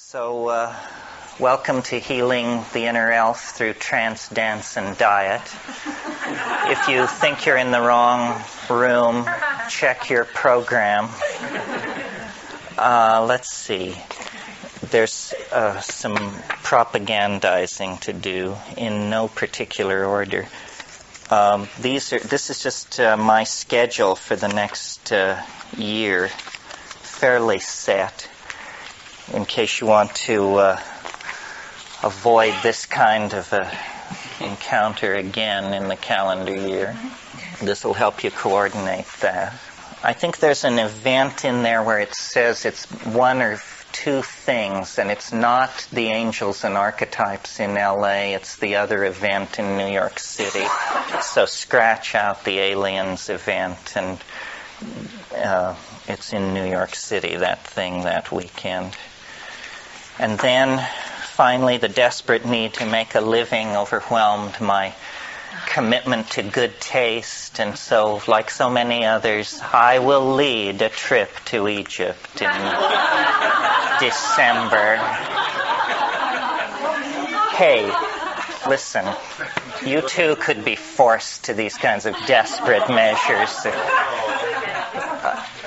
So, welcome to Healing the Inner Elf through Trance, Dance, and Diet. If you think you're in the wrong room, check your program. Let's see. There's some propagandizing to do in no particular order. This is just my schedule for the next year, fairly set, in case you want to avoid this kind of encounter again in the calendar year. This will help you coordinate that. I think there's an event in there where it says it's one or two things, and it's not the Angels and Archetypes in LA, it's the other event in New York City. So scratch out the Aliens event, and it's in New York City, that thing, that weekend. And then, finally, the desperate need to make a living overwhelmed my commitment to good taste, and so, like so many others, I will lead a trip to Egypt in December. Hey, listen, you too could be forced to these kinds of desperate measures.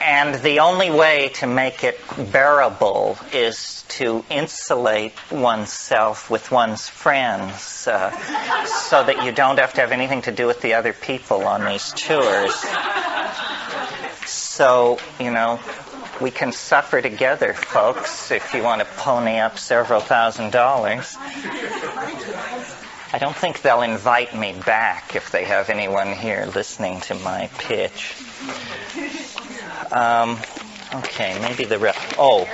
And the only way to make it bearable is to insulate oneself with one's friends so that you don't have to have anything to do with the other people on these tours. So, we can suffer together, folks, if you want to pony up several $1,000s. I don't think they'll invite me back if they have anyone here listening to my pitch. Okay, maybe the rest. Oh,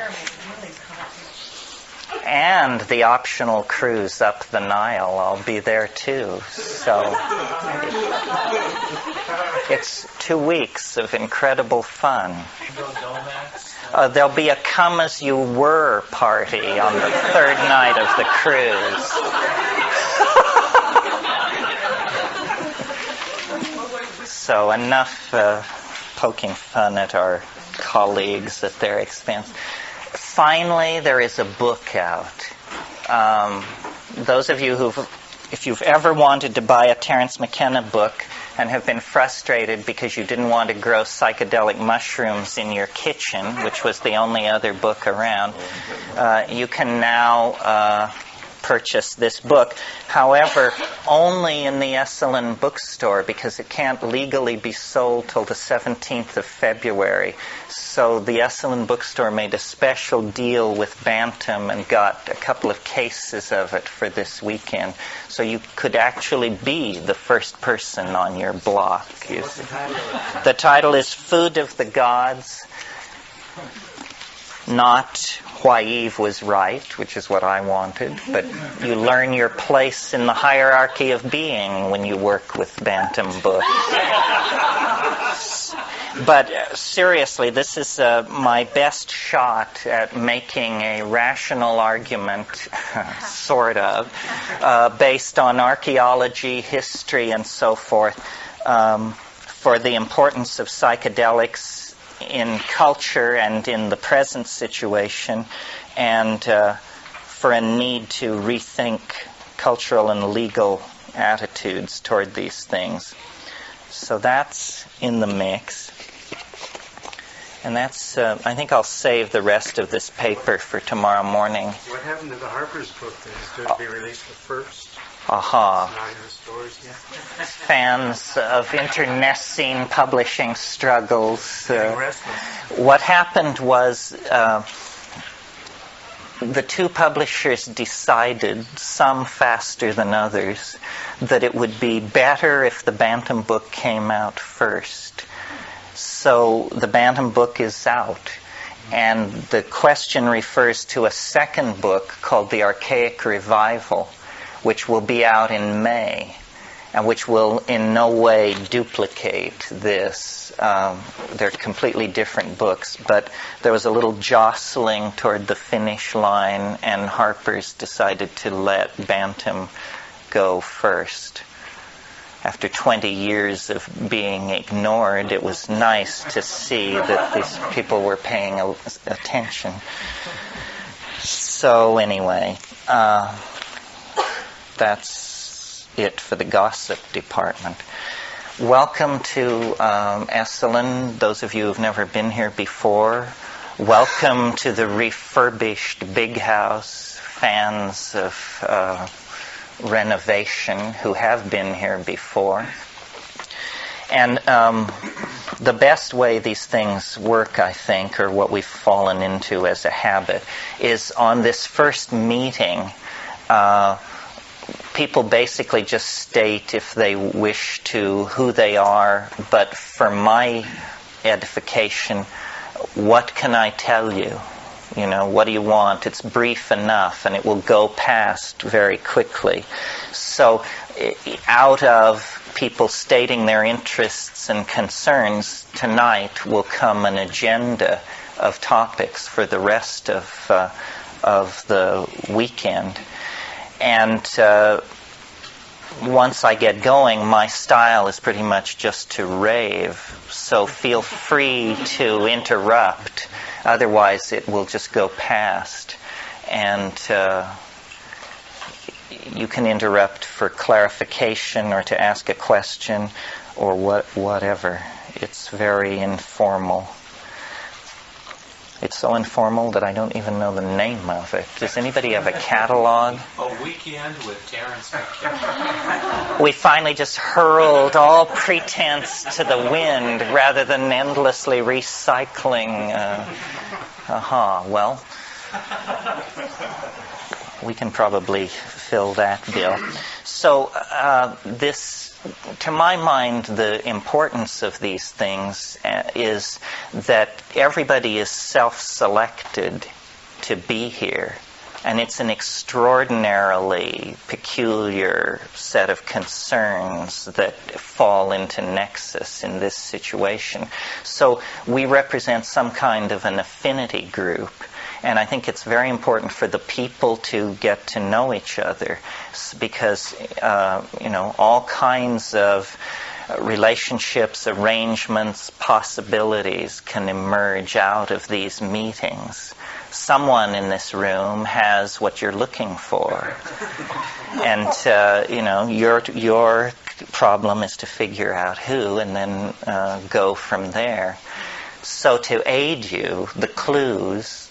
and the optional cruise up the Nile. I'll be there too. So it's 2 weeks of incredible fun. There'll be a come as you were party on the third night of the cruise. So enough poking fun at our colleagues at their expense. Finally, there is a book out. Those of you if you've ever wanted to buy a Terence McKenna book and have been frustrated because you didn't want to grow psychedelic mushrooms in your kitchen, which was the only other book around, you can now purchase this book. However, only in the Esalen bookstore, because it can't legally be sold till the 17th of February. So the Esalen bookstore made a special deal with Bantam and got a couple of cases of it for this weekend. So you could actually be the first person on your block. The title is Food of the Gods, not Why Eve Was Right, which is what I wanted, but you learn your place in the hierarchy of being when you work with Bantam books. But seriously, this is my best shot at making a rational argument, sort of, based on archaeology, history, and so forth, for the importance of psychedelics in culture and in the present situation, and for a need to rethink cultural and legal attitudes toward these things. So that's in the mix. And that's, I think I'll save the rest of this paper for tomorrow morning. What happened to the Harper's book that is due to be released the first? Aha. Not in the stores yet. Fans of internecine publishing struggles. What happened was the two publishers decided, some faster than others, that it would be better if the Bantam book came out first. So the Bantam book is out. And the question refers to a second book called The Archaic Revival, which will be out in May, and which will in no way duplicate this. They're completely different books, but there was a little jostling toward the finish line, and Harper's decided to let Bantam go first. After 20 years of being ignored, it was nice to see that these people were paying attention. So anyway, that's it for the gossip department. Welcome to Esalen, those of you who've never been here before. Welcome to the refurbished big house, fans of renovation who have been here before. And the best way these things work, I think, or what we've fallen into as a habit, is on this first meeting, people basically just state, if they wish to, who they are, but for my edification, what can I tell you? You know, what do you want? It's brief enough, and it will go past very quickly. So, out of people stating their interests and concerns, tonight will come an agenda of topics for the rest of the weekend. And once I get going, my style is pretty much just to rave. So feel free to interrupt. Otherwise, it will just go past. And you can interrupt for clarification or to ask a question or whatever. It's very informal. It's so informal that I don't even know the name of it. Does anybody have a catalog? A Weekend with Terence McKenna. We finally just hurled all pretense to the wind rather than endlessly recycling. Well, we can probably fill that bill. So to my mind, the importance of these things is that everybody is self-selected to be here. And it's an extraordinarily peculiar set of concerns that fall into nexus in this situation. So we represent some kind of an affinity group. And I think it's very important for the people to get to know each other, because all kinds of relationships, arrangements, possibilities can emerge out of these meetings. Someone in this room has what you're looking for, and your problem is to figure out who, and then go from there. So to aid you, the clues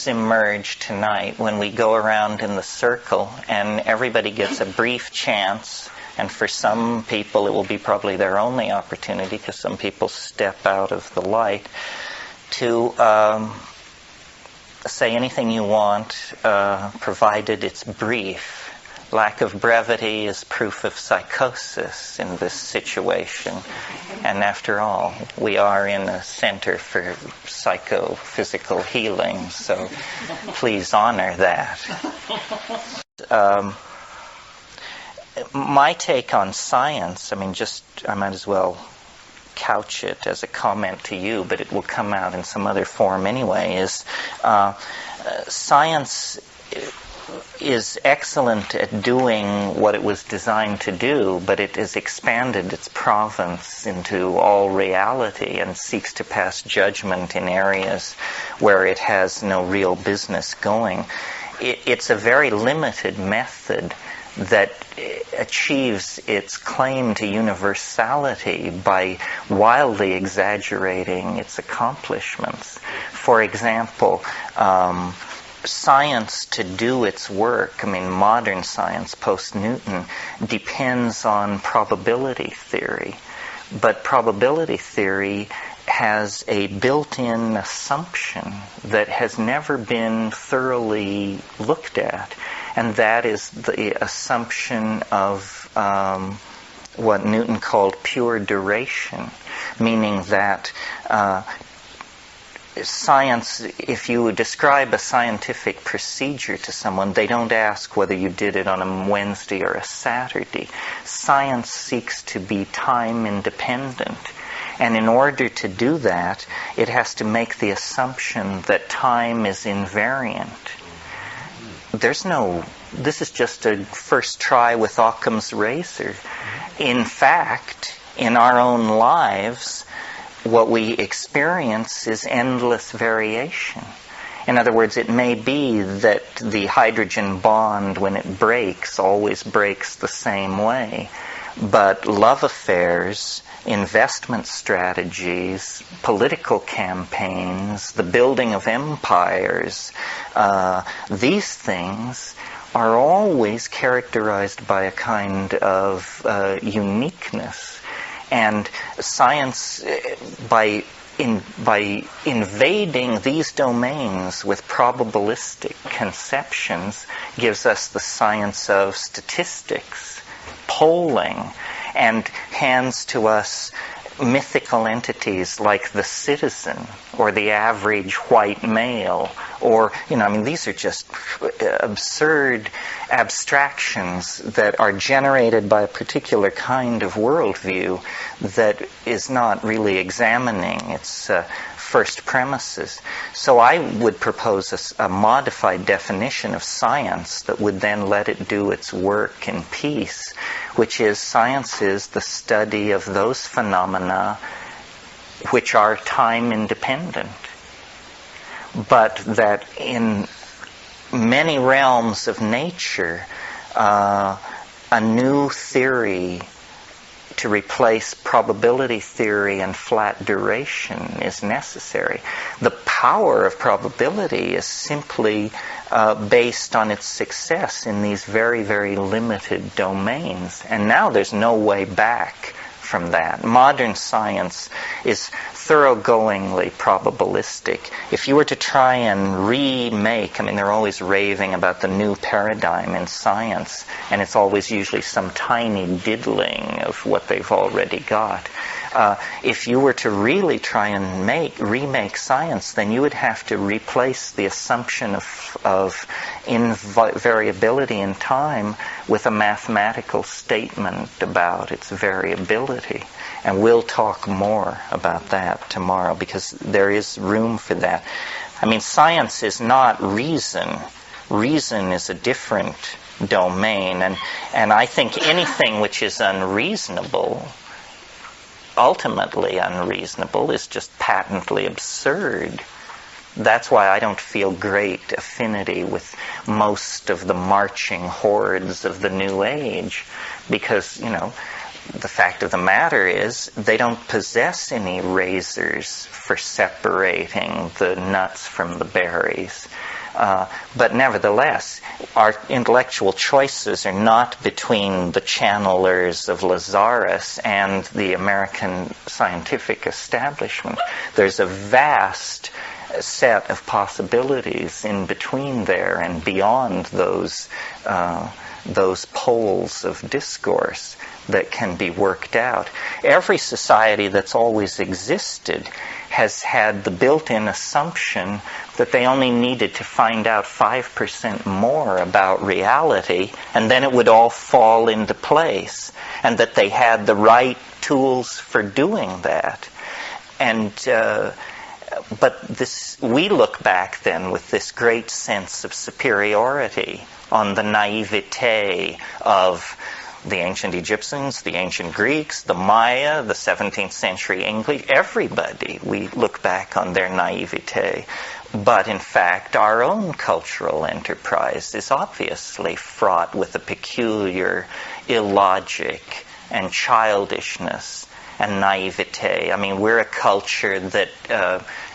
emerge tonight when we go around in the circle, and everybody gets a brief chance. And for some people, it will be probably their only opportunity, because some people step out of the light, to say anything you want, provided it's brief. Lack of brevity is proof of psychosis in this situation. And after all, we are in a center for psychophysical healing, so please honor that. My take on science, I might as well couch it as a comment to you, but it will come out in some other form anyway, is science is excellent at doing what it was designed to do, but it has expanded its province into all reality and seeks to pass judgment in areas where it has no real business going. It's a very limited method that achieves its claim to universality by wildly exaggerating its accomplishments. For example, science to do its work, modern science, post-Newton, depends on probability theory. But probability theory has a built-in assumption that has never been thoroughly looked at, and that is the assumption of what Newton called pure duration, meaning that science, if you describe a scientific procedure to someone, they don't ask whether you did it on a Wednesday or a Saturday. Science seeks to be time independent. And in order to do that, it has to make the assumption that time is invariant. This is just a first try with Occam's razor. In fact, in our own lives, what we experience is endless variation. In other words, it may be that the hydrogen bond, when it breaks, always breaks the same way. But love affairs, investment strategies, political campaigns, the building of empires, these things are always characterized by a kind of uniqueness. And science, by invading these domains with probabilistic conceptions, gives us the science of statistics, polling, and hands to us mythical entities like the citizen or the average white male, or, these are just absurd abstractions that are generated by a particular kind of worldview that is not really examining its first premises. So I would propose a modified definition of science that would then let it do its work in peace, which is science is the study of those phenomena which are time independent, but that in many realms of nature, a new theory to replace probability theory and flat duration is necessary. The power of probability is simply based on its success in these very, very limited domains. And now there's no way back from that. Modern science is thoroughgoingly probabilistic. If you were to try and remake, they're always raving about the new paradigm in science, and it's always usually some tiny diddling of what they've already got. If you were to really try and remake science, then you would have to replace the assumption of invariability in time with a mathematical statement about its variability. And we'll talk more about that tomorrow, because there is room for that. Science is not reason. Reason is a different domain. And I think anything which is unreasonable, ultimately unreasonable, is just patently absurd. That's why I don't feel great affinity with most of the marching hordes of the New Age, because, the fact of the matter is they don't possess any razors for separating the nuts from the berries. But nevertheless, our intellectual choices are not between the channelers of Lazarus and the American scientific establishment. There's a vast set of possibilities in between there and beyond those poles of discourse that can be worked out. Every society that's always existed has had the built-in assumption that they only needed to find out 5% more about reality, and then it would all fall into place, and that they had the right tools for doing that. And but we look back then with this great sense of superiority on the naivete of the ancient Egyptians, the ancient Greeks, the Maya, the 17th century English, everybody. We look back on their naivete. But in fact, our own cultural enterprise is obviously fraught with a peculiar illogic and childishness and naivete. We're a culture that,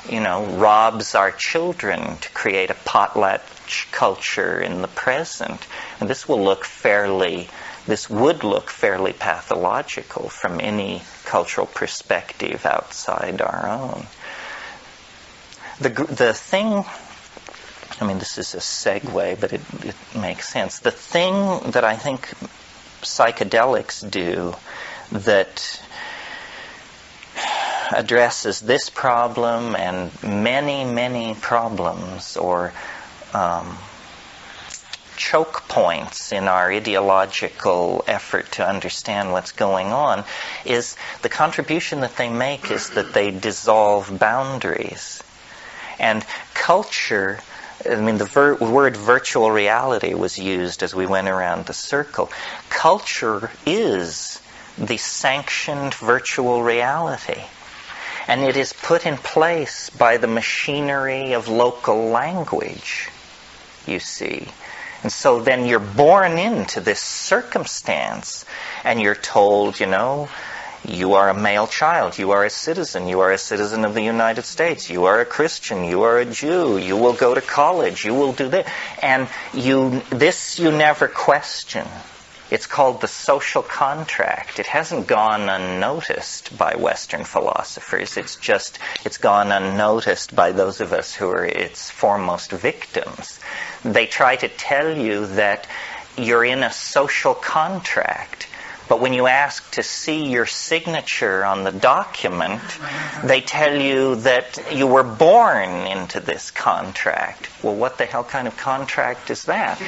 robs our children to create a potlatch culture in the present. And this would look fairly pathological from any cultural perspective outside our own. The thing, this is a segue, but it makes sense. The thing that I think psychedelics do that addresses this problem and many, many problems, or choke points in our ideological effort to understand what's going on, is the contribution that they make is that they dissolve boundaries. And culture, the word virtual reality was used as we went around the circle. Culture is the sanctioned virtual reality. And it is put in place by the machinery of local language, you see. And so then you're born into this circumstance, and you're told, you are a male child, you are a citizen of the United States, you are a Christian, you are a Jew, you will go to college, you will do this. And you never question. It's called the social contract. It hasn't gone unnoticed by Western philosophers. It's gone unnoticed by those of us who are its foremost victims. They try to tell you that you're in a social contract. But when you ask to see your signature on the document, they tell you that you were born into this contract. Well, what the hell kind of contract is that?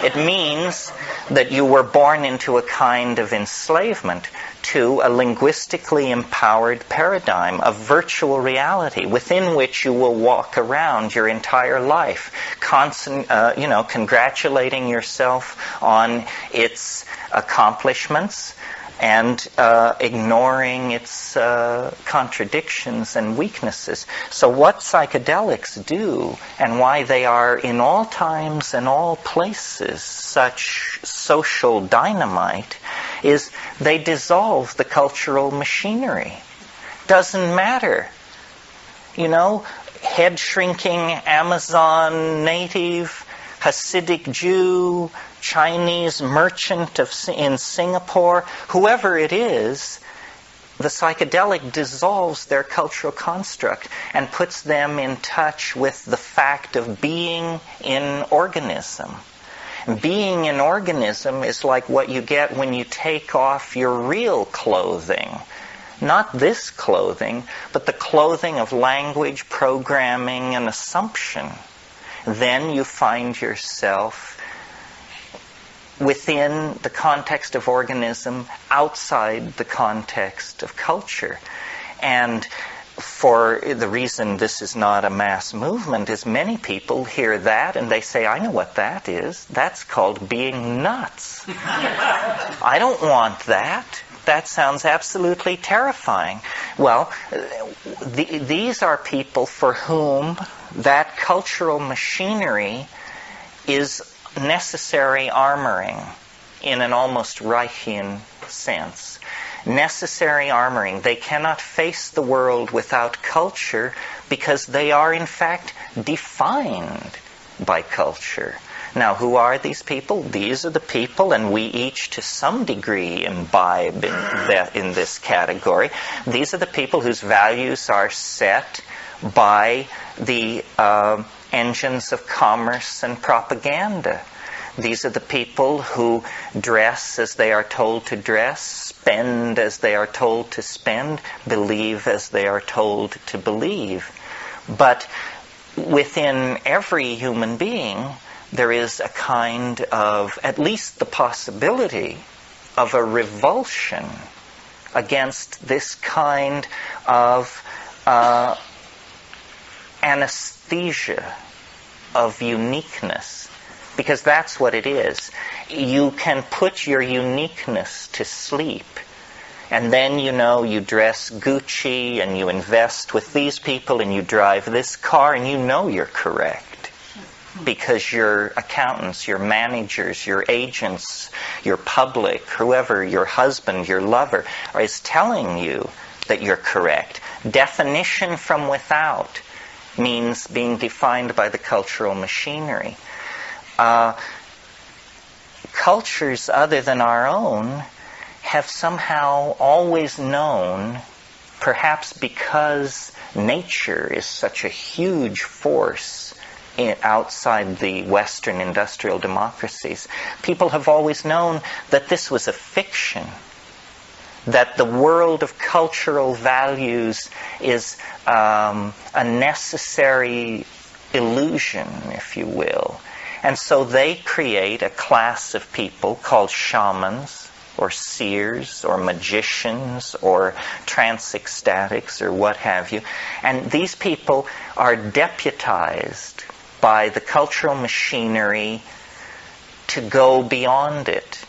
It means that you were born into a kind of enslavement to a linguistically empowered paradigm of virtual reality within which you will walk around your entire life, congratulating yourself on its accomplishments and ignoring its contradictions and weaknesses. So what psychedelics do, and why they are in all times and all places such social dynamite, is they dissolve the cultural machinery. Doesn't matter. Head-shrinking Amazon native, Hasidic Jew, Chinese merchant in Singapore, whoever it is, the psychedelic dissolves their cultural construct and puts them in touch with the fact of being in organism. Being an organism is like what you get when you take off your real clothing. Not this clothing, but the clothing of language, programming, and assumption. Then you find yourself within the context of organism, outside the context of culture. And for the reason this is not a mass movement is many people hear that and they say, I know what that is. That's called being nuts. I don't want that. That sounds absolutely terrifying. Well, these are people for whom that cultural machinery is necessary armoring in an almost Reichian sense. Necessary armoring. They cannot face the world without culture because they are in fact defined by culture. Now, who are these people? These are the people, and we each to some degree imbibe in this category. These are the people whose values are set by the engines of commerce and propaganda. These are the people who dress as they are told to dress, spend as they are told to spend, believe as they are told to believe. But within every human being, there is a kind of, at least the possibility of a revulsion against this kind of anesthesia of uniqueness. Because that's what it is. You can put your uniqueness to sleep. And then, you dress Gucci and you invest with these people and you drive this car and you're correct. Because your accountants, your managers, your agents, your public, whoever, your husband, your lover, is telling you that you're correct. Definition from without means being defined by the cultural machinery. Cultures other than our own have somehow always known, perhaps because nature is such a huge force outside the Western industrial democracies, people have always known that this was a fiction, that the world of cultural values is a necessary illusion, if you will. And so they create a class of people called shamans, or seers, or magicians, or trans-ecstatics, or what have you. And these people are deputized by the cultural machinery to go beyond it.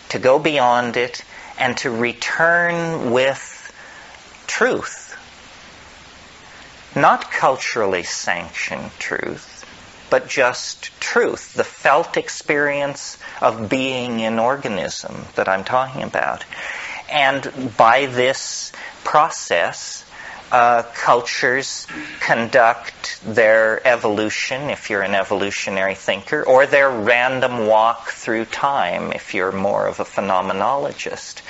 To go beyond it and to return with truth. not culturally sanctioned truth, but just truth, the felt experience of being in organism that I'm talking about. And by this process, cultures conduct their evolution, if you're an evolutionary thinker, or their random walk through time, if you're more of a phenomenologist.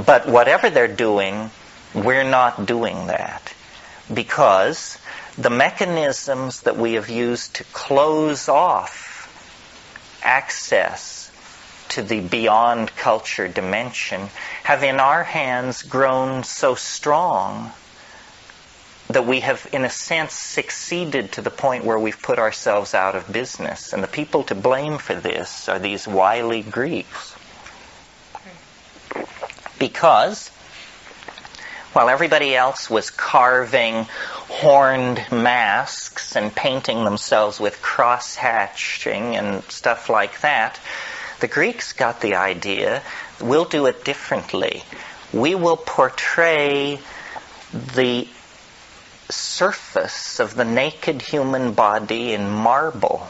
But whatever they're doing, we're not doing that, because the mechanisms that we have used to close off access to the beyond culture dimension have in our hands grown so strong that we have, in a sense, succeeded to the point where we've put ourselves out of business. And the people to blame for this are these wily Greeks. Because while everybody else was carving horned masks and painting themselves with cross-hatching and stuff like that, the Greeks got the idea, we'll do it differently. We will portray the surface of the naked human body in marble.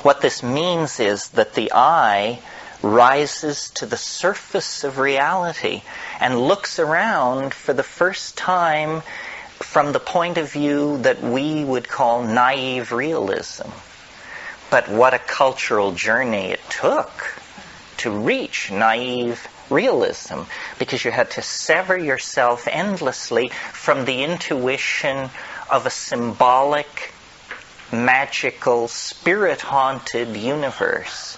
What this means is that the eye rises to the surface of reality and looks around for the first time from the point of view that we would call naive realism. But what a cultural journey it took to reach naive realism, because you had to sever yourself endlessly from the intuition of a symbolic, magical, spirit-haunted universe.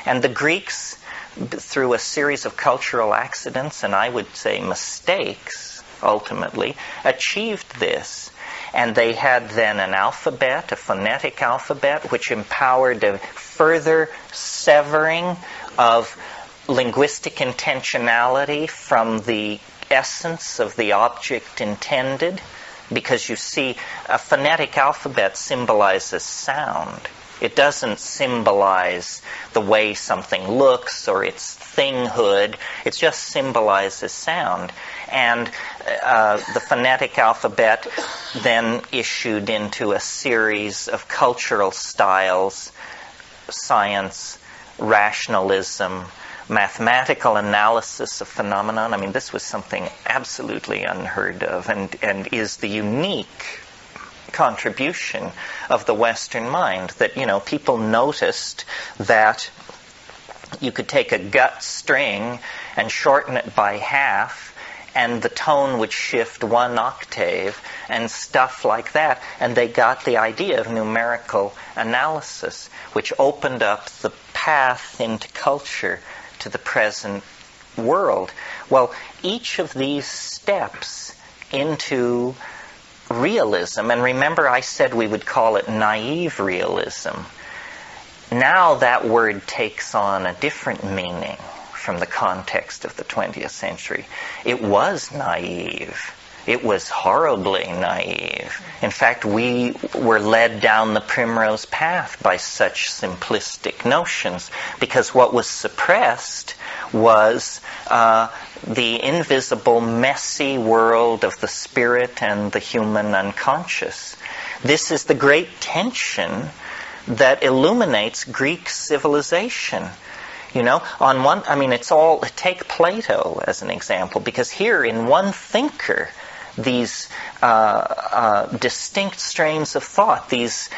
And the Greeks, through a series of cultural accidents, and I would say mistakes, ultimately, achieved this. And they had then an alphabet, a phonetic alphabet, which empowered a further severing of linguistic intentionality from the essence of the object intended. Because you see, a phonetic alphabet symbolizes sound. It doesn't symbolize the way something looks or its thinghood. It just symbolizes sound. And the phonetic alphabet then issued into a series of cultural styles, science, rationalism, mathematical analysis of phenomenon. I mean, this was something absolutely unheard of, and is the unique contribution of the Western mind, that, you know, people noticed that you could take a gut string and shorten it by half, and the tone would shift 1 octave, and stuff like that. And they got the idea of numerical analysis, which opened up the path into culture to the present world. Well, each of these steps into realism, and remember I said we would call it naive realism. Now that word takes on a different meaning from the context of the 20th century. It was naive. It was horribly naive. In fact, we were led down the primrose path by such simplistic notions, because what was suppressed was the invisible, messy world of the spirit and the human unconscious. This is the great tension that illuminates Greek civilization. You know, on one, I mean, take Plato as an example, because here in one thinker, these distinct strains of thought, these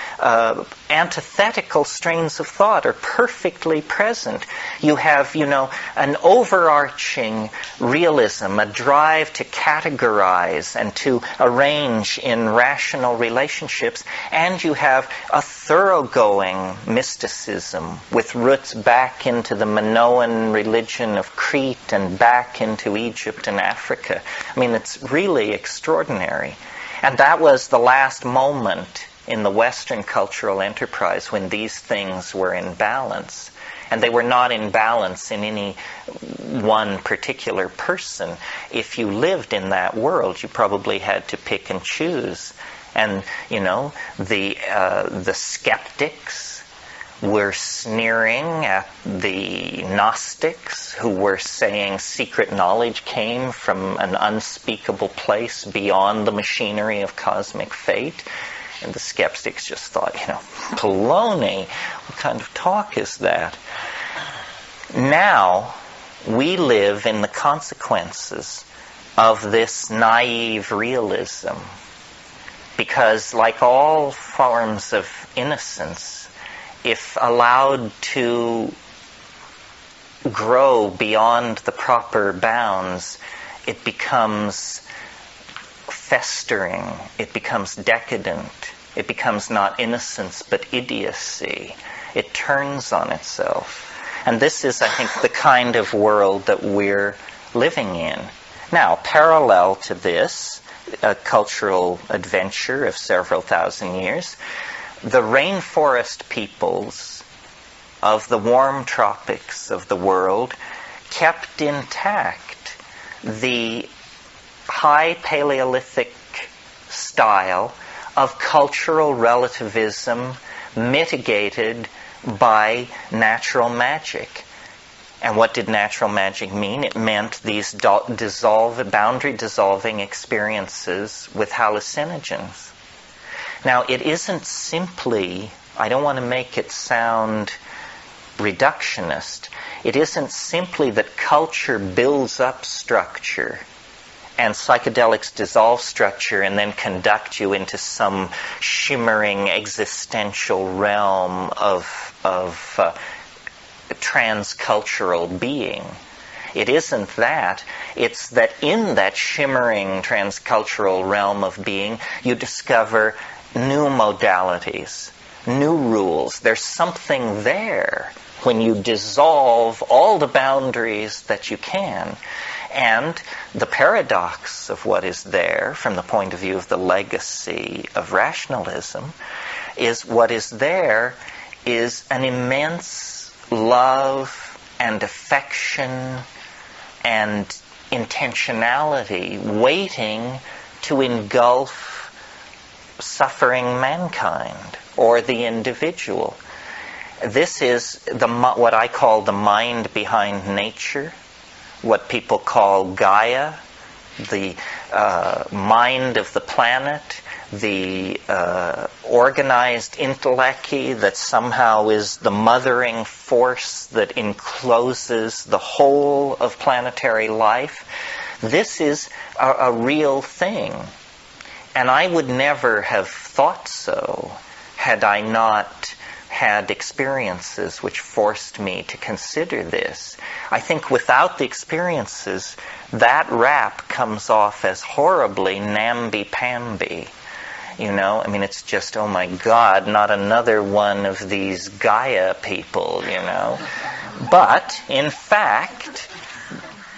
antithetical strains of thought are perfectly present. You have, you know, an overarching realism, a drive to categorize and to arrange in rational relationships, and you have a thoroughgoing mysticism with roots back into the Minoan religion of Crete and back into Egypt and Africa. I mean, it's really extraordinary. And that was the last moment in the Western cultural enterprise when these things were in balance. And they were not in balance in any one particular person. If you lived in that world, you probably had to pick and choose. And, you know, the skeptics were sneering at the Gnostics who were saying secret knowledge came from an unspeakable place beyond the machinery of cosmic fate. And the skeptics just thought, baloney, what kind of talk is that? Now, we live in the consequences of this naive realism. Because like all forms of innocence, if allowed to grow beyond the proper bounds, it becomes festering, it becomes decadent, it becomes not innocence but idiocy. It turns on itself. And this is, I think, the kind of world that we're living in. Now, parallel to this, a cultural adventure of several thousand years, the rainforest peoples of the warm tropics of the world kept intact the high Paleolithic style of cultural relativism mitigated by natural magic. And what did natural magic mean? It meant these boundary-dissolving experiences with hallucinogens. Now, it isn't simply, I don't want to make it sound reductionist, it isn't simply that culture builds up structure and psychedelics dissolve structure and then conduct you into some shimmering existential realm of transcultural being. It isn't that. It's that in that shimmering transcultural realm of being, you discover new modalities, new rules. There's something there when you dissolve all the boundaries that you can. And the paradox of what is there, from the point of view of the legacy of rationalism, is what is there is an immense love and affection and intentionality waiting to engulf suffering mankind or the individual. This is what I call the mind behind nature, what people call Gaia, the mind of the planet, the organized intellecti that somehow is the mothering force that encloses the whole of planetary life. This is a real thing. And I would never have thought so had I not had experiences which forced me to consider this. I think without the experiences, that rap comes off as horribly namby-pamby. It's just, oh my God, not another one of these Gaia people, But, in fact,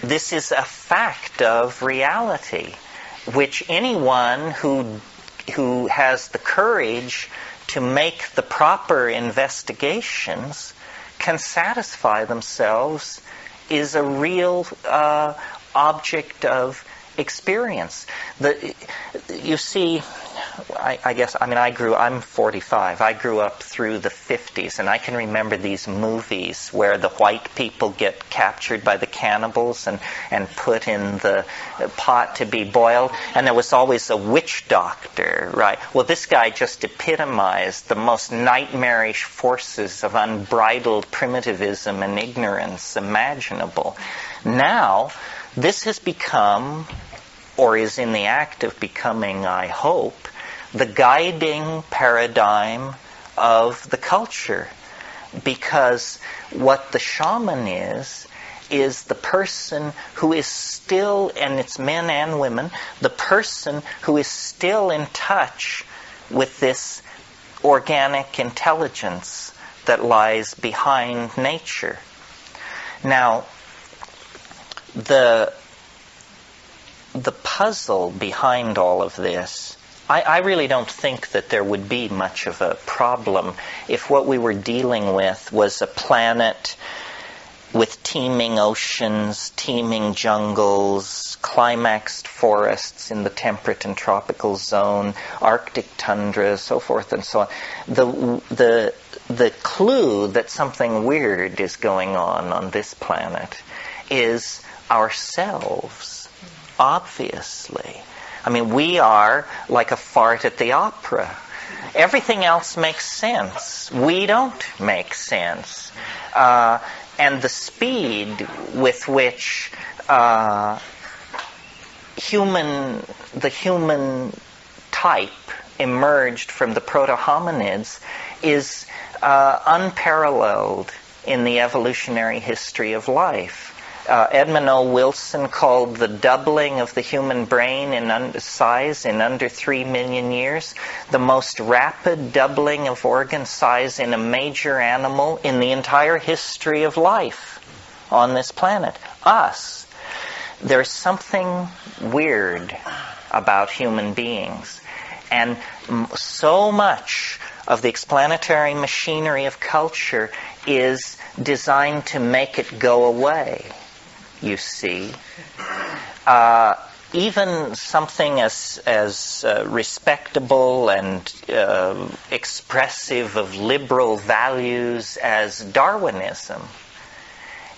this is a fact of reality, which anyone who has the courage to make the proper investigations can satisfy themselves is a real object of experience. You see, I'm 45. I grew up through the 50s, and I can remember these movies where the white people get captured by the cannibals and put in the pot to be boiled, and there was always a witch doctor, right? Well, this guy just epitomized the most nightmarish forces of unbridled primitivism and ignorance imaginable. Now, this has become, or is in the act of becoming, I hope, the guiding paradigm of the culture. Because what the shaman is the person who is still, and it's men and women, the person who is still in touch with this organic intelligence that lies behind nature. Now, the puzzle behind all of this, I really don't think that there would be much of a problem if what we were dealing with was a planet with teeming oceans, teeming jungles, climaxed forests in the temperate and tropical zone, Arctic tundra, so forth and so on. The the clue that something weird is going on this planet is ourselves, obviously. I mean, we are like a fart at the opera. Everything else makes sense. We don't make sense. And the speed with which the human type emerged from the proto-hominids is unparalleled in the evolutionary history of life. Edmund O. Wilson called the doubling of the human brain in size in under 3 million years the most rapid doubling of organ size in a major animal in the entire history of life on this planet. Us. There's something weird about human beings. And so much of the explanatory machinery of culture is designed to make it go away, you see. Even something as respectable and expressive of liberal values as Darwinism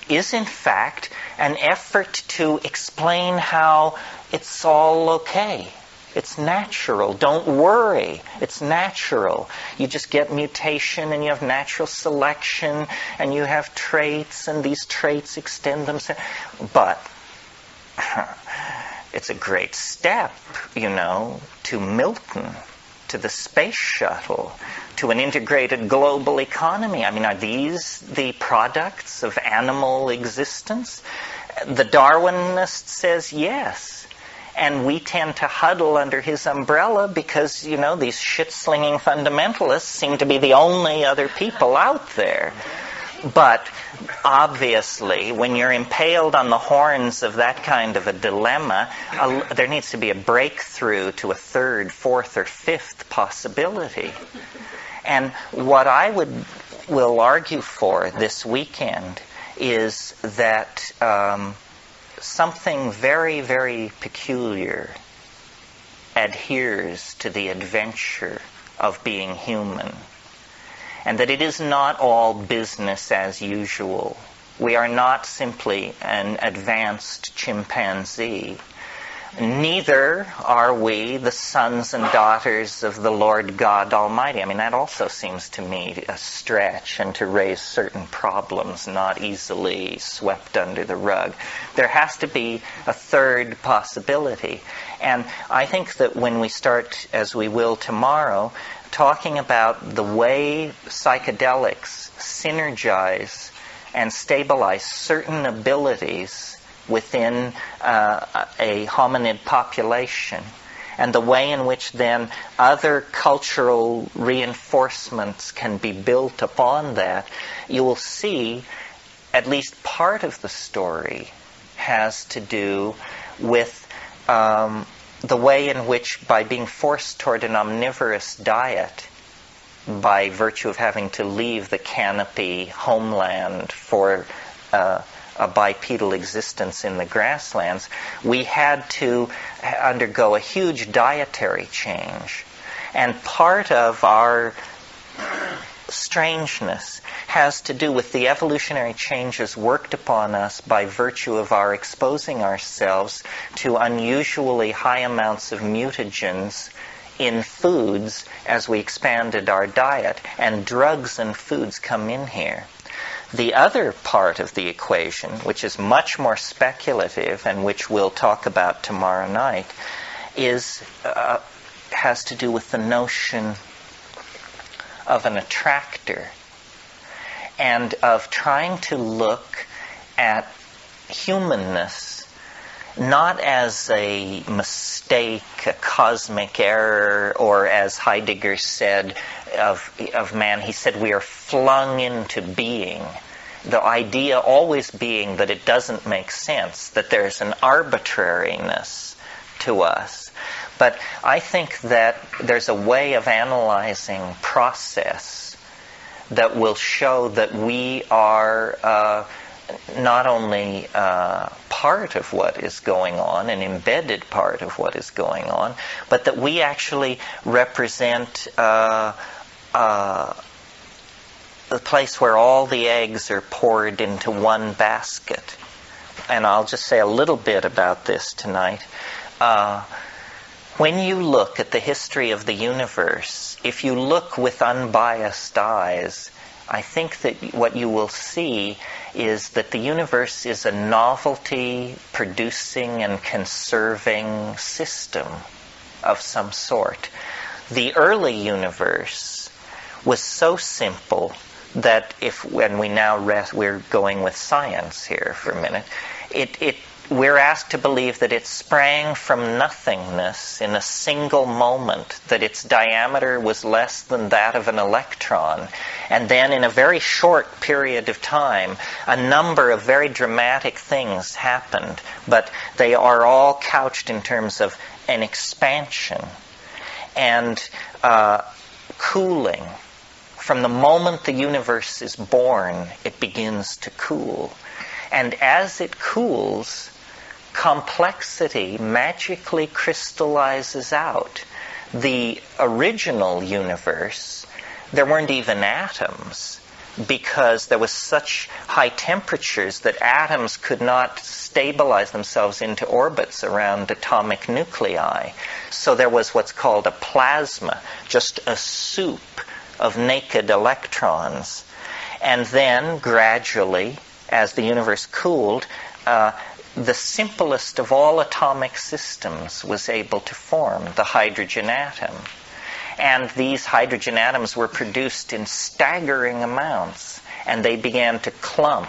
is in fact an effort to explain how it's all okay. It's natural. Don't worry. It's natural. You just get mutation and you have natural selection and you have traits and these traits extend themselves. But it's a great step, to Milton, to the space shuttle, to an integrated global economy. I mean, are these the products of animal existence? The Darwinist says yes. And we tend to huddle under his umbrella because, these shit-slinging fundamentalists seem to be the only other people out there. But obviously, when you're impaled on the horns of that kind of a dilemma, there needs to be a breakthrough to a third, fourth, or fifth possibility. And what I will argue for this weekend is that something very, very peculiar adheres to the adventure of being human. And that it is not all business as usual. We are not simply an advanced chimpanzee. Neither are we the sons and daughters of the Lord God Almighty. I mean, that also seems to me a stretch and to raise certain problems not easily swept under the rug. There has to be a third possibility. And I think that when we start, as we will tomorrow, talking about the way psychedelics synergize and stabilize certain abilities within a hominid population, and the way in which then other cultural reinforcements can be built upon that, you will see at least part of the story has to do with the way in which, by being forced toward an omnivorous diet, by virtue of having to leave the canopy homeland for a bipedal existence in the grasslands, we had to undergo a huge dietary change. And part of our strangeness has to do with the evolutionary changes worked upon us by virtue of our exposing ourselves to unusually high amounts of mutagens in foods as we expanded our diet. And drugs and foods come in here. The other part of the equation, which is much more speculative and which we'll talk about tomorrow night, has to do with the notion of an attractor and of trying to look at humanness not as a mistake, a cosmic error, or as Heidegger said of man, he said we are flung into being. The idea always being that it doesn't make sense, that there's an arbitrariness to us. But I think that there's a way of analyzing process that will show that we are not only part of what is going on, an embedded part of what is going on, but that we actually represent the place where all the eggs are poured into one basket. And I'll just say a little bit about this tonight. When you look at the history of the universe, if you look with unbiased eyes, I think that what you will see is that the universe is a novelty-producing and conserving system of some sort. The early universe was so simple that when we now we're going with science here for a minute, we're asked to believe that it sprang from nothingness in a single moment, that its diameter was less than that of an electron. And then in a very short period of time, a number of very dramatic things happened, but they are all couched in terms of an expansion and cooling. From the moment the universe is born, it begins to cool. And as it cools, complexity magically crystallizes out. The original universe, there weren't even atoms, because there was such high temperatures that atoms could not stabilize themselves into orbits around atomic nuclei. So there was what's called a plasma, just a soup of naked electrons. And then, gradually, as the universe cooled, the simplest of all atomic systems was able to form, the hydrogen atom. And these hydrogen atoms were produced in staggering amounts, and they began to clump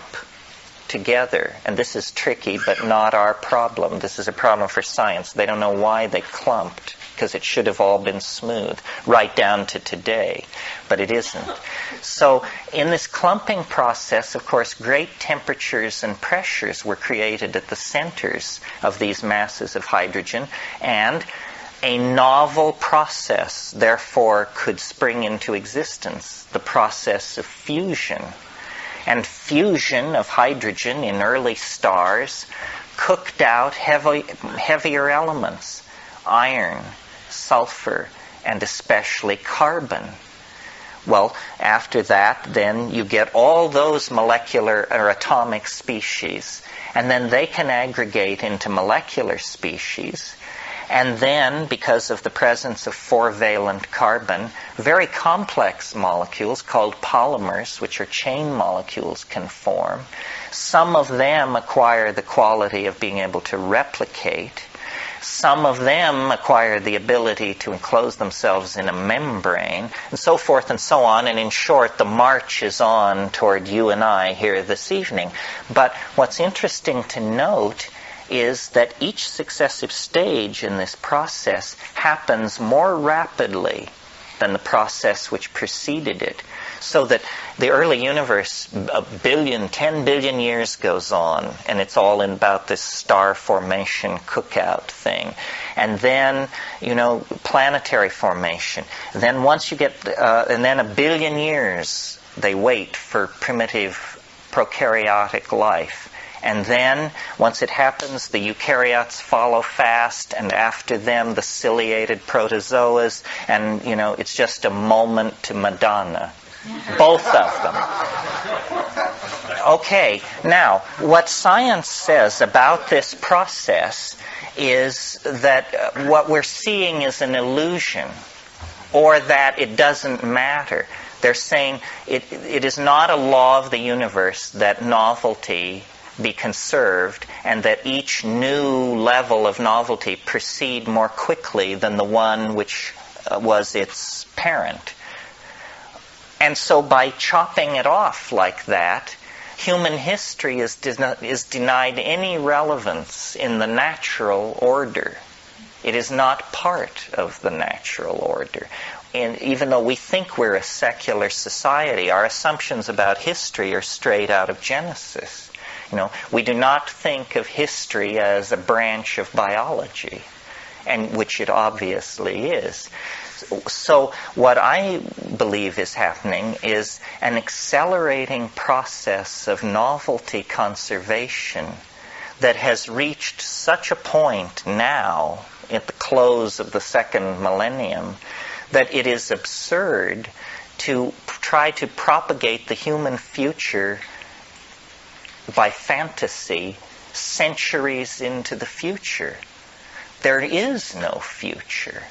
together. And this is tricky, but not our problem. This is a problem for science. They don't know why they clumped, because it should have all been smooth, right down to today. But it isn't. So in this clumping process, of course, great temperatures and pressures were created at the centers of these masses of hydrogen, and a novel process, therefore, could spring into existence, the process of fusion. And fusion of hydrogen in early stars cooked out heavier elements, iron, sulfur, and especially carbon. Well, after that, then you get all those molecular or atomic species, and then they can aggregate into molecular species. And then, because of the presence of 4-valent carbon, very complex molecules called polymers, which are chain molecules, can form. Some of them acquire the quality of being able to replicate. Some of them acquire the ability to enclose themselves in a membrane, and so forth and so on. And in short, the march is on toward you and I here this evening. But what's interesting to note is that each successive stage in this process happens more rapidly than the process which preceded it. So that the early universe, 10 billion years goes on, and it's all in about this star formation cookout thing. And then, planetary formation. Then once you get, and then 1 billion years they wait for primitive prokaryotic life. And then, once it happens, the eukaryotes follow fast, and after them, the ciliated protozoas, and, it's just a moment to Madonna. Both of them. Okay, now, what science says about this process is that what we're seeing is an illusion, or that it doesn't matter. They're saying it is not a law of the universe that novelty be conserved, and that each new level of novelty proceed more quickly than the one which was its parent. And so by chopping it off like that, human history is denied any relevance in the natural order. It is not part of the natural order. And even though we think we're a secular society, our assumptions about history are straight out of Genesis. We do not think of history as a branch of biology, and which it obviously is. So what I believe is happening is an accelerating process of novelty conservation that has reached such a point now, at the close of the second millennium, that it is absurd to try to propagate the human future by fantasy centuries into the future. There is no future,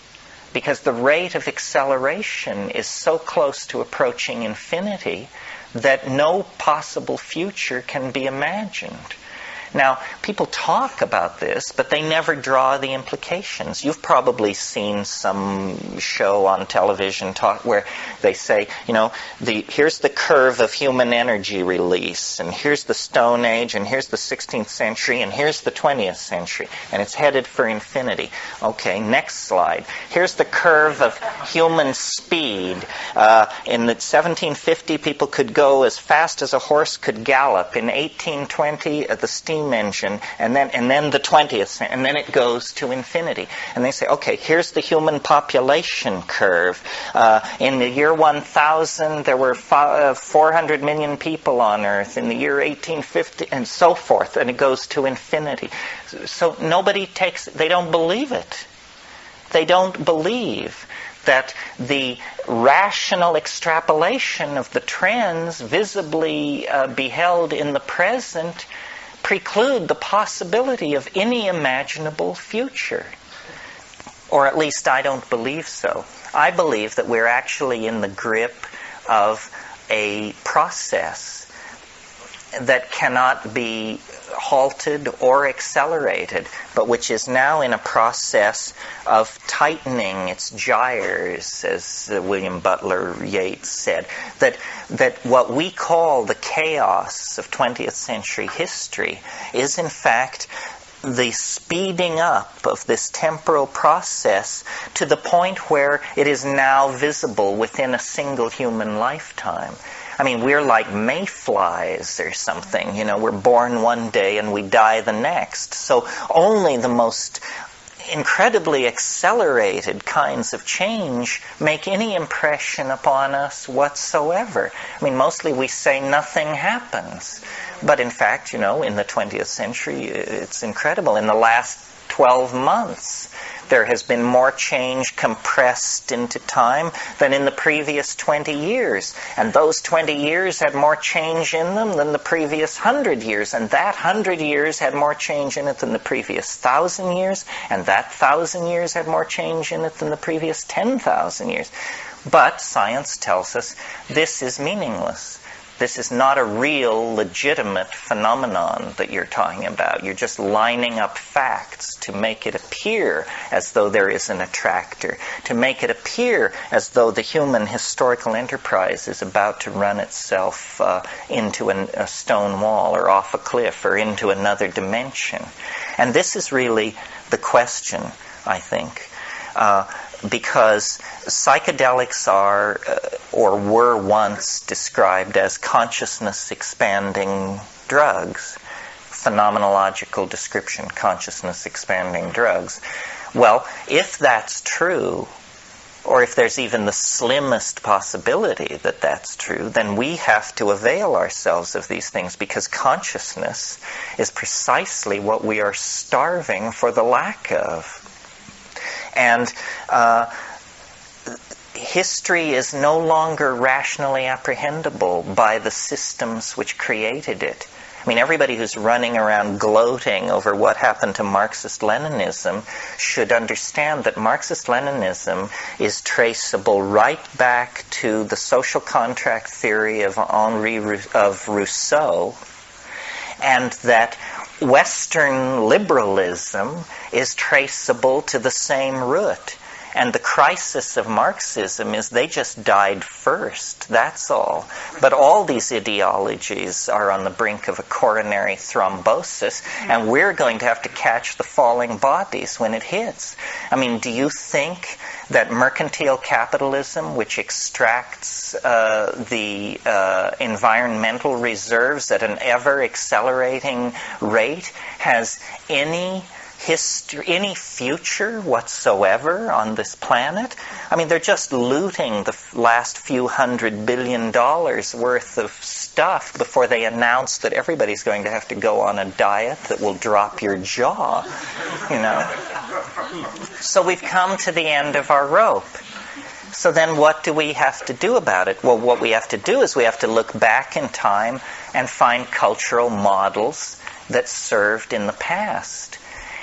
because the rate of acceleration is so close to approaching infinity that no possible future can be imagined. Now, people talk about this, but they never draw the implications. You've probably seen some show on television where they say, here's the curve of human energy release, and here's the Stone Age, and here's the 16th century, and here's the 20th century, and it's headed for infinity. Okay, next slide. Here's the curve of human speed. In the 1750, people could go as fast as a horse could gallop. In 1820, the steam engine, and then the 20th, and then it goes to infinity. And they say, okay, here's the human population curve. In the year 1000, there were 400 million people on Earth. In the year 1850, and so forth, and it goes to infinity. So they don't believe it. They don't believe that the rational extrapolation of the trends visibly beheld in the present preclude the possibility of any imaginable future. Or at least I don't believe so. I believe that we're actually in the grip of a process that cannot be halted or accelerated, but which is now in a process of tightening its gyres, as William Butler Yeats said. That what we call the chaos of 20th century history is in fact the speeding up of this temporal process to the point where it is now visible within a single human lifetime. I mean, we're like mayflies or something. We're born one day and we die the next. So only the most incredibly accelerated kinds of change make any impression upon us whatsoever. I mean, mostly we say nothing happens. But in fact, in the 20th century, it's incredible. In the last 12 months, there has been more change compressed into time than in the previous 20 years. And those 20 years had more change in them than the previous 100 years. And that 100 years had more change in it than the previous 1,000 years. And that 1,000 years had more change in it than the previous 10,000 years. But science tells us this is meaningless. This is not a real, legitimate phenomenon that you're talking about. You're just lining up facts to make it appear as though there is an attractor, to make it appear as though the human historical enterprise is about to run itself into a stone wall or off a cliff or into another dimension. And this is really the question, I think. Because psychedelics are, or were once described as consciousness-expanding drugs. Phenomenological description, consciousness-expanding drugs. Well, if that's true, or if there's even the slimmest possibility that that's true, then we have to avail ourselves of these things, because consciousness is precisely what we are starving for the lack of. And history is no longer rationally apprehendable by the systems which created it. I mean, everybody who's running around gloating over what happened to Marxist-Leninism should understand that Marxist-Leninism is traceable right back to the social contract theory of Rousseau, and that Western liberalism is traceable to the same root. And the crisis of Marxism is they just died first, that's all. But all these ideologies are on the brink of a coronary thrombosis, and we're going to have to catch the falling bodies when it hits. I mean, do you think that mercantile capitalism, which extracts the environmental reserves at an ever-accelerating rate, has any future whatsoever on this planet? I mean, they're just looting the last few $100 billion worth of stuff before they announce that everybody's going to have to go on a diet that will drop your jaw, So we've come to the end of our rope. So then what do we have to do about it? Well, what we have to do is we have to look back in time and find cultural models that served in the past.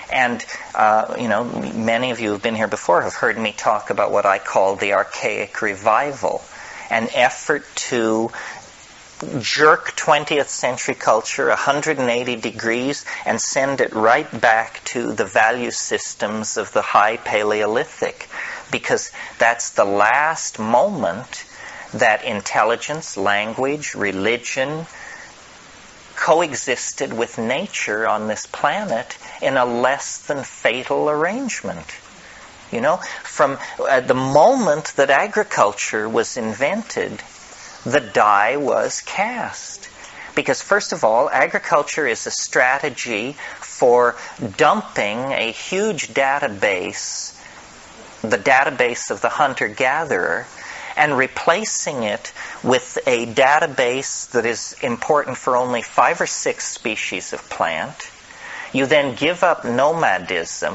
And, many of you who've been here before have heard me talk about what I call the archaic revival, an effort to jerk 20th century culture 180 degrees and send it right back to the value systems of the high Paleolithic, because that's the last moment that intelligence, language, religion coexisted with nature on this planet in a less than fatal arrangement. From the moment that agriculture was invented, the die was cast. Because first of all, agriculture is a strategy for dumping a huge database, the database of the hunter-gatherer, and replacing it with a database that is important for only 5 or 6 species of plant. You then give up nomadism,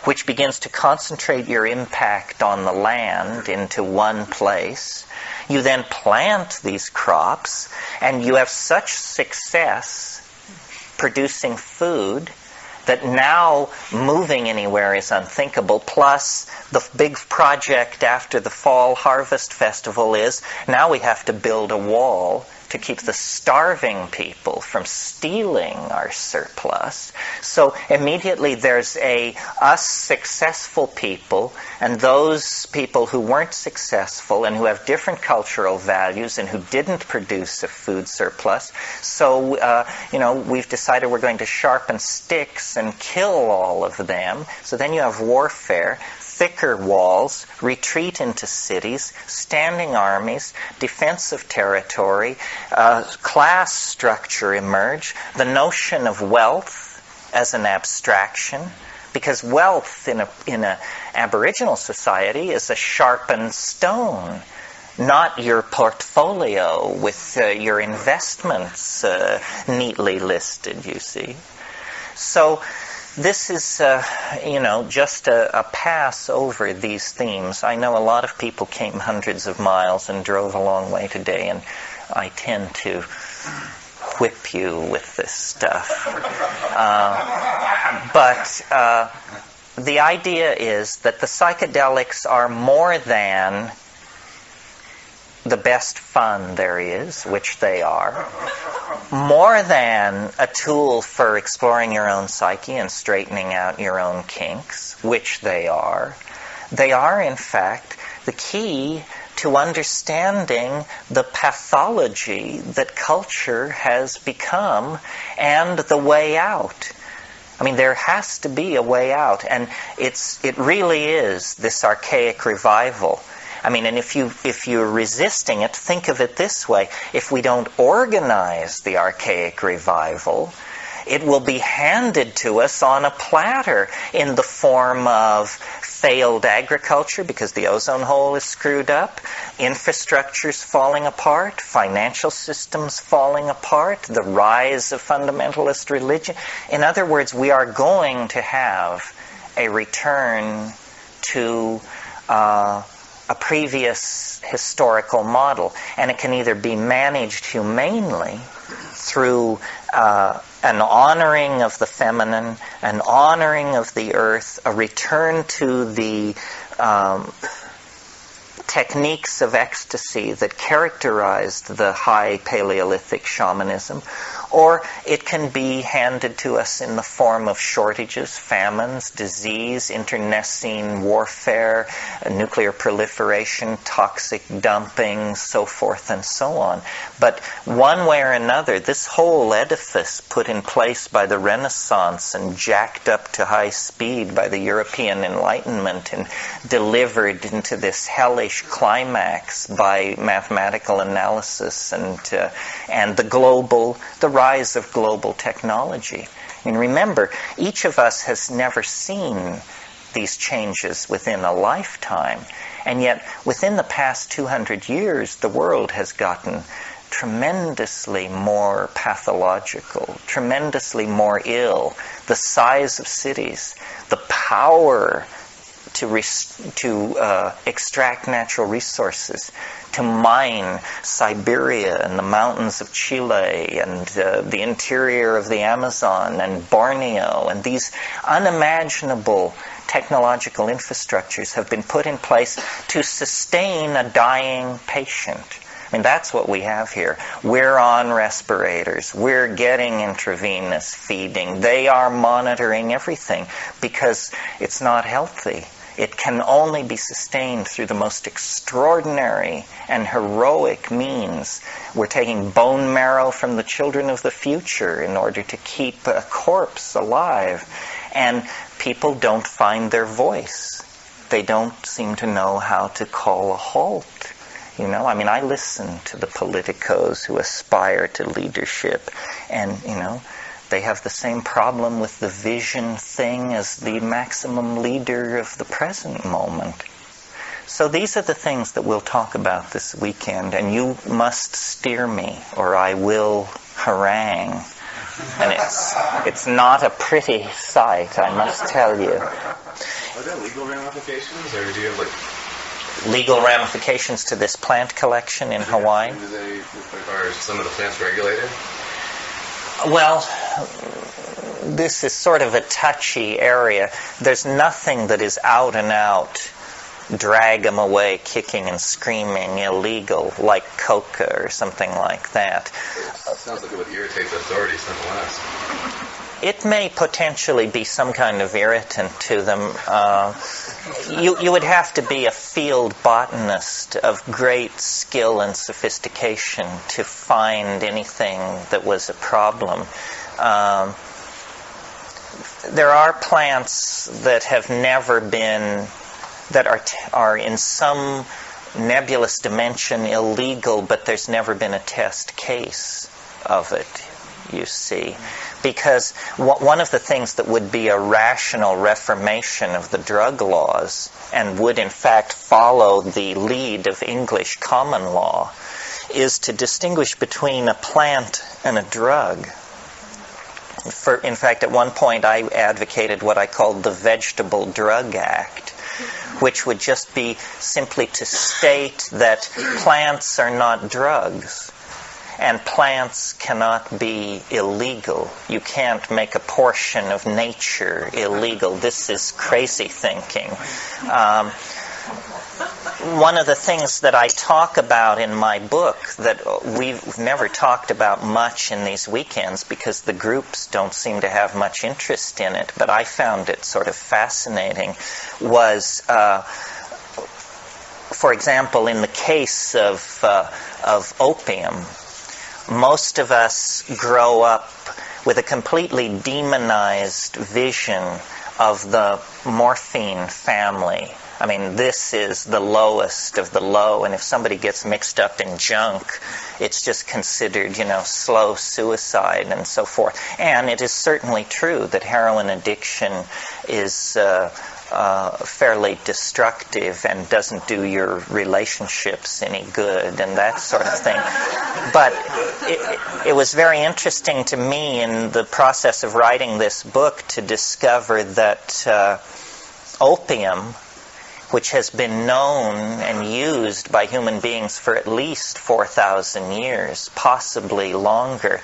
which begins to concentrate your impact on the land into one place. You then plant these crops, and you have such success producing food that now moving anywhere is unthinkable. Plus, the big project after the fall harvest festival is now we have to build a wall to keep the starving people from stealing our surplus. So immediately there's us successful people and those people who weren't successful and who have different cultural values and who didn't produce a food surplus. So, we've decided we're going to sharpen sticks and kill all of them. So then you have warfare, thicker walls, retreat into cities, standing armies, defense of territory, class structure emerge, the notion of wealth as an abstraction, because wealth in a Aboriginal society is a sharpened stone, not your portfolio with your investments neatly listed, you see. So this is, just a pass over these themes. I know a lot of people came hundreds of miles and drove a long way today, and I tend to whip you with this stuff. But the idea is that the psychedelics are more than the best fun there is, which they are, more than a tool for exploring your own psyche and straightening out your own kinks, which they are. They are, in fact, the key to understanding the pathology that culture has become and the way out. I mean, there has to be a way out, and it really is this archaic revival. I mean, and if you're resisting it, think of it this way. If we don't organize the archaic revival, it will be handed to us on a platter in the form of failed agriculture because the ozone hole is screwed up, infrastructures falling apart, financial systems falling apart, the rise of fundamentalist religion. In other words, we are going to have a return to a previous historical model, and it can either be managed humanely through an honoring of the feminine, an honoring of the earth, a return to the techniques of ecstasy that characterized the high Paleolithic shamanism, or it can be handed to us in the form of shortages, famines, disease, internecine warfare, nuclear proliferation, toxic dumping, so forth and so on. But one way or another, this whole edifice put in place by the Renaissance and jacked up to high speed by the European Enlightenment and delivered into this hellish climax by mathematical analysis and the rise of global technology. And remember, each of us has never seen these changes within a lifetime, and yet within the past 200 years the world has gotten tremendously more pathological, tremendously more ill. The size of cities, the power to extract natural resources, to mine Siberia and the mountains of Chile and the interior of the Amazon and Borneo, and these unimaginable technological infrastructures have been put in place to sustain a dying patient. I mean, that's what we have here. We're on respirators. We're getting intravenous feeding. They are monitoring everything because it's not healthy. It can only be sustained through the most extraordinary and heroic means. We're taking bone marrow from the children of the future in order to keep a corpse alive. And people don't find their voice. They don't seem to know how to call a halt. You know, I mean, I listen to the politicos who aspire to leadership, and, you know, they have the same problem with the vision thing as the maximum leader of the present moment. So these are the things that we'll talk about this weekend, and you must steer me, or I will harangue. And it's not a pretty sight, I must tell you. Are there legal ramifications, or do you have, like, legal ramifications to this plant collection in Hawaii? Are some of the plants regulated? Well, this is sort of a touchy area. There's nothing that is out and out, drag them away kicking and screaming illegal, like coca or something like that. It sounds like it would irritate the authorities nonetheless. It may potentially be some kind of irritant to them. You would have to be a field botanist of great skill and sophistication to find anything that was a problem. There are plants that have never been, that are in some nebulous dimension illegal, but there's never been a test case of it, you see. Because one of the things that would be a rational reformation of the drug laws, and would in fact follow the lead of English common law, is to distinguish between a plant and a drug. In fact, at one point I advocated what I called the Vegetable Drug Act, which would just be simply to state that plants are not drugs. And plants cannot be illegal. You can't make a portion of nature illegal. This is crazy thinking. One of the things that I talk about in my book that we've never talked about much in these weekends because the groups don't seem to have much interest in it, but I found it sort of fascinating, was, for example, in the case of opium, most of us grow up with a completely demonized vision of the morphine family. I mean, this is the lowest of the low, and if somebody gets mixed up in junk, it's just considered, slow suicide and so forth. And it is certainly true that heroin addiction is fairly destructive and doesn't do your relationships any good and that sort of thing. But it was very interesting to me in the process of writing this book to discover that opium, which has been known and used by human beings for at least 4,000 years, possibly longer,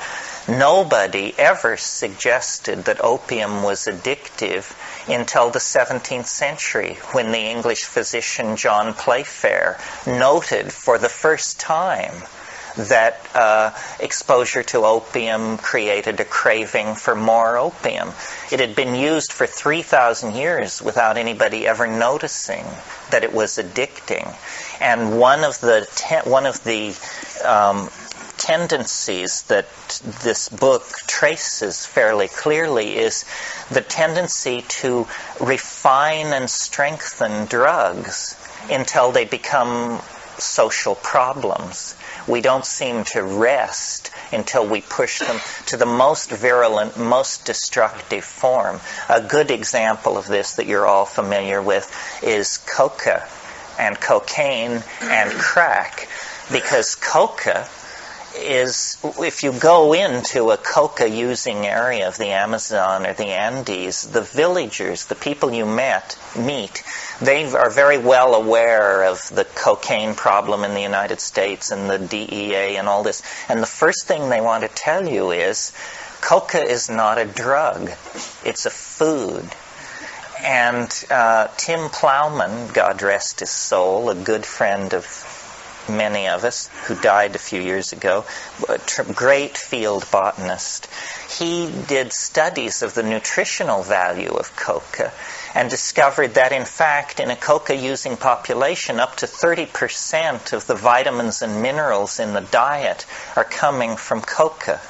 nobody ever suggested that opium was addictive until the 17th century, when the English physician John Playfair noted for the first time that exposure to opium created a craving for more opium. It had been used for 3,000 years without anybody ever noticing that it was addicting. And one of the tendencies that this book traces fairly clearly is the tendency to refine and strengthen drugs until they become social problems. We don't seem to rest until we push them to the most virulent, most destructive form. A good example of this that you're all familiar with is coca and cocaine and crack, because coca is if you go into a coca-using area of the Amazon or the Andes, the villagers, the people you meet, they are very well aware of the cocaine problem in the United States and the DEA and all this. And the first thing they want to tell you is, coca is not a drug. It's a food. And Tim Plowman, God rest his soul, a good friend of many of us, who died a few years ago, a great field botanist, he did studies of the nutritional value of coca and discovered that, in fact, in a coca-using population, up to 30% of the vitamins and minerals in the diet are coming from coca.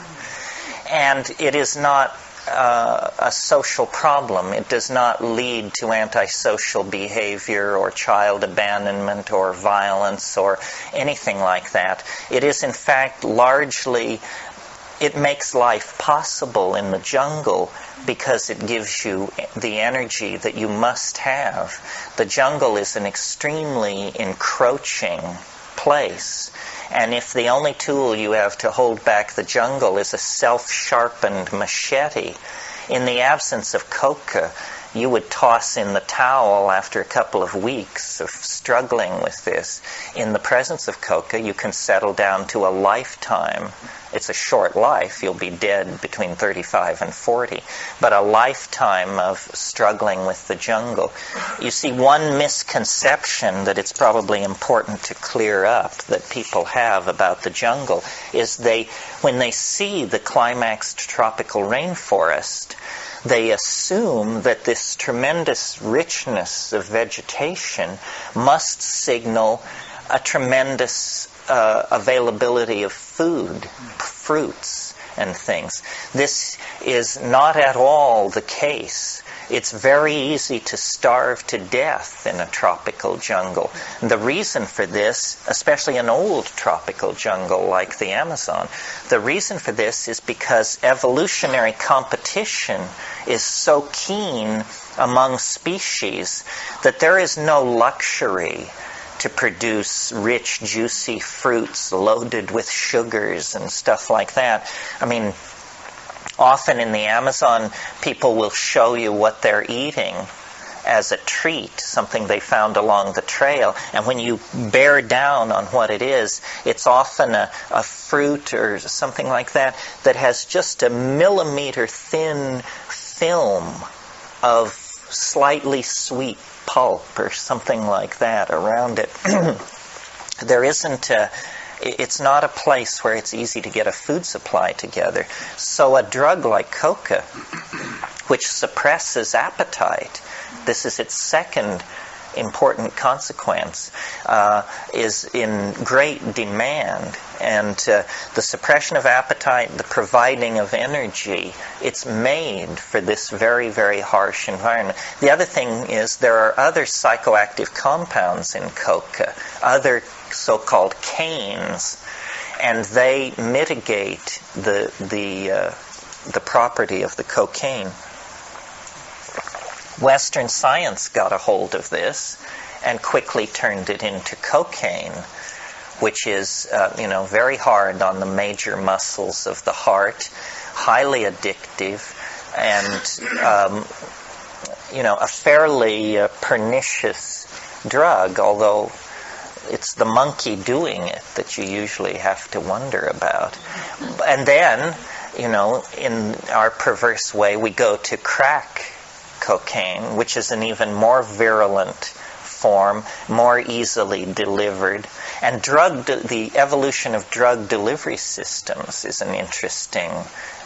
And it is not a social problem. It does not lead to antisocial behavior or child abandonment or violence or anything like that. It is, in fact, largely, it makes life possible in the jungle because it gives you the energy that you must have. The jungle is an extremely encroaching place. And if the only tool you have to hold back the jungle is a self-sharpened machete, in the absence of coca, you would toss in the towel after a couple of weeks of struggling with this. In the presence of coca, you can settle down to a lifetime. It's a short life. You'll be dead between 35 and 40. But a lifetime of struggling with the jungle. You see, one misconception that it's probably important to clear up that people have about the jungle is when they see the climaxed tropical rainforest, they assume that this tremendous richness of vegetation must signal a tremendous availability of food, fruits and things. This is not at all the case. It's very easy to starve to death in a tropical jungle. And the reason for this, especially an old tropical jungle like the Amazon, the reason for this is because evolutionary competition is so keen among species that there is no luxury to produce rich, juicy fruits loaded with sugars and stuff like that. I mean, often in the Amazon, people will show you what they're eating as a treat, something they found along the trail. And when you bear down on what it is, it's often a fruit or something like that that has just a millimeter thin film of slightly sweet pulp or something like that around it. It's not a place where it's easy to get a food supply together. So a drug like coca, which suppresses appetite, this is its second important consequence, is in great demand. And the suppression of appetite, the providing of energy, it's made for this very, very harsh environment. The other thing is there are other psychoactive compounds in coca, other so-called canes, and they mitigate the property of the cocaine. Western science got a hold of this and quickly turned it into cocaine, which is, very hard on the major muscles of the heart, highly addictive, and, a fairly pernicious drug, although it's the monkey doing it that you usually have to wonder about. And then, in our perverse way, we go to crack cocaine, which is an even more virulent form, more easily delivered. And the evolution of drug delivery systems is an interesting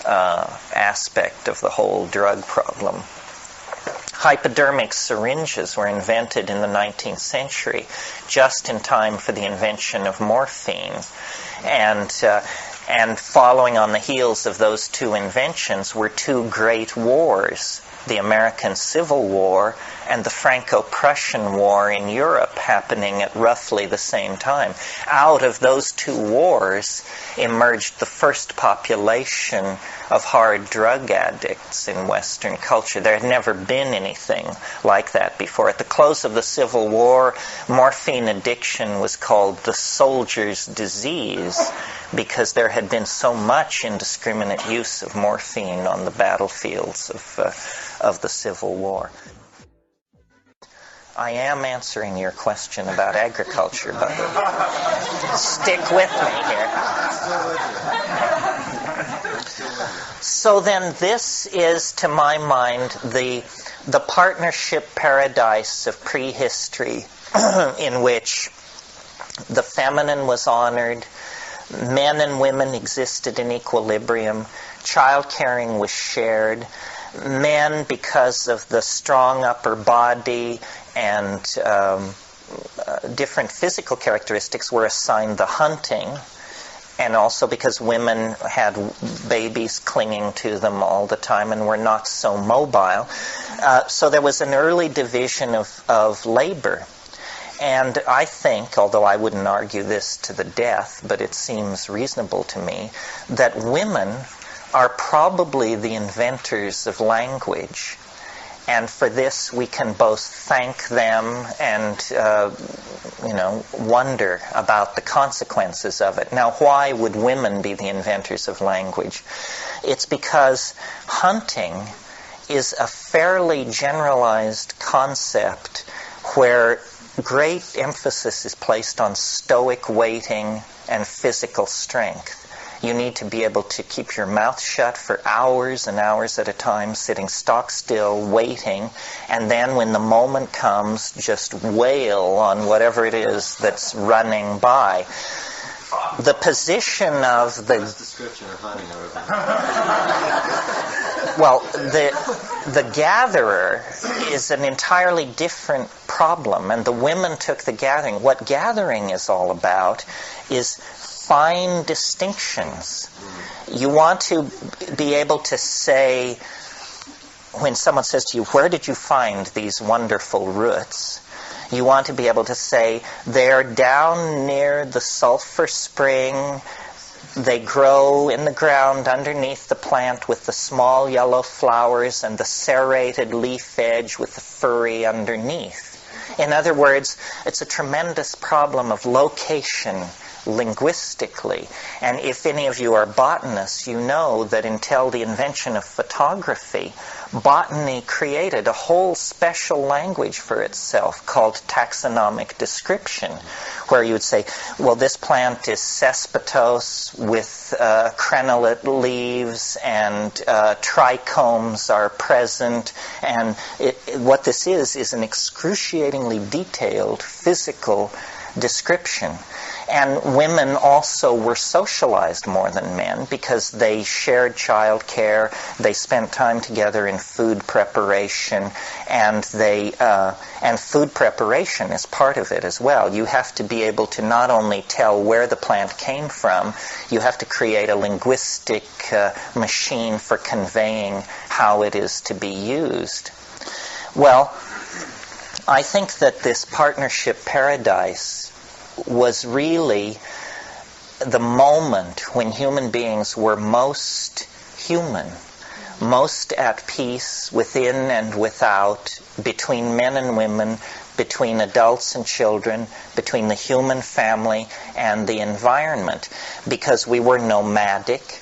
aspect of the whole drug problem. Hypodermic syringes were invented in the 19th century, just in time for the invention of morphine. And following on the heels of those two inventions were two great wars the American Civil War and the Franco-Prussian War in Europe happening at roughly the same time. Out of those two wars emerged the first population of hard drug addicts in Western culture. There had never been anything like that before. At the close of the Civil War, morphine addiction was called the soldier's disease because there had been so much indiscriminate use of morphine on the battlefields of the Civil War. I am answering your question about agriculture, but stick with me here. So then this is, to my mind, the partnership paradise of prehistory in which the feminine was honored, men and women existed in equilibrium, child-caring was shared, men, because of the strong upper body and different physical characteristics, were assigned the hunting, and also because women had babies clinging to them all the time and were not so mobile. So there was an early division of labor. And I think, although I wouldn't argue this to the death, but it seems reasonable to me, that women are probably the inventors of language. And for this, we can both thank them and, wonder about the consequences of it. Now, why would women be the inventors of language? It's because hunting is a fairly generalized concept where great emphasis is placed on stoic waiting and physical strength. You need to be able to keep your mouth shut for hours and hours at a time, sitting stock still, waiting, and then when the moment comes, just wail on whatever it is that's running by. The position of the... description of hunting, Well, the gatherer is an entirely different problem, and the women took the gathering. What gathering is all about is fine distinctions. You want to be able to say, when someone says to you, where did you find these wonderful roots? You want to be able to say, they're down near the sulfur spring. They grow in the ground underneath the plant with the small yellow flowers and the serrated leaf edge with the furry underneath. In other words, it's a tremendous problem of location linguistically. And if any of you are botanists, you know that until the invention of photography, botany created a whole special language for itself called taxonomic description, where you would say, well, this plant is cespitose with crenellate leaves and trichomes are present, and what this is an excruciatingly detailed physical description. And women also were socialized more than men because they shared child care, they spent time together in food preparation, and food preparation is part of it as well. You have to be able to not only tell where the plant came from, you have to create a linguistic machine for conveying how it is to be used. Well, I think that this partnership paradise was really the moment when human beings were most human, most at peace within and without, between men and women, between adults and children, between the human family and the environment, because we were nomadic,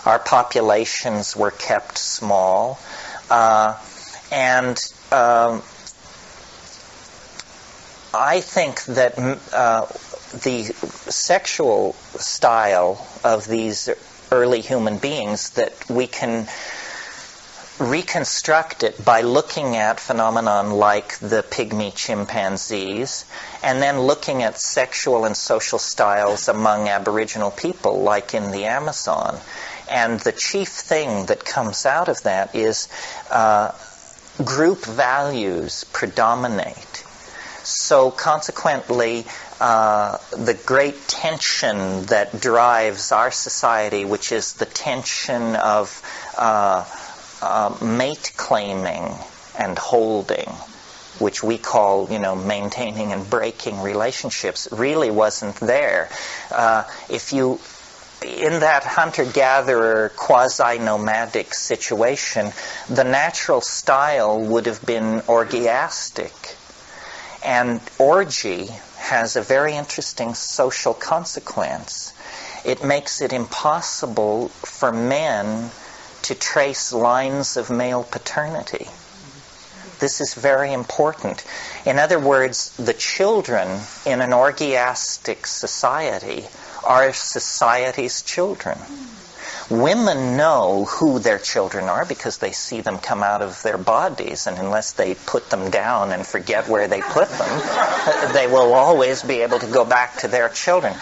our populations were kept small, and I think that the sexual style of these early human beings, that we can reconstruct it by looking at phenomenon like the pygmy chimpanzees, and then looking at sexual and social styles among Aboriginal people, like in the Amazon. And the chief thing that comes out of that is group values predominate. So consequently, the great tension that drives our society, which is the tension of mate claiming and holding, which we call, maintaining and breaking relationships, really wasn't there. In that hunter-gatherer, quasi-nomadic situation, the natural style would have been orgiastic. And orgy has a very interesting social consequence. It makes it impossible for men to trace lines of male paternity. This is very important. In other words, the children in an orgiastic society are society's children. Women know who their children are because they see them come out of their bodies, and unless they put them down and forget where they put them, they will always be able to go back to their children.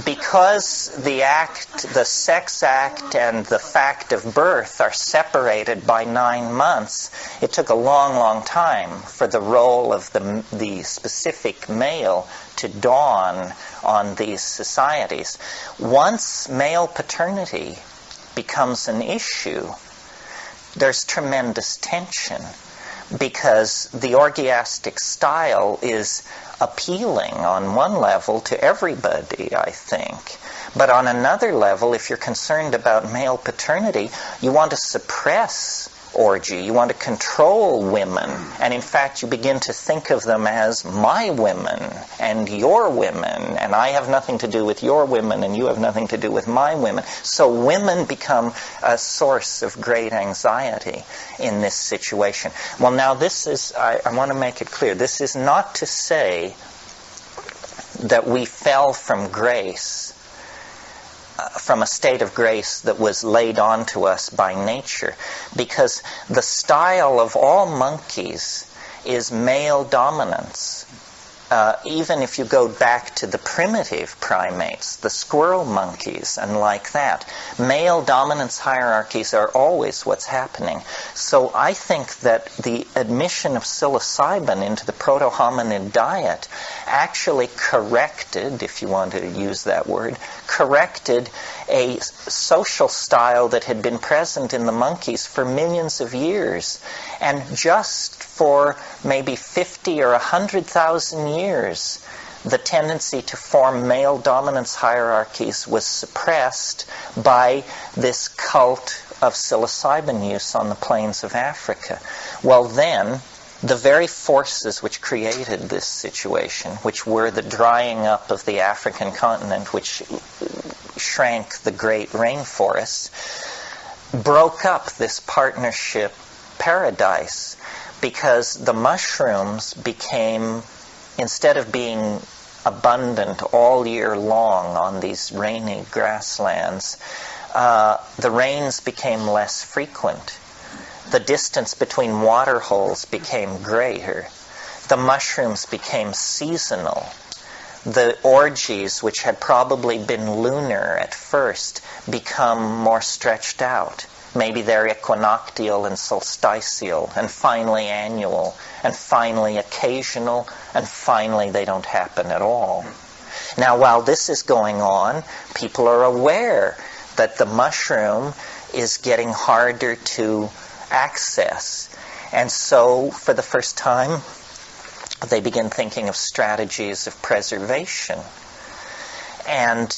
Because the sex act and the fact of birth are separated by 9 months, it took a long, long time for the role of the specific male to dawn on these societies. Once male paternity becomes an issue, there's tremendous tension, because the orgiastic style is appealing on one level to everybody, I think. But on another level, if you're concerned about male paternity, you want to suppress orgy. You want to control women. And in fact, you begin to think of them as my women and your women. And I have nothing to do with your women and you have nothing to do with my women. So women become a source of great anxiety in this situation. Well, now this is, I want to make it clear, this is not to say that we fell from grace, from a state of grace that was laid on to us by nature, because the style of all monkeys is male dominance. Even if you go back to the primitive primates, the squirrel monkeys and like that, male dominance hierarchies are always what's happening. So I think that the admission of psilocybin into the proto-hominid diet actually corrected, if you want to use that word, corrected a social style that had been present in the monkeys for millions of years. And just for maybe 50 or 100,000 years, the tendency to form male dominance hierarchies was suppressed by this cult of psilocybin use on the plains of Africa. Well then, the very forces which created this situation, which were the drying up of the African continent, which shrank the great rainforests, broke up this partnership paradise, because the mushrooms became, instead of being abundant all year long on these rainy grasslands, the rains became less frequent. The distance between water holes became greater. The mushrooms became seasonal. The orgies, which had probably been lunar at first, become more stretched out. Maybe they're equinoctial and solstitial, and finally annual, and finally occasional, and finally they don't happen at all. Now, while this is going on, people are aware that the mushroom is getting harder to access. And so, for the first time, they begin thinking of strategies of preservation. And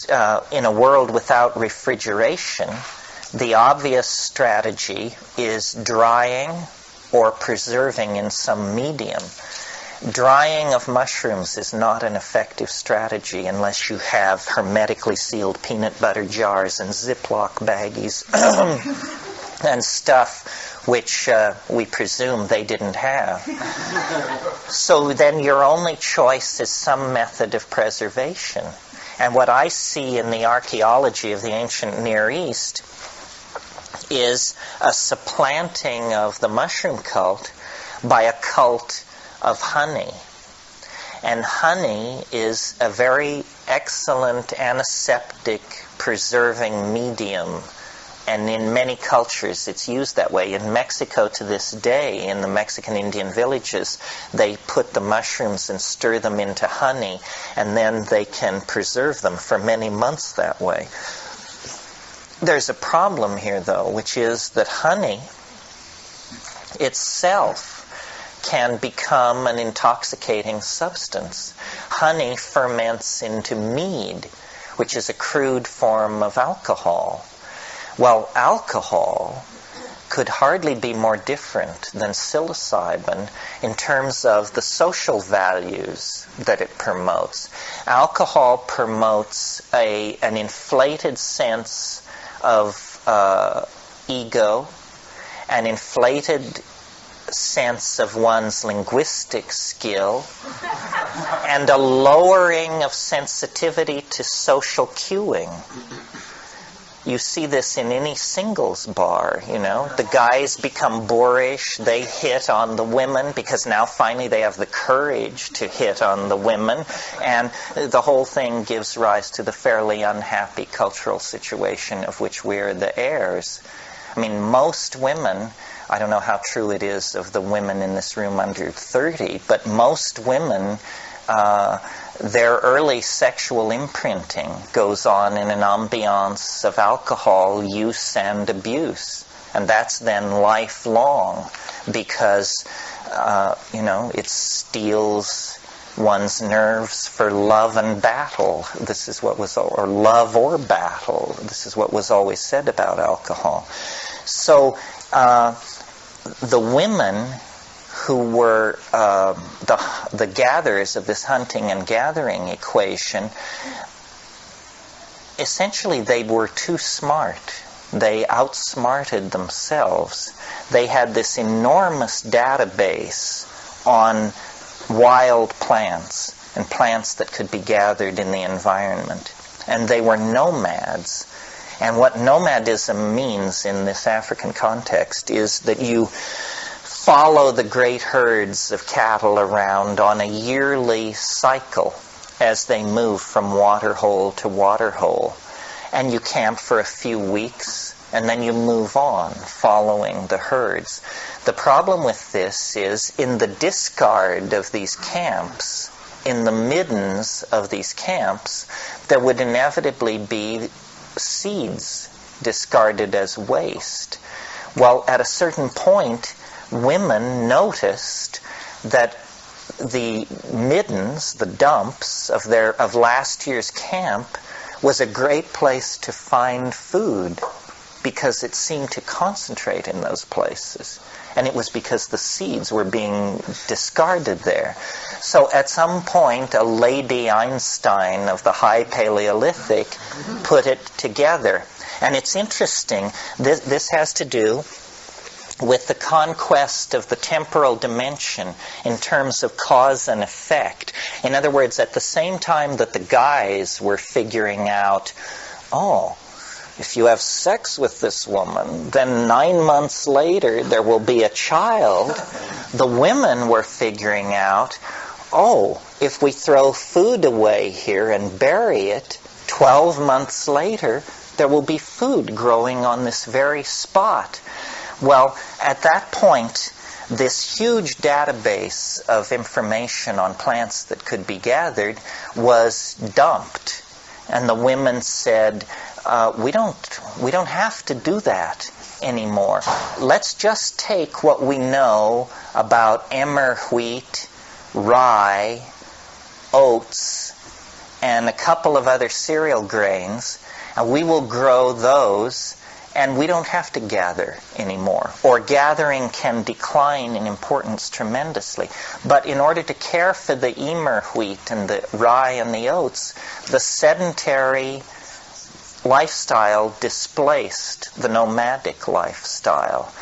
in a world without refrigeration, the obvious strategy is drying or preserving in some medium. Drying of mushrooms is not an effective strategy unless you have hermetically sealed peanut butter jars and Ziploc baggies and stuff which we presume they didn't have. So then your only choice is some method of preservation. And what I see in the archaeology of the ancient Near East is a supplanting of the mushroom cult by a cult of honey. And honey is a very excellent antiseptic preserving medium. And in many cultures it's used that way. In Mexico to this day, in the Mexican Indian villages, they put the mushrooms and stir them into honey, and then they can preserve them for many months that way. There's a problem here, though, which is that honey itself can become an intoxicating substance. Honey ferments into mead, which is a crude form of alcohol. Well, alcohol could hardly be more different than psilocybin in terms of the social values that it promotes. Alcohol promotes an inflated sense of ego, an inflated sense of one's linguistic skill, and a lowering of sensitivity to social cueing. You see this in any singles bar, The guys become boorish. They hit on the women because now finally they have the courage to hit on the women. And the whole thing gives rise to the fairly unhappy cultural situation of which we're the heirs. I mean, most women, I don't know how true it is of the women in this room under 30, but most women, their early sexual imprinting goes on in an ambiance of alcohol use and abuse. And that's then lifelong because, it steels one's nerves for love and battle. This is what was, or love or battle. This is what was always said about alcohol. So, the women who were the gatherers of this hunting and gathering equation, essentially they were too smart. They outsmarted themselves. They had this enormous database on wild plants and plants that could be gathered in the environment. And they were nomads. And what nomadism means in this African context is that you follow the great herds of cattle around on a yearly cycle as they move from waterhole to waterhole. And you camp for a few weeks, and then you move on, following the herds. The problem with this is, in the discard of these camps, in the middens of these camps, there would inevitably be seeds discarded as waste. Well, at a certain point, women noticed that the middens, the dumps of last year's camp, was a great place to find food because it seemed to concentrate in those places. And it was because the seeds were being discarded there. So at some point, a Lady Einstein of the High Paleolithic put it together. And it's interesting, this has to do with the conquest of the temporal dimension in terms of cause and effect. In other words, at the same time that the guys were figuring out, if you have sex with this woman, then 9 months later there will be a child, the women were figuring out, if we throw food away here and bury it, 12 months later there will be food growing on this very spot. Well, at that point, this huge database of information on plants that could be gathered was dumped. And the women said, we don't have to do that anymore. Let's just take what we know about emmer wheat, rye, oats, and a couple of other cereal grains, and we will grow those, and we don't have to gather anymore. Or gathering can decline in importance tremendously. But in order to care for the emmer wheat and the rye and the oats, the sedentary lifestyle displaced the nomadic lifestyle.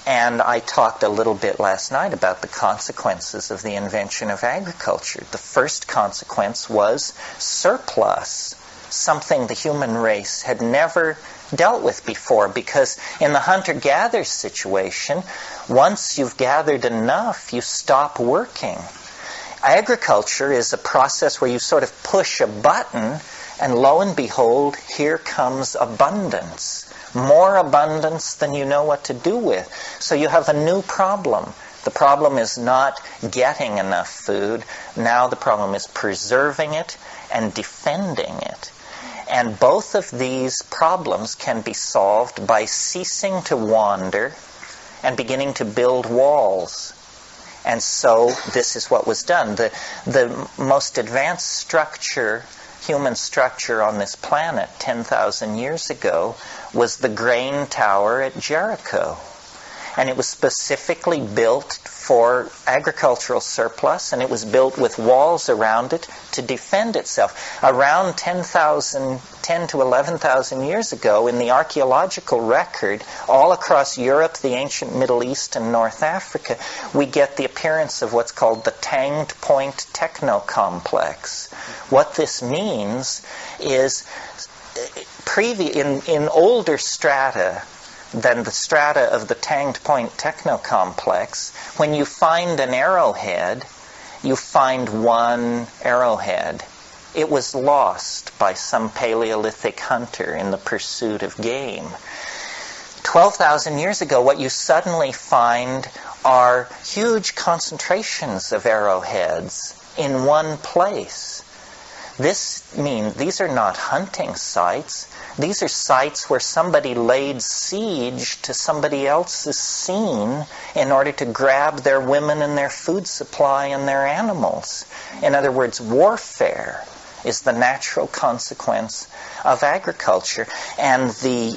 And I talked a little bit last night about the consequences of the invention of agriculture. The first consequence was surplus, something the human race had never dealt with before, because in the hunter-gatherer situation, once you've gathered enough, you stop working. Agriculture is a process where you sort of push a button, and lo and behold, here comes abundance. More abundance than you know what to do with. So you have a new problem. The problem is not getting enough food. Now the problem is preserving it and defending it. And both of these problems can be solved by ceasing to wander and beginning to build walls. And so this is what was done. The most advanced structure, human structure on this planet 10,000 years ago was the grain tower at Jericho. And it was specifically built for agricultural surplus, and it was built with walls around it to defend itself. Around 10 to 11,000 years ago, in the archaeological record, all across Europe, the ancient Middle East, and North Africa, we get the appearance of what's called the Tanged Point Techno-Complex. What this means is, in older strata than the strata of the Tanged Point Techno-Complex, when you find an arrowhead, you find one arrowhead. It was lost by some Paleolithic hunter in the pursuit of game. 12,000 years ago, what you suddenly find are huge concentrations of arrowheads in one place. This means these are not hunting sites. These are sites where somebody laid siege to somebody else's scene in order to grab their women and their food supply and their animals. In other words, warfare is the natural consequence of agriculture. And the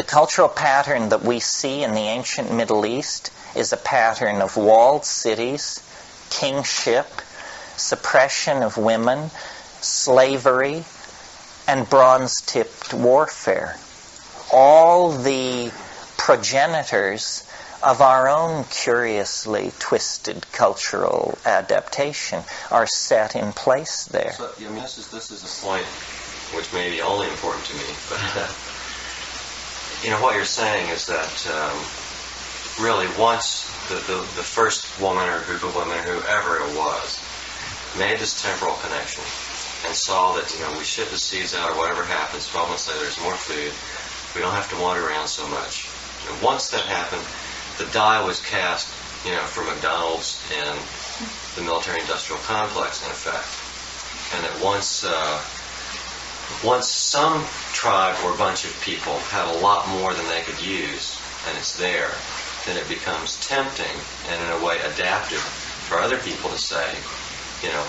cultural pattern that we see in the ancient Middle East is a pattern of walled cities, kingship, suppression of women, slavery, and bronze-tipped warfare. All the progenitors of our own curiously twisted cultural adaptation are set in place there. So, I mean, this is a point which may be only important to me, but what you're saying is that really once the first woman or group of women, whoever it was, made this temporal connection and saw that, we ship the seeds out or whatever happens, 12 months later there's more food, we don't have to wander around so much. Once that happened, the die was cast, for McDonald's and the military-industrial complex, in effect. And that once some tribe or bunch of people have a lot more than they could use, and it's there, then it becomes tempting and, in a way, adaptive for other people to say,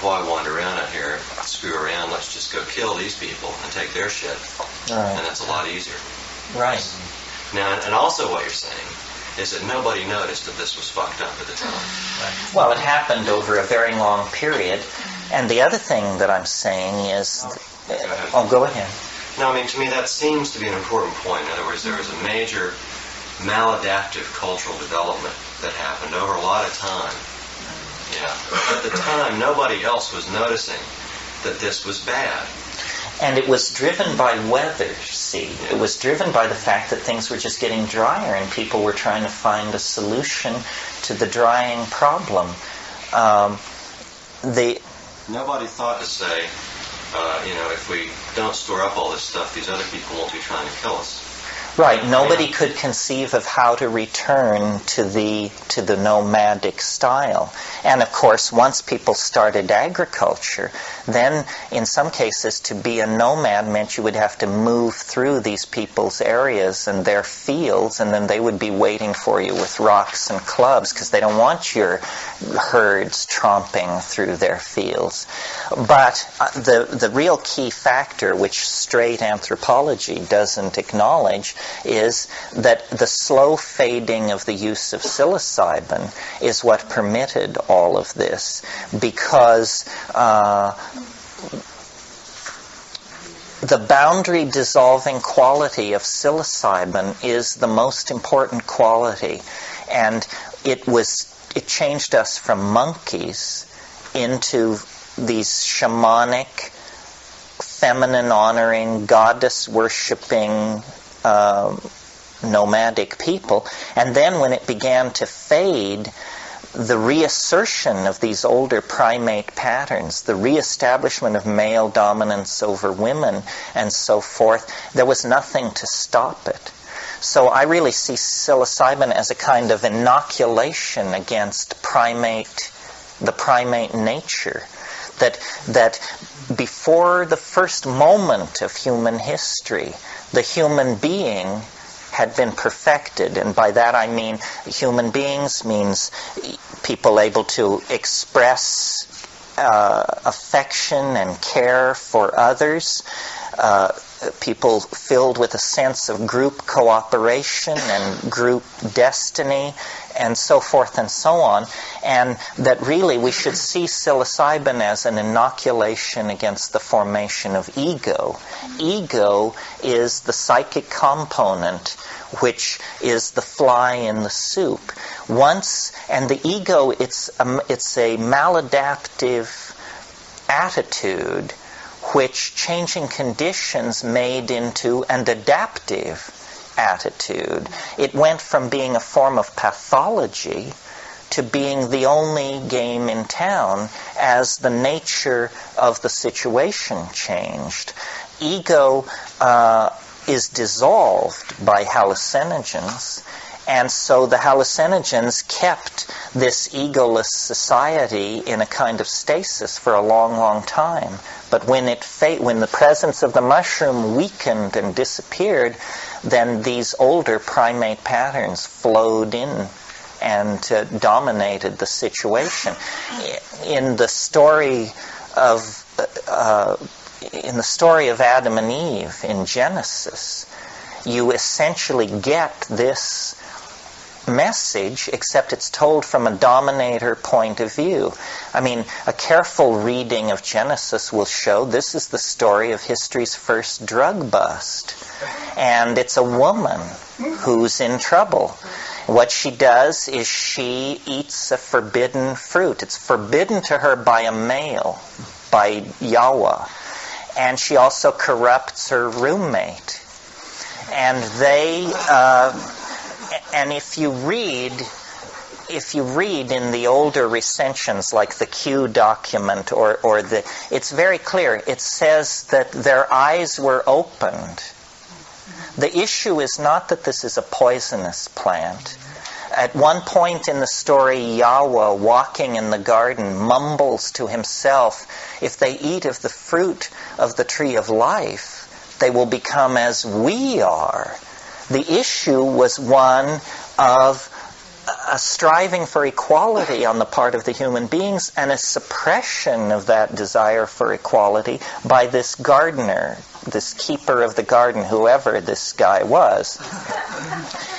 why wander around out here, screw around, let's just go kill these people and take their shit. Right. And that's a lot easier. Right. Now, and also what you're saying is that nobody noticed that this was fucked up at the time. Right. Well, it happened over a very long period. And the other thing that I'm saying is... Go ahead. No, to me that seems to be an important point. In other words, there was a major maladaptive cultural development that happened over a lot of time. At the time, nobody else was noticing that this was bad. And it was driven by weather, see. It was driven by the fact that things were just getting drier and people were trying to find a solution to the drying problem. Nobody thought to say, if we don't store up all this stuff, these other people won't be trying to kill us. Right. Nobody could conceive of how to return to the nomadic style. And of course, once people started agriculture, then in some cases to be a nomad meant you would have to move through these people's areas and their fields, and then they would be waiting for you with rocks and clubs because they don't want your herds tromping through their fields. But the real key factor, which straight anthropology doesn't acknowledge, is that the slow fading of the use of psilocybin is what permitted all of this, because the boundary dissolving quality of psilocybin is the most important quality, and it changed us from monkeys into these shamanic, feminine honoring, goddess worshipping nomadic people. And then when it began to fade, the reassertion of these older primate patterns, the reestablishment of male dominance over women and so forth, there was nothing to stop it. So I really see psilocybin as a kind of inoculation against the primate nature. That before the first moment of human history, the human being had been perfected. And by that I mean human beings, means people able to express affection and care for others, people filled with a sense of group cooperation and group destiny, and so forth and so on, and that really we should see psilocybin as an inoculation against the formation of ego. Ego is the psychic component, which is the fly in the soup. And the ego, it's a maladaptive attitude which changing conditions made into an adaptive attitude. It went from being a form of pathology to being the only game in town as the nature of the situation changed. Ego is dissolved by hallucinogens, and so the hallucinogens kept this egoless society in a kind of stasis for a long, long time. But when the presence of the mushroom weakened and disappeared, then these older primate patterns flowed in and dominated the situation. In the story of Adam and Eve in Genesis, you essentially get this message, except it's told from a dominator point of view. I mean, a careful reading of Genesis will show this is the story of history's first drug bust. And it's a woman who's in trouble. What she does is she eats a forbidden fruit. It's forbidden to her by a male, by Yahweh. And she also corrupts her roommate. And and if you read in the older recensions, like the Q document it's very clear. It says that their eyes were opened. The issue is not that this is a poisonous plant. At one point in the story, Yahweh, walking in the garden, mumbles to himself, if they eat of the fruit of the tree of life, they will become as we are. The issue was one of a striving for equality on the part of the human beings and a suppression of that desire for equality by this gardener, this keeper of the garden, whoever this guy was.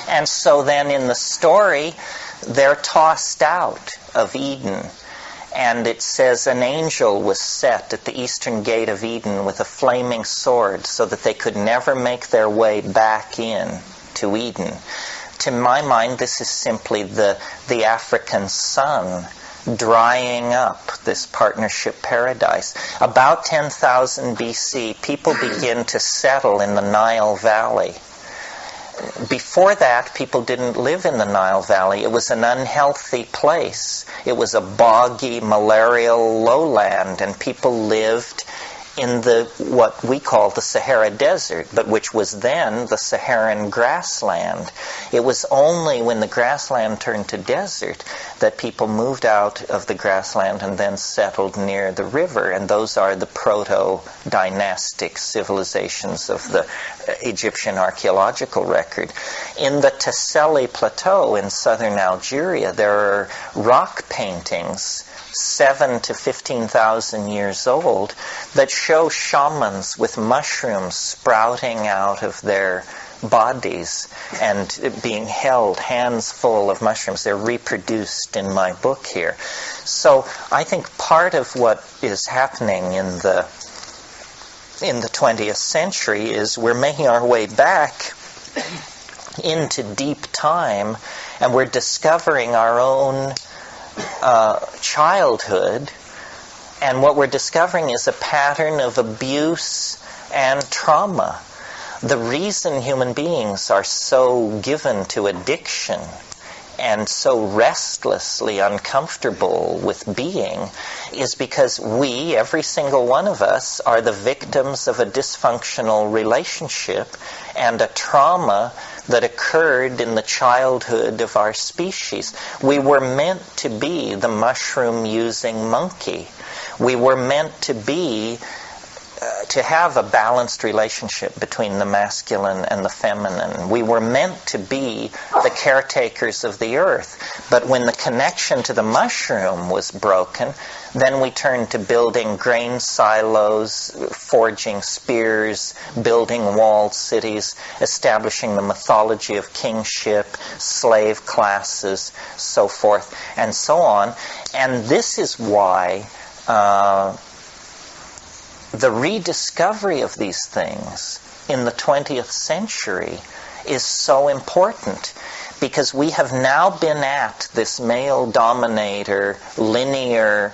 And so then in the story, they're tossed out of Eden. And it says an angel was set at the eastern gate of Eden with a flaming sword so that they could never make their way back in to Eden. To my mind, this is simply the African sun drying up this partnership paradise. About 10,000 BC, people begin to settle in the Nile Valley. Before that, people didn't live in the Nile Valley. It was an unhealthy place. It was a boggy, malarial lowland, and people lived in what we call the Sahara Desert, but which was then the Saharan grassland. It was only when the grassland turned to desert that people moved out of the grassland and then settled near the river, and those are the proto-dynastic civilizations of the Egyptian archaeological record. In the Tesseli Plateau in southern Algeria, there are rock paintings 7 to 15,000 years old that show shamans with mushrooms sprouting out of their bodies and being held, hands full of mushrooms. They're reproduced in my book here. So I think part of what is happening in the 20th century is we're making our way back into deep time, and we're discovering our own childhood, and what we're discovering is a pattern of abuse and trauma. The reason human beings are so given to addiction and so restlessly uncomfortable with being is because we, every single one of us, are the victims of a dysfunctional relationship and a trauma that occurred in the childhood of our species. We were meant to be the mushroom-using monkey. We were meant to be to have a balanced relationship between the masculine and the feminine. We were meant to be the caretakers of the earth. But when the connection to the mushroom was broken, then we turned to building grain silos, forging spears, building walled cities, establishing the mythology of kingship, slave classes, so forth, and so on. And this is why the rediscovery of these things in the 20th century is so important, because we have now been at this male dominator, linear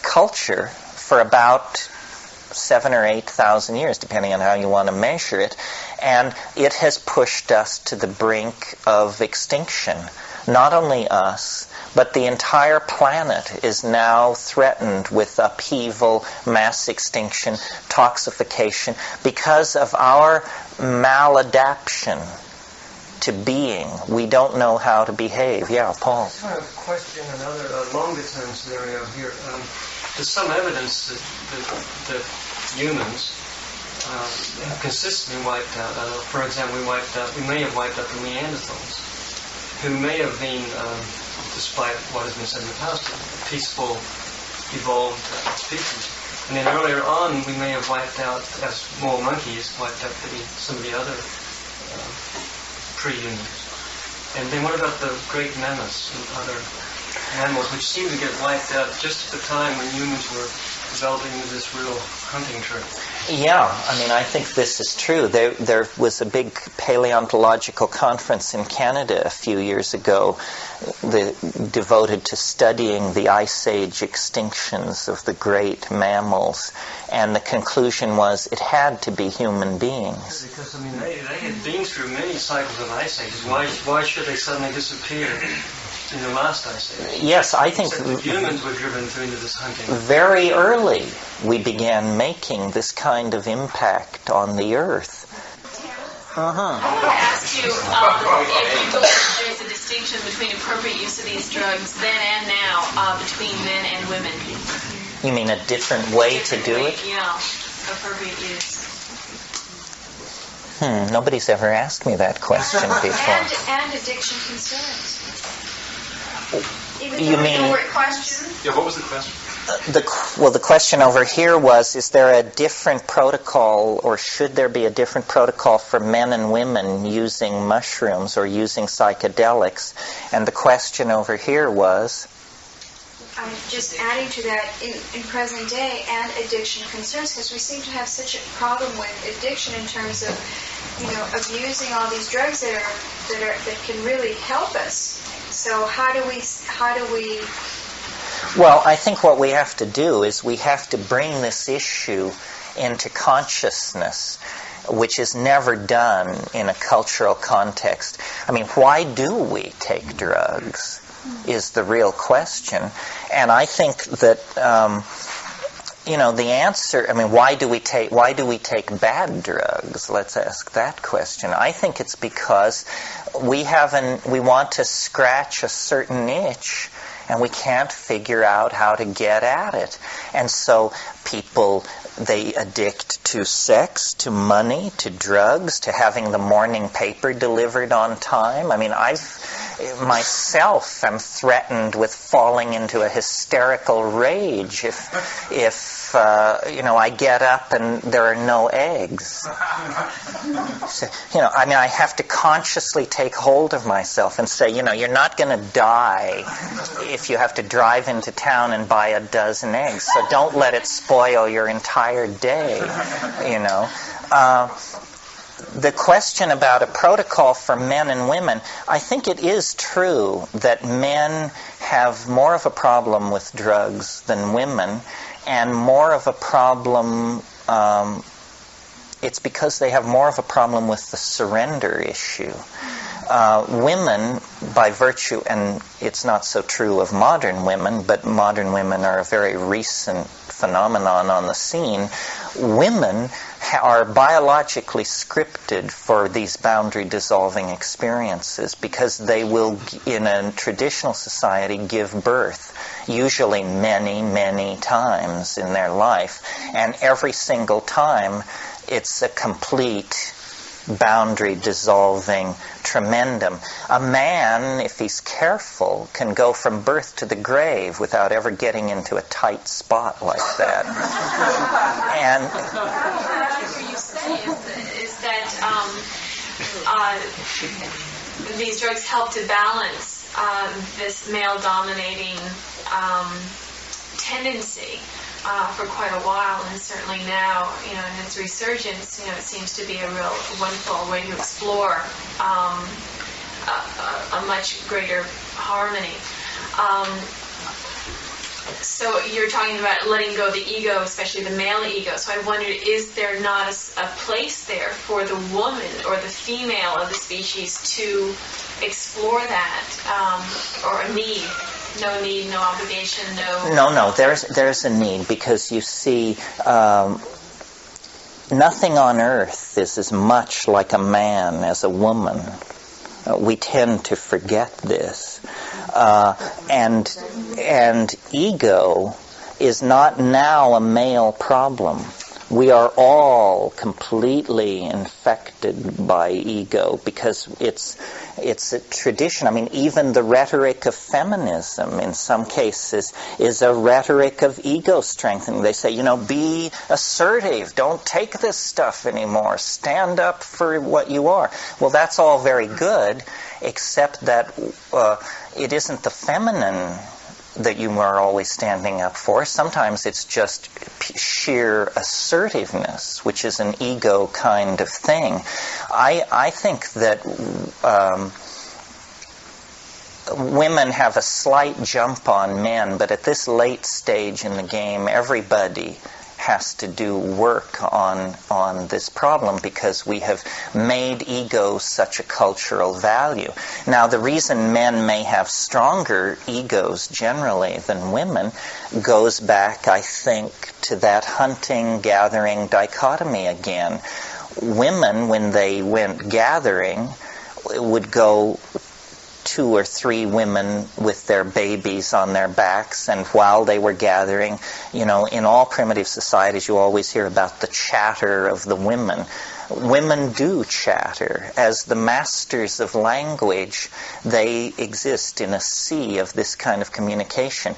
culture for about 7,000 or 8,000 years, depending on how you want to measure it, and it has pushed us to the brink of extinction. Not only us, but the entire planet is now threatened with upheaval, mass extinction, toxification, because of our maladaptation to being. We don't know how to behave. Yeah, Paul. I just want to question another longer-term scenario here. There's some evidence that humans have consistently wiped out. For example, we may have wiped out the Neanderthals, who may have been, despite what has been said in the past, peaceful, evolved species. And then earlier on, we may have wiped out, as more monkeys, wiped out some of the other pre-humans. And then what about the great mammoths and other animals which seem to get wiped out just at the time when humans were developing this real hunting trip? Yeah, I mean, I think this is true. There was a big paleontological conference in Canada a few years ago devoted to studying the Ice Age extinctions of the great mammals. And the conclusion was it had to be human beings. Because, I mean, they had been through many cycles of Ice Ages. Why should they suddenly disappear in the last Ice Age? Yes, I think humans were driven into this hunting. Very early we began making this kind of impact on the earth. I want to ask you if you believe there's a distinction between appropriate use of these drugs then and now between men and women. You mean a different way to do it? Yeah, appropriate use. Nobody's ever asked me that question before. And addiction concerns. You mean? Yeah, what was the question? The question over here was, is there a different protocol, or should there be a different protocol for men and women using mushrooms or using psychedelics? And the question over here was? I'm just adding to that in present day and addiction concerns, because we seem to have such a problem with addiction in terms of, abusing all these drugs that can really help us. So how do we? Well, I think what we have to do is we have to bring this issue into consciousness, which is never done in a cultural context. I mean, why do we take drugs is the real question. And I think that, the answer, I mean, why do we take bad drugs? Let's ask that question. I think it's because we want to scratch a certain itch, and we can't figure out how to get at it. And so people, they addict to sex, to money, to drugs, to having the morning paper delivered on time. I mean, myself am threatened with falling into a hysterical rage if I get up and there are no eggs. So, I have to consciously take hold of myself and say, you're not going to die if you have to drive into town and buy a dozen eggs. So don't let it spoil your entire day, The question about a protocol for men and women, I think it is true that men have more of a problem with drugs than women, and more of a problem, it's because they have more of a problem with the surrender issue. Women, by virtue, and it's not so true of modern women, but modern women are a very recent phenomenon on the scene, women are biologically scripted for these boundary dissolving experiences, because they will, in a traditional society, give birth usually many, many times in their life, and every single time it's a complete boundary dissolving tremendum. A man, if he's careful, can go from birth to the grave without ever getting into a tight spot like that. And what I hear you say is that these drugs help to balance this male-dominating tendency for quite a while, and certainly now, in its resurgence, it seems to be a real wonderful way to explore a much greater harmony. So you're talking about letting go of the ego, especially the male ego. So I wondered, is there not a place there for the woman or the female of the species to explore that, or a need? No need, no obligation, no... No, there's a need, because you see, nothing on earth is as much like a man as a woman. We tend to forget this. And ego is not now a male problem. We are all completely infected by ego, because it's a tradition. I mean, even the rhetoric of feminism in some cases is a rhetoric of ego strengthening. They say, be assertive, don't take this stuff anymore, stand up for what you are. Well, that's all very good, except that it isn't the feminine that you are always standing up for. Sometimes it's just sheer assertiveness, which is an ego kind of thing. I think that women have a slight jump on men, but at this late stage in the game, everybody has to do work on this problem, because we have made ego such a cultural value. Now, the reason men may have stronger egos generally than women goes back, I think, to that hunting-gathering dichotomy again. Women, when they went gathering, would go 2 or 3 women with their babies on their backs, and while they were gathering, in all primitive societies you always hear about the chatter of the women. Women do chatter. As the masters of language, they exist in a sea of this kind of communication.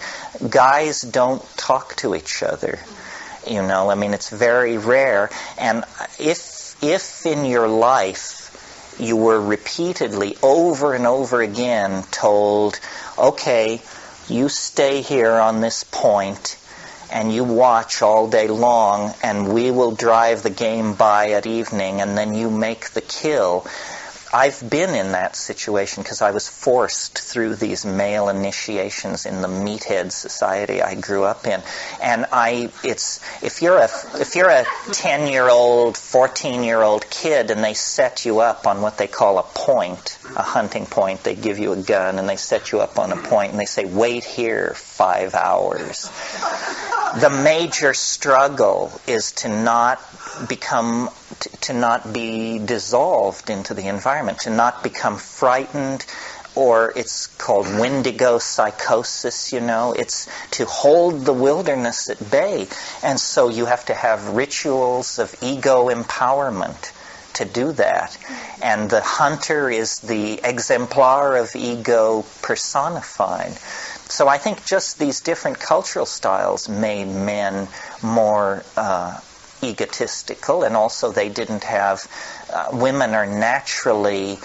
Guys don't talk to each other. It's very rare. And if in your life you were repeatedly, over and over again, told, okay, you stay here on this point and you watch all day long, and we will drive the game by at evening, and then you make the kill. I've been in that situation because I was forced through these male initiations in the meathead society I grew up in. And if you're a 10-year-old, 14-year-old kid, and they set you up on what they call a point, a hunting point, they give you a gun and they set you up on a point and they say, wait here 5 hours. The major struggle is to not be dissolved into the environment, to not become frightened, or it's called Wendigo psychosis, It's to hold the wilderness at bay. And so you have to have rituals of ego empowerment to do that. And the hunter is the exemplar of ego personified. So I think just these different cultural styles made men more egotistical, and also they didn't have... women are naturally,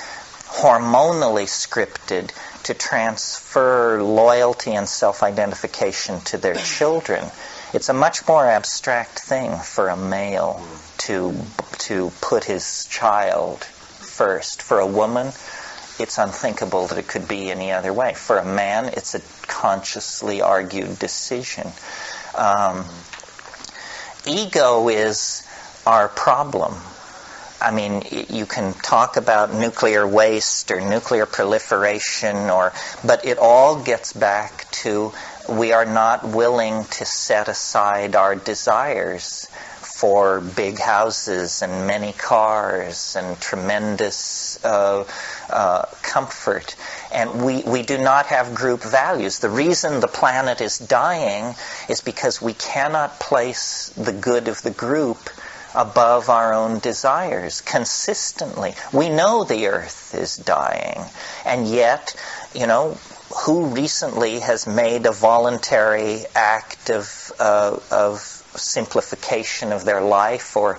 hormonally scripted to transfer loyalty and self-identification to their children. It's a much more abstract thing for a male to put his child first. For a woman, it's unthinkable that it could be any other way. For a man, it's a consciously argued decision. Ego is our problem. I mean, you can talk about nuclear waste or nuclear proliferation, but it all gets back to we are not willing to set aside our desires for big houses and many cars and tremendous comfort. And we do not have group values. The reason the planet is dying is because we cannot place the good of the group above our own desires consistently. We know the earth is dying, and yet, who recently has made a voluntary act of simplification of their life or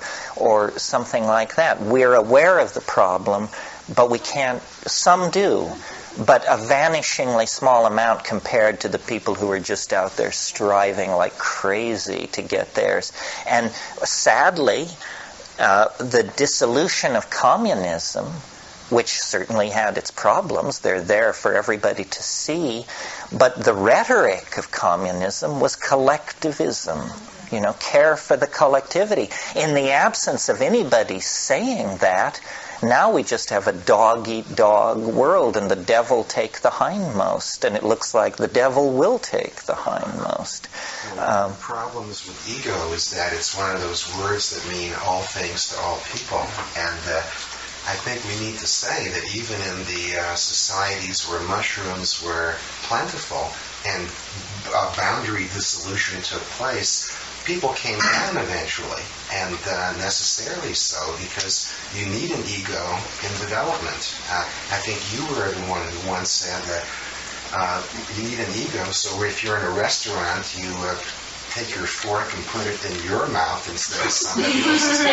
something like that? We're aware of the problem, but we can't. Some do, but a vanishingly small amount compared to the people who are just out there striving like crazy to get theirs. And sadly, the dissolution of communism, which certainly had its problems, they're there for everybody to see, but the rhetoric of communism was collectivism. Care for the collectivity. In the absence of anybody saying that, now we just have a dog-eat-dog world, and the devil take the hindmost, and it looks like the devil will take the hindmost. The problems with ego is that it's one of those words that mean all things to all people, and I think we need to say that even in the societies where mushrooms were plentiful and boundary dissolution took place, people came down eventually, and necessarily so, because you need an ego in development. I think you were the one who once said that you need an ego, so if you're in a restaurant, you take your fork and put it in your mouth instead of somebody else's.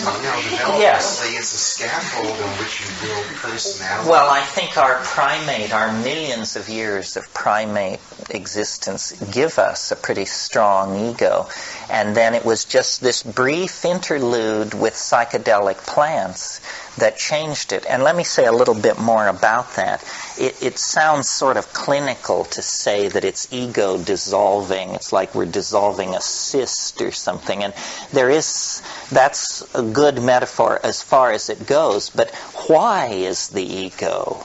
So, developmentally, it's a scaffold on which you build personality. Well, I think our millions of years of primate existence give us a pretty strong ego. And then it was just this brief interlude with psychedelic plants that changed it. And let me say a little bit more about that. It sounds sort of clinical to say that it's ego dissolving. It's like we're dissolving a cyst or something. And that's a good metaphor as far as it goes. But why is the ego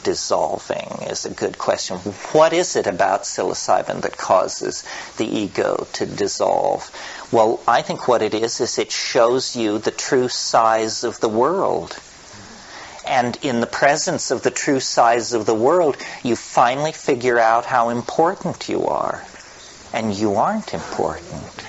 dissolving is a good question. What is it about psilocybin that causes the ego to dissolve? Well, I think what it is it shows you the true size of the world. And in the presence of the true size of the world, you finally figure out how important you are. And you aren't important.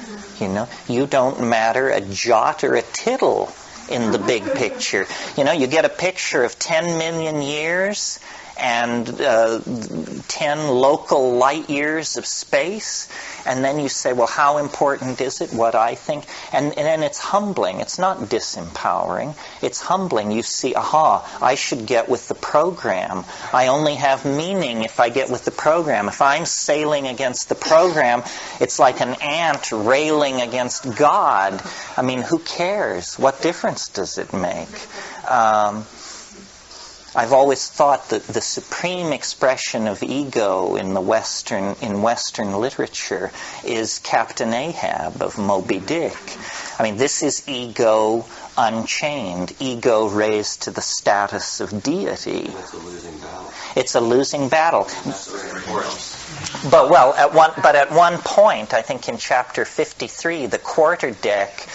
You don't matter a jot or a tittle in the big picture. You get a picture of 10 million years and 10 local light years of space, and then you say, well, how important is it, what I think? And then it's humbling. It's not disempowering. It's humbling. You see, I should get with the program. I only have meaning if I get with the program. If I'm sailing against the program, it's like an ant railing against God. I mean, who cares? What difference does it make? I've always thought that the supreme expression of ego in Western literature is Captain Ahab of Moby Dick. I mean, this is ego unchained, ego raised to the status of deity. It's a losing battle. It's a losing battle. That's very important. But at one point, I think in chapter 53, the quarterdeck,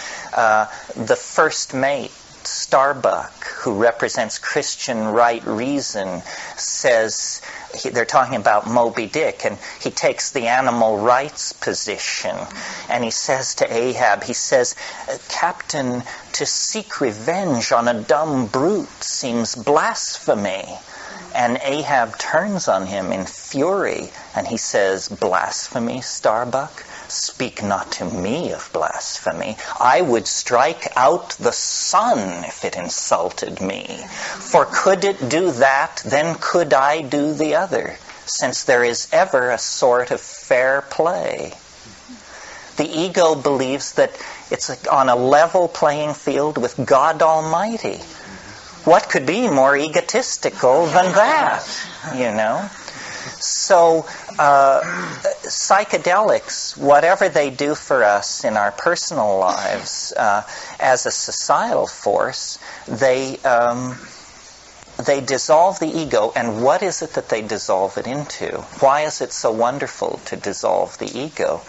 the first mate, Starbuck, who represents Christian right reason, says, they're talking about Moby Dick, and he takes the animal rights position, and he says to Ahab, Captain, to seek revenge on a dumb brute seems blasphemy. And Ahab turns on him in fury, and he says, blasphemy, Starbuck? Speak not to me of blasphemy. I would strike out the sun if it insulted me. For could it do that, then could I do the other, since there is ever a sort of fair play. The ego believes that it's on a level playing field with God Almighty. What could be more egotistical than that, So, psychedelics, whatever they do for us in our personal lives, as a societal force, they dissolve the ego. And what is it that they dissolve it into? Why is it so wonderful to dissolve the ego?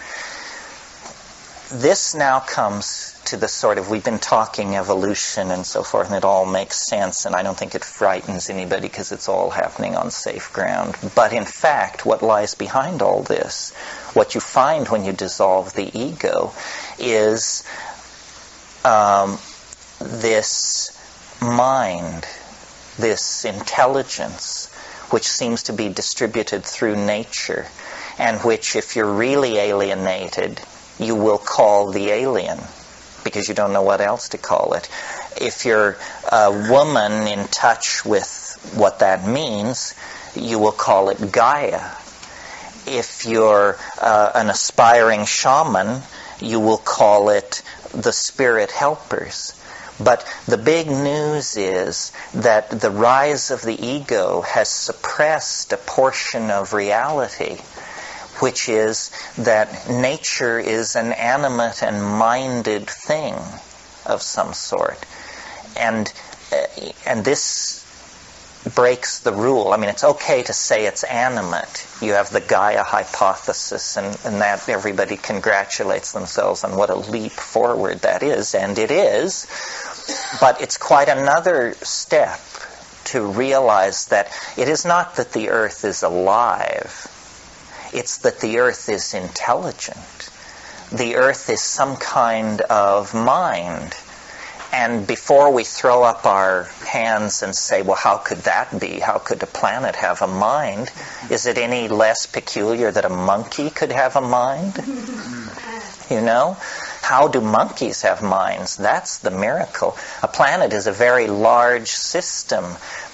this now comes to the sort of, we've been talking evolution and so forth, and it all makes sense, and I don't think it frightens anybody because it's all happening on safe ground. But in fact, what lies behind all this, what you find when you dissolve the ego, is this mind, this intelligence, which seems to be distributed through nature, and which, if you're really alienated, you will call the alien, because you don't know what else to call it. If you're a woman in touch with what that means, you will call it Gaia. If you're an aspiring shaman, you will call it the spirit helpers. But the big news is that the rise of the ego has suppressed a portion of reality, which is that nature is an animate and minded thing of some sort. And this breaks the rule. I mean, it's okay to say it's animate. You have the Gaia hypothesis, and that everybody congratulates themselves on what a leap forward that is, and it is. But it's quite another step to realize that it is not that the earth is alive. It's that the earth is intelligent. The earth is some kind of mind. And before we throw up our hands and say, well, how could that be? How could a planet have a mind? Is it any less peculiar that a monkey could have a mind? You know? How do monkeys have minds? That's the miracle. A planet is a very large system,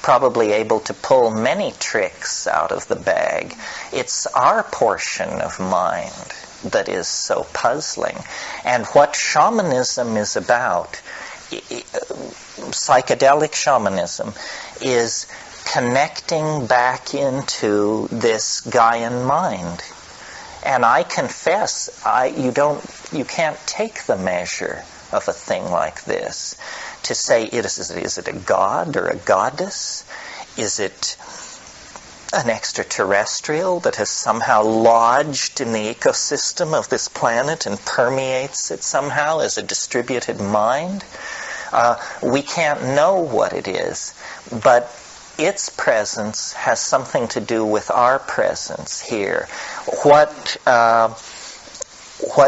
probably able to pull many tricks out of the bag. It's our portion of mind that is so puzzling. And what shamanism is about, psychedelic shamanism, is connecting back into this Gaian mind. And I confess, you can't take the measure of a thing like this to say, is it a god or a goddess? Is it an extraterrestrial that has somehow lodged in the ecosystem of this planet and permeates it somehow as a distributed mind? We can't know what it is, but its presence has something to do with our presence here. What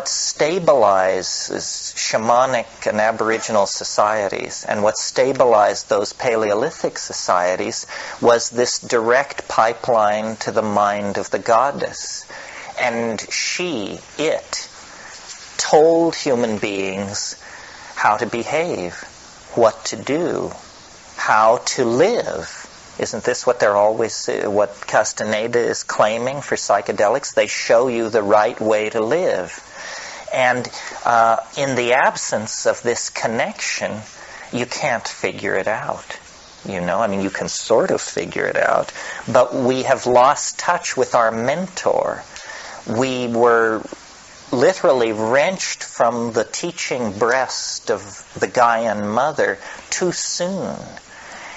stabilizes shamanic and aboriginal societies, and what stabilized those Paleolithic societies, was this direct pipeline to the mind of the goddess. And it told human beings how to behave, what to do, how to live. Isn't this what what Castaneda is claiming for psychedelics? They show you the right way to live. And in the absence of this connection, you can't figure it out. You know, I mean, you can sort of figure it out, but we have lost touch with our mentor. We were literally wrenched from the teaching breast of the Gaian mother too soon.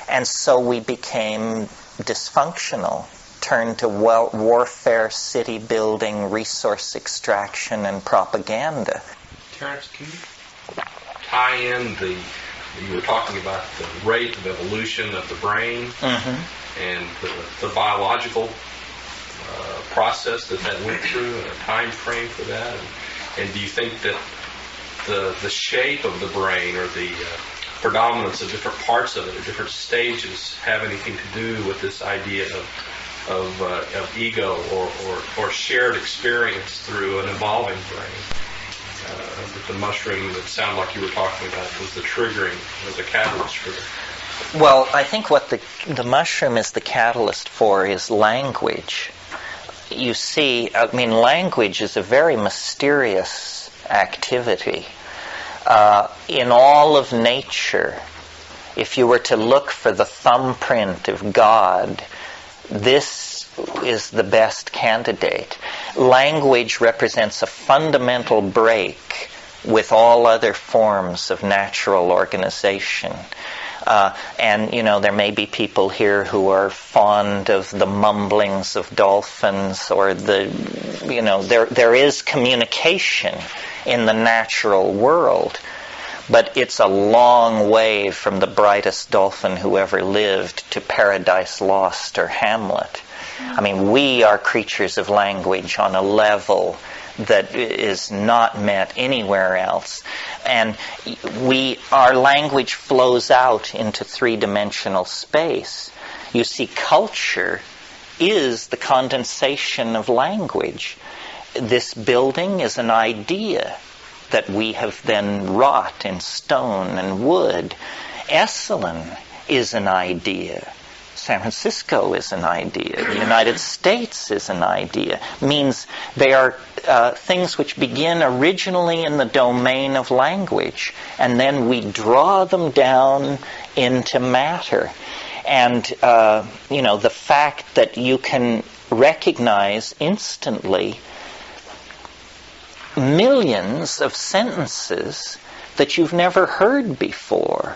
And so we became dysfunctional, turned to warfare, city building, resource extraction, and propaganda. Terence, can you tie in you were talking about the rate of evolution of the brain and the biological process that went through and a time frame for that? And do you think that the shape of the brain or the predominance of different parts of it at different stages have anything to do with this idea of ego or shared experience through an evolving brain? That the mushroom that sounded like you were talking about was the triggering, was a catalyst for that. Well, I think what the mushroom is the catalyst for is language. You see, I mean, language is a very mysterious activity. In all of nature, if you were to look for the thumbprint of God, this is the best candidate. Language represents a fundamental break with all other forms of natural organization. And, you know, there may be people here who are fond of the mumblings of dolphins or there is communication. in the natural world. But it's a long way from the brightest dolphin who ever lived to Paradise Lost or Hamlet. I mean, we are creatures of language on a level that is not met anywhere else. And our language flows out into three-dimensional space. You see, culture is the condensation of language. This building is an idea that we have then wrought in stone and wood. Esalen is an idea. San Francisco is an idea. The United States is an idea. Means they are things which begin originally in the domain of language, and then we draw them down into matter. And, the fact that you can recognize instantly millions of sentences that you've never heard before.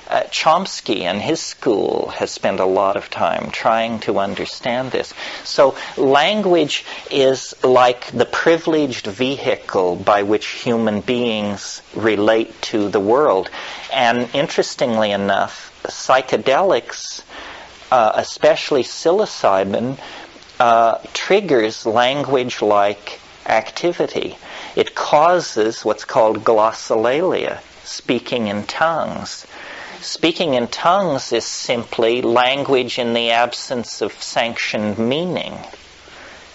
Chomsky and his school has spent a lot of time trying to understand this. So language is like the privileged vehicle by which human beings relate to the world. And interestingly enough, psychedelics, especially psilocybin, triggers language-like activity. It causes what's called glossolalia, speaking in tongues. Speaking in tongues is simply language in the absence of sanctioned meaning.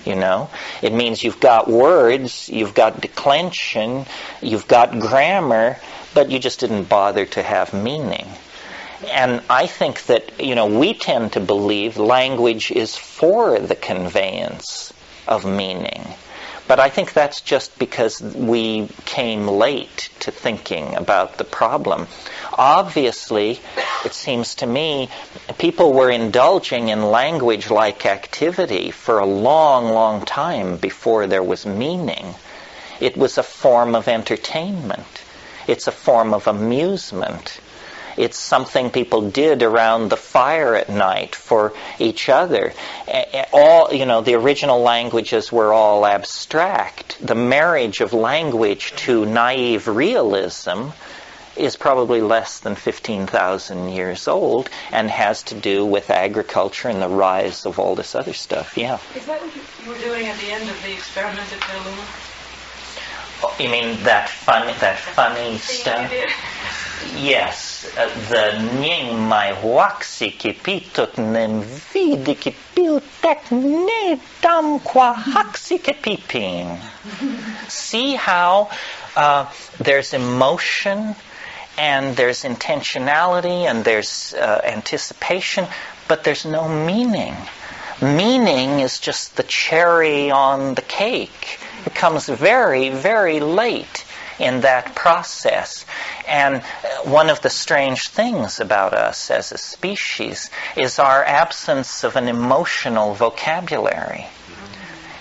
It means you've got words, you've got declension, you've got grammar, but you just didn't bother to have meaning. And I think that, we tend to believe language is for the conveyance of meaning. But I think that's just because we came late to thinking about the problem. Obviously, it seems to me, people were indulging in language-like activity for a long, long time before there was meaning. It was a form of entertainment. It's a form of amusement. It's something people did around the fire at night for each other. The original languages were all abstract. The marriage of language to naive realism is probably less than 15,000 years old and has to do with agriculture and the rise of all this other stuff. Yeah. Is that what you were doing at the end of the experiment at Petaluma? Oh, you mean that funny stuff? Yes. The ning mai waxi kipitot nem vidi kipiltek ne dam qua haxi kipiping. See how there's emotion and there's intentionality and there's anticipation, but there's no meaning. Meaning is just the cherry on the cake. It comes very, very late in that process. And one of the strange things about us as a species is our absence of an emotional vocabulary.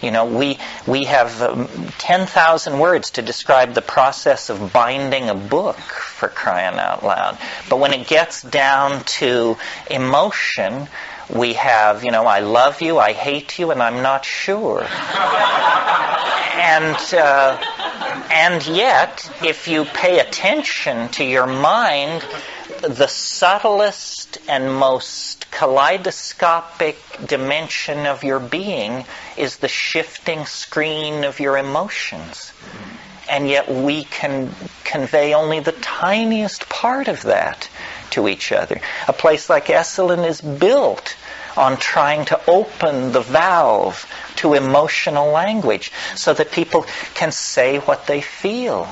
We have 10,000 words to describe the process of binding a book, for crying out loud. But when it gets down to emotion, we have, I love you, I hate you, and I'm not sure. And yet, if you pay attention to your mind, the subtlest and most kaleidoscopic dimension of your being is the shifting screen of your emotions. And yet we can convey only the tiniest part of that to each other. A place like Esalen is built on trying to open the valve to emotional language so that people can say what they feel.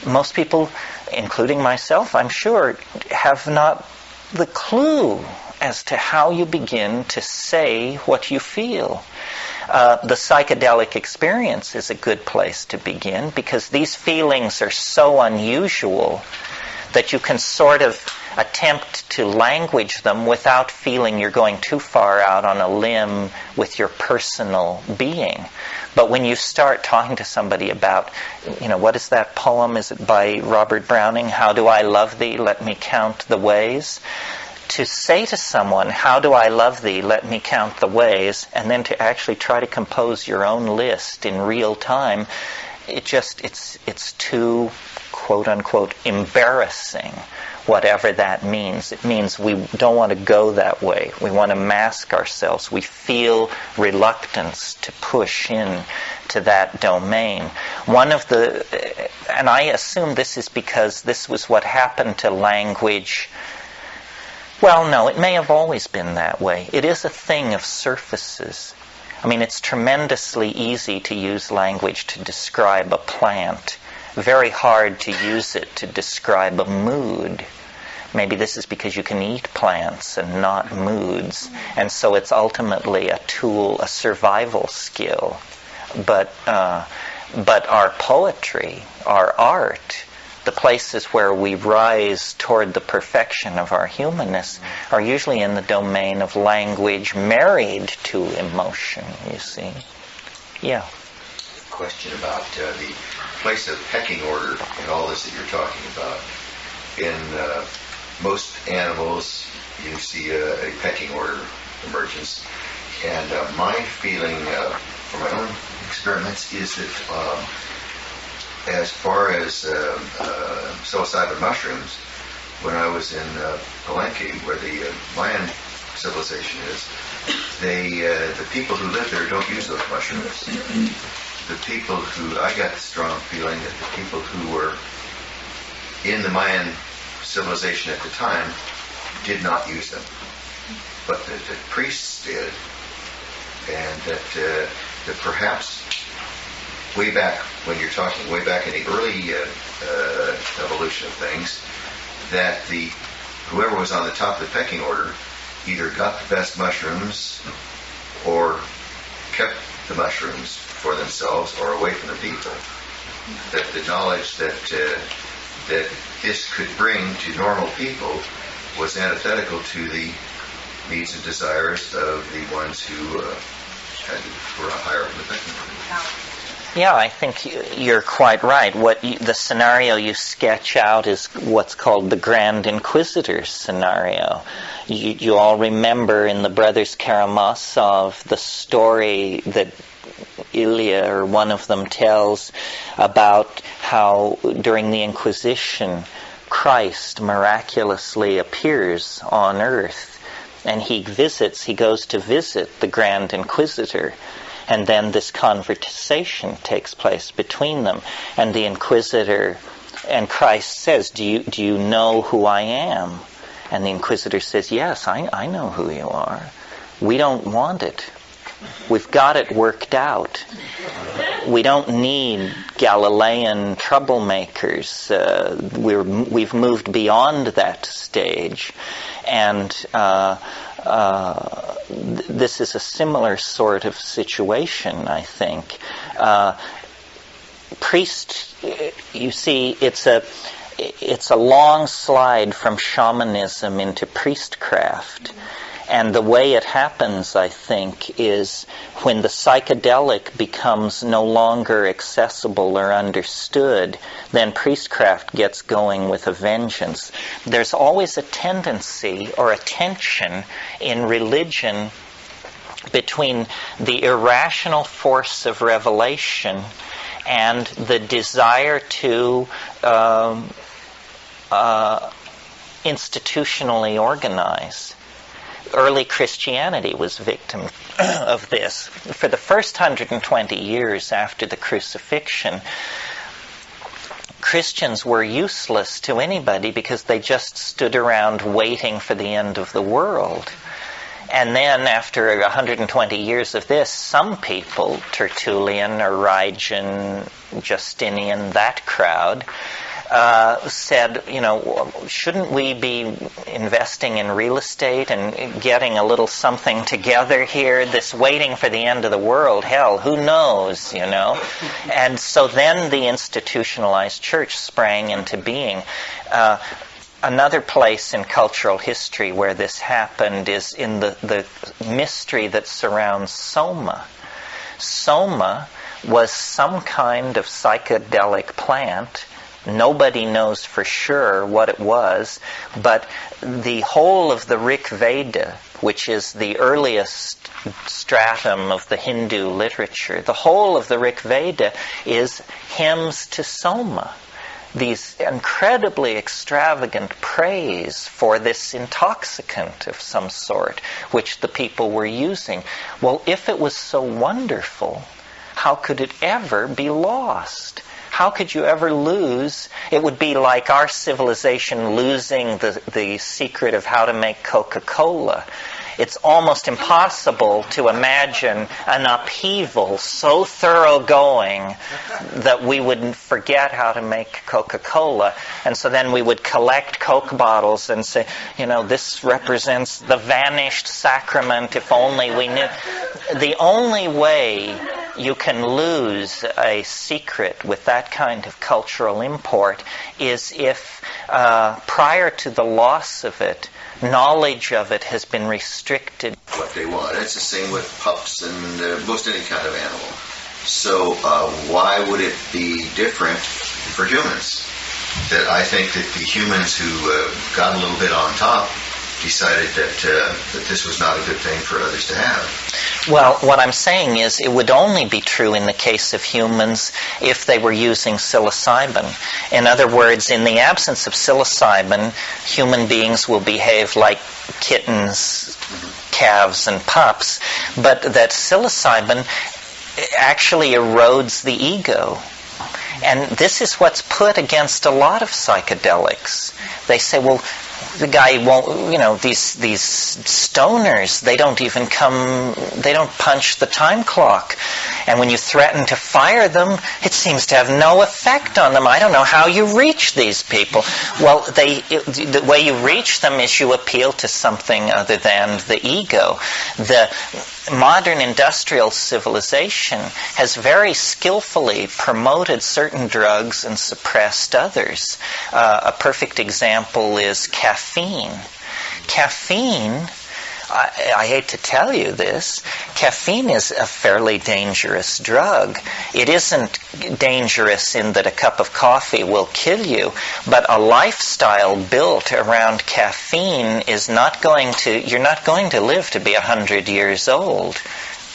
Most people, including myself, I'm sure, have not the clue as to how you begin to say what you feel. The psychedelic experience is a good place to begin because these feelings are so unusual that you can sort of attempt to language them without feeling you're going too far out on a limb with your personal being. But when you start talking to somebody about, what is that poem? Is it by Robert Browning? How do I love thee? Let me count the ways. To say to someone, how do I love thee? Let me count the ways. And then to actually try to compose your own list in real time it's too, quote unquote, embarrassing, whatever that means. It means we don't want to go that way. We want to mask ourselves. We feel reluctance to push in to that domain. And I assume this is because this was what happened to language. Well, no, it may have always been that way. It is a thing of surfaces. I mean, it's tremendously easy to use language to describe a plant. Very hard to use it to describe a mood. Maybe this is because you can eat plants and not moods. And so it's ultimately a tool, a survival skill. But our poetry, our art, the places where we rise toward the perfection of our humanness are usually in the domain of language married to emotion, you see. Yeah. Question about the place of pecking order in all this that you're talking about. In most animals, you see a pecking order emergence. And my feeling from my own experiments is that as far as psilocybin mushrooms, when I was in Palenque, where the Mayan civilization is, the people who live there don't use those mushrooms. The people I got the strong feeling that the people who were in the Mayan civilization at the time did not use them. But the priests did, and that perhaps way back, when you're talking way back in the early evolution of things, that whoever was on the top of the pecking order either got the best mushrooms or kept the mushrooms for themselves or away from the people. That the knowledge that this could bring to normal people was antithetical to the needs and desires of the ones who were higher up in the pecking order. Yeah, I think you're quite right. The scenario you sketch out is what's called the Grand Inquisitor scenario. You all remember in the Brothers Karamazov the story that Ilya or one of them tells about how during the Inquisition Christ miraculously appears on earth, and he goes to visit the Grand Inquisitor. And then this conversation takes place between them. And the Inquisitor and Christ says, do you know who I am? And the Inquisitor says, yes, I know who you are. We don't want it. We've got it worked out. We don't need Galilean troublemakers. We've moved beyond that stage. And this is a similar sort of situation, I think. Priest, you see, it's a long slide from shamanism into priestcraft. And the way it happens, I think, is when the psychedelic becomes no longer accessible or understood, then priestcraft gets going with a vengeance. There's always a tendency or a tension in religion between the irrational force of revelation and the desire to institutionally organize. Early Christianity was victim of this. For the first 120 years after the crucifixion, Christians were useless to anybody because they just stood around waiting for the end of the world. And then after 120 years of this, some people, Tertullian, Origen, Justinian, that crowd, said, shouldn't we be investing in real estate and getting a little something together here? This waiting for the end of the world, hell, who knows, And so then the institutionalized church sprang into being. Another place in cultural history where this happened is in the mystery that surrounds Soma. Soma was some kind of psychedelic plant Nobody knows for sure what it was, but the whole of the Rig Veda, which is the earliest stratum of the Hindu literature, the whole of the Rig Veda is hymns to Soma. These incredibly extravagant praise for this intoxicant of some sort, which the people were using. Well, if it was so wonderful, how could it ever be lost? How could you ever lose? It would be like our civilization losing the secret of how to make Coca-Cola. It's almost impossible to imagine an upheaval so thoroughgoing that we would forget how to make Coca-Cola. And so then we would collect Coke bottles and say, this represents the vanished sacrament, if only we knew. The only way you can lose a secret with that kind of cultural import is if, prior to the loss of it, knowledge of it has been restricted. What they want. It's the same with pups and most any kind of animal. So why would it be different for humans? That I think that the humans who got a little bit on top decided that this was not a good thing for others to have. Well, what I'm saying is it would only be true in the case of humans if they were using psilocybin. In other words, in the absence of psilocybin, human beings will behave like kittens, calves, and pups, but that psilocybin actually erodes the ego. And this is what's put against a lot of psychedelics. They say, well, the guy won't, these stoners, they don't punch the time clock. And when you threaten to fire them, it seems to have no effect on them. I don't know how you reach these people. Well, the way you reach them is you appeal to something other than the ego. The modern industrial civilization has very skillfully promoted certain drugs and suppressed others. A perfect example is caffeine. Caffeine, I hate to tell you this, caffeine is a fairly dangerous drug. It isn't dangerous in that a cup of coffee will kill you, but a lifestyle built around caffeine is not going to, you're not going to live to be 100 years old.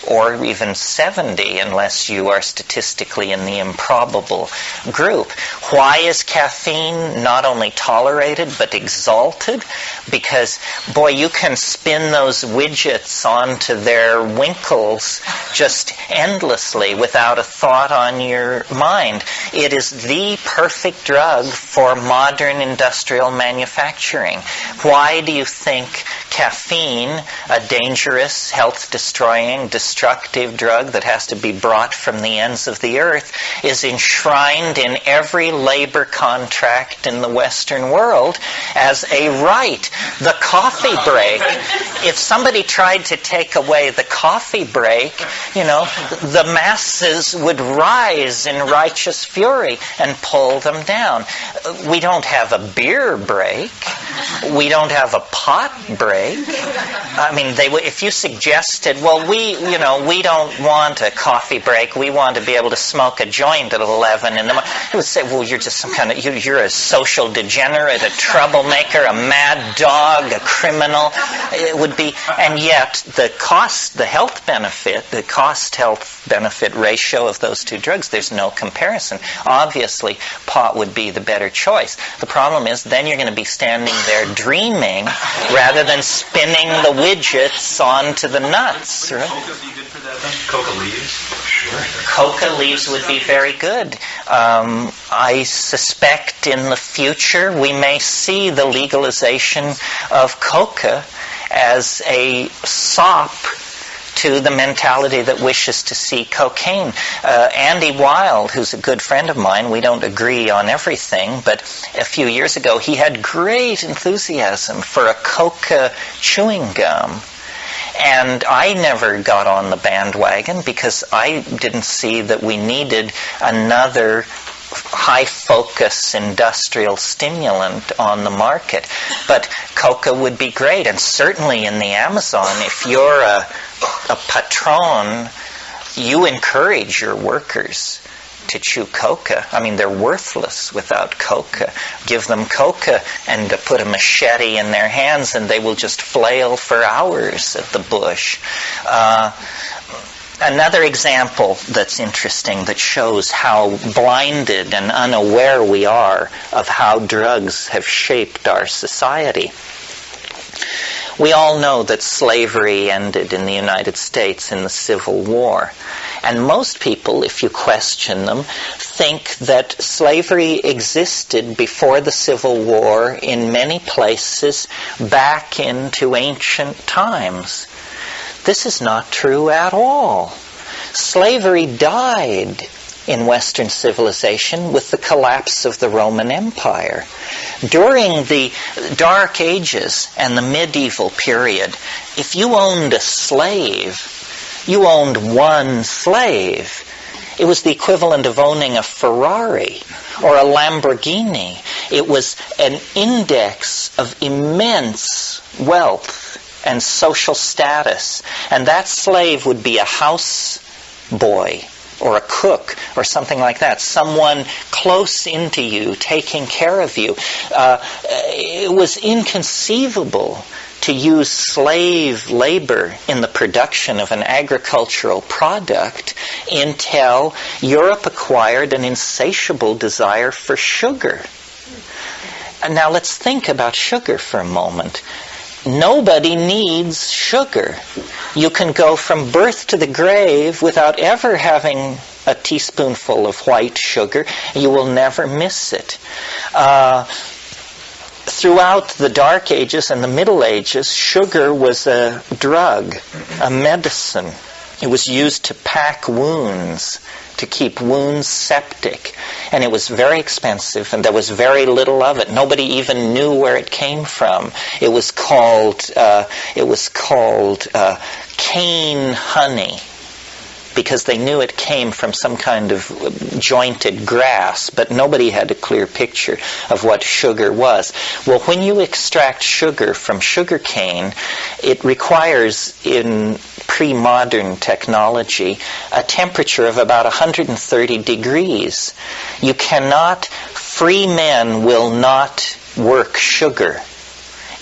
Or even 70, unless you are statistically in the improbable group. Why is caffeine not only tolerated, but exalted? Because, boy, you can spin those widgets onto their winkles just endlessly without a thought on your mind. It is the perfect drug for modern industrial manufacturing. Why do you think caffeine, a dangerous, health-destroying, destructive drug that has to be brought from the ends of the earth, is enshrined in every labor contract in the Western world as a right? The coffee break. If somebody tried to take away the coffee break, the masses would rise in righteous fury and pull them down. We don't have a beer break. We don't have a pot break. I mean, if you suggested, well, we don't want a coffee break. We want to be able to smoke a joint at 11 in the morning. It would say, well, you're just some kind of, you're a social degenerate, a troublemaker, a mad dog, a criminal. It would be, and yet the health benefit, the cost-health benefit ratio of those two drugs, there's no comparison. Obviously, pot would be the better choice. The problem is then you're going to be standing there dreaming rather than spinning the widgets onto the nuts. Right? Coca leaves? Sure. Coca leaves would be very good. I suspect in the future we may see the legalization of coca as a sop to the mentality that wishes to see cocaine. Andy Wilde, who's a good friend of mine, we don't agree on everything, but a few years ago he had great enthusiasm for a coca chewing gum. And I never got on the bandwagon because I didn't see that we needed another high-focus industrial stimulant on the market. But coca would be great, and certainly in the Amazon, if you're a patron, you encourage your workers to chew coca. I mean, they're worthless without coca. Give them coca and put a machete in their hands and they will just flail for hours at the bush. Another example that's interesting that shows how blinded and unaware we are of how drugs have shaped our society. We all know that slavery ended in the United States in the Civil War. And most people, if you question them, think that slavery existed before the Civil War in many places back into ancient times. This is not true at all. Slavery died in Western civilization with the collapse of the Roman Empire. During the Dark Ages and the medieval period, if you owned a slave, you owned one slave. It was the equivalent of owning a Ferrari or a Lamborghini. It was an index of immense wealth and social status. And that slave would be a house boy or a cook or something like that. Someone close into you, taking care of you. It was inconceivable to use slave labor in the production of an agricultural product until Europe acquired an insatiable desire for sugar. And now let's think about sugar for a moment. Nobody needs sugar. You can go from birth to the grave without ever having a teaspoonful of white sugar. You will never miss it. Throughout the Dark Ages and the Middle Ages, sugar was a drug, a medicine. It was used to pack wounds, to keep wounds septic. And it was very expensive, and there was very little of it. Nobody even knew where it came from. It was called cane honey, because they knew it came from some kind of jointed grass, but nobody had a clear picture of what sugar was. Well, when you extract sugar from sugar cane, it requires, in pre-modern technology, a temperature of about 130 degrees. You cannot, free men will not work sugar.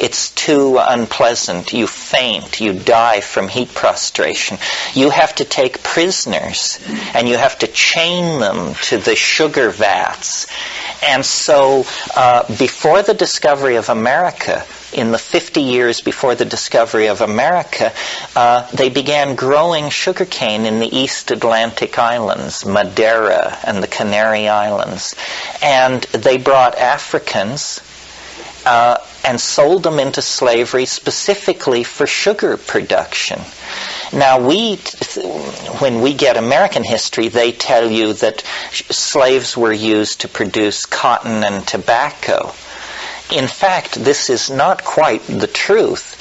It's too unpleasant. You faint. You die from heat prostration. You have to take prisoners, and you have to chain them to the sugar vats. And so, before the discovery of America, in the 50 years before the discovery of America, they began growing sugarcane in the East Atlantic Islands, Madeira and the Canary Islands. And they brought Africans and sold them into slavery specifically for sugar production. Now, when we get American history, they tell you that slaves were used to produce cotton and tobacco. In fact, this is not quite the truth.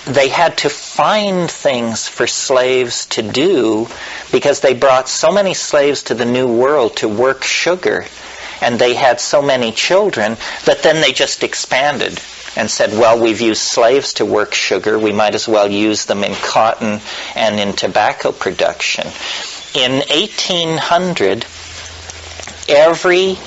They had to find things for slaves to do because they brought so many slaves to the New World to work sugar, and they had so many children that then they just expanded and said, well, we've used slaves to work sugar, we might as well use them in cotton and in tobacco production. In 1800, every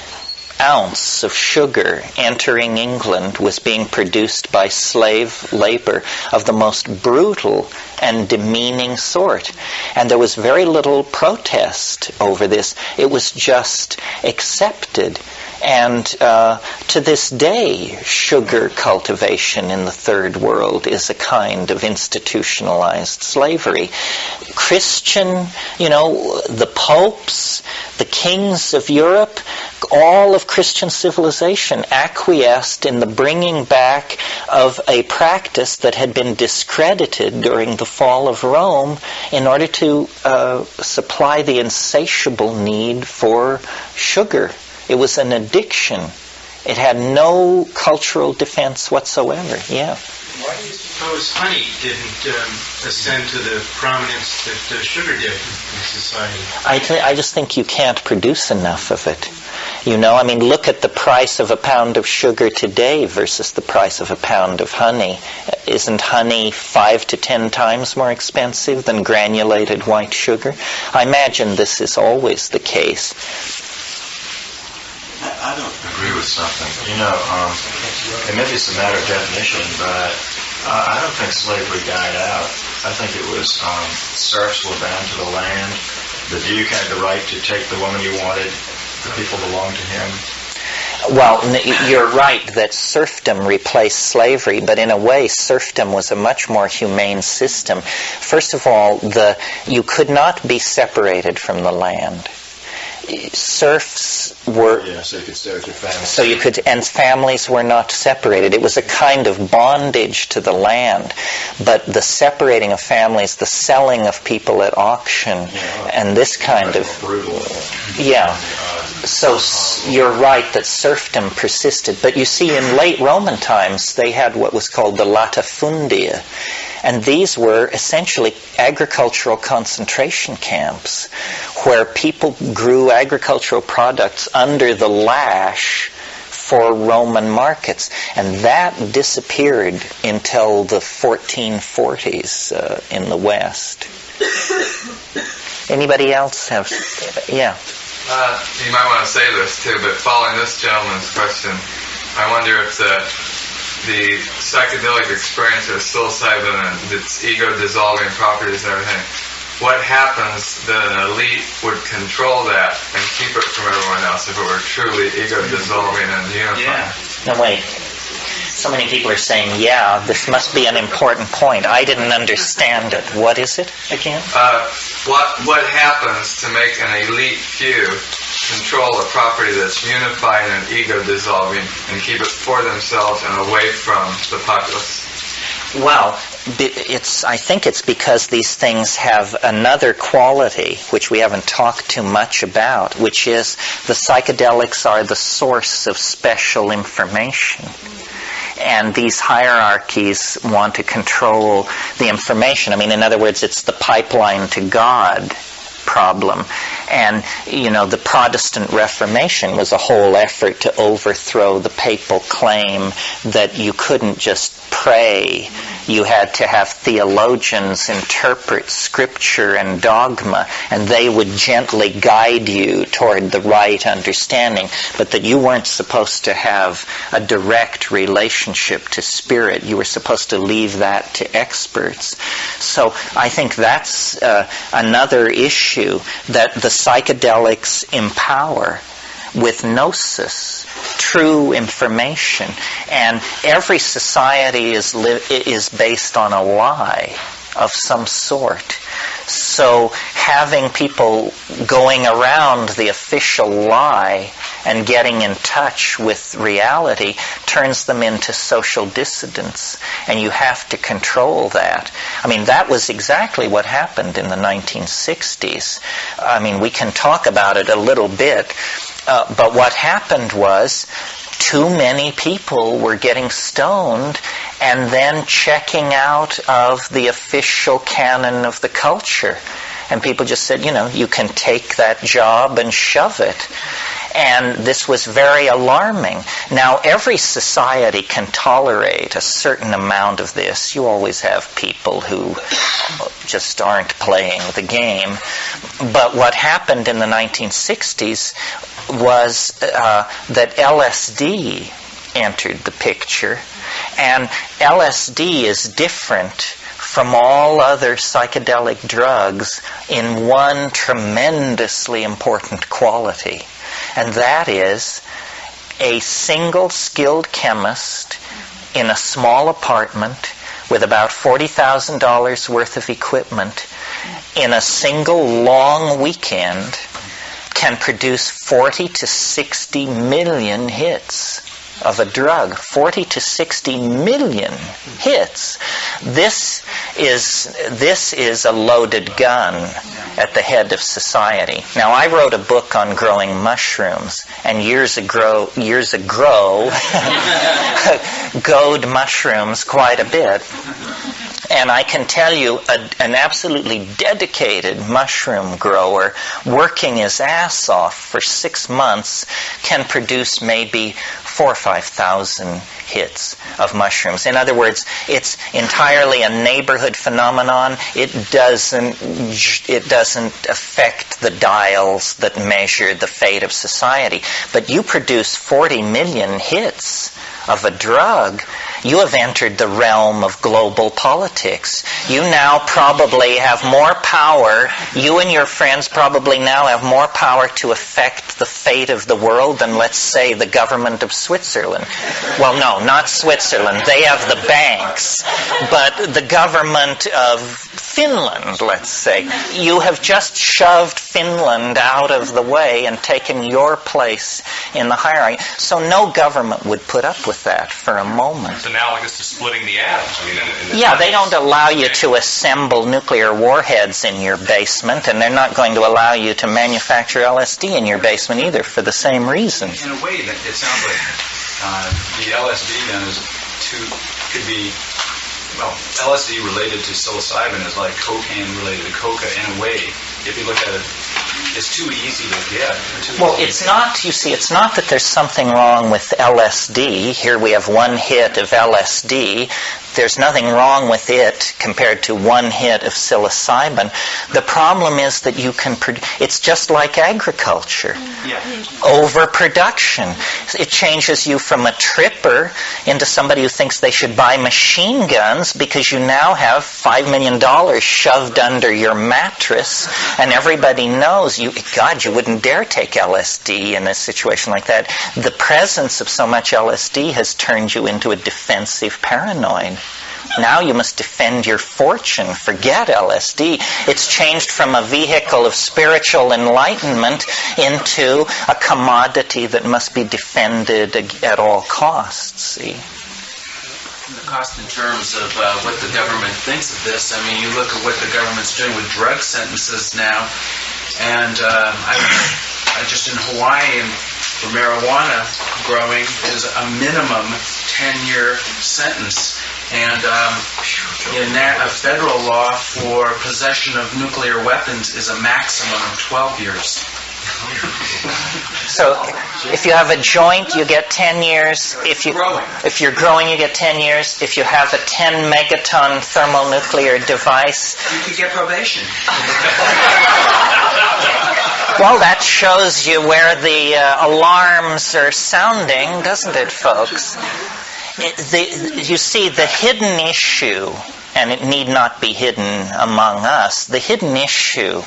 ounce of sugar entering England was being produced by slave labor of the most brutal and demeaning sort. And there was very little protest over this. It was just accepted. And to this day, sugar cultivation in the Third World is a kind of institutionalized slavery. Christian, the popes, the kings of Europe, all of Christian civilization acquiesced in the bringing back of a practice that had been discredited during the fall of Rome in order to supply the insatiable need for sugar. It was an addiction. It had no cultural defense whatsoever. Yeah. Why do you suppose honey didn't ascend to the prominence that sugar did in society? I just think you can't produce enough of it. You know, I mean, look at the price of a pound of sugar today versus the price of a pound of honey. Isn't honey 5 to 10 times more expensive than granulated white sugar? I imagine this is always the case. I don't agree with something. You know, and maybe it's a matter of definition, but I don't think slavery died out. I think it was serfs were bound to the land. The duke had the right to take the woman he wanted. The people belonged to him. Well, you're right that serfdom replaced slavery, but in a way serfdom was a much more humane system. First of all, you could not be separated from the land. Serfs were... Yeah, so you could stay with your family. So you could, and families were not separated. It was a kind of bondage to the land. But the separating of families, the selling of people at auction, and this kind of... brutal. Yeah. So you're right that serfdom persisted. But you see, in late Roman times, they had what was called the latifundia. And these were essentially agricultural concentration camps where people grew agricultural products under the lash for Roman markets. And that disappeared until the 1440s in the West. Anybody else have... Yeah. You might want to say this too, but following this gentleman's question, I wonder if the psychedelic experience of psilocybin and its ego-dissolving properties and everything, what happens that an elite would control that and keep it from everyone else if it were truly ego-dissolving and unifying? No, wait. So many people are saying, yeah, this must be an important point. I didn't understand it. What is it again? What happens to make an elite few control a property that's unifying and ego-dissolving and keep it for themselves and away from the populace? Well, I think it's because these things have another quality, which we haven't talked too much about, which is the psychedelics are the source of special information. And these hierarchies want to control the information. I mean, in other words, it's the pipeline to God problem. And, you know, the Protestant Reformation was a whole effort to overthrow the papal claim that you couldn't just pray. You had to have theologians interpret scripture and dogma, and they would gently guide you toward the right understanding, but that you weren't supposed to have a direct relationship to spirit. You were supposed to leave that to experts. So I think that's another issue, that the psychedelics empower with gnosis, true information. And every society is based on a lie of some sort. So having people going around the official lie and getting in touch with reality turns them into social dissidents, and you have to control that. I mean, that was exactly what happened in the 1960s. I mean, we can talk about it a little bit, but what happened was too many people were getting stoned and then checking out of the official canon of the culture. And people just said, you know, you can take that job and shove it. And this was very alarming. Now, every society can tolerate a certain amount of this. You always have people who just aren't playing the game. But what happened in the 1960s was that LSD entered the picture. And LSD is different from all other psychedelic drugs in one tremendously important quality. And that is a single skilled chemist in a small apartment with about $40,000 worth of equipment in a single long weekend can produce 40 to 60 million hits of a drug. 40 to 60 million hits. This is a loaded gun at the head of society. Now, I wrote a book on growing mushrooms, and years ago growed mushrooms quite a bit. And I can tell you an absolutely dedicated mushroom grower working his ass off for 6 months can produce maybe 4,000 or 5,000 hits of mushrooms. In other words, it's entirely a neighborhood phenomenon. It doesn't affect the dials that measure the fate of society. But you produce 40 million hits of a drug, you have entered the realm of global politics. You now probably have more power, you and your friends probably now have more power to affect the fate of the world than, let's say, the government of Switzerland. Well, no, not Switzerland. They have the banks. But the government of Finland, let's say. You have just shoved Finland out of the way and taken your place in the hierarchy. So no government would put up with that for a moment. It's analogous to splitting the atoms. I mean, in the yeah, they don't allow you to assemble nuclear warheads in your basement, and they're not going to allow you to manufacture LSD in your basement either for the same reason. In a way, that it sounds like the LSD then could be, well, LSD related to psilocybin is like cocaine related to coca in a way. If you look at it, it's too easy to get. Well, it's not, you see, it's not that there's something wrong with LSD. Here we have one hit of LSD. There's nothing wrong with it compared to one hit of psilocybin. The problem is that you can it's just like agriculture. Yeah. Overproduction. It changes you from a tripper into somebody who thinks they should buy machine guns because you now have $5 million shoved under your mattress, and everybody knows you wouldn't dare take LSD in a situation like that. The presence of so much LSD has turned you into a defensive paranoid. Now you must defend your fortune. Forget LSD. It's changed from a vehicle of spiritual enlightenment into a commodity that must be defended at all costs. See? The cost in terms of what the government thinks of this. I mean, you look at what the government's doing with drug sentences now, and I just in Hawaii, and for marijuana growing is a minimum 10-year sentence. And a federal law for possession of nuclear weapons is a maximum of 12 years. So if you have a joint, you get 10 years. If you're growing, you get 10 years. If you have a 10 megaton thermonuclear device, you could get probation. Well, that shows you where the alarms are sounding, doesn't it, folks? You see, the hidden issue, and it need not be hidden among us, the hidden issue,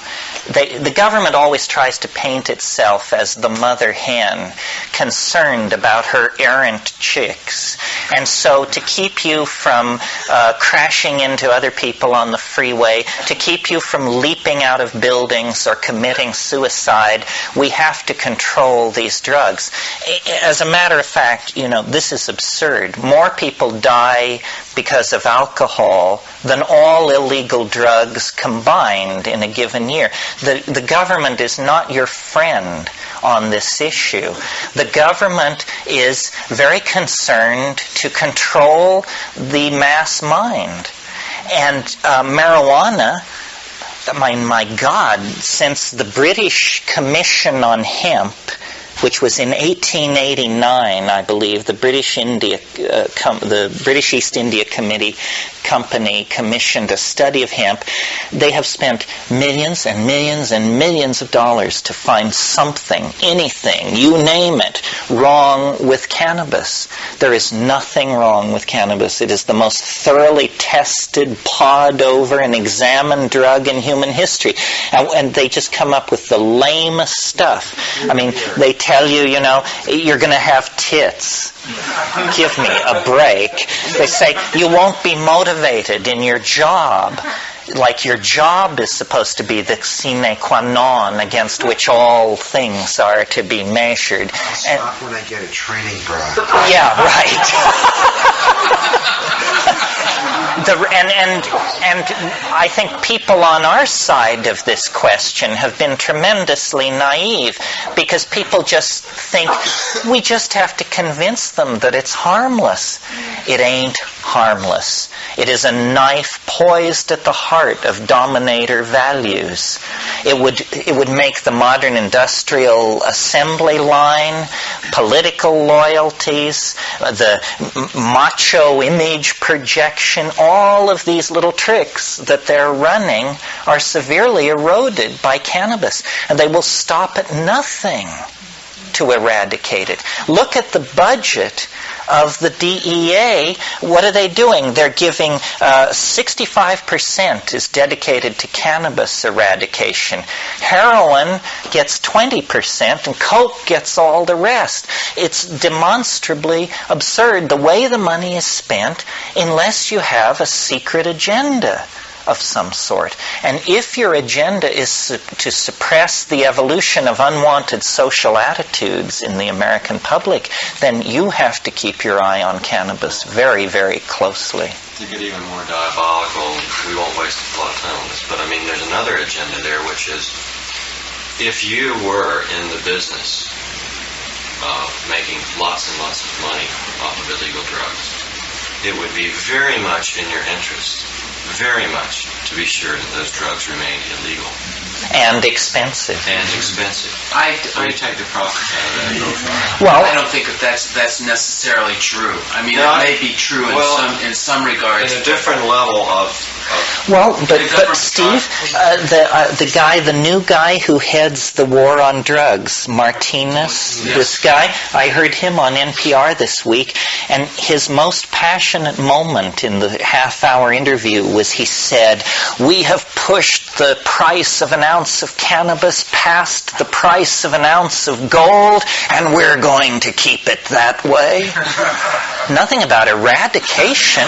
the government always tries to paint itself as the mother hen, concerned about her errant chicks. And so to keep you from crashing into other people on the freeway, to keep you from leaping out of buildings or committing suicide, we have to control these drugs. As a matter of fact, this is absurd. More people die because of alcohol than all illegal drugs combined in a given year. The government is not your friend on this issue. The government is very concerned to control the mass mind. And marijuana, my God, since the British Commission on Hemp, which was in 1889, I believe, the British East India Company commissioned a study of hemp. They have spent millions and millions and millions of dollars to find something, anything, you name it, wrong with cannabis. There is nothing wrong with cannabis. It is the most thoroughly tested, pawed over, and examined drug in human history. And they just come up with the lamest stuff. I mean, they tell you, you're going to have tits. Give me a break. They say you won't be motivated in your job. Like your job is supposed to be the sine qua non against which all things are to be measured. I'll stop when I get a training bra. Yeah, right. And I think people on our side of this question have been tremendously naive, because people just think we just have to convince them that it's harmless. It ain't harmless. It is a knife poised at the heart of dominator values. It would make the modern industrial assembly line, political loyalties, the macho image projection, all of these little tricks that they're running are severely eroded by cannabis. And they will stop at nothing to eradicate it. Look at the budget of the DEA. What are they doing? They're giving 65% is dedicated to cannabis eradication. Heroin gets 20% and coke gets all the rest. It's demonstrably absurd the way the money is spent unless you have a secret agenda of some sort. And if your agenda is to suppress the evolution of unwanted social attitudes in the American public, then you have to keep your eye on cannabis very, very closely. To get even more diabolical, we won't waste a lot of time on this, but I mean, there's another agenda there, which is if you were in the business of making lots and lots of money off of illegal drugs, it would be very much in your interest, very much, to be sure that those drugs remain illegal. And expensive. I take the profits out of that. Well, I don't think that's necessarily true. I mean, No, it may be true in some regards. In a different level of well, but Steve, the new guy who heads the war on drugs, Martinez, this guy, I heard him on NPR this week, and his most passionate moment in the half-hour interview was he said, "We have pushed the price of an ounce of cannabis past the price of an ounce of gold, and we're going to keep it that way." Nothing about eradication.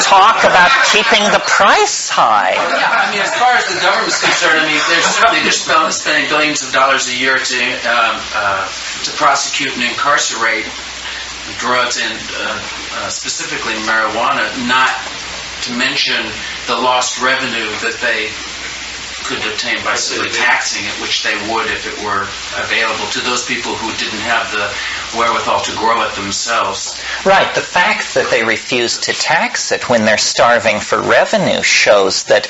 Talk about keeping the price high. Yeah, I mean, as far as the government's concerned, I mean, they're spending billions of dollars a year to prosecute and incarcerate drugs and specifically marijuana, not to mention the lost revenue that they could obtain by simply taxing it, which they would if it were available to those people who didn't have the wherewithal to grow it themselves. Right. The fact that they refuse to tax it when they're starving for revenue shows that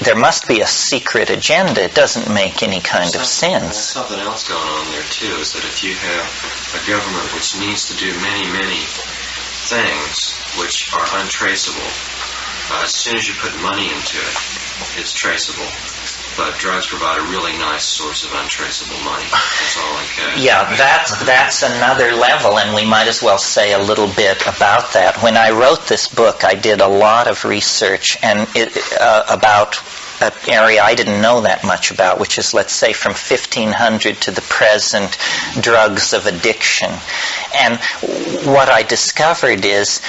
there must be a secret agenda. It doesn't make any kind of sense. There's something else going on there, too, is that if you have a government which needs to do many, many things which are untraceable, as soon as you put money into it, it's traceable. But drugs provide a really nice source of untraceable money. That's all in cash. Yeah, that's another level, and we might as well say a little bit about that. When I wrote this book, I did a lot of research and about an area I didn't know that much about, which is, let's say, from 1500 to the present, drugs of addiction. And what I discovered is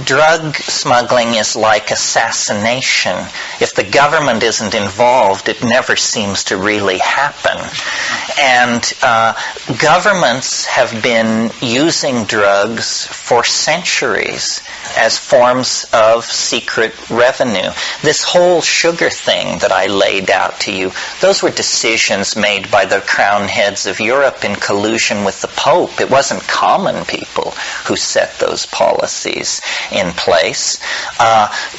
drug smuggling is like assassination. If the government isn't involved, it never seems to really happen. And governments have been using drugs for centuries as forms of secret revenue. This whole sugar thing that I laid out to you, those were decisions made by the crown heads of Europe in collusion with the Pope. It wasn't common people who set those policies in place.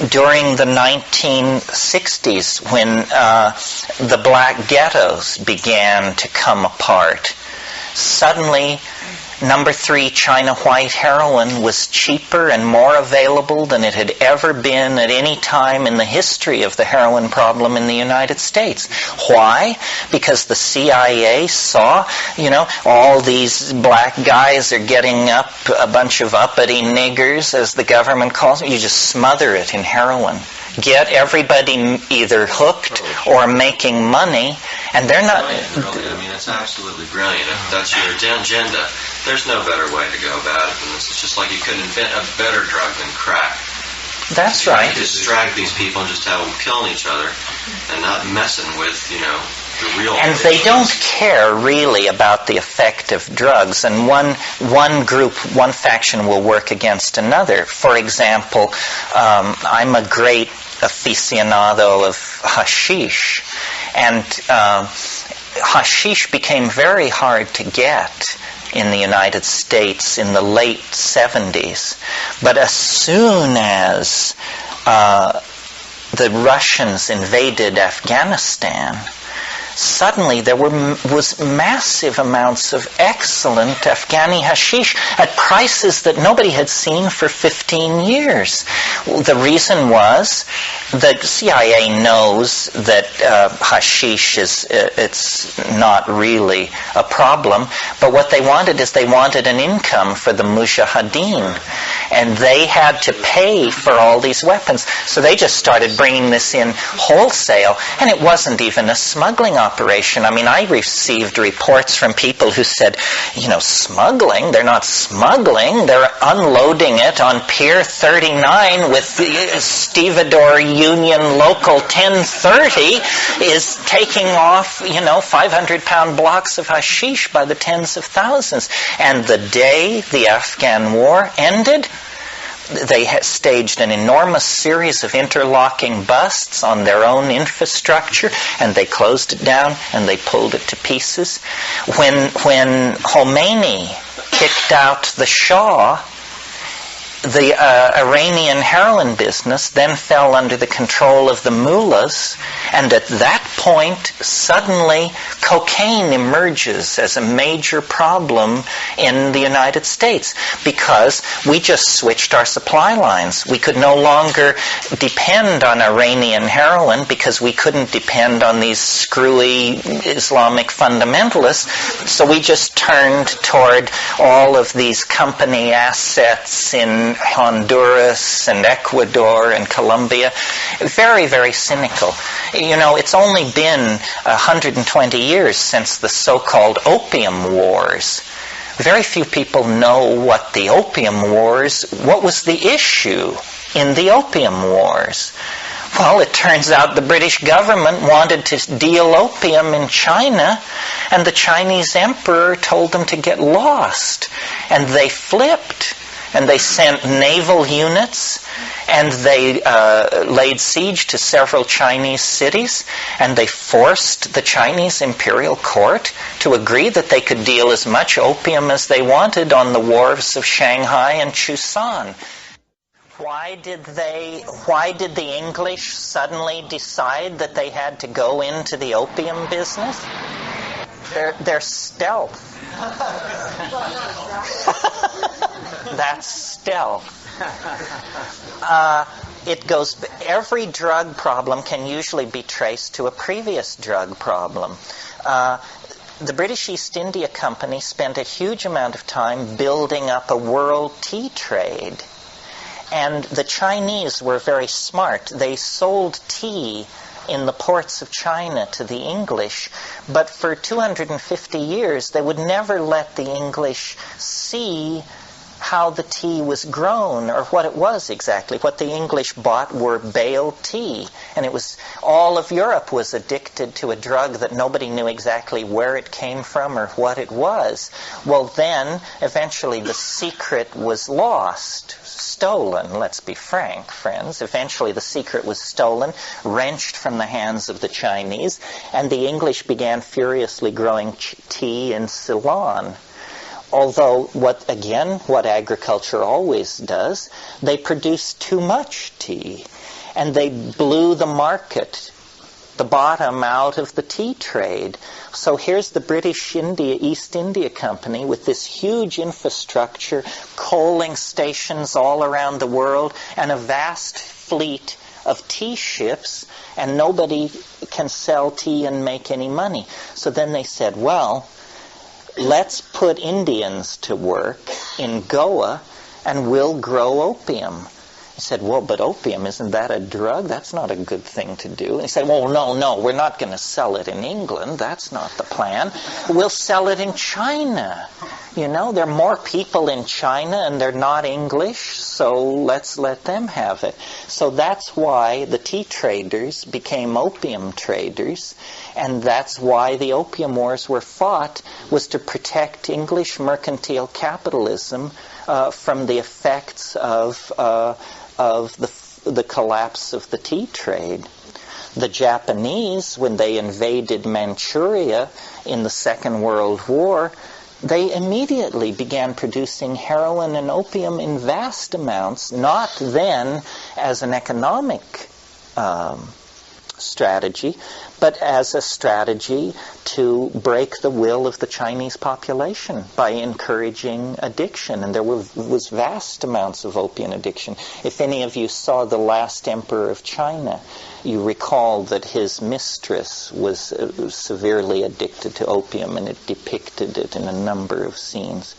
During the 1960s, when the black ghettos began to come apart, suddenly number 3 China white heroin was cheaper and more available than it had ever been at any time in the history of the heroin problem in the United States. Why? Because the CIA saw, all these black guys are getting up, a bunch of uppity niggers, as the government calls them. You just smother it in heroin. Get everybody either hooked or making money, and they're not... Really. I mean, it's absolutely brilliant. If that's your agenda, there's no better way to go about it than this. It's just like you couldn't invent a better drug than crack. That's right. You distract these people and just have them killing each other and not messing with, the real... And they don't care really about the effect of drugs, and one group, one faction will work against another. For example, I'm a great aficionado of hashish, and hashish became very hard to get in the United States in the late 70s. But as soon as the Russians invaded Afghanistan, suddenly there was massive amounts of excellent Afghani hashish at prices that nobody had seen for 15 years. The reason was the CIA knows that hashish it's not really a problem, but what they wanted is they wanted an income for the mujahideen, and they had to pay for all these weapons. So they just started bringing this in wholesale, and it wasn't even a smuggling operation. I mean, I received reports from people who said, smuggling? They're not smuggling. They're unloading it on Pier 39 with the Stevedore Union Local 1030 is taking off, 500-pound blocks of hashish by the tens of thousands. And the day the Afghan war ended, they had staged an enormous series of interlocking busts on their own infrastructure, and they closed it down and they pulled it to pieces. When Khomeini kicked out the Shah, the Iranian heroin business then fell under the control of the mullahs, and at that point, suddenly, cocaine emerges as a major problem in the United States because we just switched our supply lines. We could no longer depend on Iranian heroin because we couldn't depend on these screwy Islamic fundamentalists, so we just turned toward all of these company assets in Honduras and Ecuador and Colombia. Very, very cynical. It's only been 120 years since the so-called Opium Wars. Very few people know what the Opium Wars, what was the issue in the Opium Wars. Well, it turns out the British government wanted to deal opium in China, and the Chinese emperor told them to get lost. And they flipped. And they sent naval units, and they laid siege to several Chinese cities, and they forced the Chinese imperial court to agree that they could deal as much opium as they wanted on the wharves of Shanghai and Chusan. Why did the English suddenly decide that they had to go into the opium business? They're stealth. That's stealth. Every drug problem can usually be traced to a previous drug problem. The British East India Company spent a huge amount of time building up a world tea trade. And the Chinese were very smart. They sold tea in the ports of China to the English, but for 250 years they would never let the English see how the tea was grown or what it was exactly. What the English bought were baled tea, and it was all of Europe was addicted to a drug that nobody knew exactly where it came from or what it was. Well, then eventually the secret was lost. Stolen, let's be frank, friends. Eventually the secret was stolen, wrenched from the hands of the Chinese, and the English began furiously growing tea in Ceylon. Although, what agriculture always does, they produced too much tea, and they blew the market, the bottom out of the tea trade. So here's the British East India Company with this huge infrastructure, coaling stations all around the world, and a vast fleet of tea ships, and nobody can sell tea and make any money. So then they said, well, let's put Indians to work in Goa and we'll grow opium. He said, well, but opium, isn't that a drug? That's not a good thing to do. And he said, well, no, we're not going to sell it in England. That's not the plan. We'll sell it in China. There are more people in China and they're not English, so let's let them have it. So that's why the tea traders became opium traders, and that's why the opium wars were fought, was to protect English mercantile capitalism from the effects of the collapse of the tea trade. The Japanese, when they invaded Manchuria in the Second World War, they immediately began producing heroin and opium in vast amounts, not then as an economic strategy, but as a strategy to break the will of the Chinese population by encouraging addiction. And there was vast amounts of opium addiction. If any of you saw The Last Emperor of China, you recall that his mistress was severely addicted to opium, and it depicted it in a number of scenes.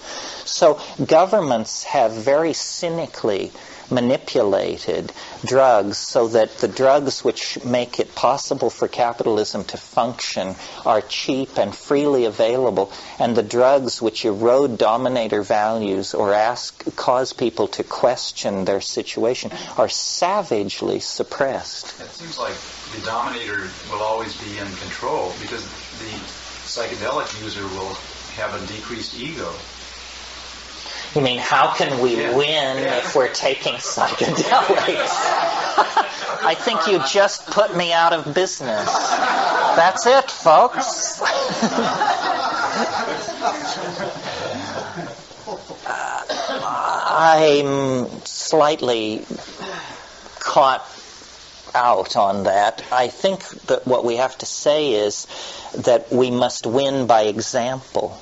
So governments have very cynically manipulated drugs so that the drugs which make it possible for capitalism to function are cheap and freely available, and the drugs which erode dominator values or cause people to question their situation are savagely suppressed. It seems like the dominator will always be in control because the psychedelic user will have a decreased ego. You mean, how can we win if we're taking psychedelics? I think you just put me out of business. That's it, folks. I'm slightly caught out on that. I think that what we have to say is that we must win by example.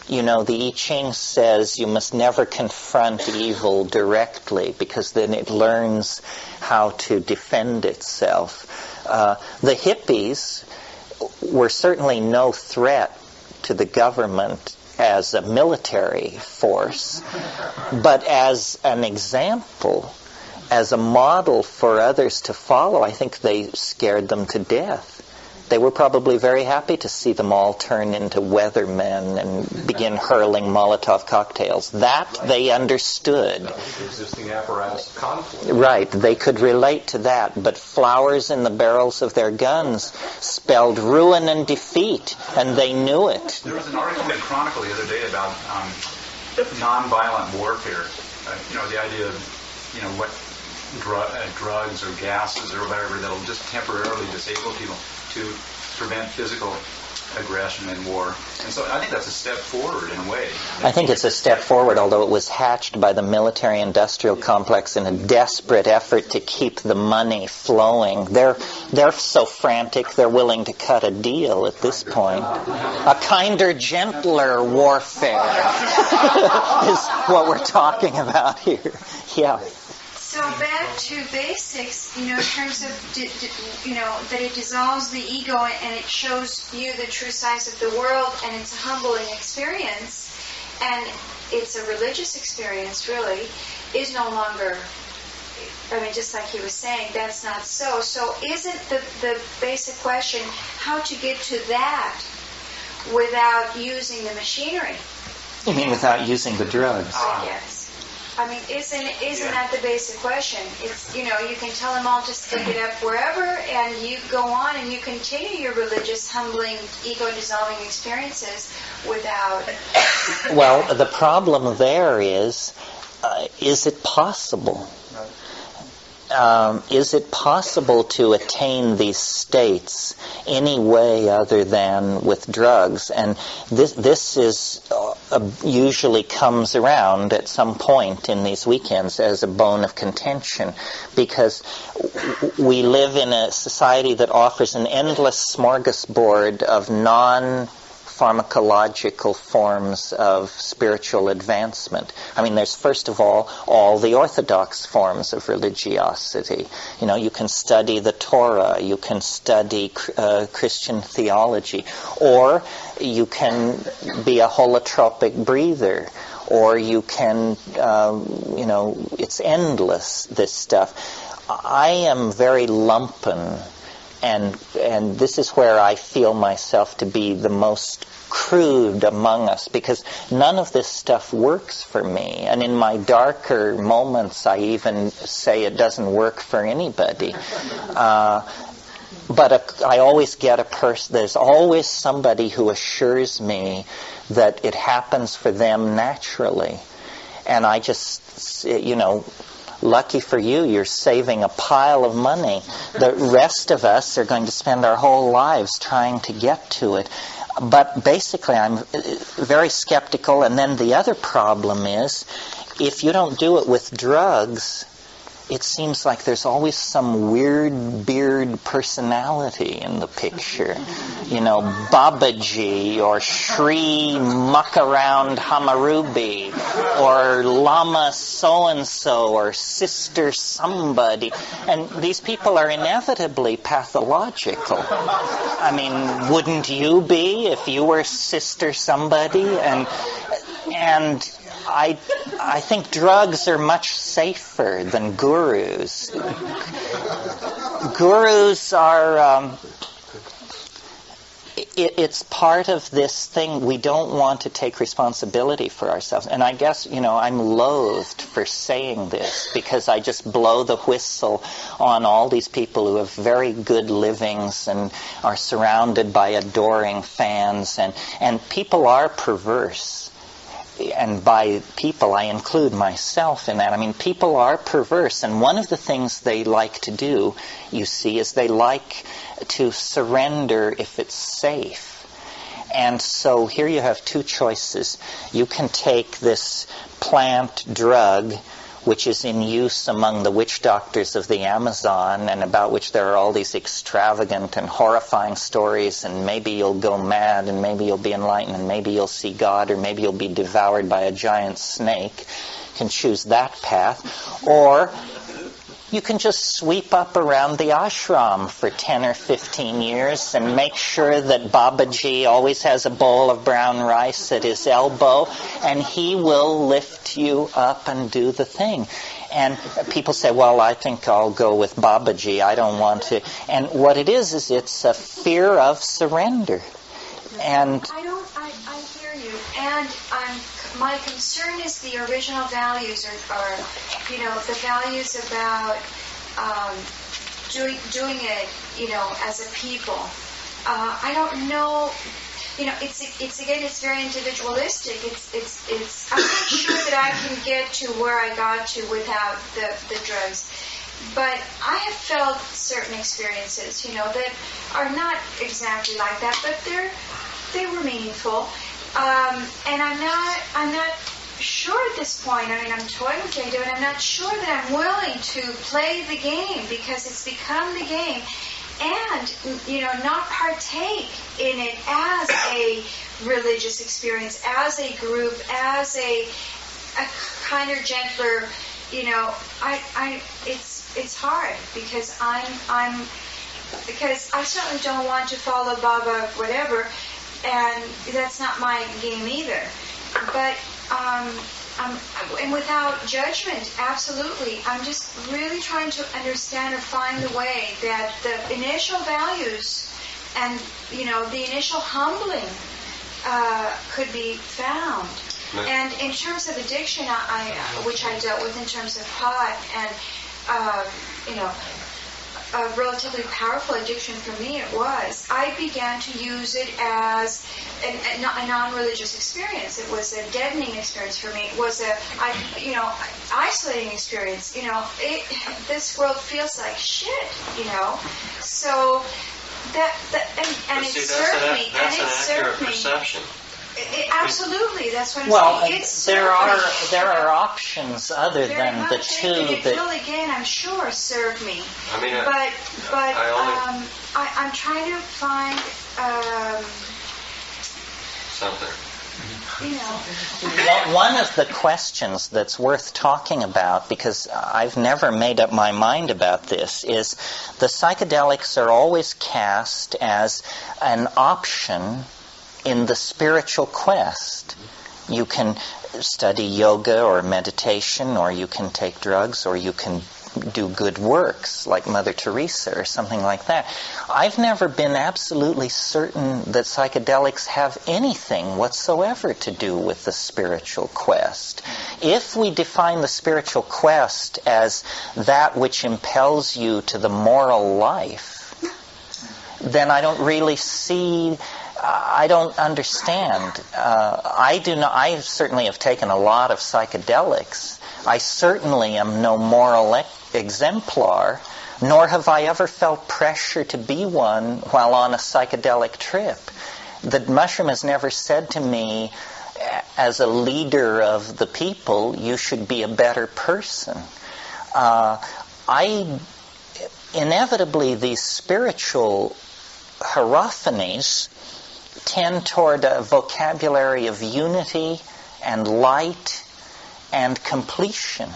You know, the I Ching says you must never confront evil directly because then it learns how to defend itself. The hippies were certainly no threat to the government as a military force, but as an example, as a model for others to follow, I think they scared them to death. They were probably very happy to see them all turn into weathermen and begin hurling Molotov cocktails. That they understood. The existing apparatus of conflict. Right, they could relate to that, but flowers in the barrels of their guns spelled ruin and defeat, and they knew it. There was an article in Chronicle the other day about nonviolent warfare. The idea of, what drugs or gases or whatever that'll just temporarily disable people to prevent physical aggression in war. And so I think that's a step forward in a way. I think it's a step forward, although it was hatched by the military-industrial complex in a desperate effort to keep the money flowing. They're so frantic, they're willing to cut a deal at this point. A kinder, gentler warfare is what we're talking about here. Yeah. So back to basics, in terms of, that it dissolves the ego and it shows you the true size of the world, and it's a humbling experience, and it's a religious experience, really, is no longer, just like he was saying, that's not so. So isn't the basic question how to get to that without using the machinery? You mean without using the drugs? Yes. Isn't that the basic question? It's, you can tell them all to stick it up wherever, and you go on and you continue your religious, humbling, ego-dissolving experiences without... Well, the problem there is it possible? Is it possible to attain these states any way other than with drugs? And this is usually comes around at some point in these weekends as a bone of contention, because we live in a society that offers an endless smorgasbord of non-pharmacological forms of spiritual advancement. There's first of all the orthodox forms of religiosity. You can study the Torah, you can study Christian theology, or you can be a holotropic breather, or you can, it's endless, this stuff. I am very lumpen, and this is where I feel myself to be the most crude among us, because none of this stuff works for me, and in my darker moments I even say it doesn't work for anybody. But I always get there's always somebody who assures me that it happens for them naturally, and I just, lucky for you, you're saving a pile of money. The rest of us are going to spend our whole lives trying to get to it. But basically, I'm very skeptical. And then the other problem is, if you don't do it with drugs, it seems like there's always some weird beard personality in the picture. You know, Babaji or Sri Muckaround Hamarubi or Lama so-and-so or Sister somebody. And these people are inevitably pathological. I mean, wouldn't you be if you were Sister somebody? And I think drugs are much safer than gurus. Gurus are... it's part of this thing. We don't want to take responsibility for ourselves. And I guess, I'm loathed for saying this because I just blow the whistle on all these people who have very good livings and are surrounded by adoring fans. And people are perverse. And by people, I include myself in that. I mean, people are perverse. And one of the things they like to do, you see, is they like to surrender if it's safe. And so here you have two choices. You can take this plant drug, which is in use among the witch doctors of the Amazon, and about which there are all these extravagant and horrifying stories, and maybe you'll go mad, and maybe you'll be enlightened, and maybe you'll see God, or maybe you'll be devoured by a giant snake. You can choose that path. Or you can just sweep up around the ashram for 10 or 15 years and make sure that Babaji always has a bowl of brown rice at his elbow, and he will lift you up and do the thing. And people say, well, I think I'll go with Babaji. I don't want to. And what it is it's a fear of surrender. And I hear you. And my concern is the original values are the values about doing it, as a people. I don't know. It's very individualistic. I'm not sure that I can get to where I got to without the drugs. But I have felt certain experiences, that are not exactly like that, but they were meaningful. And I'm not sure at this point. I mean, I'm toying with the idea, but I'm not sure that I'm willing to play the game because it's become the game, and not partake in it as a religious experience, as a group, as a kinder, gentler. It's hard because because I certainly don't want to follow Baba whatever. And that's not my game either. But and without judgment, absolutely. I'm just really trying to understand or find the way that the initial values and the initial humbling could be found. And in terms of addiction, which I dealt with in terms of pot, and a relatively powerful addiction for me it was. I began to use it as a non-religious experience. It was a deadening experience for me. It was isolating experience. This world feels like shit. So and it served me. That's an accurate perception. Absolutely, that's what I'm saying. There are options other than the two that will again, I'm sure, serve me. I mean, I'm trying to find something. One of the questions that's worth talking about, because I've never made up my mind about this, is the psychedelics are always cast as an option in the spiritual quest. You can study yoga or meditation, or you can take drugs, or you can do good works like Mother Teresa or something like that. I've never been absolutely certain that psychedelics have anything whatsoever to do with the spiritual quest. If we define the spiritual quest as that which impels you to the moral life, then I don't really see... I don't understand. I certainly have taken a lot of psychedelics. I certainly am no moral exemplar, nor have I ever felt pressure to be one while on a psychedelic trip. The mushroom has never said to me, as a leader of the people, you should be a better person. Inevitably, these spiritual hierophanies tend toward a vocabulary of unity and light and completion.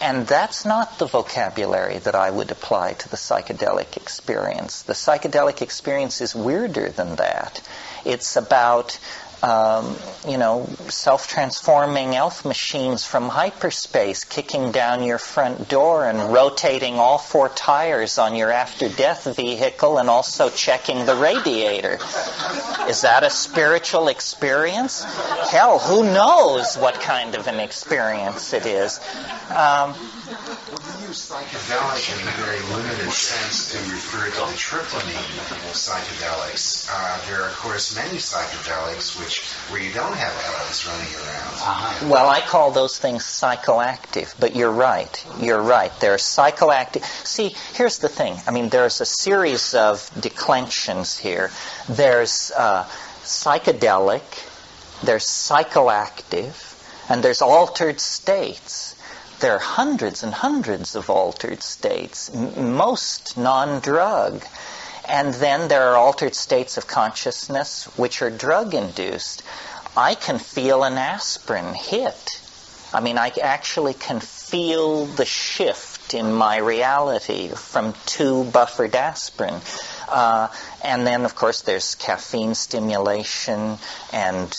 And that's not the vocabulary that I would apply to the psychedelic experience. The psychedelic experience is weirder than that. It's about self-transforming elf machines from hyperspace kicking down your front door and rotating all 4 tires on your after-death vehicle and also checking the radiator. Is that a spiritual experience? Hell, who knows what kind of an experience it is. We use psychedelic in a very limited sense to refer to the tryptamine of psychedelics. There are, of course, many psychedelics where you don't have LSD running around. Well, I call those things psychoactive, but you're right. They're psychoactive. See, here's the thing. I mean, there's a series of declensions here. There's psychedelic, there's psychoactive, and there's altered states. There are hundreds and hundreds of altered states, most non-drug. And then there are altered states of consciousness which are drug-induced. I can feel an aspirin hit. I mean, I actually can feel the shift in my reality from 2 buffered aspirin. And then, of course, there's caffeine stimulation and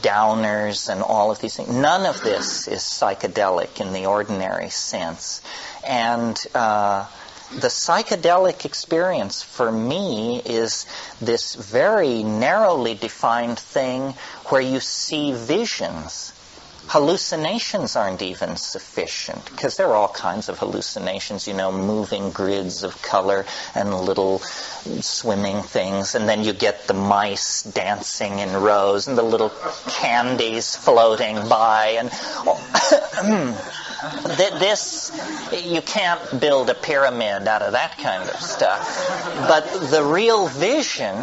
downers and all of these things. None of this is psychedelic in the ordinary sense. And the psychedelic experience for me is this very narrowly defined thing where you see visions. Hallucinations aren't even sufficient, because there are all kinds of hallucinations, moving grids of color and little swimming things, and then you get the mice dancing in rows and the little candies floating by, and this, you can't build a pyramid out of that kind of stuff. But the real vision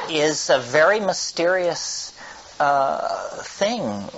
is a very mysterious thing,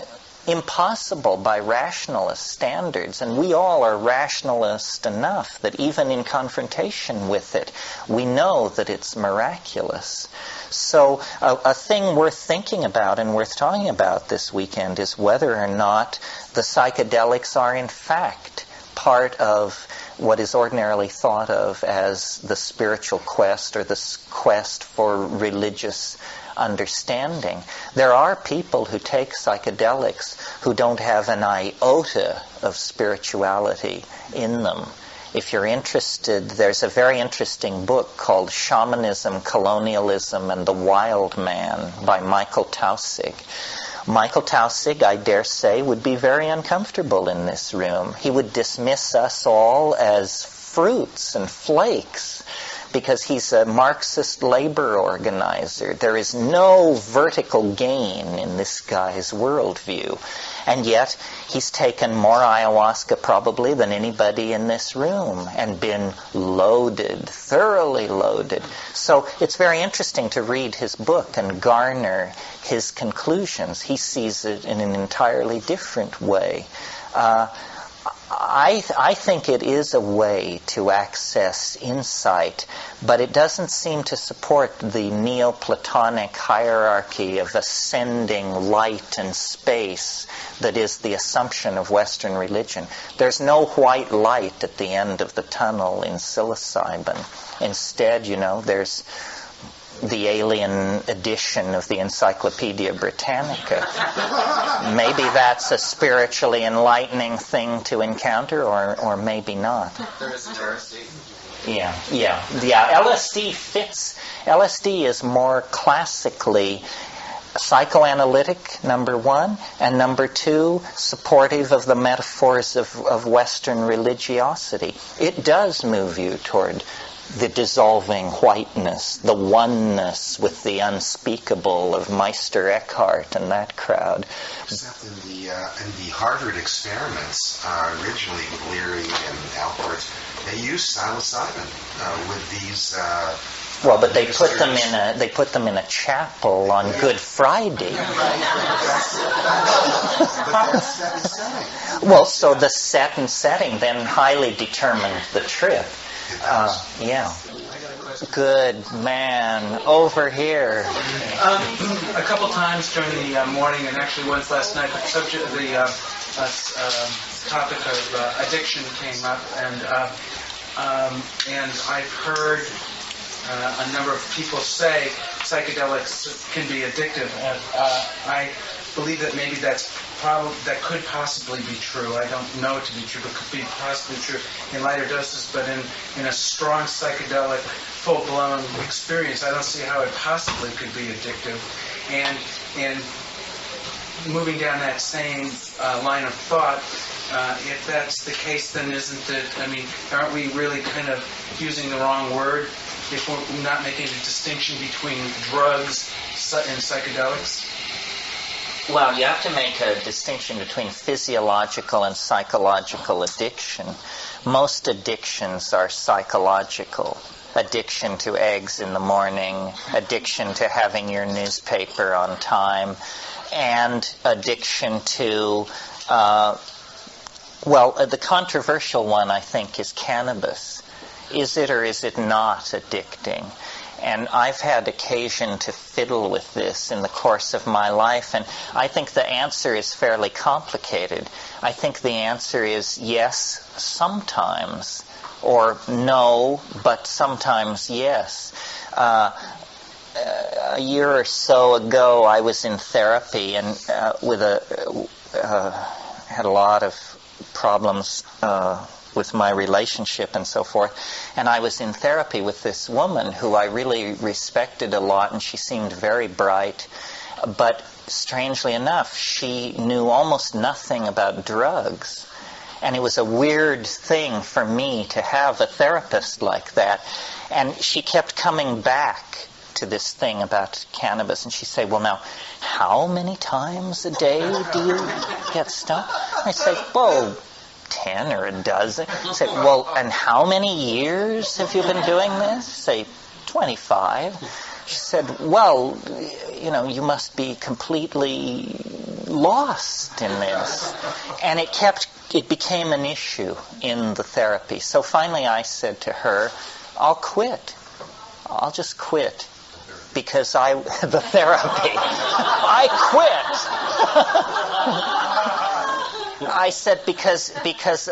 impossible by rationalist standards, and we all are rationalist enough that even in confrontation with it, we know that it's miraculous. So a thing worth thinking about and worth talking about this weekend is whether or not the psychedelics are in fact part of what is ordinarily thought of as the spiritual quest or the quest for religious understanding. There are people who take psychedelics who don't have an iota of spirituality in them. If you're interested, there's a very interesting book called Shamanism, Colonialism, and the Wild Man by Michael Taussig. Michael Taussig, I dare say, would be very uncomfortable in this room. He would dismiss us all as fruits and flakes, because he's a Marxist labor organizer. There is no vertical gain in this guy's worldview. And yet, he's taken more ayahuasca probably than anybody in this room and been loaded, thoroughly loaded. So it's very interesting to read his book and garner his conclusions. He sees it in an entirely different way. I think it is a way to access insight, but it doesn't seem to support the Neoplatonic hierarchy of ascending light and space that is the assumption of Western religion. There's no white light at the end of the tunnel in psilocybin. Instead, there's the alien edition of the Encyclopedia Britannica. Maybe that's a spiritually enlightening thing to encounter, or maybe not. There is heresy. Yeah. LSD fits. LSD is more classically psychoanalytic, number one, and number two, supportive of the metaphors of Western religiosity. It does move you toward the dissolving whiteness, the oneness with the unspeakable of Meister Eckhart and that crowd. Except in the Harvard experiments, originally with Leary and Alport, they used psilocybin with these Well, but they put them in a chapel on Good Friday. Well, so the set and setting then highly determined the trip. Yeah. Good man. Over here. A couple times during the morning, and actually once last night, the topic of addiction came up, and I've heard a number of people say psychedelics can be addictive. I believe that maybe that could possibly be true. I don't know it to be true, but could be possibly true in lighter doses. But in a strong psychedelic, full-blown experience, I don't see how it possibly could be addictive. And moving down that same line of thought, if that's the case, then aren't we really kind of using the wrong word if we're not making a distinction between drugs and psychedelics? Well, you have to make a distinction between physiological and psychological addiction. Most addictions are psychological. Addiction to eggs in the morning, addiction to having your newspaper on time, and addiction to, the controversial one, I think, is cannabis. Is it or is it not addicting? And I've had occasion to fiddle with this in the course of my life, and I think the answer is fairly complicated. I think the answer is yes, sometimes, or no, but sometimes yes. A year or so ago, I was in therapy and had a lot of problems with my relationship and so forth. And I was in therapy with this woman who I really respected a lot, and she seemed very bright. But strangely enough, she knew almost nothing about drugs. And it was a weird thing for me to have a therapist like that. And she kept coming back to this thing about cannabis. And she'd say, well, now, how many times a day do you get stoned? I say, well, 10 or a dozen. I say, well, and how many years have you been doing this? Say, 25. She said, well, you must be completely lost in this. And it became an issue in the therapy. So finally I said to her, I'll quit. I'll just quit. Because the therapy, I quit. I said, because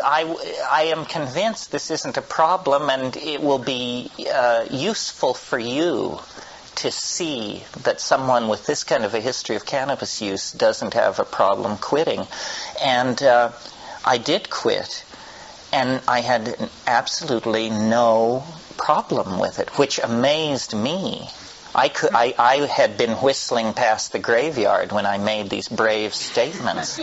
I am convinced this isn't a problem, and it will be useful for you to see that someone with this kind of a history of cannabis use doesn't have a problem quitting. And I did quit, and I had absolutely no problem with it, which amazed me. I had been whistling past the graveyard when I made these brave statements.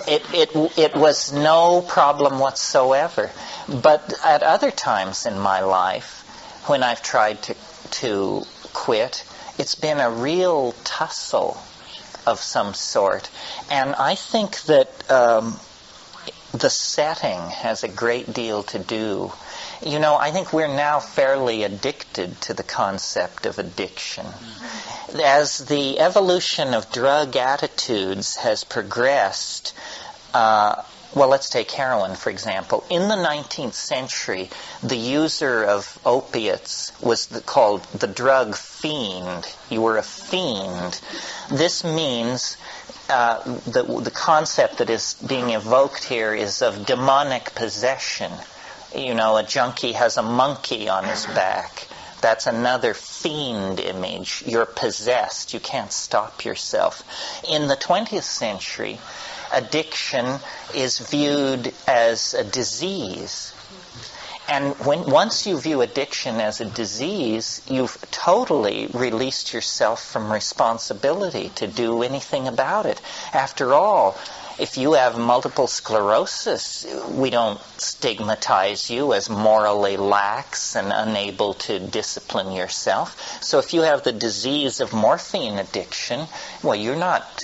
It was no problem whatsoever. But at other times in my life, when I've tried to quit, it's been a real tussle of some sort. And I think that the setting has a great deal to do. I think we're now fairly addicted to the concept of addiction. As the evolution of drug attitudes has progressed, let's take heroin, for example. In the 19th century, the user of opiates was called the drug fiend. You were a fiend. This means the concept that is being evoked here is of demonic possession. A junkie has a monkey on his back. That's another fiend image. You're possessed. You can't stop yourself. In the 20th century, addiction is viewed as a disease. And once you view addiction as a disease, you've totally released yourself from responsibility to do anything about it. After all, If you have multiple sclerosis, we don't stigmatize you as morally lax and unable to discipline yourself. So if you have the disease of morphine addiction, well,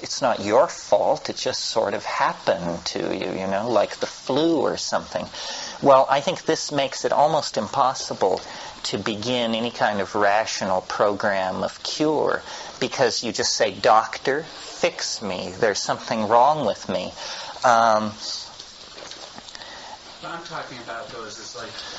it's not your fault. It just sort of happened to you, like the flu or something. Well, I think this makes it almost impossible to begin any kind of rational program of cure, because you just say, doctor, fix me. There's something wrong with me. What I'm talking about, though, is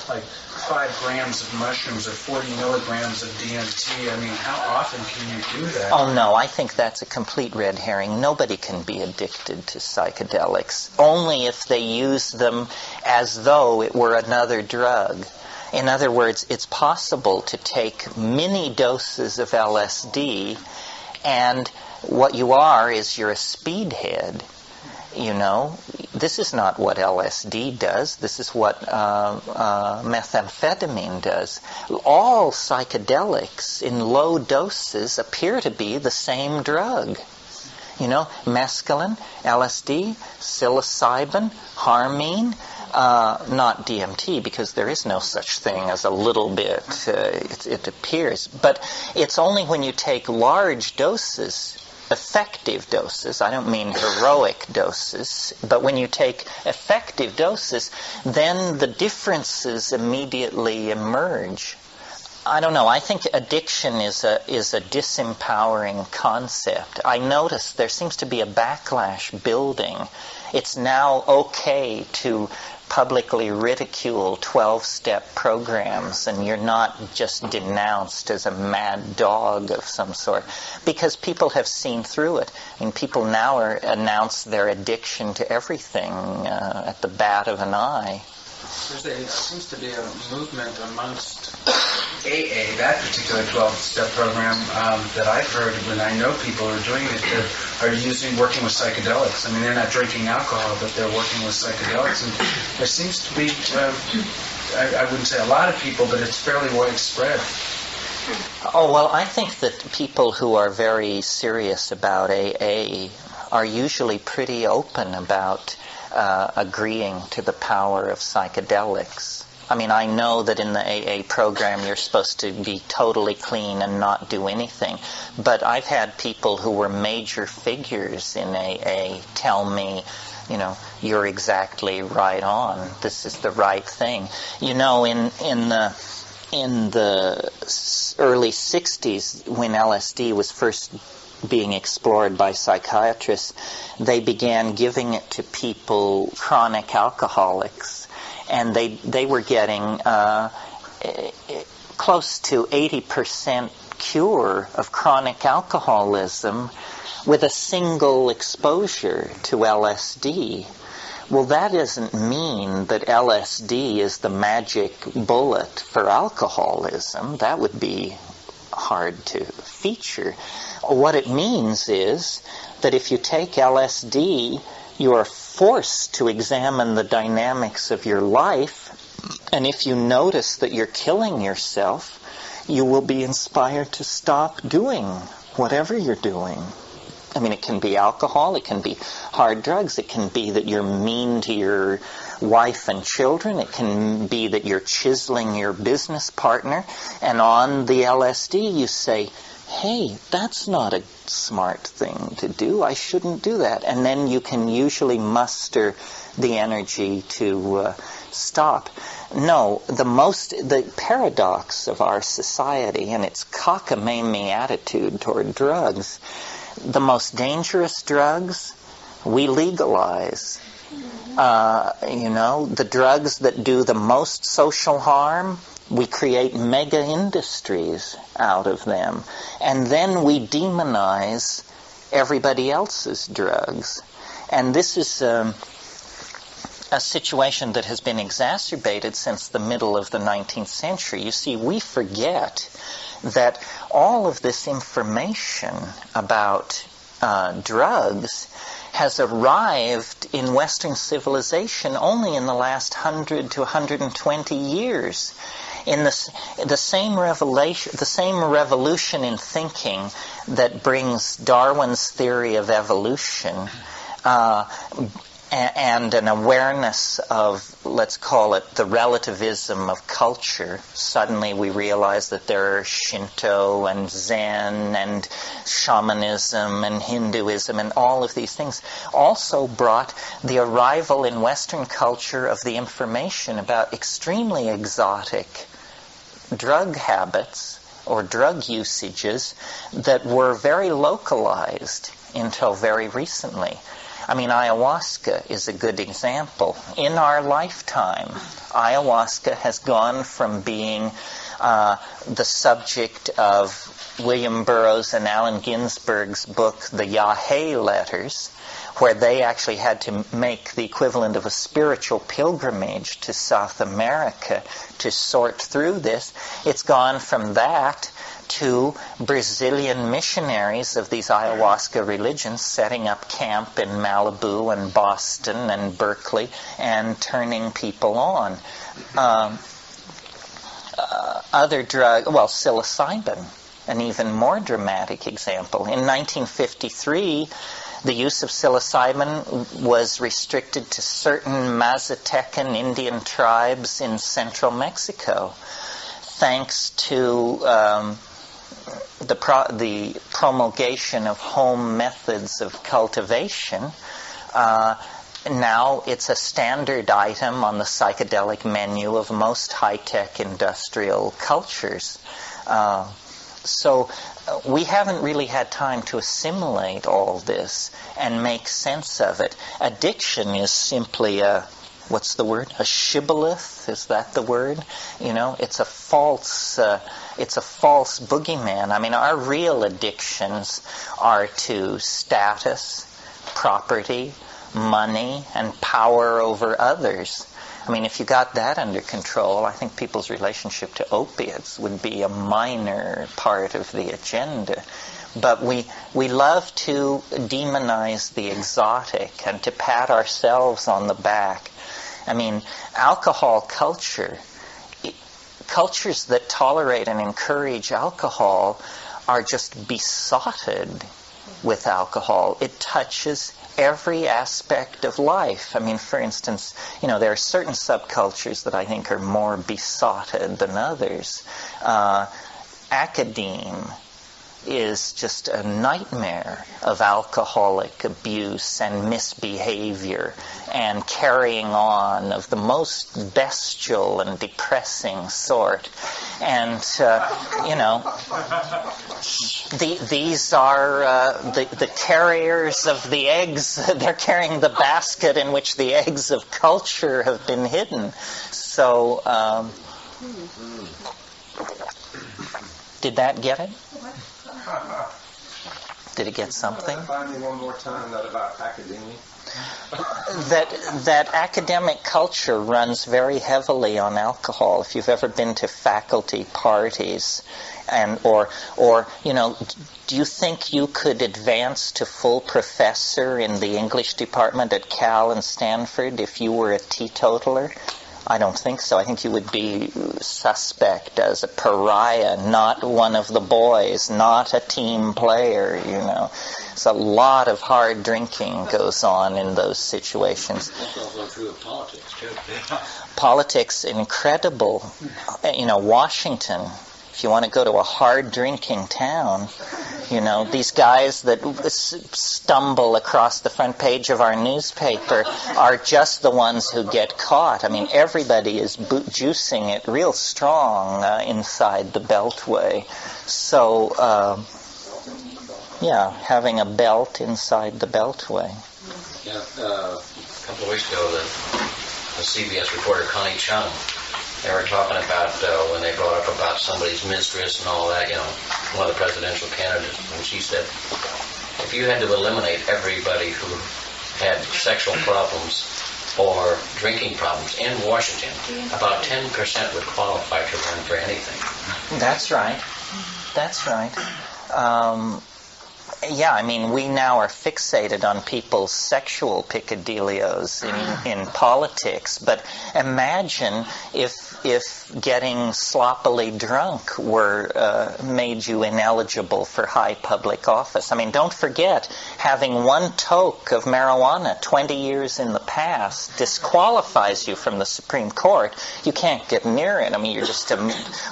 like 5 grams of mushrooms or 40 milligrams of DMT. I mean, how often can you do that? Oh, no, I think that's a complete red herring. Nobody can be addicted to psychedelics, only if they use them as though it were another drug. In other words, it's possible to take mini doses of LSD, and what you are is you're a speedhead. This is not what LSD does. This is what methamphetamine does. All psychedelics in low doses appear to be the same drug. Mescaline, LSD, psilocybin, harmine, not DMT, because there is no such thing as a little bit. It appears. But it's only when you take large doses, effective doses, I don't mean heroic doses, but when you take effective doses, then the differences immediately emerge. I don't know. I think addiction is a disempowering concept. I notice there seems to be a backlash building. It's now okay to publicly ridicule 12-step programs, and you're not just denounced as a mad dog of some sort, because people have seen through it. I mean, people now announce their addiction to everything at the bat of an eye. There seems to be a movement amongst AA, that particular 12-step program, that I've heard when I know people who are doing it, that are working with psychedelics. I mean, they're not drinking alcohol, but they're working with psychedelics. And there seems to be, I wouldn't say a lot of people, but it's fairly widespread. Oh, well, I think that people who are very serious about AA are usually pretty open about agreeing to the power of psychedelics. I mean, I know that in the AA program you're supposed to be totally clean and not do anything, but I've had people who were major figures in AA tell me, you're exactly right on. This is the right thing. In the early 60s, when LSD was first being explored by psychiatrists, they began giving it to people, chronic alcoholics, and they were getting close to 80% cure of chronic alcoholism with a single exposure to LSD. Well, that doesn't mean that LSD is the magic bullet for alcoholism. That would be hard to feature. What it means is that if you take LSD, you are forced to examine the dynamics of your life, and if you notice that you're killing yourself, you will be inspired to stop doing whatever you're doing. I mean, it can be alcohol, it can be hard drugs, it can be that you're mean to your wife and children, it can be that you're chiseling your business partner, and on the LSD you say, hey, that's not a smart thing to do, I shouldn't do that. And then you can usually muster the energy to stop. No, the paradox of our society and its cockamamie attitude toward drugs, the most dangerous drugs, we legalize. The drugs that do the most social harm, we create mega industries out of them. And then we demonize everybody else's drugs. And this is a situation that has been exacerbated since the middle of the 19th century. You see, we forget that all of this information about drugs has arrived in Western civilization only in the last 100 to 120 years. In the same revolution in thinking that brings Darwin's theory of evolution and an awareness of, let's call it, the relativism of culture. Suddenly we realize that there are Shinto and Zen and shamanism and Hinduism and all of these things. Also brought the arrival in Western culture of the information about extremely exotic drug habits or drug usages that were very localized until very recently. I mean, ayahuasca is a good example. In our lifetime, ayahuasca has gone from being the subject of William Burroughs and Allen Ginsberg's book, The Yahé Letters, where they actually had to make the equivalent of a spiritual pilgrimage to South America to sort through this. It's gone from that to Brazilian missionaries of these ayahuasca religions setting up camp in Malibu and Boston and Berkeley and turning people on. Other psilocybin, an even more dramatic example. In 1953, the use of psilocybin was restricted to certain Mazatecan Indian tribes in central Mexico, thanks to the promulgation of home methods of cultivation. Now it's a standard item on the psychedelic menu of most high-tech industrial cultures. So we haven't really had time to assimilate all this and make sense of it. Addiction is simply what's the word? A shibboleth? Is that the word? You know, it's a false boogeyman. I mean, our real addictions are to status, property, money, and power over others. I mean, if you got that under control, I think people's relationship to opiates would be a minor part of the agenda. But we love to demonize the exotic and to pat ourselves on the back. I mean, alcohol culture, cultures that tolerate and encourage alcohol are just besotted with alcohol. It touches every aspect of life. I mean, for instance, there are certain subcultures that I think are more besotted than others. Academe is just a nightmare of alcoholic abuse and misbehavior and carrying on of the most bestial and depressing sort. And, these are the carriers of the eggs. They're carrying the basket in which the eggs of culture have been hidden. So, did that get it? Did it get something? Find me one more time that about academia. That academic culture runs very heavily on alcohol. If you've ever been to faculty parties, or do you think you could advance to full professor in the English department at Cal and Stanford if you were a teetotaler? I don't think so. I think you would be suspect as a pariah, not one of the boys, not a team player, So a lot of hard drinking goes on in those situations. That's also true of politics, too. Politics, incredible. Washington, if you want to go to a hard drinking town, these guys that stumble across the front page of our newspaper are just the ones who get caught. I mean, everybody is juicing it real strong inside the Beltway. So, having a belt inside the Beltway. Yeah, a couple of weeks ago, the CBS reporter Connie Chung, they were talking about when they brought up about somebody's mistress and all that, one of the presidential candidates, and she said, if you had to eliminate everybody who had sexual problems or drinking problems in Washington, about 10% would qualify to run for anything. That's right. That's right. We now are fixated on people's sexual peccadillos in politics, but imagine if if getting sloppily drunk made you ineligible for high public office. I mean, don't forget, having one toke of marijuana 20 years in the past disqualifies you from the Supreme Court. You can't get near it. I mean, you're just a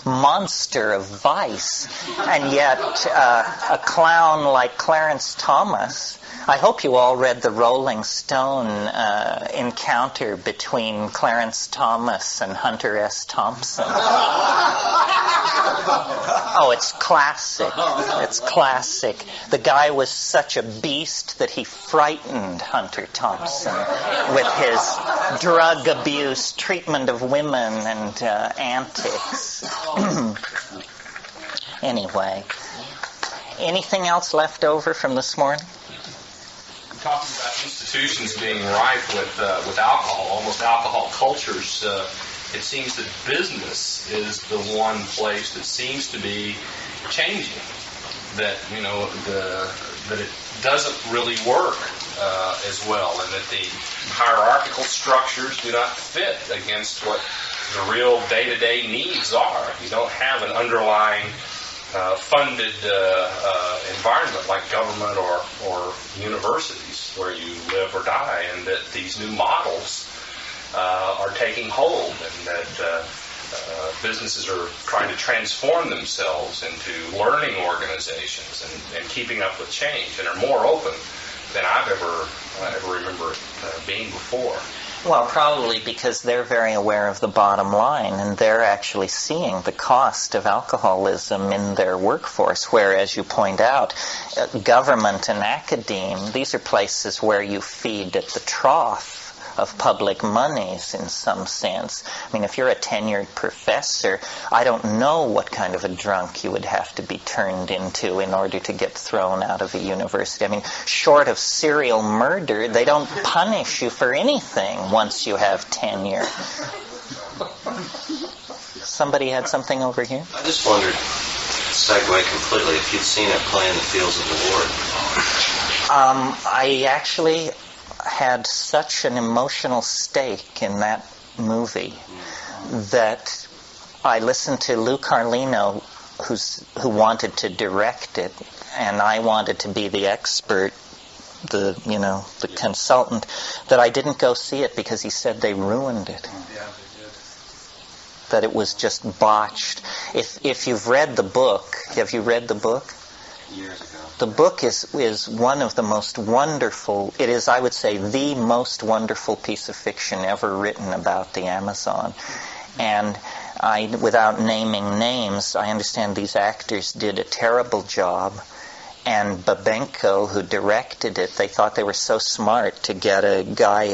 monster of vice. And yet, a clown like Clarence Thomas, I hope you all read the Rolling Stone encounter between Clarence Thomas and Hunter S. Thompson. Oh, it's classic. It's classic. The guy was such a beast that he frightened Hunter Thompson with his drug abuse, treatment of women, and antics. Anyway, anything else left over from this morning? Talking about institutions being rife with alcohol, almost alcohol cultures, it seems that business is the one place that seems to be changing. That that it doesn't really work as well, and that the hierarchical structures do not fit against what the real day-to-day needs are. You don't have an underlying funded environment like government or universities where you live or die, and that these new models are taking hold, and that businesses are trying to transform themselves into learning organizations and keeping up with change, and are more open than I've ever remember being before. Well, probably because they're very aware of the bottom line, and they're actually seeing the cost of alcoholism in their workforce, where, as you point out, government and academe, these are places where you feed at the trough of public monies in some sense. I mean, if you're a tenured professor, I don't know what kind of a drunk you would have to be turned into in order to get thrown out of a university. I mean, short of serial murder, they don't punish you for anything once you have tenure. Somebody had something over here? I just wondered, segue completely, if you'd seen it play in the fields of the Lord. I actually had such an emotional stake in that movie that I listened to Lou Carlino, who wanted to direct it, and I wanted to be the expert, the consultant, that I didn't go see it because he said they ruined it. Yeah, they did. That it was just botched. If you've read the book, have you read the book? Years ago. The book is one of the most wonderful, it is, I would say, the most wonderful piece of fiction ever written about the Amazon. And without naming names, I understand these actors did a terrible job. And Babenko, who directed it, they thought they were so smart to get a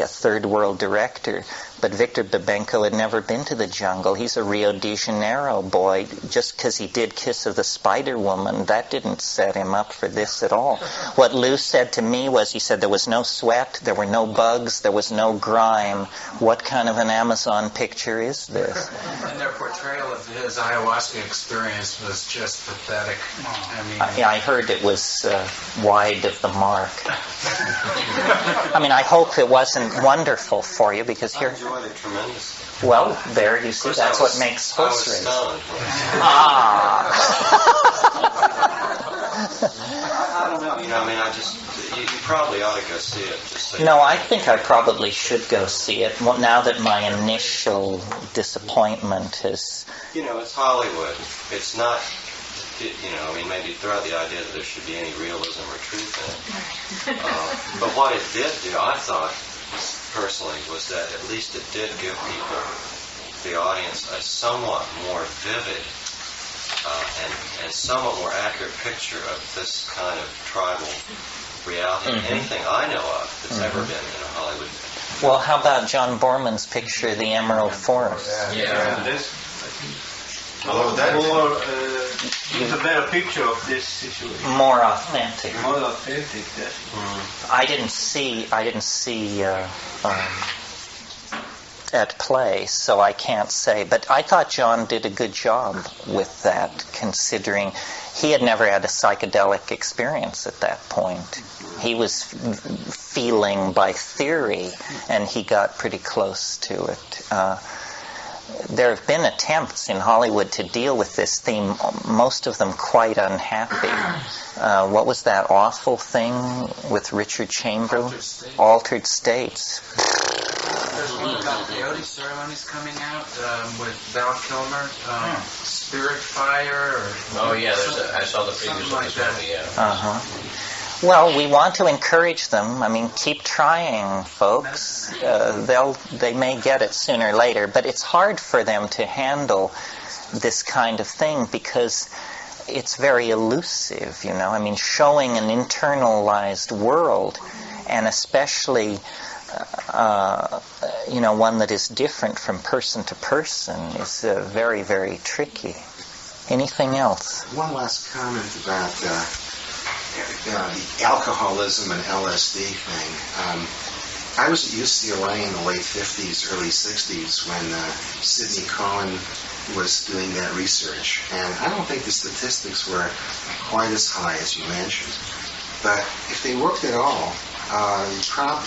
third world director. But Victor Babenko had never been to the jungle. He's a Rio de Janeiro boy. Just because he did Kiss of the Spider Woman, that didn't set him up for this at all. What Lou said to me was, he said there was no sweat, there were no bugs, there was no grime. What kind of an Amazon picture is this? And their portrayal of his ayahuasca experience was just pathetic. I heard it was wide of the mark. I mean, I hope it wasn't wonderful for you, because here... I enjoyed it tremendously. Well, there you see, that's what makes horse race. I don't know. You probably ought to go see it. Just so No, I think I probably should go see it. Well, now that my initial disappointment has... it's Hollywood. It's not... maybe throw out the idea that there should be any realism or truth in it. But what it did do, I thought, personally, was that at least it did give people, the audience, a somewhat more vivid and somewhat more accurate picture of this kind of tribal reality than anything I know of that's ever been in a Hollywood film. Well, how about John Borman's picture, The Emerald Forest? It's a better picture of this situation. More authentic. More authentic, yes. I didn't see at play, so I can't say. But I thought John did a good job with that, considering he had never had a psychedelic experience at that point. He was feeling by theory, and he got pretty close to it. there have been attempts in Hollywood to deal with this theme, most of them quite unhappy. What was that awful thing with Richard Chamberlain? Altered States. There's one about peyote ceremonies coming out with Val Kilmer, Spirit Fire, or I saw the previews of this movie. Yeah. Well, we want to encourage them. I mean, keep trying, folks. They may get it sooner or later, but it's hard for them to handle this kind of thing because it's very elusive, I mean, showing an internalized world, and especially, one that is different from person to person is very, very tricky. Anything else? One last comment about the alcoholism and LSD thing. I was at UCLA in the late 50s, early 60s when Sidney Cohen was doing that research. And I don't think the statistics were quite as high as you mentioned. But if they worked at all,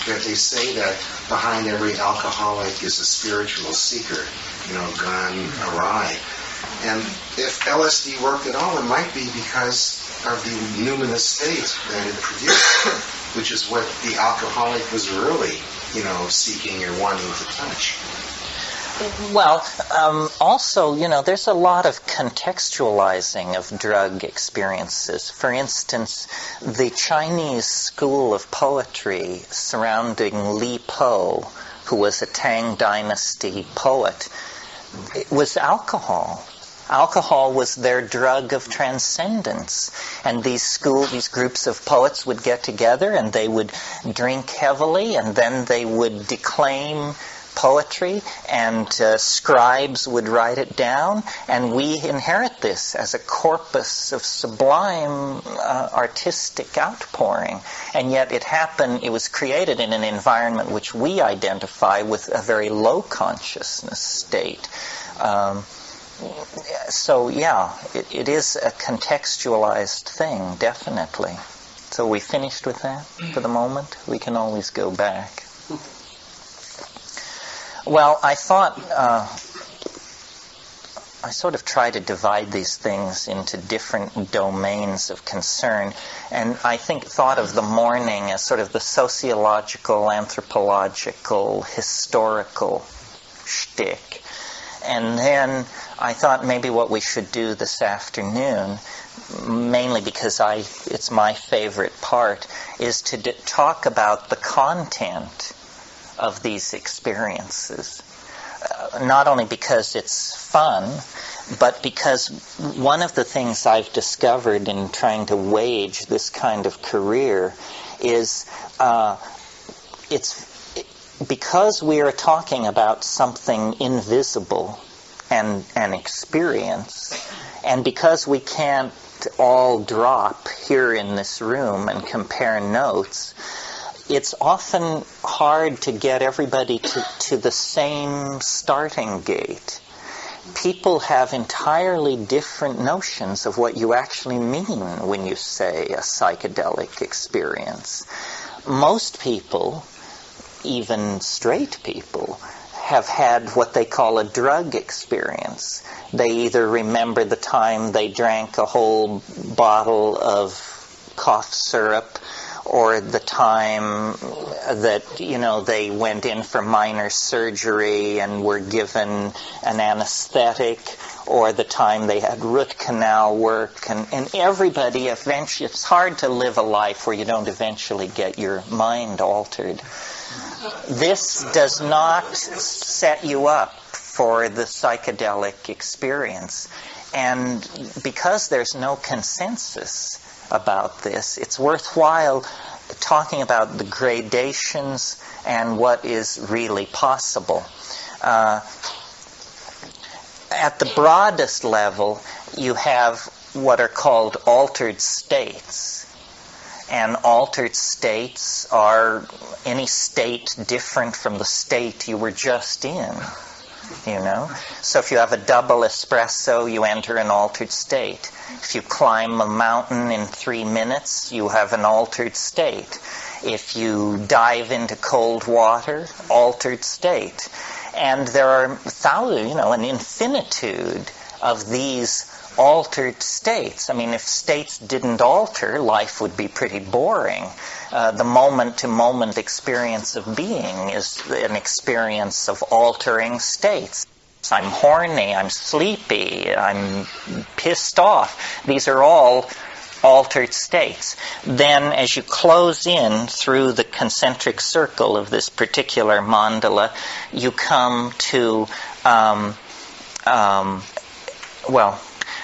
they say that behind every alcoholic is a spiritual seeker, gone awry. And if LSD worked at all, it might be because of the numinous state that it produced, which is what the alcoholic was really, seeking or wanting to touch. Well, also, there's a lot of contextualizing of drug experiences. For instance, the Chinese school of poetry surrounding Li Po, who was a Tang Dynasty poet, it was alcohol. Alcohol was their drug of transcendence. And these groups of poets would get together and they would drink heavily and then they would declaim poetry and scribes would write it down, and we inherit this as a corpus of sublime artistic outpouring. And yet it was created in an environment which we identify with a very low consciousness state. It is a contextualized thing, definitely. So we finished with that for the moment? We can always go back. Well, I thought I sort of try to divide these things into different domains of concern, and I thought of the morning as sort of the sociological, anthropological, historical shtick. And then I thought maybe what we should do this afternoon, mainly because it's my favorite part, is to talk about the content of these experiences. Not only because it's fun, but because one of the things I've discovered in trying to wage this kind of career is because we are talking about something invisible and an experience, and because we can't all drop here in this room and compare notes, it's often hard to get everybody to the same starting gate. People have entirely different notions of what you actually mean when you say a psychedelic experience. Most people, even straight people, have had what they call a drug experience. They either remember the time they drank a whole bottle of cough syrup, or the time that, they went in for minor surgery and were given an anesthetic, or the time they had root canal work. And everybody eventually, it's hard to live a life where you don't eventually get your mind altered. This does not set you up for the psychedelic experience. And because there's no consensus about this, it's worthwhile talking about the gradations and what is really possible. At the broadest level, you have what are called altered states. And altered states are any state different from the state you were just in. So if you have a double espresso, you enter an altered state. If you climb a mountain in 3 minutes, you have an altered state. If you dive into cold water, altered state. And there are thousands, an infinitude of these altered states. I mean, if states didn't alter, life would be pretty boring. The moment-to-moment experience of being is an experience of altering states. I'm horny, I'm sleepy, I'm pissed off. These are all altered states. Then as you close in through the concentric circle of this particular mandala, you come to,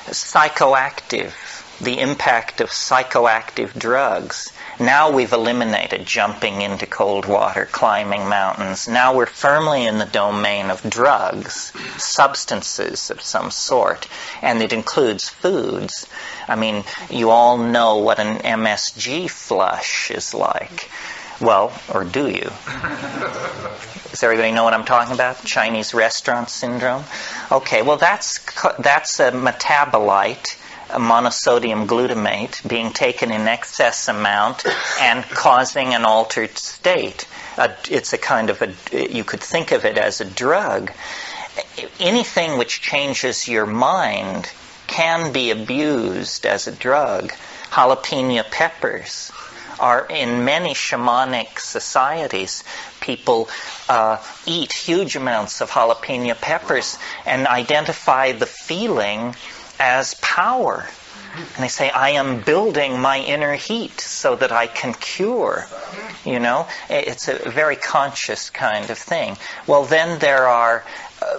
psychoactive, the impact of psychoactive drugs. Now we've eliminated jumping into cold water, climbing mountains. Now we're firmly in the domain of drugs, substances of some sort, and it includes foods. I mean, you all know what an MSG flush is like. Well, or do you? Does everybody know what I'm talking about? Chinese restaurant syndrome? Okay, well that's a metabolite, a monosodium glutamate, being taken in excess amount and causing an altered state. It's a kind of you could think of it as a drug. Anything which changes your mind can be abused as a drug. Jalapeno peppers are in many shamanic societies. People eat huge amounts of jalapeno peppers and identify the feeling as power. And they say, I am building my inner heat so that I can cure. It's a very conscious kind of thing. Well, then there are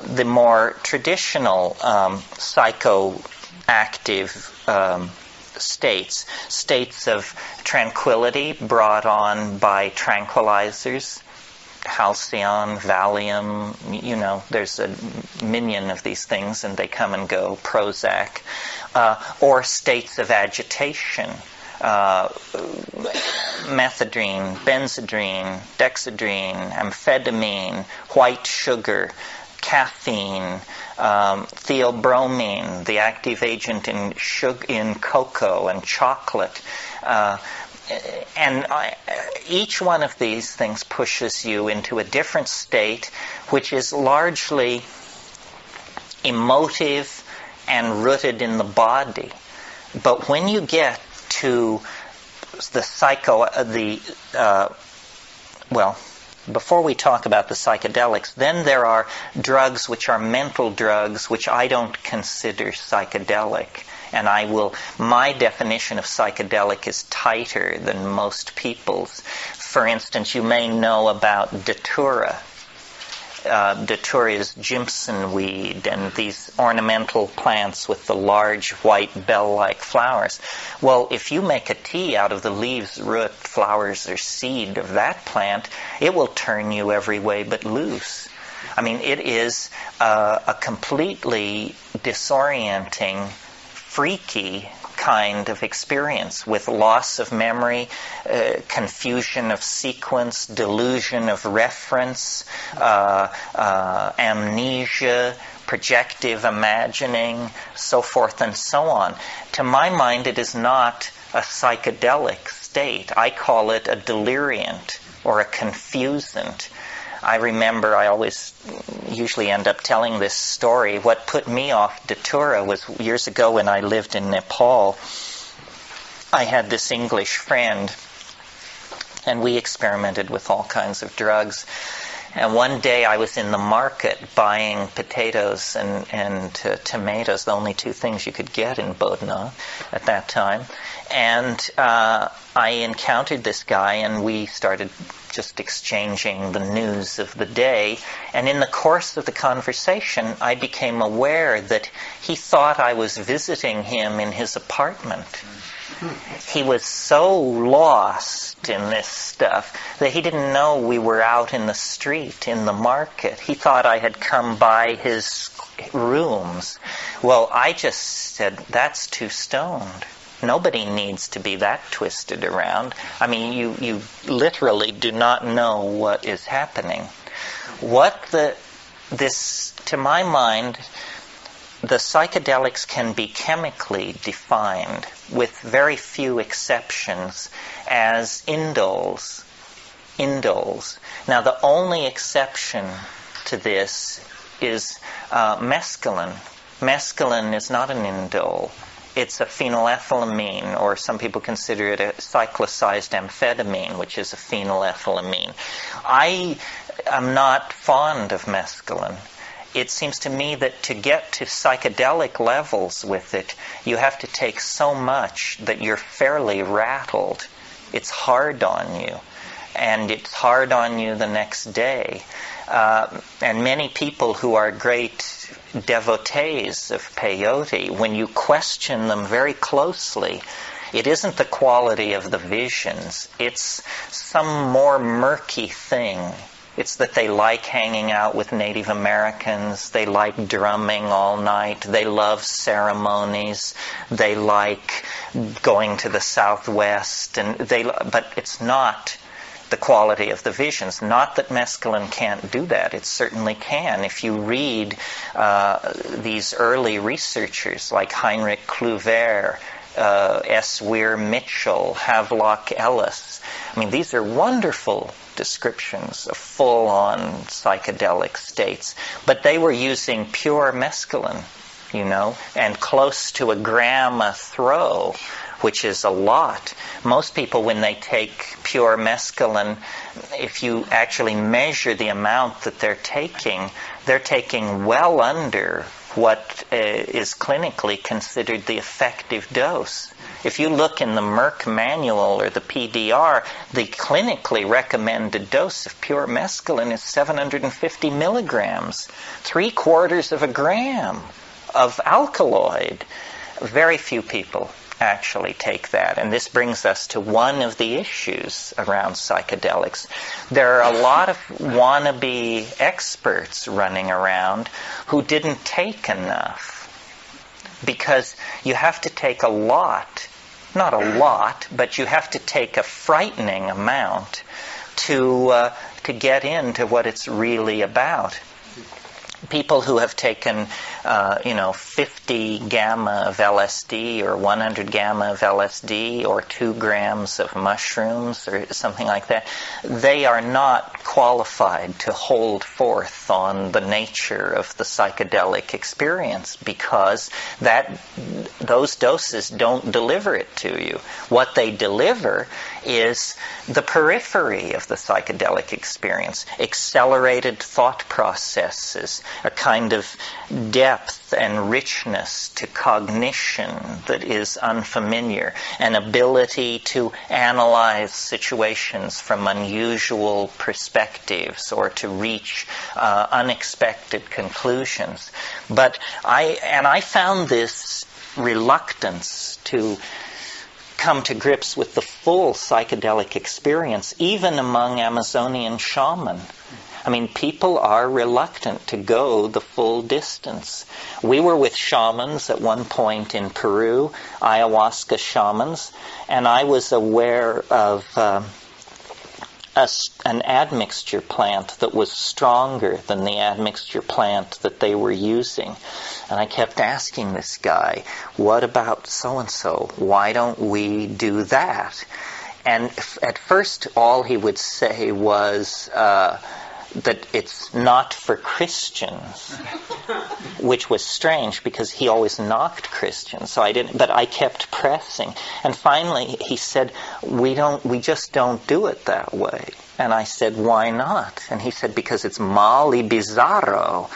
the more traditional psychoactive states of tranquility brought on by tranquilizers, Halcyon, Valium, there's a million of these things and they come and go, Prozac, or states of agitation, methadone, benzodrine, dexedrine, amphetamine, white sugar, caffeine, theobromine, the active agent in cocoa and chocolate. Each one of these things pushes you into a different state, which is largely emotive and rooted in the body. But when you get to before we talk about the psychedelics, then there are drugs which are mental drugs, which I don't consider psychedelic. And my definition of psychedelic is tighter than most people's. For instance, you may know about datura. Datura is Jimson weed and these ornamental plants with the large white bell-like flowers. Well, if you make a tea out of the leaves, root, flowers, or seed of that plant, it will turn you every way but loose. I mean, it is a completely disorienting, freaky kind of experience with loss of memory, confusion of sequence, delusion of reference, amnesia, projective imagining, so forth and so on. To my mind, it is not a psychedelic state. I call it a deliriant or a confusant. I remember I usually end up telling this story. What put me off datura was years ago when I lived in Nepal. I had this English friend, and we experimented with all kinds of drugs. And one day I was in the market buying potatoes and tomatoes, the only two things you could get in Bodna at that time. And I encountered this guy, and we started just exchanging the news of the day. And in the course of the conversation, I became aware that he thought I was visiting him in his apartment. He was so lost in this stuff that he didn't know we were out in the street, in the market. He thought I had come by his rooms. Well, I just said, that's too stoned. Nobody needs to be that twisted around. I mean, you literally do not know what is happening. To my mind, the psychedelics can be chemically defined, with very few exceptions, as indoles. Now, the only exception to this is mescaline. Mescaline is not an indole. It's a phenylethylamine, or some people consider it a cyclicized amphetamine, which is a phenylethylamine. I am not fond of mescaline. It seems to me that to get to psychedelic levels with it, you have to take so much that you're fairly rattled. It's hard on you. And it's hard on you the next day. And many people who are great devotees of peyote, when you question them very closely, it isn't the quality of the visions. It's some more murky thing. It's that they like hanging out with Native Americans. They like drumming all night. They love ceremonies. They like going to the Southwest. But it's not the quality of the visions. Not that mescaline can't do that. It certainly can. If you read these early researchers like Heinrich Kluwer, S. Weir Mitchell, Havelock Ellis, I mean, these are wonderful descriptions of full-on psychedelic states. But they were using pure mescaline, and close to a gram a throw, which is a lot. Most people, when they take pure mescaline, if you actually measure the amount that they're taking well under what is clinically considered the effective dose. If you look in the Merck manual or the PDR, the clinically recommended dose of pure mescaline is 750 milligrams, 3/4 of a gram of alkaloid. Very few people actually take that. And this brings us to one of the issues around psychedelics. There are a lot of wannabe experts running around who didn't take enough. Because you have to take a lot, not a lot, but you have to take a frightening amount to get into what it's really about. People who have taken, 50 gamma of LSD or 100 gamma of LSD or 2 grams of mushrooms or something like that, they are not qualified to hold forth on the nature of the psychedelic experience because those doses don't deliver it to you. What they deliver is the periphery of the psychedelic experience, accelerated thought processes, a kind of depth and richness to cognition that is unfamiliar, an ability to analyze situations from unusual perspectives or to reach unexpected conclusions. But I found this reluctance to come to grips with the full psychedelic experience, even among Amazonian shaman. I mean, people are reluctant to go the full distance. We were with shamans at one point in Peru, ayahuasca shamans, and I was aware of an admixture plant that was stronger than the admixture plant that they were using. And I kept asking this guy, what about so-and-so? Why don't we do that? And at first all he would say was that it's not for Christians, which was strange because he always knocked Christians. So but I kept pressing. And finally he said, we just don't do it that way. And I said, why not? And he said, because it's Mali Bizarro.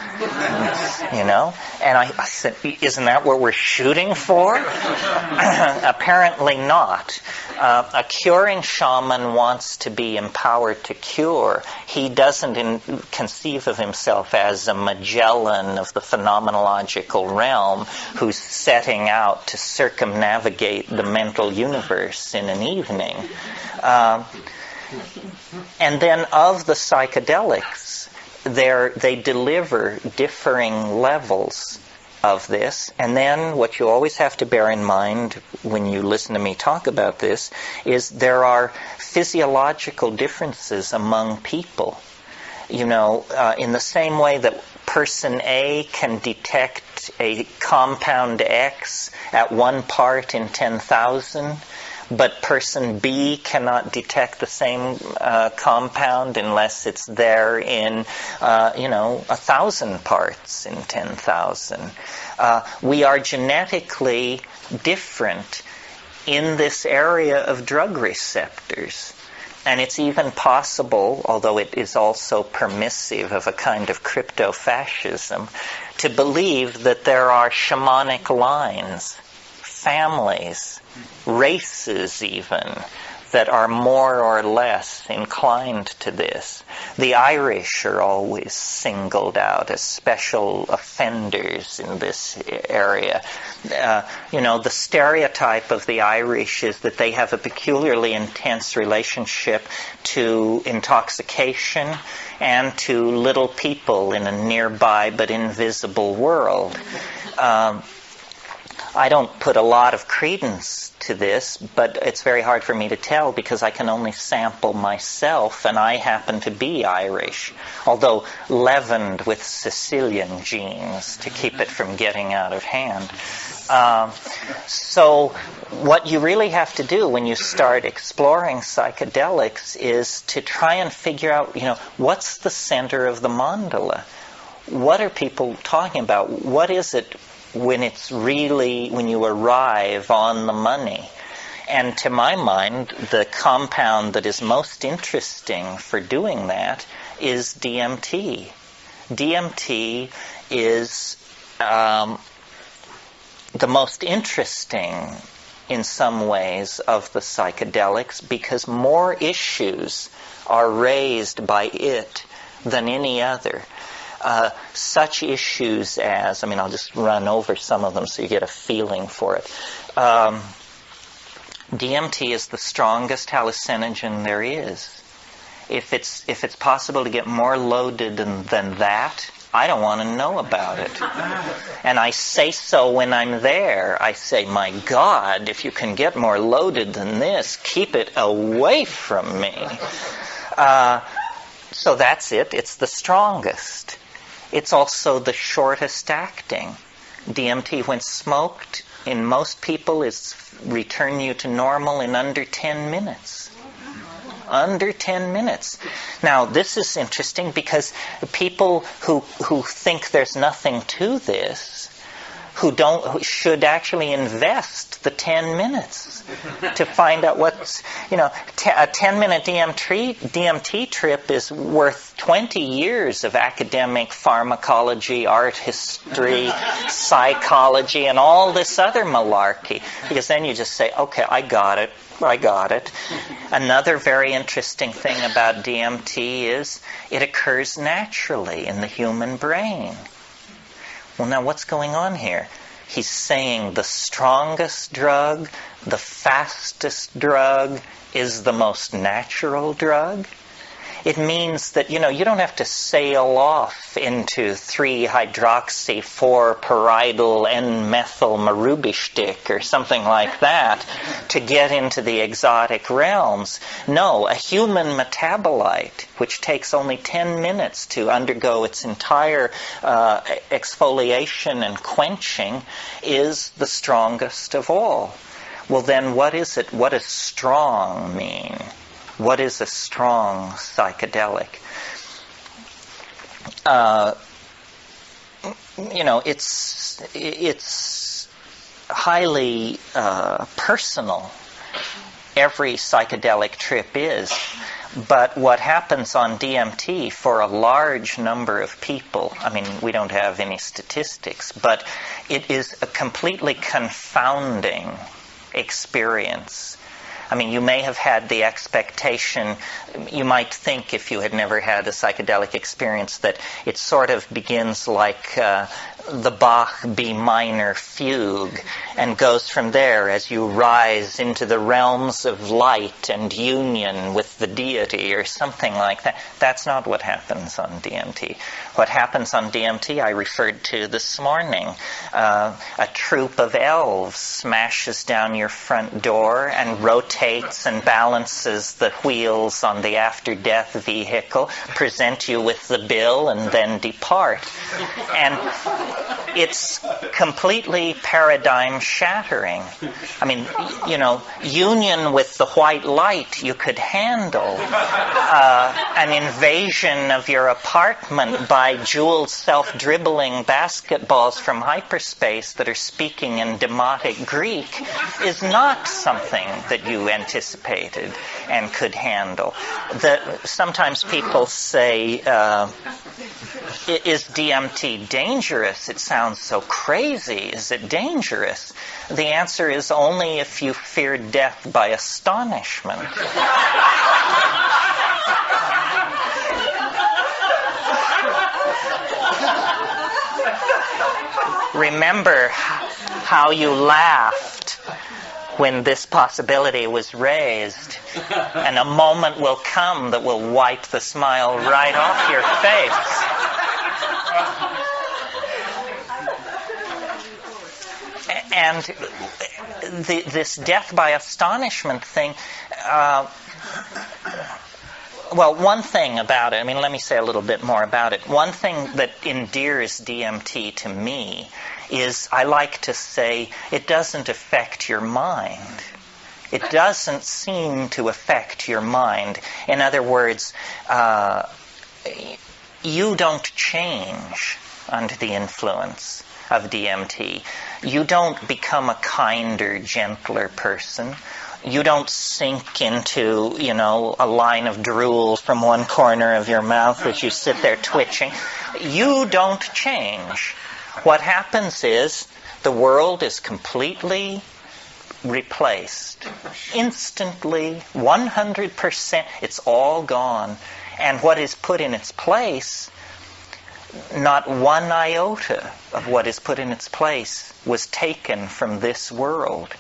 And I said, isn't that what we're shooting for? Apparently not. A curing shaman wants to be empowered to cure. He doesn't conceive of himself as a Magellan of the phenomenological realm who's setting out to circumnavigate the mental universe in an evening. And then of the psychedelics, they deliver differing levels of this. And then what you always have to bear in mind when you listen to me talk about this is there are physiological differences among people. In the same way that person A can detect a compound X at 1 part in 10,000, but person B cannot detect the same compound unless it's there in, 1,000 parts in 10,000. We are genetically different in this area of drug receptors. And it's even possible, although it is also permissive of a kind of crypto-fascism, to believe that there are shamanic lines, families, races even, that are more or less inclined to this. The Irish are always singled out as special offenders in this area. The stereotype of the Irish is that they have a peculiarly intense relationship to intoxication and to little people in a nearby but invisible world. I don't put a lot of credence to this, but it's very hard for me to tell because I can only sample myself, and I happen to be Irish, although leavened with Sicilian genes to keep it from getting out of hand. So what you really have to do when you start exploring psychedelics is to try and figure out, what's the center of the mandala? What are people talking about? What is it when you arrive on the money? And to my mind, the compound that is most interesting for doing that is DMT. DMT is the most interesting in some ways of the psychedelics because more issues are raised by it than any other. Such issues as, I'll just run over some of them so you get a feeling for it. DMT is the strongest hallucinogen there is. If it's possible to get more loaded than that, I don't want to know about it. And I say so when I'm there. I say, my God, if you can get more loaded than this, keep it away from me. So that's it. It's the strongest. It's also the shortest acting. DMT, when smoked, in most people, is return you to normal in under 10 minutes. Under 10 minutes. Now, this is interesting because people who think there's nothing to this, who should actually invest the 10 minutes to find out what's, a 10-minute DMT trip is worth 20 years of academic pharmacology, art history, psychology, and all this other malarkey. Because then you just say, okay, I got it. Another very interesting thing about DMT is it occurs naturally in the human brain. Well, now what's going on here? He's saying the strongest drug, the fastest drug, is the most natural drug. It means that, you don't have to sail off into 3-hydroxy-4-pyridyl N-methyl-marubishtik or something like that to get into the exotic realms. No, a human metabolite, which takes only 10 minutes to undergo its entire exfoliation and quenching, is the strongest of all. Well, then what is it? What does strong mean? What is a strong psychedelic? It's highly personal. Every psychedelic trip is. But what happens on DMT for a large number of people, we don't have any statistics, but it is a completely confounding experience. You may have had the expectation, you might think if you had never had a psychedelic experience that it sort of begins like the Bach B minor fugue and goes from there as you rise into the realms of light and union with the deity or something like that. That's not what happens on DMT. What happens on DMT I referred to this morning. A troop of elves smashes down your front door and rotates rotates and balances the wheels on the after-death vehicle, present you with the bill, and then depart. And it's completely paradigm shattering. I mean, union with the white light you could handle. An invasion of your apartment by jeweled self-dribbling basketballs from hyperspace that are speaking in demotic Greek is not something that you anticipated and could handle. Sometimes people say, is DMT dangerous? It sounds so crazy. Is it dangerous? The answer is only if you fear death by astonishment. Remember how you laughed when this possibility was raised, and a moment will come that will wipe the smile right off your face. And this death by astonishment thing, well, one thing about it, let me say a little bit more about it. One thing that endears DMT to me is, I like to say, it doesn't affect your mind. It doesn't seem to affect your mind. In other words, you don't change under the influence of DMT. You don't become a kinder, gentler person. You don't sink into, a line of drool from one corner of your mouth as you sit there twitching. You don't change. What happens is the world is completely replaced. Instantly, 100%, it's all gone. And what is put in its place, not one iota of what is put in its place was taken from this world.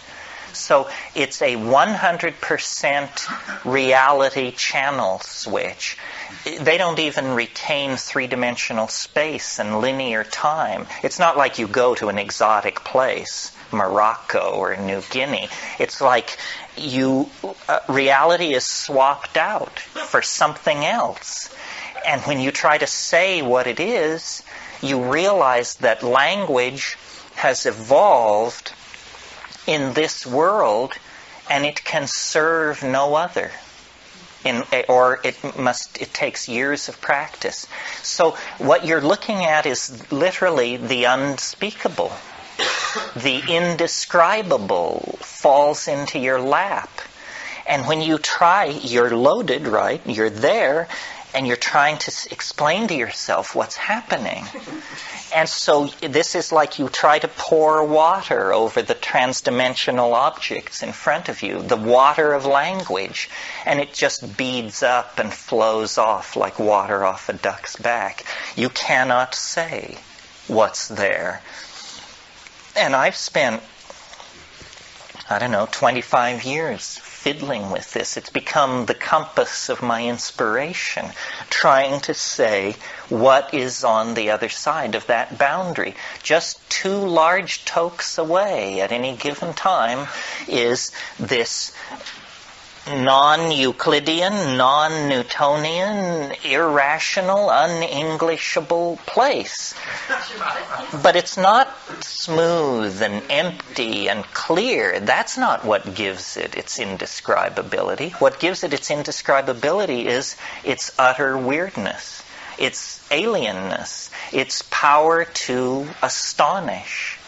So it's a 100% reality channel switch. They don't even retain three-dimensional space and linear time. It's not like you go to an exotic place, Morocco or New Guinea. It's like reality is swapped out for something else. And when you try to say what it is, you realize that language has evolved in this world, and it can serve no other. It takes years of practice. So what you're looking at is literally the unspeakable. The indescribable falls into your lap. And when you try, you're loaded, right? You're there, and you're trying to explain to yourself what's happening. And so this is like you try to pour water over the transdimensional objects in front of you, the water of language, and it just beads up and flows off like water off a duck's back. You cannot say what's there. And I've spent, 25 years fiddling with this. It's become the compass of my inspiration, trying to say what is on the other side of that boundary. Just 2 large tokes away at any given time is this non-Euclidean, non-Newtonian, irrational, un-Englishable place. But it's not smooth and empty and clear. That's not what gives it its indescribability. What gives it its indescribability is its utter weirdness, its alienness, its power to astonish.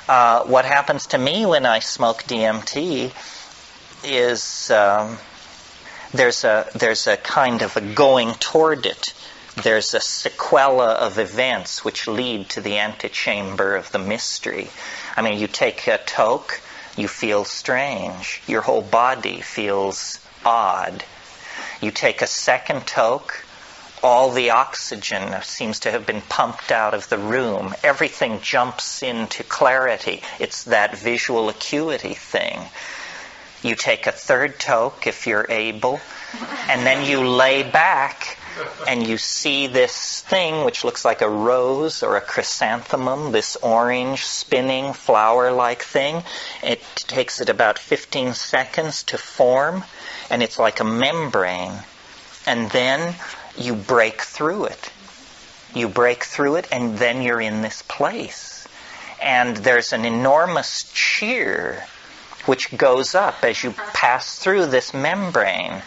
What happens to me when I smoke DMT is there's a kind of a going toward it. There's a sequela of events which lead to the antechamber of the mystery. You take a toke, you feel strange. Your whole body feels odd. You take a second toke, all the oxygen seems to have been pumped out of the room. Everything jumps into clarity. It's that visual acuity thing. You take a third toke if you're able, and then you lay back and you see this thing which looks like a rose or a chrysanthemum, this orange spinning flower-like thing. It takes it about 15 seconds to form, and it's like a membrane. And then you break through it. You break through it, and then you're in this place. And there's an enormous cheer which goes up as you pass through this membrane.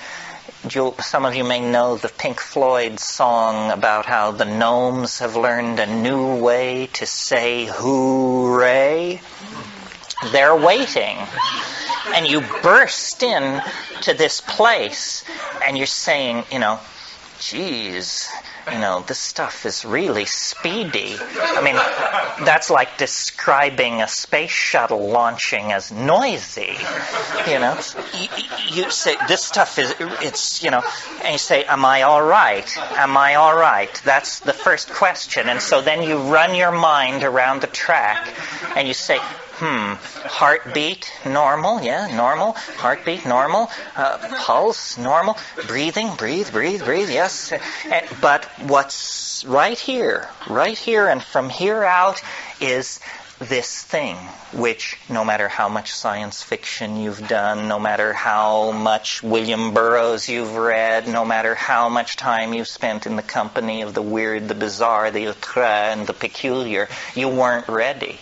Some of you may know the Pink Floyd song about how the gnomes have learned a new way to say hooray. They're waiting. And you burst in to this place, and you're saying, geez, this stuff is really speedy. I mean, that's like describing a space shuttle launching as noisy. You say, this stuff is, and you say, am I all right? Am I all right? That's the first question. And so then you run your mind around the track, and you say, heartbeat, normal, yeah, normal. Heartbeat, normal. Pulse, normal. Breathing, breathe, yes. But what's right here, and from here out is this thing, which no matter how much science fiction you've done, no matter how much William Burroughs you've read, no matter how much time you've spent in the company of the weird, the bizarre, the outre, and the peculiar, you weren't ready.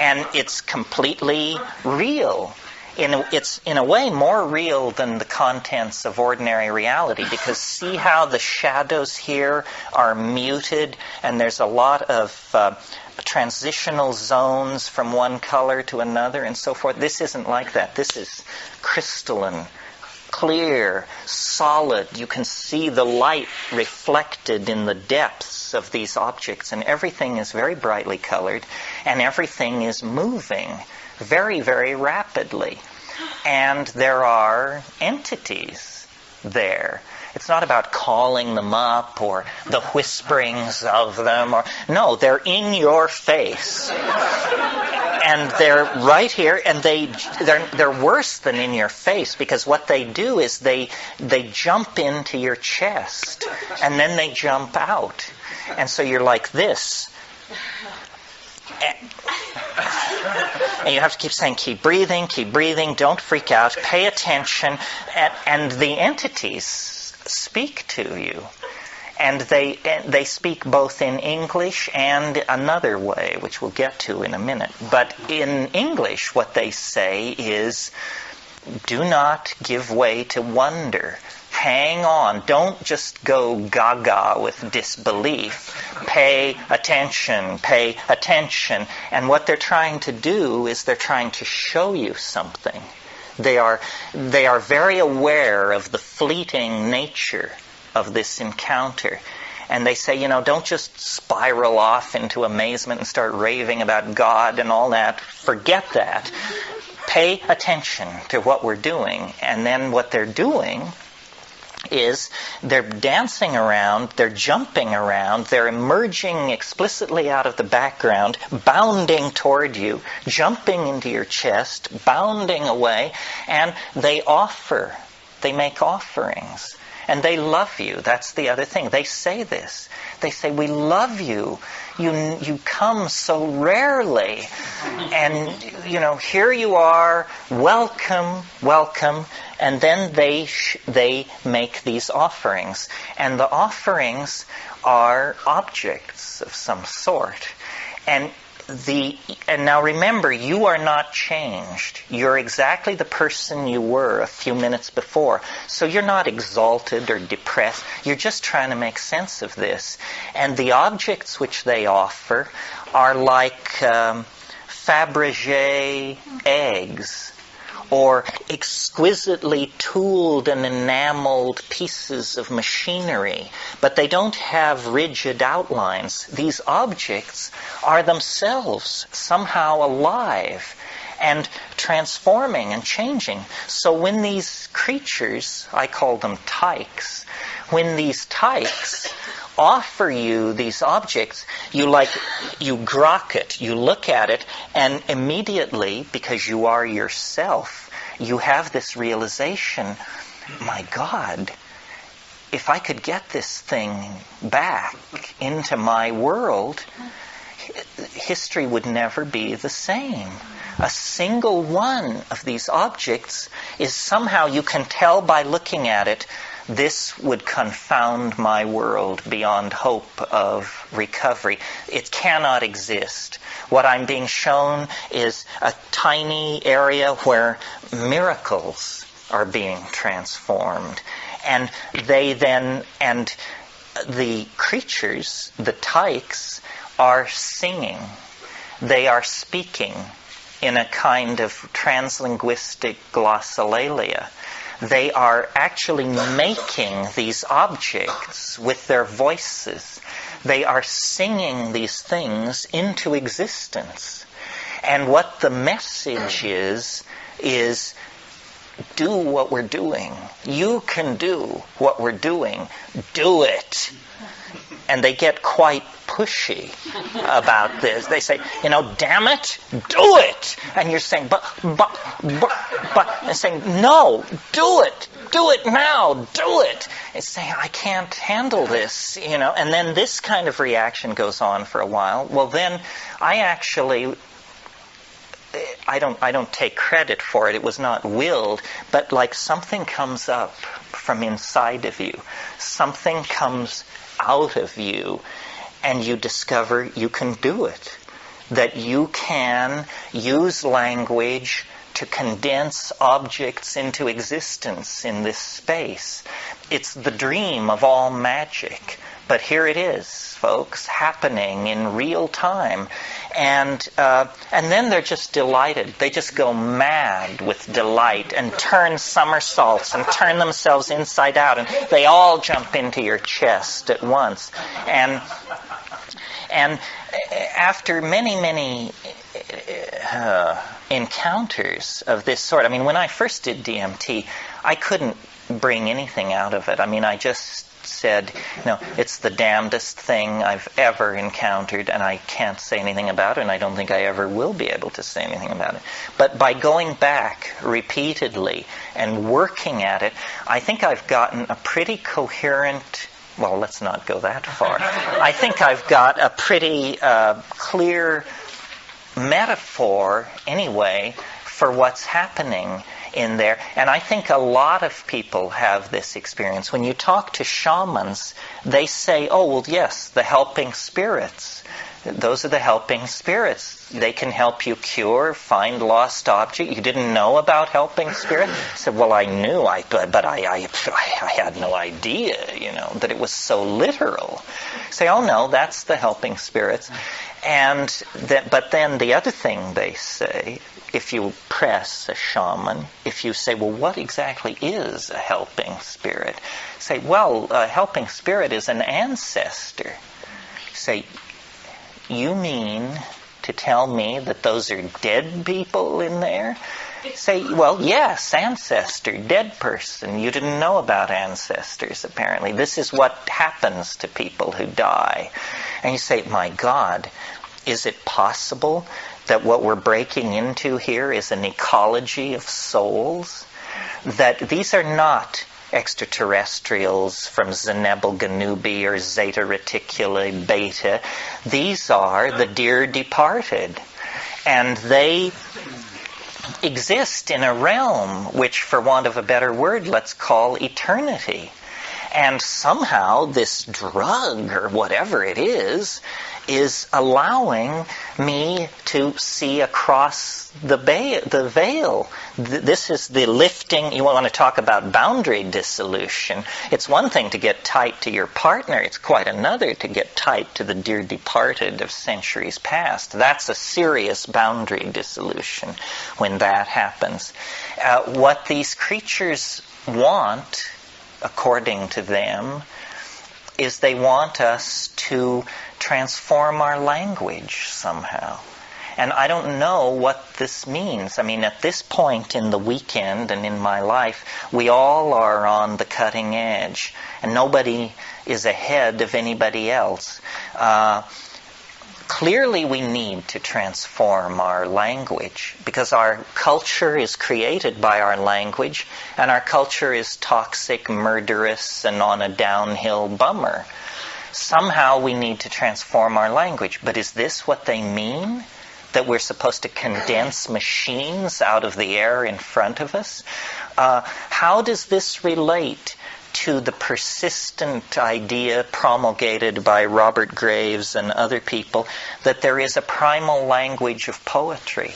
And it's completely real. It's in a way more real than the contents of ordinary reality, because see how the shadows here are muted, and there's a lot of transitional zones from one color to another and so forth. This isn't like that. This is crystalline, clear, solid. You can see the light reflected in the depths of these objects, and everything is very brightly colored, and everything is moving very, very rapidly. And there are entities there. It's not about calling them up or the whisperings of them. No, they're in your face. And they're right here, and they're worse than in your face, because what they do is they jump into your chest, and then they jump out. And so you're like this. And you have to keep saying, keep breathing, don't freak out, pay attention. And the entities speak to you. And they speak both in English and another way, which we'll get to in a minute. But in English, what they say is, do not give way to wonder. Hang on. Don't just go gaga with disbelief. Pay attention. And what they're trying to do is they're trying to show you something. They are very aware of the fleeting nature of this encounter. And they say, don't just spiral off into amazement and start raving about God and all that. Forget that. Pay attention to what we're doing. And then what they're doing is they're dancing around, they're jumping around, they're emerging explicitly out of the background, bounding toward you, jumping into your chest, bounding away, and they make offerings. And they love you. That's the other thing. They say this. They say, we love you. You come so rarely. And, here you are. Welcome. And then they make these offerings. And the offerings are objects of some sort. And now remember, you are not changed. You're exactly the person you were a few minutes before. So you're not exalted or depressed. You're just trying to make sense of this. And the objects which they offer are like Fabergé eggs, or exquisitely tooled and enameled pieces of machinery, but they don't have rigid outlines. These objects are themselves somehow alive and transforming and changing. So when these creatures, I call them tykes, when these tykes offer you these objects, you grok it, you look at it, and immediately, because you are yourself, you have this realization, my God, if I could get this thing back into my world, history would never be the same. A single one of these objects is somehow, you can tell by looking at it, this would confound my world beyond hope of recovery. It cannot exist. What I'm being shown is a tiny area where miracles are being transformed. And the creatures, the tykes, are singing. They are speaking in a kind of translinguistic glossolalia. They are actually making these objects with their voices. They are singing these things into existence. And what the message is do what we're doing. You can do what we're doing. Do it. And they get quite pushy about this. They say, damn it, do it. And you're saying, but, and saying, no, do it now, do it. It's saying, I can't handle this, And then this kind of reaction goes on for a while. Well, then I don't take credit for it. It was not willed, but like something comes up from inside of you. Something comes out of you, and you discover you can do it. That you can use language to condense objects into existence in this space. It's the dream of all magic. But here it is, folks, happening in real time. And then they're just delighted. They just go mad with delight and turn somersaults and turn themselves inside out. And they all jump into your chest at once. And after many, many encounters of this sort, when I first did DMT, I couldn't bring anything out of it. I just said, it's the damnedest thing I've ever encountered, and I can't say anything about it, and I don't think I ever will be able to say anything about it. But by going back repeatedly and working at it, I think I've gotten a pretty coherent, well, let's not go that far. I think I've got a pretty clear metaphor, anyway, for what's happening in there. And I think a lot of people have this experience. When you talk to shamans, they say, oh, well, yes, the helping spirits. Those are the helping spirits. They can help you cure, find lost object. You didn't know about helping spirit? I said, well, I knew, but I had no idea, that it was so literal. Say, oh, no, that's the helping spirits. But then the other thing they say, if you press a shaman, if you say, well, what exactly is a helping spirit? Say, well, a helping spirit is an ancestor. Say, you mean to tell me that those are dead people in there? Say, well, yes, ancestor, dead person. You didn't know about ancestors, apparently. This is what happens to people who die. And you say, my God, is it possible that what we're breaking into here is an ecology of souls? That these are not extraterrestrials from Zenebel Ganubi or Zeta Reticuli Beta. These are the dear departed. And they exist in a realm which, for want of a better word, let's call eternity. And somehow this drug, or whatever it is allowing me to see across the veil. This is the lifting. You want to talk about boundary dissolution. It's one thing to get tight to your partner. It's quite another to get tight to the dear departed of centuries past. That's a serious boundary dissolution when that happens. What these creatures want, according to them, is they want us to transform our language somehow. And I don't know what this means. At this point in the weekend and in my life, we all are on the cutting edge, and nobody is ahead of anybody else. clearly we need to transform our language because our culture is created by our language, and our culture is toxic, murderous, and on a downhill bummer. Somehow we need to transform our language. But is this what they mean? That we're supposed to condense machines out of the air in front of us? How does this relate to the persistent idea promulgated by Robert Graves and other people that there is a primal language of poetry?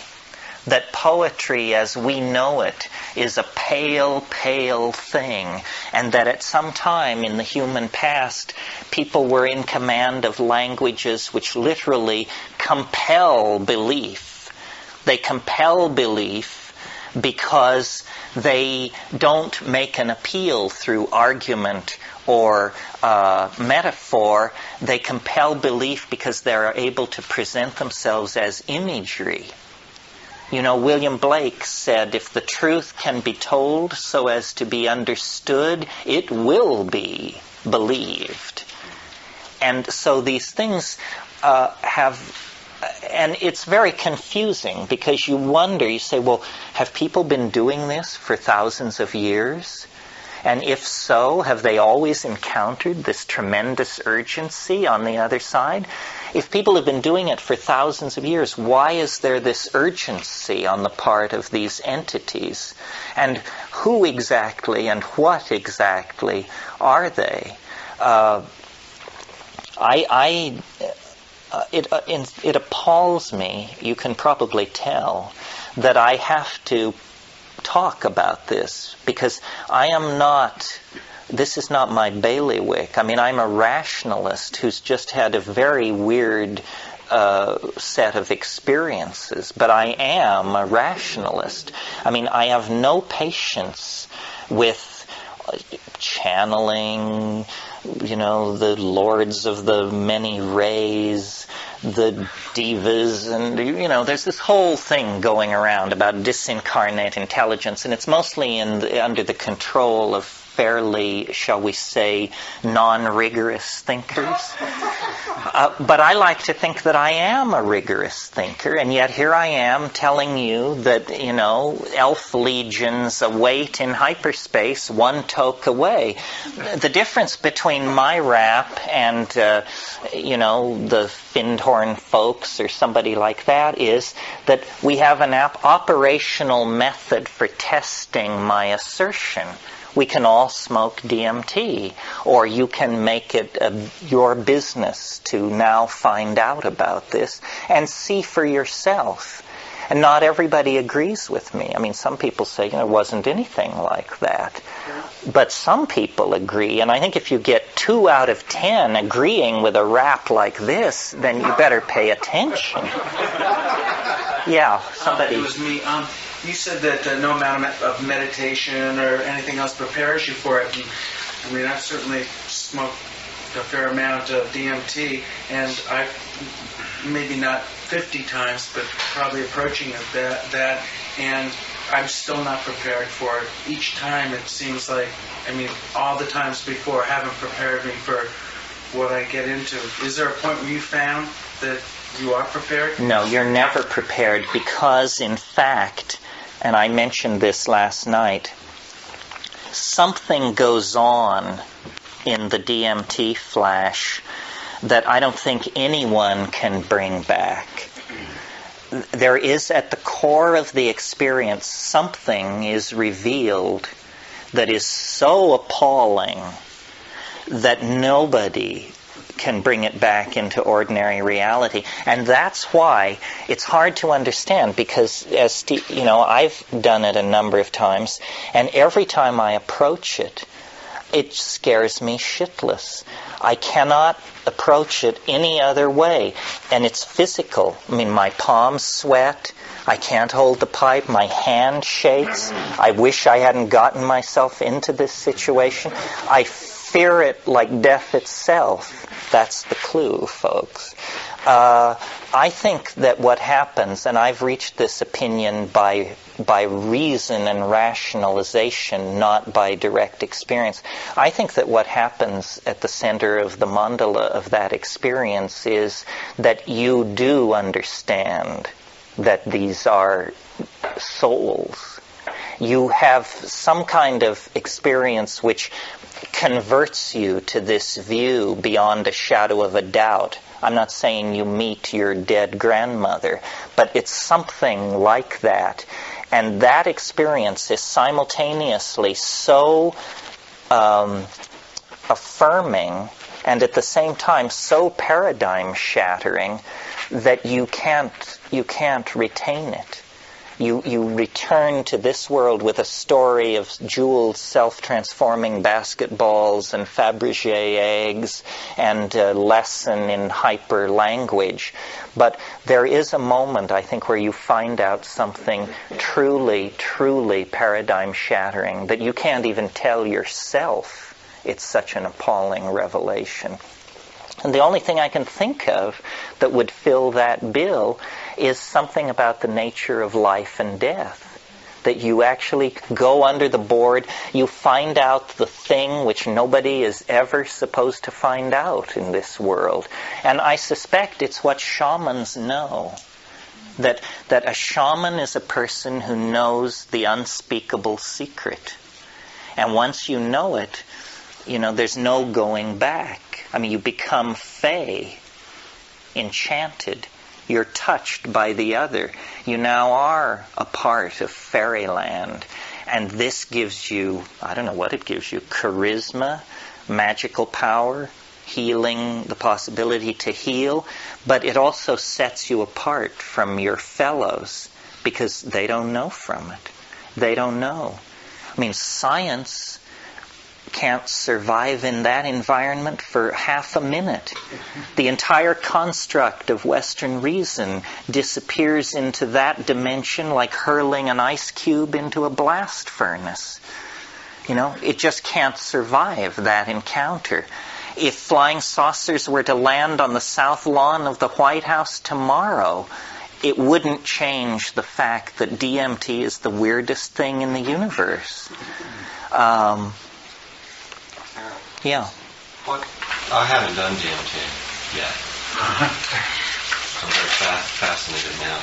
That poetry as we know it is a pale, pale thing, and that at some time in the human past people were in command of languages which literally compel belief. They compel belief because they don't make an appeal through argument or metaphor. They compel belief because they're able to present themselves as imagery. You know, William Blake said, if the truth can be told so as to be understood, it will be believed. And so these things and it's very confusing because you wonder, you say, well, have people been doing this for thousands of years? And if so, have they always encountered this tremendous urgency on the other side? If people have been doing it for thousands of years, why is there this urgency on the part of these entities? And who exactly and what exactly are they? It appalls me, you can probably tell, that I have to talk about this because this is not my bailiwick. I mean, I'm a rationalist who's just had a very weird set of experiences, but I am a rationalist. I mean, I have no patience with channeling, the lords of the many rays, the divas, and, there's this whole thing going around about disincarnate intelligence, and it's mostly under the control of fairly, shall we say, non-rigorous thinkers. But I like to think that I am a rigorous thinker, and yet here I am telling you that, elf legions await in hyperspace, one toke away. The difference between my rap and, the Findhorn folks or somebody like that is that we have an operational method for testing my assertion. We can all smoke DMT, or you can make it your business to now find out about this and see for yourself. And not everybody agrees with me. I mean, some people say, it wasn't anything like that. But some people agree, and I think if you get 2 out of 10 agreeing with a rap like this, then you better pay attention. Yeah, somebody... It was me. You said that no amount of meditation or anything else prepares you for it. And, I've certainly smoked a fair amount of DMT, and I've maybe not 50 times, but probably approaching that, and I'm still not prepared for it. Each time it seems like, all the times before haven't prepared me for what I get into. Is there a point where you found that you are prepared? No, you're never prepared because, in fact, and I mentioned this last night, something goes on in the DMT flash that I don't think anyone can bring back. There is at the core of the experience something is revealed that is so appalling that nobody can bring it back into ordinary reality. And that's why it's hard to understand, because as I've done it a number of times, and every time I approach it, it scares me shitless. I cannot approach it any other way. And it's physical. My palms sweat. I can't hold the pipe. My hand shakes. I wish I hadn't gotten myself into this situation. I fear it like death itself. That's the clue, folks. I think that what happens, and I've reached this opinion by reason and rationalization, not by direct experience. I think that what happens at the center of the mandala of that experience is that you do understand that these are souls. You have some kind of experience which converts you to this view beyond a shadow of a doubt. I'm not saying you meet your dead grandmother, but it's something like that. And that experience is simultaneously so affirming and at the same time so paradigm shattering that you can't retain it. You return to this world with a story of jeweled self-transforming basketballs and Fabergé eggs and a lesson in hyper language. But there is a moment, I think, where you find out something truly, truly paradigm shattering that you can't even tell yourself. It's such an appalling revelation. And the only thing I can think of that would fill that bill is something about the nature of life and death. That you actually go under the board, you find out the thing which nobody is ever supposed to find out in this world. And I suspect it's what shamans know. That a shaman is a person who knows the unspeakable secret. And once you know it, there's no going back. I mean, you become fey, enchanted. You're touched by the other. You now are a part of fairyland. And this gives you, I don't know what it gives you, charisma, magical power, healing, the possibility to heal. But it also sets you apart from your fellows because they don't know from it. They don't know. I mean, science can't survive in that environment for half a minute. The entire construct of Western reason disappears into that dimension like hurling an ice cube into a blast furnace. It just can't survive that encounter. If flying saucers were to land on the south lawn of the White House tomorrow, it wouldn't change the fact that DMT is the weirdest thing in the universe. Yeah. What? I haven't done DMT yet. I'm very fascinated now.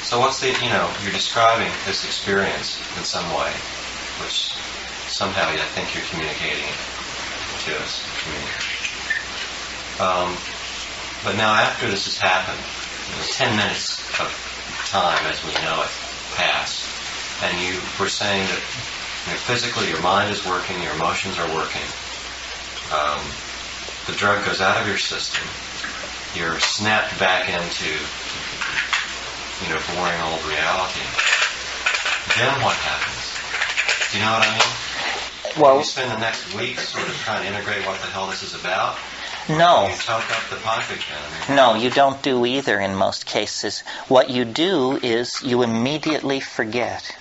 So what's you're describing this experience in some way, which somehow I think you're communicating it to us. But now after this has happened, 10 minutes of time as we know it passed, and you were saying that physically, your mind is working, your emotions are working. The drug goes out of your system. You're snapped back into, boring old reality. Then what happens? Do you know what I mean? Well, you spend the next week sort of trying to integrate what the hell this is about. No. You toke up the partridge gun. No, you don't do either in most cases. What you do is you immediately forget.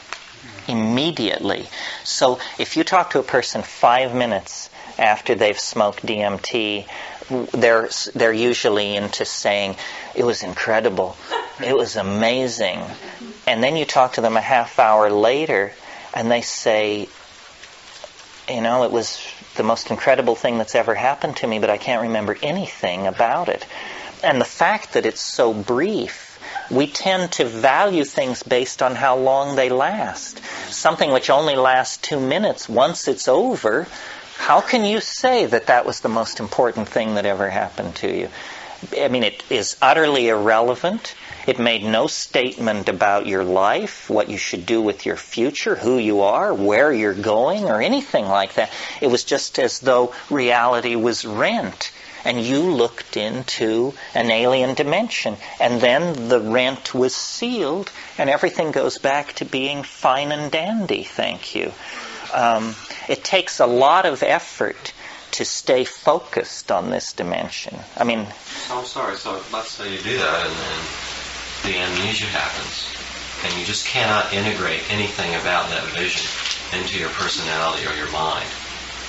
Immediately. So if you talk to a person 5 minutes after they've smoked DMT, they're usually into saying, it was incredible, it was amazing. And then you talk to them a half hour later and they say, it was the most incredible thing that's ever happened to me, but I can't remember anything about it. And the fact that it's so brief, we tend to value things based on how long they last. Something which only lasts 2 minutes, once it's over, how can you say that that was the most important thing that ever happened to you? I mean, it is utterly irrelevant. It made no statement about your life, what you should do with your future, who you are, where you're going, or anything like that. It was just as though reality was rent. And you looked into an alien dimension. And then the rent was sealed, and everything goes back to being fine and dandy, thank you. It takes a lot of effort to stay focused on this dimension. I mean... So I'm sorry, so let's say you do that, and then the amnesia happens, and you just cannot integrate anything about that vision into your personality or your mind.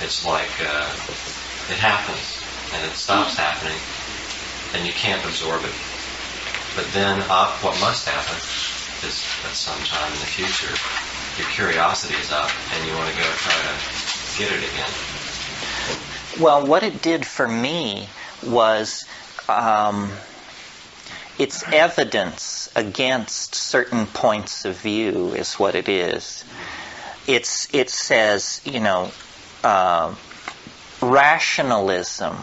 It's like it happens. And it stops happening, and you can't absorb it. But then what must happen is at some time in the future, your curiosity is up and you want to go try to get it again. Well, what it did for me was it's evidence against certain points of view is what it is. It says, rationalism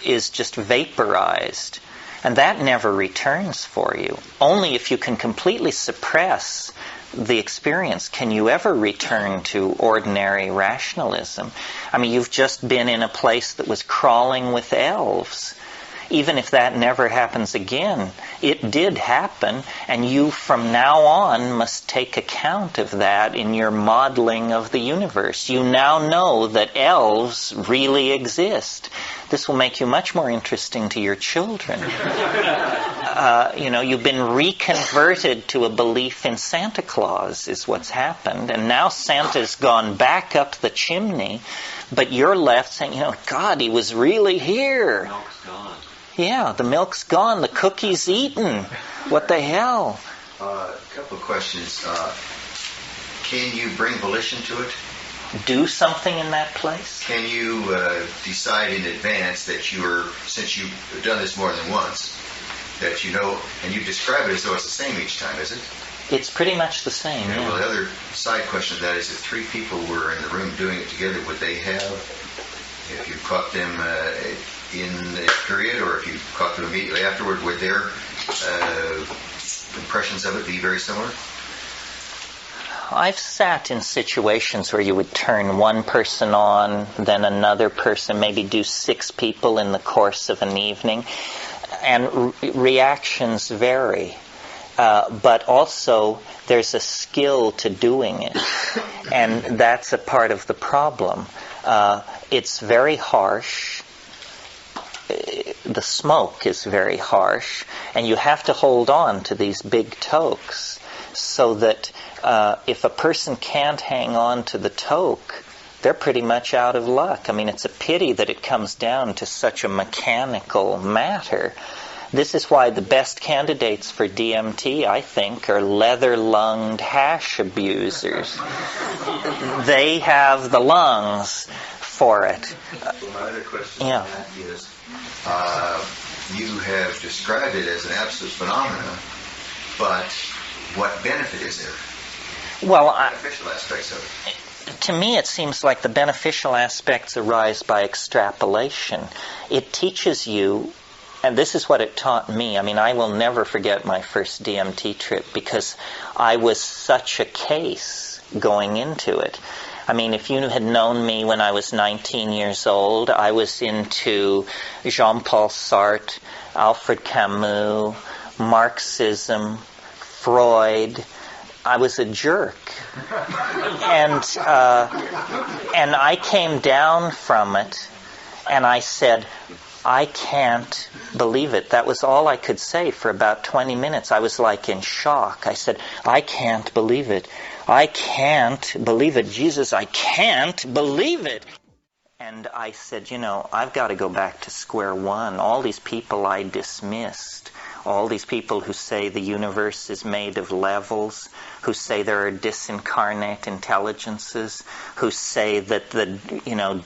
is just vaporized, and that never returns for you. Only if you can completely suppress the experience can you ever return to ordinary rationalism. I mean, you've just been in a place that was crawling with elves. Even if that never happens again, it did happen, and you from now on must take account of that in your modeling of the universe. You now know that elves really exist. This will make you much more interesting to your children. You've been reconverted to a belief in Santa Claus is what's happened, and now Santa's gone back up the chimney, but you're left saying, God, he was really here. The milk's gone. Yeah, the milk's gone. The cookie's eaten. What the hell? A couple of questions. Can you bring volition to it? Do something in that place? Can you decide in advance that since you've done this more than once, that you know, and you describe it as though it's the same each time, is it? It's pretty much the same, yeah. Well, the other side question of that is if three people were in the room doing it together, would they have, if you caught them in a period, or if you caught them immediately afterward, would their impressions of it be very similar? I've sat in situations where you would turn one person on, then another person, maybe do 6 people in the course of an evening, and reactions vary. But also, there's a skill to doing it, and that's a part of the problem. It's very harsh. The smoke is very harsh, and you have to hold on to these big tokes so that if a person can't hang on to the toke, they're pretty much out of luck. I mean, it's a pity that it comes down to such a mechanical matter. This is why the best candidates for DMT, I think, are leather-lunged hash abusers. They have the lungs for it. Well, my other question is, you have described it as an absolute phenomena, but what benefit is there? Well, beneficial aspects of it. To me, it seems like the beneficial aspects arise by extrapolation. It teaches you, and this is what it taught me. I mean, I will never forget my first DMT trip because I was such a case going into it. I mean, if you had known me when I was 19 years old, I was into Jean-Paul Sartre, Alfred Camus, Marxism, Freud. I was a jerk. And I came down from it, and I said, I can't believe it. That was all I could say for about 20 minutes. I was like in shock. I said, I can't believe it. I can't believe it. Jesus, I can't believe it. And I said, I've got to go back to square one. All these people I dismissed, all these people who say the universe is made of levels, who say there are disincarnate intelligences, who say that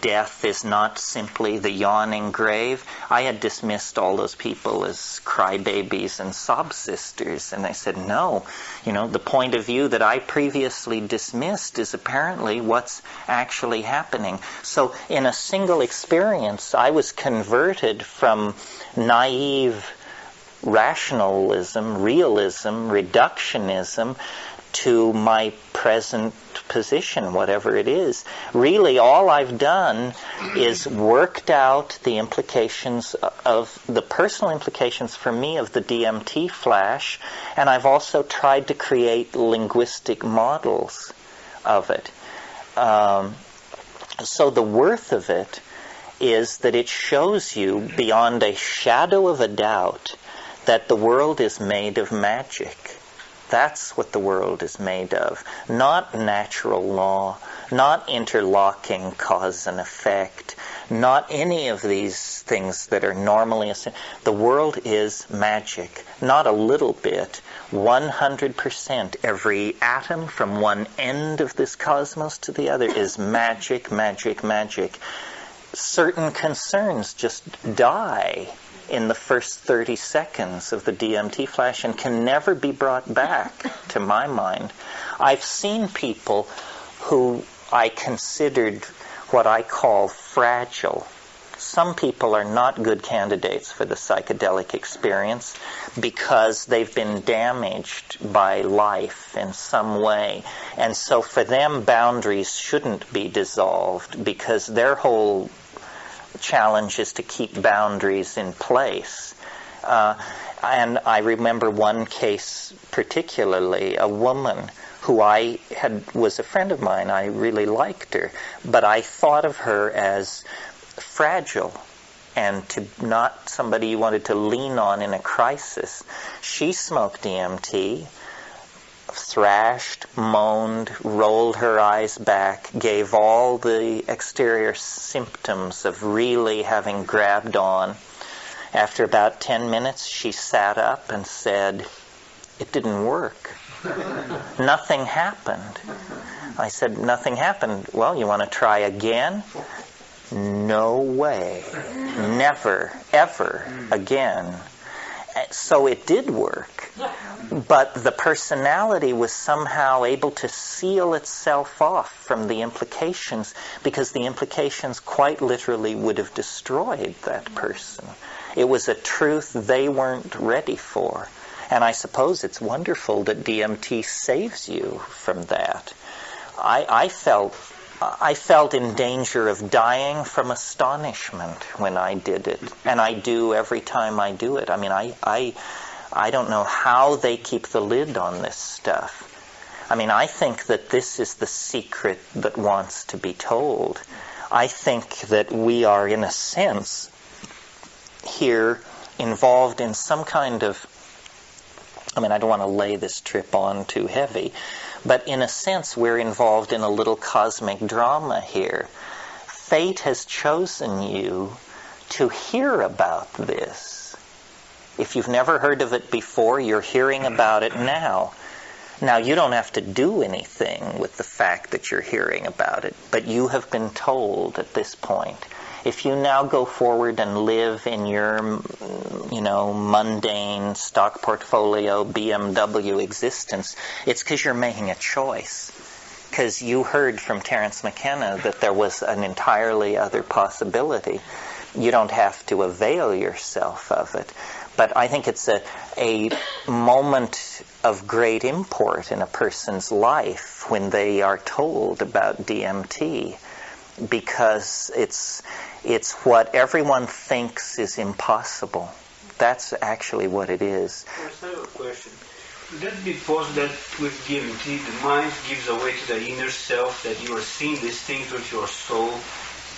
death is not simply the yawning grave. I had dismissed all those people as crybabies and sob sisters, and I said, no, the point of view that I previously dismissed is apparently what's actually happening. So in a single experience, I was converted from naive rationalism, realism, reductionism, to my present position, whatever it is. Really, all I've done is worked out the implications of the personal implications for me of the DMT flash, and I've also tried to create linguistic models of it. So the worth of it is that it shows you beyond a shadow of a doubt that the world is made of magic. That's what the world is made of. Not natural law, not interlocking cause and effect, not any of these things that are normally assumed. The world is magic, not a little bit, 100%. Every atom from one end of this cosmos to the other is magic, magic, magic. Certain concerns just die in the first 30 seconds of the DMT flash and can never be brought back, to my mind. I've seen people who I considered what I call fragile. Some people are not good candidates for the psychedelic experience because they've been damaged by life in some way. And so for them, boundaries shouldn't be dissolved because their whole challenge is to keep boundaries in place. And I remember one case particularly, a woman who was a friend of mine. I really liked her, but I thought of her as fragile and not somebody you wanted to lean on in a crisis. She smoked DMT, thrashed, moaned, rolled her eyes back, gave all the exterior symptoms of really having grabbed on. After about 10 minutes, she sat up and said, "It didn't work. Nothing happened." I said, "Nothing happened. Well, you want to try again?" "No way. Never, ever again." So it did work. But the personality was somehow able to seal itself off from the implications, because the implications quite literally would have destroyed that person. It was a truth they weren't ready for. And I suppose it's wonderful that DMT saves you from that. I felt in danger of dying from astonishment when I did it. And I do every time I do it. I mean, I don't know how they keep the lid on this stuff. I mean, I think that this is the secret that wants to be told. I think that we are, in a sense, here involved in some kind of, I mean, I don't want to lay this trip on too heavy, but in a sense we're involved in a little cosmic drama here. Fate has chosen you to hear about this. If you've never heard of it before, you're hearing about it now. Now, you don't have to do anything with the fact that you're hearing about it, but you have been told at this point. If you now go forward and live in your, mundane stock portfolio BMW existence, it's because you're making a choice. Because you heard from Terence McKenna that there was an entirely other possibility. You don't have to avail yourself of it. But I think it's a moment of great import in a person's life when they are told about DMT, because it's what everyone thinks is impossible. That's actually what it is. I have a question. Would that be possible that with DMT, the mind gives away to the inner self, that you are seeing these things with your soul,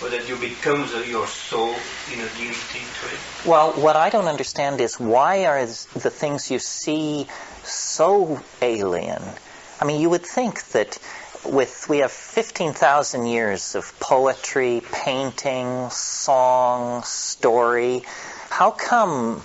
or that you become your soul in a DMT trip? Well, what I don't understand is why are the things you see so alien? I mean, you would think that we have 15,000 years of poetry, painting, song, story. How come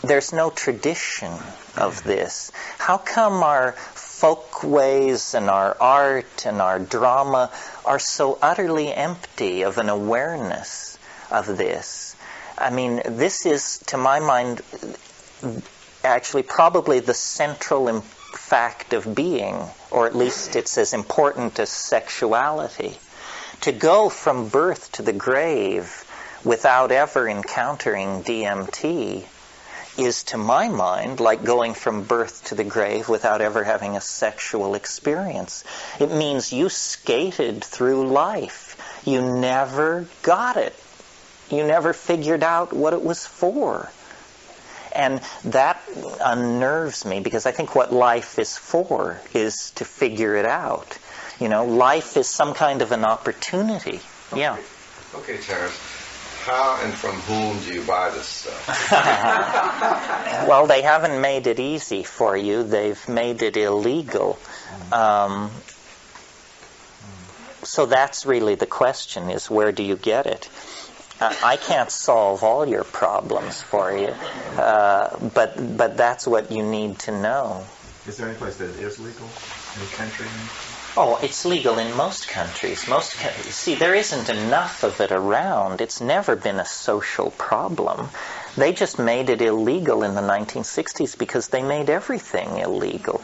there's no tradition of this? How come our folkways and our art and our drama are so utterly empty of an awareness of this? I mean, this is, to my mind, actually probably the central fact of being, or at least it's as important as sexuality. To go from birth to the grave without ever encountering DMT is, to my mind, like going from birth to the grave without ever having a sexual experience. It means you skated through life. You never got it. You never figured out what it was for. And that unnerves me, because I think what life is for is to figure it out. Life is some kind of an opportunity. Okay. Yeah. Okay, Terence. How and from whom do you buy this stuff? Well, they haven't made it easy for you. They've made it illegal. So that's really the question, is where do you get it? I can't solve all your problems for you, but that's what you need to know. Is there any place that is legal? Any country? Oh, it's legal in most countries. See, there isn't enough of it around. It's never been a social problem. They just made it illegal in the 1960s because they made everything illegal.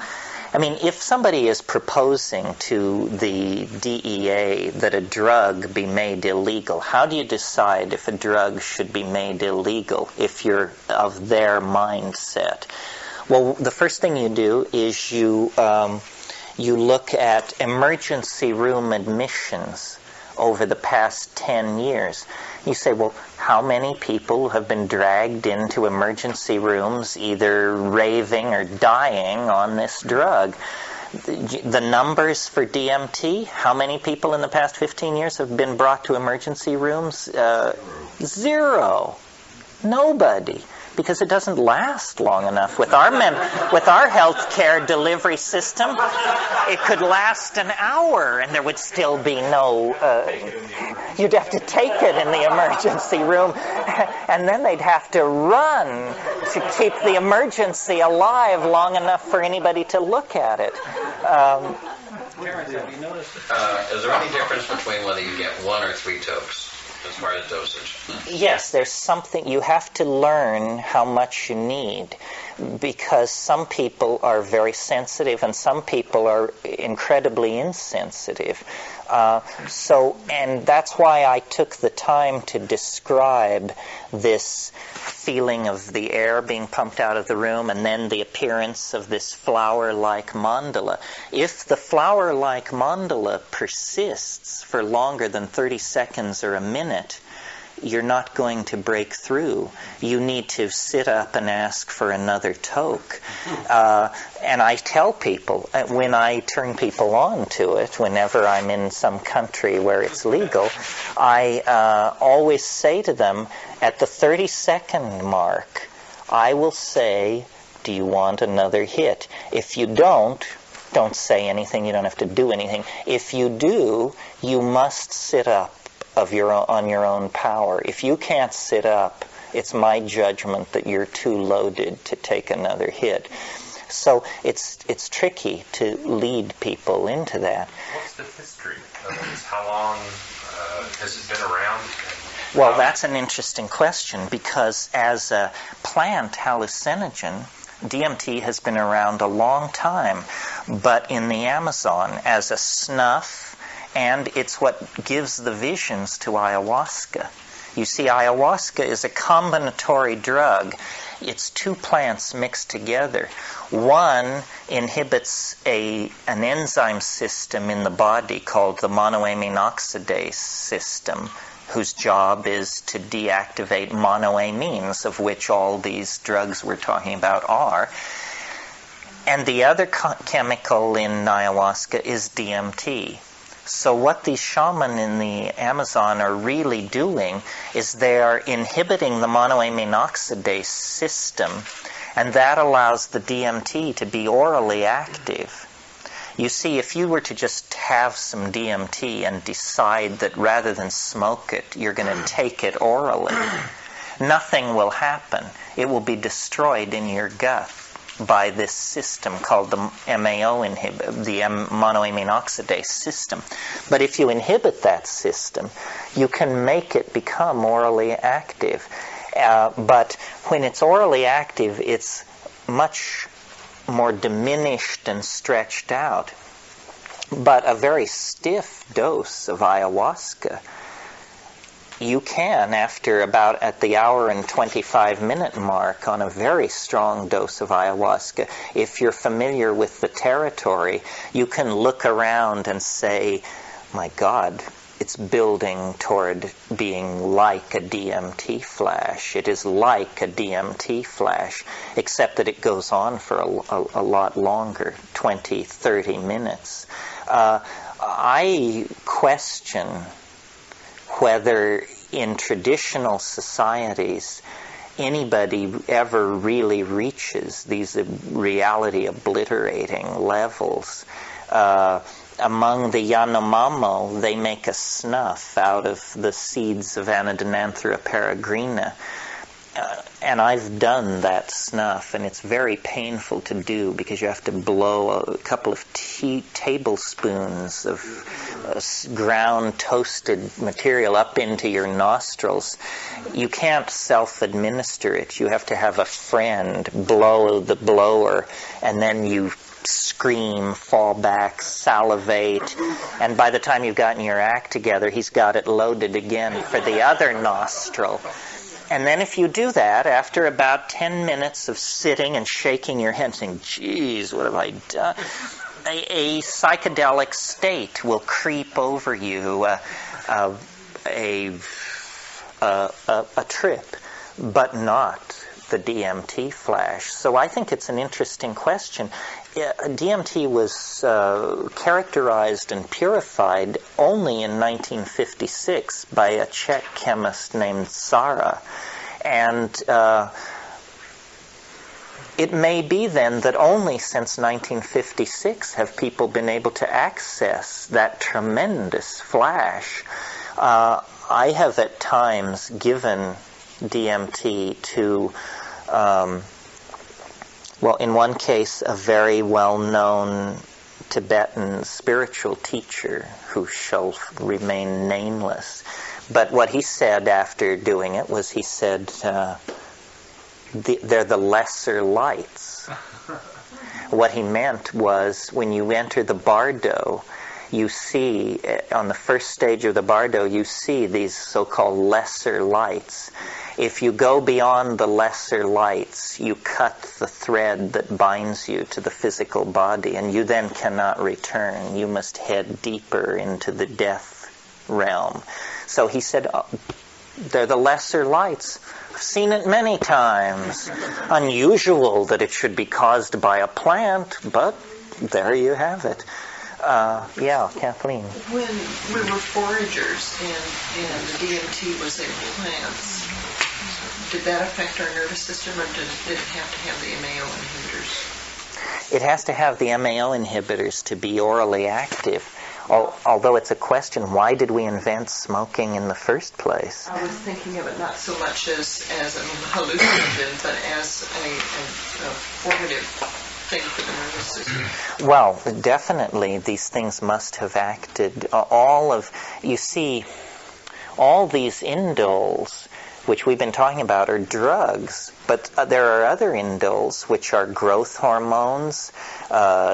I mean, if somebody is proposing to the DEA that a drug be made illegal, how do you decide if a drug should be made illegal if you're of their mindset? Well, the first thing you do is you look at emergency room admissions over the past 10 years. You say, well, how many people have been dragged into emergency rooms either raving or dying on this drug? The numbers for DMT, how many people in the past 15 years have been brought to emergency rooms? Zero. Nobody. Because it doesn't last long enough. With our healthcare delivery system, it could last an hour and there would still be no... you'd have to take it in the emergency room, and then they'd have to run to keep the emergency alive long enough for anybody to look at it. Terence, have you noticed, is there any difference between whether you get 1 or 3 tokes as far as dosage? Yes, there's something. You have to learn how much you need, because some people are very sensitive and some people are incredibly insensitive. And that's why I took the time to describe this feeling of the air being pumped out of the room and then the appearance of this flower-like mandala. If the flower-like mandala persists for longer than 30 seconds or a minute, you're not going to break through. You need to sit up and ask for another toke. And I tell people, when I turn people on to it, whenever I'm in some country where it's legal, I always say to them, at the 30-second mark, I will say, do you want another hit? If you don't say anything. You don't have to do anything. If you do, you must sit up on your own power. If you can't sit up, it's my judgment that you're too loaded to take another hit. So it's tricky to lead people into that. What's the history of this? How long has it been around? Well, that's an interesting question, because as a plant hallucinogen, DMT has been around a long time, but in the Amazon as a snuff, and it's what gives the visions to ayahuasca. You see, ayahuasca is a combinatory drug. It's 2 plants mixed together. One inhibits an enzyme system in the body called the monoamine oxidase system, whose job is to deactivate monoamines, of which all these drugs we're talking about are. And the other chemical in ayahuasca is DMT. So what these shaman in the Amazon are really doing is they are inhibiting the monoamine oxidase system, and that allows the DMT to be orally active. You see, if you were to just have some DMT and decide that rather than smoke it, you're going to take it orally, nothing will happen. It will be destroyed in your gut by this system called the MAO inhibitor, the monoamine oxidase system. But if you inhibit that system, you can make it become orally active. But when it's orally active, it's much more diminished and stretched out. But a very stiff dose of ayahuasca, you can, after about at the hour and 25-minute mark on a very strong dose of ayahuasca, if you're familiar with the territory, you can look around and say, my God, it's building toward being like a DMT flash. It is like a DMT flash, except that it goes on for a lot longer, 20, 30 minutes. I question whether in traditional societies anybody ever really reaches these reality obliterating levels. Among the Yanomamo, they make a snuff out of the seeds of Anadenanthera peregrina. And I've done that snuff, and it's very painful to do because you have to blow a couple of tablespoons of ground toasted material up into your nostrils. You can't self-administer it. You have to have a friend blow the blower, and then you scream, fall back, salivate, and by the time you've gotten your act together, he's got it loaded again for the other nostril. And then if you do that, after about 10 minutes of sitting and shaking your head saying, geez, what have I done? A psychedelic state will creep over you, a trip, but not the DMT flash. So I think it's an interesting question. DMT was characterized and purified only in 1956 by a Czech chemist named Sara. And it may be then that only since 1956 have people been able to access that tremendous flash. I have at times given DMT to well, in one case, a very well-known Tibetan spiritual teacher who shall remain nameless. But what he said after doing it was, he said, they're the lesser lights. What he meant was, when you enter the bardo, you see, on the first stage of the bardo, you see these so-called lesser lights. If you go beyond the lesser lights, you cut the thread that binds you to the physical body, and you then cannot return. You must head deeper into the death realm. So he said, they're the lesser lights. I've seen it many times. Unusual that it should be caused by a plant, but there you have it. Yeah, Kathleen. When we were foragers and the DMT was in plants, did that affect our nervous system, or did it have to have the MAO inhibitors? It has to have the MAO inhibitors to be orally active. Although it's a question, why did we invent smoking in the first place? I was thinking of it not so much as a hallucinogen, but as a formative thing for the nervous system. Well, definitely these things must have acted. You see, all these indoles, which we've been talking about, are drugs, but there are other indoles, which are growth hormones,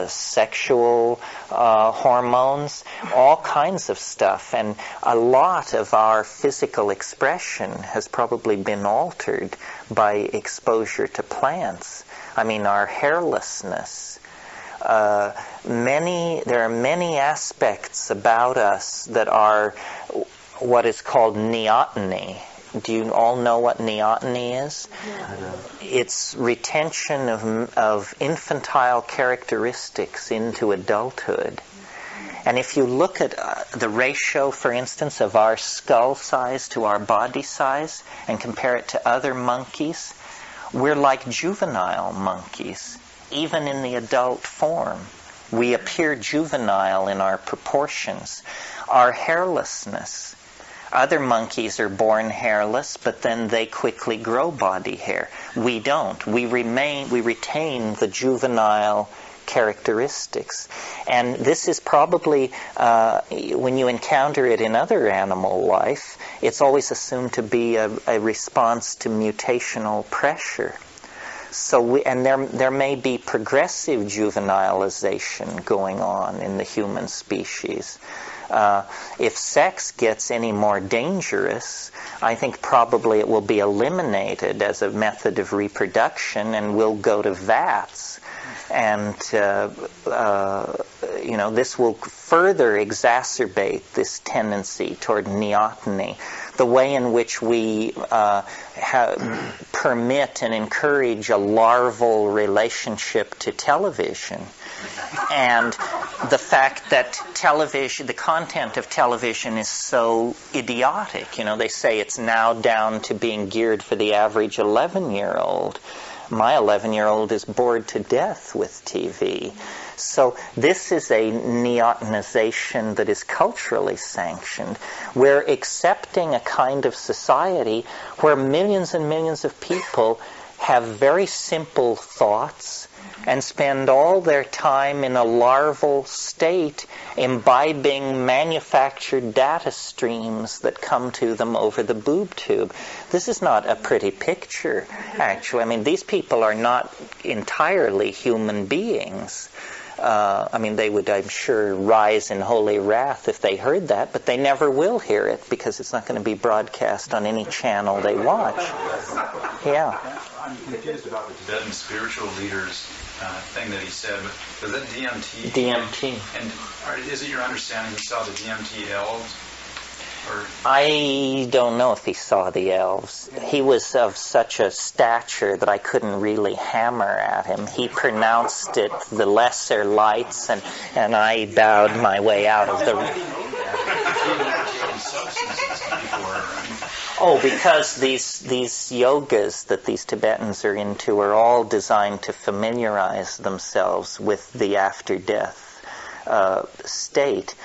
sexual hormones, all kinds of stuff. And a lot of our physical expression has probably been altered by exposure to plants. I mean, our hairlessness. There are many aspects about us that are what is called neoteny. Do you all know what neoteny is? Yeah. It's retention of infantile characteristics into adulthood. And if you look at the ratio, for instance, of our skull size to our body size and compare it to other monkeys, we're like juvenile monkeys, even in the adult form. We appear juvenile in our proportions. Our hairlessness. Other monkeys are born hairless, but then they quickly grow body hair. We don't. We retain the juvenile characteristics. And this is probably, when you encounter it in other animal life, it's always assumed to be a response to mutational pressure. So there may be progressive juvenilization going on in the human species. If sex gets any more dangerous, I think probably it will be eliminated as a method of reproduction, and we'll go to vats. And this will further exacerbate this tendency toward neoteny. The way in which we permit and encourage a larval relationship to television, and the fact that the content of television is so idiotic. They say it's now down to being geared for the average 11-year-old. My 11-year-old is bored to death with TV. So this is a neotenization that is culturally sanctioned. We're accepting a kind of society where millions and millions of people have very simple thoughts and spend all their time in a larval state imbibing manufactured data streams that come to them over the boob tube. This is not a pretty picture, actually. I mean, these people are not entirely human beings. They would, I'm sure, rise in holy wrath if they heard that, but they never will hear it because it's not going to be broadcast on any channel they watch. Yeah. I'm confused about the Tibetan spiritual leaders thing that he said. Was that DMT? DMT. And is it your understanding he saw the DMT elves? Or? I don't know if he saw the elves. He was of such a stature that I couldn't really hammer at him. He pronounced it the lesser lights, and I bowed my way out of the... Oh, because these yogas that these Tibetans are into are all designed to familiarize themselves with the after-death state.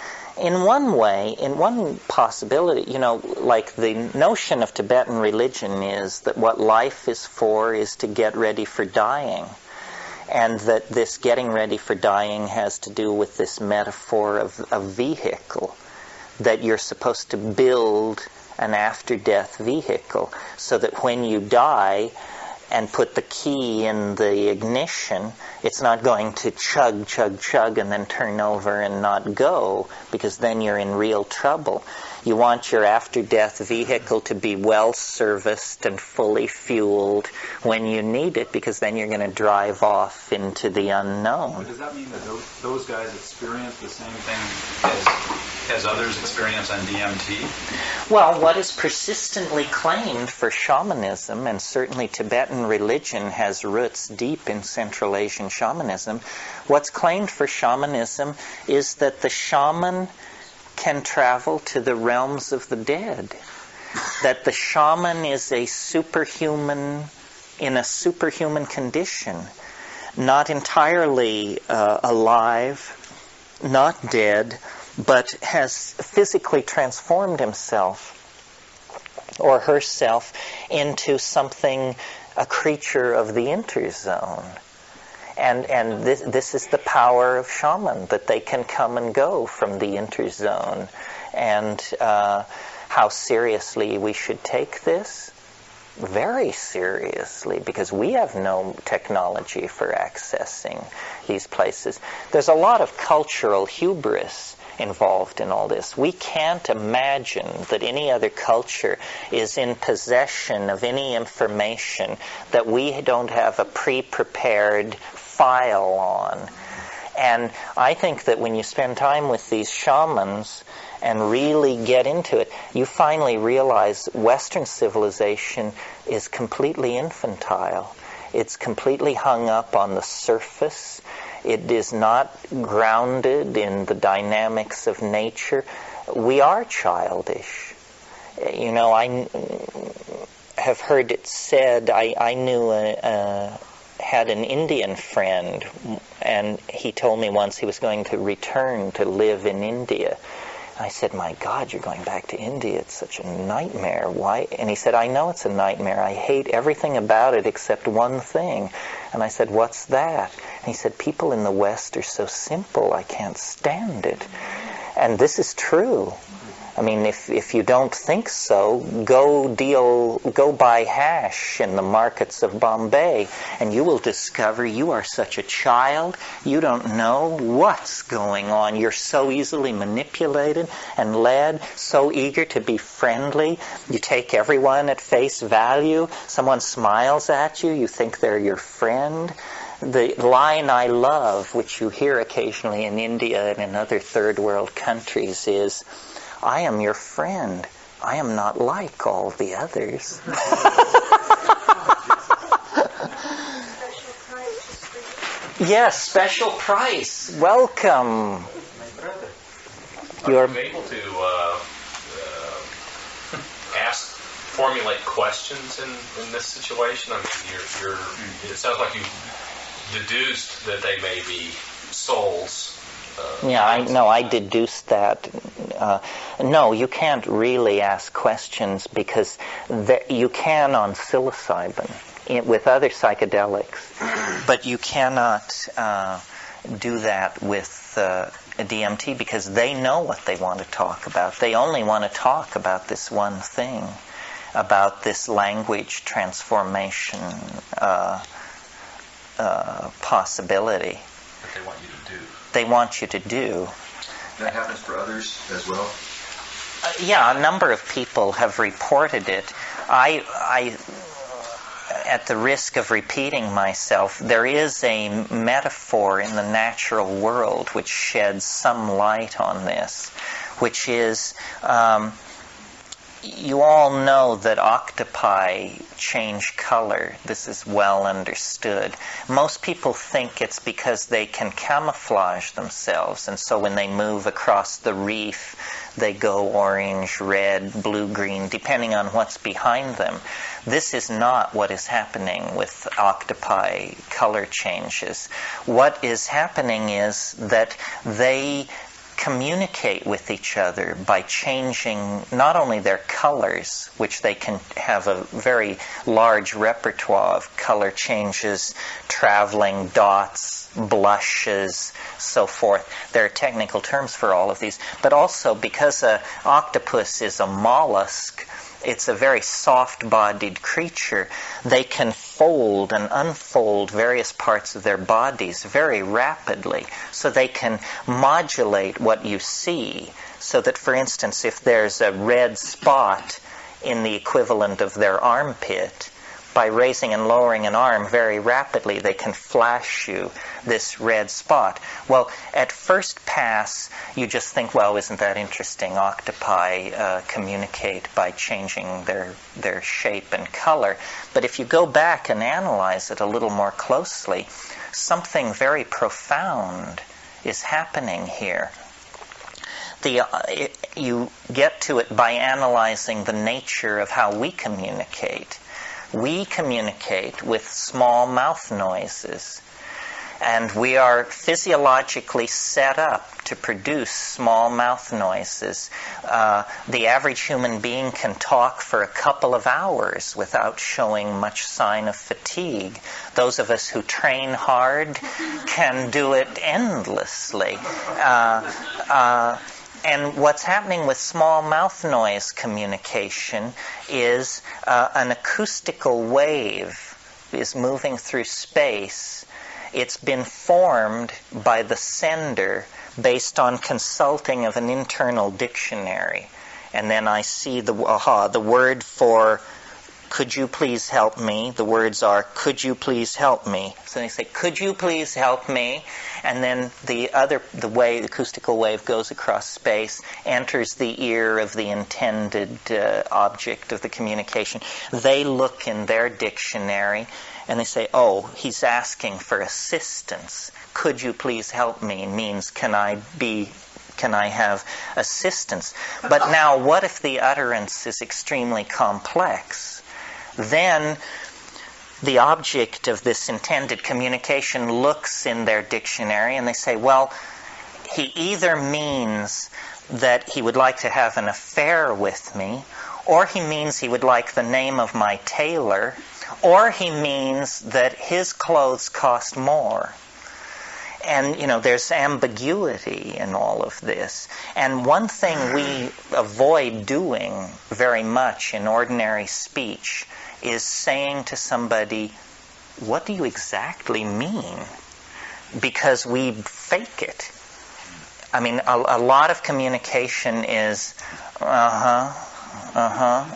In one way, in one possibility, like the notion of Tibetan religion is that what life is for is to get ready for dying. And that this getting ready for dying has to do with this metaphor of a vehicle, that you're supposed to build an after-death vehicle so that when you die and put the key in the ignition, it's not going to chug, chug, chug and then turn over and not go, because then you're in real trouble. You want your after-death vehicle to be well-serviced and fully fueled when you need it, because then you're going to drive off into the unknown. But does that mean that those guys experience the same thing as others experience on DMT? Well, what is persistently claimed for shamanism, and certainly Tibetan religion has roots deep in Central Asian shamanism, what's claimed for shamanism is that the shaman can travel to the realms of the dead. That the shaman is a superhuman, in a superhuman condition, not entirely alive, not dead, but has physically transformed himself or herself into something, a creature of the interzone. And this is the power of shaman, that they can come and go from the interzone. And how seriously we should take this? Very seriously, because we have no technology for accessing these places. There's a lot of cultural hubris involved in all this. We can't imagine that any other culture is in possession of any information that we don't have a pre-prepared file on. And I think that when you spend time with these shamans and really get into it, you finally realize Western civilization is completely infantile. It's completely hung up on the surface. It is not grounded in the dynamics of nature. We are childish. I have heard it said, I knew had an Indian friend, and he told me once he was going to return to live in India. I said, my God, you're going back to India. It's such a nightmare. Why? And he said, I know it's a nightmare. I hate everything about it except one thing. And I said, what's that? And he said, people in the West are so simple, I can't stand it. And this is true. I mean, if you don't think so, go buy hash in the markets of Bombay, and you will discover you are such a child, you don't know what's going on. You're so easily manipulated and led, so eager to be friendly. You take everyone at face value. Someone smiles at you, you think they're your friend. The line I love, which you hear occasionally in India and in other third world countries, is, I am your friend. I am not like all the others. Yes, special price. Welcome. You're able to formulate questions in this situation. I mean, it sounds like you deduced that they may be souls. I deduced that. No, you can't really ask questions because you can on psilocybin with other psychedelics, but you cannot do that with DMT because they know what they want to talk about. They only want to talk about this one thing, about this language transformation possibility. That they want you to do. They want you to do. That happens for others as well? A number of people have reported it. I, at the risk of repeating myself, there is a metaphor in the natural world which sheds some light on this, which is, you all know that octopi change color. This is well understood. Most people think it's because they can camouflage themselves, and so when they move across the reef, they go orange, red, blue, green, depending on what's behind them. This is not what is happening with octopi color changes. What is happening is that they communicate with each other by changing not only their colors, which they can have a very large repertoire of color changes, traveling dots, blushes, so forth. There are technical terms for all of these. But also because an octopus is a mollusk, it's a very soft-bodied creature, they can fold and unfold various parts of their bodies very rapidly. So they can modulate what you see. So that, for instance, if there's a red spot in the equivalent of their armpit, by raising and lowering an arm very rapidly, they can flash you this red spot. Well, at first pass, you just think, well, isn't that interesting? Octopi communicate by changing their shape and color. But if you go back and analyze it a little more closely, something very profound is happening here. You get to it by analyzing the nature of how we communicate. We communicate with small mouth noises, and we are physiologically set up to produce small mouth noises. The average human being can talk for a couple of hours without showing much sign of fatigue. Those of us who train hard can do it endlessly. And what's happening with small mouth noise communication is an acoustical wave is moving through space. It's been formed by the sender based on consulting of an internal dictionary. And then I see the word for could you please help me? The words are, could you please help me? So they say, could you please help me? And then the acoustical wave goes across space, enters the ear of the intended object of the communication. They look in their dictionary and they say, oh, he's asking for assistance. Could you please help me means can I have assistance? But now what if the utterance is extremely complex? Then the object of this intended communication looks in their dictionary and they say, well, he either means that he would like to have an affair with me, or he means he would like the name of my tailor, or he means that his clothes cost more. And, there's ambiguity in all of this. And one thing we avoid doing very much in ordinary speech is saying to somebody, what do you exactly mean? Because we fake it. I mean, a lot of communication is, and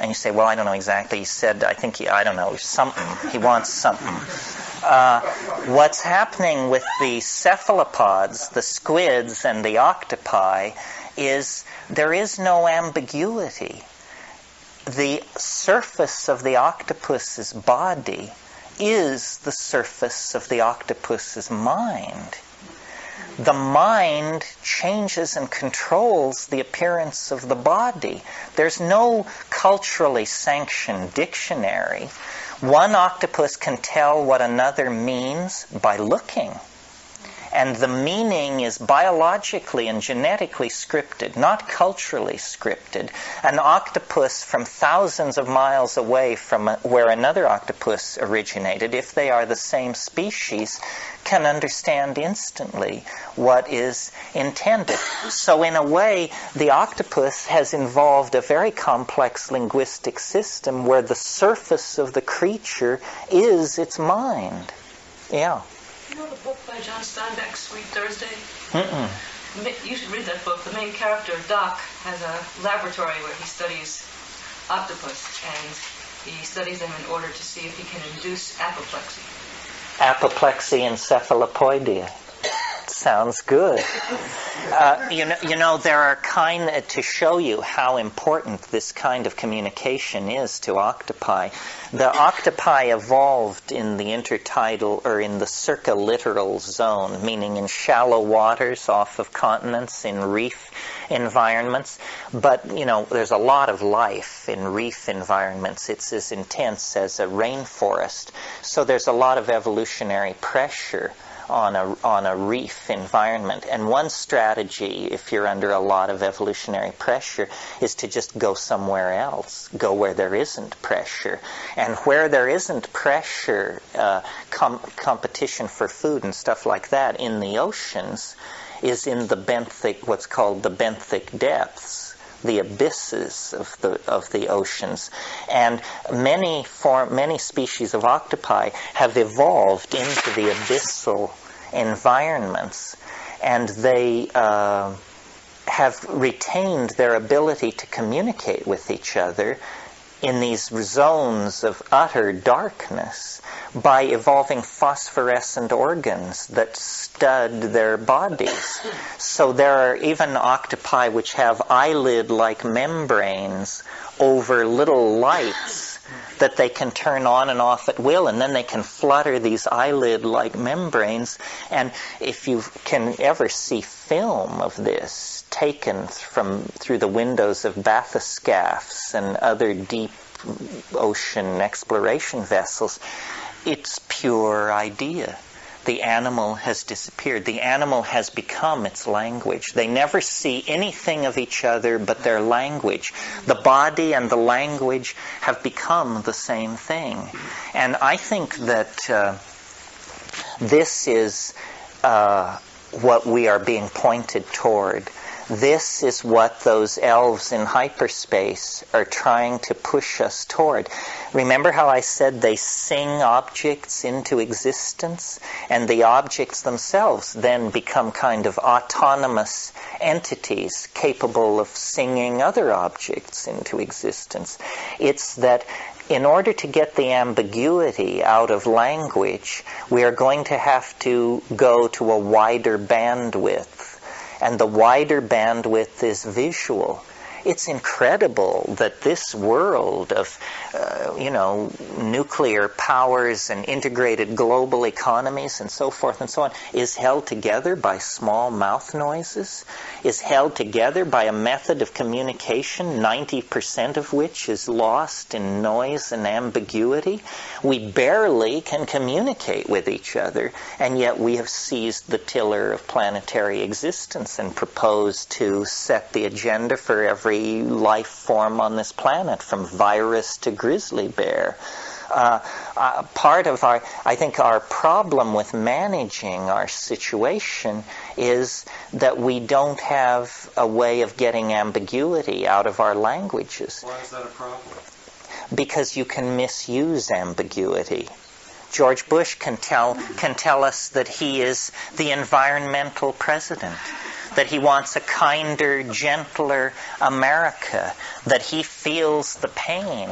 you say, well, I don't know exactly. He said, I don't know, something. He wants something. What's happening with the cephalopods, the squids and the octopi, is there is no ambiguity. The surface of the octopus's body is the surface of the octopus's mind. The mind changes and controls the appearance of the body. There's no culturally sanctioned dictionary. One octopus can tell what another means by looking. And the meaning is biologically and genetically scripted, not culturally scripted. An octopus from thousands of miles away from where another octopus originated, if they are the same species, can understand instantly what is intended. So in a way, the octopus has involved a very complex linguistic system where the surface of the creature is its mind. Yeah. You know the book by John Steinbeck, Sweet Thursday? Mm-mm. You should read that book. The main character, Doc, has a laboratory where he studies octopus, and he studies them in order to see if he can induce apoplexy. Apoplexy encephalopoidia. Sounds good. You know, there are to show you how important this kind of communication is to octopi. The octopi evolved in the intertidal or in the circulittoral zone, meaning in shallow waters off of continents, in reef environments. But, you know, there's a lot of life in reef environments. It's as intense as a rainforest. So there's a lot of evolutionary pressure on a reef environment. And one strategy, if you're under a lot of evolutionary pressure, is to just go somewhere else, go where there isn't pressure. And where there isn't pressure, competition for food and stuff like that in the oceans is in the benthic, what's called the benthic depths, the abysses of the oceans. And many species of octopi have evolved into the abyssal environments, and they have retained their ability to communicate with each other in these zones of utter darkness by evolving phosphorescent organs that stud their bodies. So there are even octopi which have eyelid-like membranes over little lights that they can turn on and off at will, and then they can flutter these eyelid-like membranes. And if you can ever see film of this taken through the windows of bathyscaphs and other deep ocean exploration vessels, it's pure idea. The animal has disappeared. The animal has become its language. They never see anything of each other but their language. The body and the language have become the same thing. And I think that this is what we are being pointed toward. This is what those elves in hyperspace are trying to push us toward. Remember how I said they sing objects into existence, and the objects themselves then become kind of autonomous entities capable of singing other objects into existence. It's that in order to get the ambiguity out of language, we are going to have to go to a wider bandwidth. And the wider bandwidth is visual. It's incredible that this world of, nuclear powers and integrated global economies and so forth and so on is held together by small mouth noises, is held together by a method of communication, 90% of which is lost in noise and ambiguity. We barely can communicate with each other, and yet we have seized the tiller of planetary existence and proposed to set the agenda for every life form on this planet, from virus to grizzly bear. Part of our problem with managing our situation is that we don't have a way of getting ambiguity out of our languages. Why is that a problem? Because you can misuse ambiguity. George Bush can tell us that he is the environmental president, that he wants a kinder, gentler America, that he feels the pain.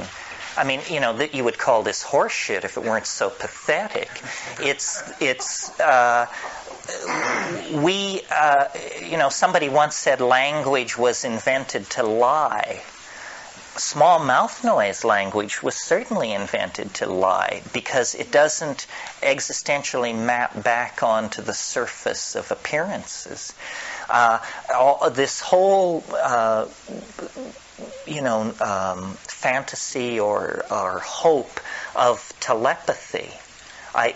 I mean, that you would call this horseshit if it weren't so pathetic. Somebody once said language was invented to lie. Small mouth noise language was certainly invented to lie because it doesn't existentially map back onto the surface of appearances. This whole fantasy or hope of telepathy,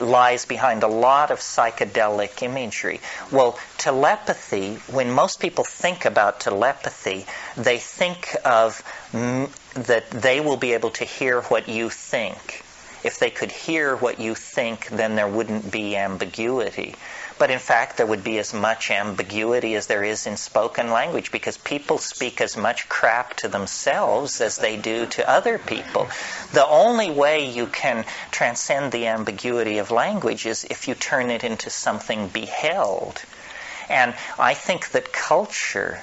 lies behind a lot of psychedelic imagery. Well, telepathy, when most people think about telepathy, they think of that they will be able to hear what you think. If they could hear what you think, then there wouldn't be ambiguity. But in fact, there would be as much ambiguity as there is in spoken language, because people speak as much crap to themselves as they do to other people. The only way you can transcend the ambiguity of language is if you turn it into something beheld. And I think that culture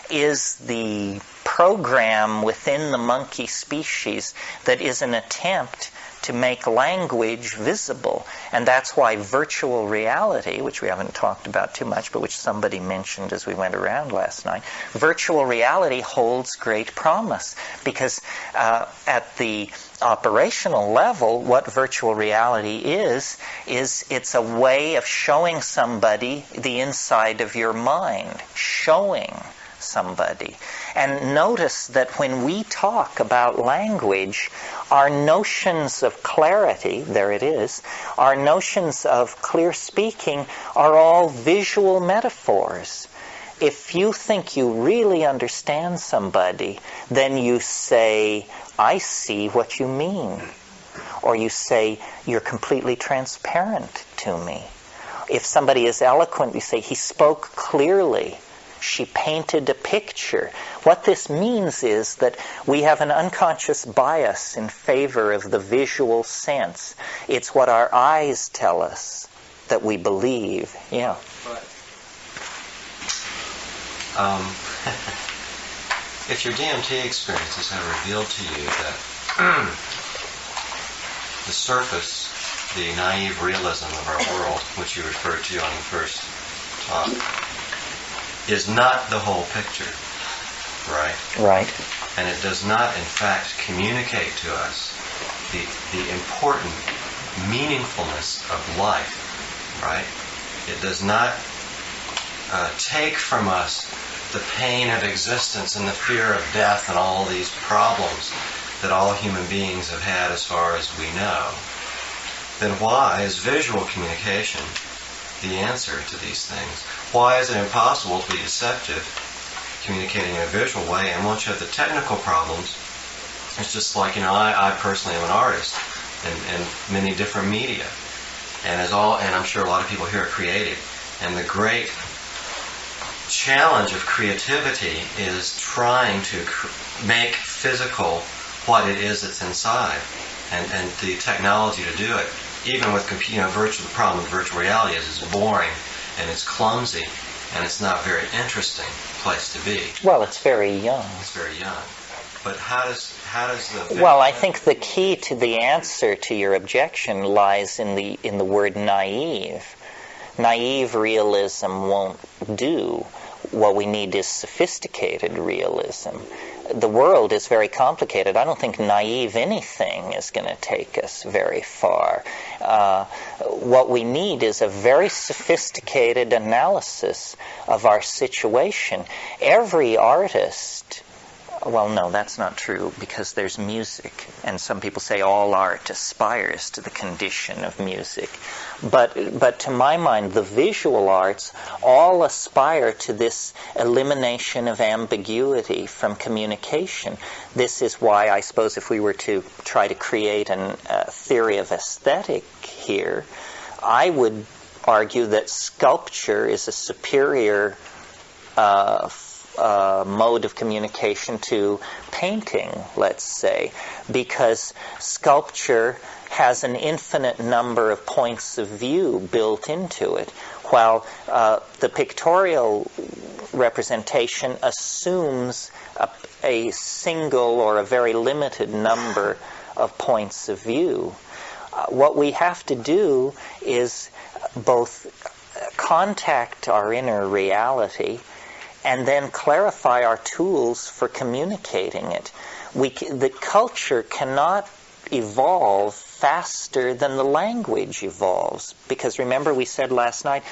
is the program within the monkey species that is an attempt to make language visible. And that's why virtual reality, which we haven't talked about too much, but which somebody mentioned as we went around last night, virtual reality holds great promise, because at the operational level, what virtual reality is it's a way of showing somebody the inside of your mind, showing somebody. And notice that when we talk about language, our notions of clarity, there it is, our notions of clear speaking are all visual metaphors. If you think you really understand somebody, then you say, I see what you mean. Or you say, you're completely transparent to me. If somebody is eloquent, you say, he spoke clearly. She painted a picture. What this means is that we have an unconscious bias in favor of the visual sense. It's what our eyes tell us that we believe. Yeah. If your DMT experiences have revealed to you that the surface, the naive realism of our world, which you referred to on the first talk, is not the whole picture, right? Right. And it does not, in fact, communicate to us the important meaningfulness of life, right? It does not take from us the pain of existence and the fear of death and all these problems that all human beings have had as far as we know. Then why is visual communication the answer to these things? Why is it impossible to be deceptive, communicating in a visual way? And once you have the technical problems, it's just like, I personally am an artist in many different media. And I'm sure a lot of people here are creative. And the great challenge of creativity is trying to make physical what it is that's inside. And the technology to do it, even with the problem with virtual reality is it's boring and it's clumsy and it's not very interesting place to be. Well, it's very young. It's very young. But how does the... Well, I think the key to the answer to your objection lies in the word naive. Naive realism won't do. What we need is sophisticated realism. The world is very complicated. I don't think naive anything is going to take us very far. What we need is a very sophisticated analysis of our situation. Every artist... Well, no, that's not true, because there's music, and some people say all art aspires to the condition of music. But to my mind, the visual arts all aspire to this elimination of ambiguity from communication. This is why I suppose if we were to try to create a theory of aesthetic here, I would argue that sculpture is a superior mode of communication to painting, let's say, because sculpture has an infinite number of points of view built into it, while the pictorial representation assumes a single or a very limited number of points of view. What we have to do is both contact our inner reality and then clarify our tools for communicating it. The culture cannot evolve faster than the language evolves, because remember we said last night,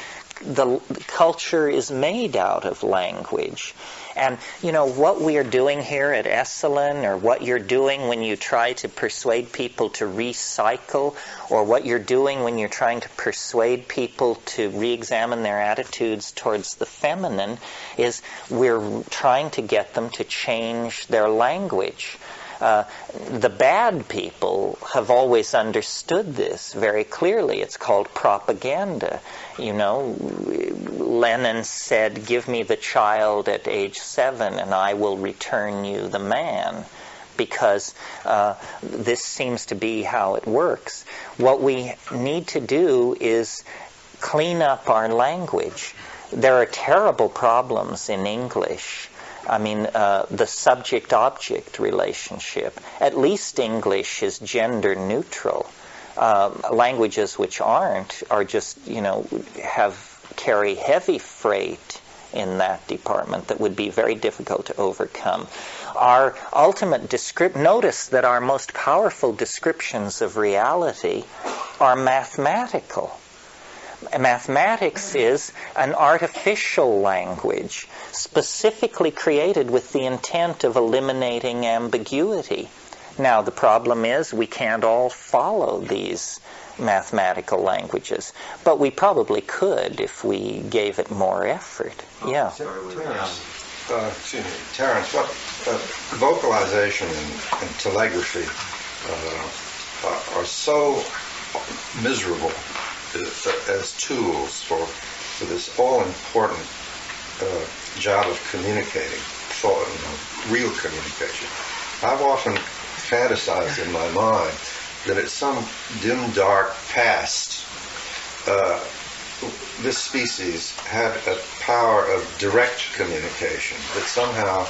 the culture is made out of language. And, what we are doing here at Esalen, or what you're doing when you try to persuade people to recycle, or what you're doing when you're trying to persuade people to re-examine their attitudes towards the feminine, is we're trying to get them to change their language. The bad people have always understood this very clearly. It's called propaganda. Lenin said, "Give me the child at age 7 and I will return you the man," because this seems to be how it works. What we need to do is clean up our language. There are terrible problems in English. The subject-object relationship. At least English is gender neutral. Languages which aren't are just, carry heavy freight in that department that would be very difficult to overcome. Our ultimate notice that our most powerful descriptions of reality are mathematical. Mathematics is an artificial language specifically created with the intent of eliminating ambiguity. Now, the problem is we can't all follow these mathematical languages, but we probably could if we gave it more effort. Yeah. Terence, what vocalization and telegraphy are so miserable as tools for this all-important job of communicating, real communication. I've often fantasized in my mind that at some dim, dark past, this species had a power of direct communication that somehow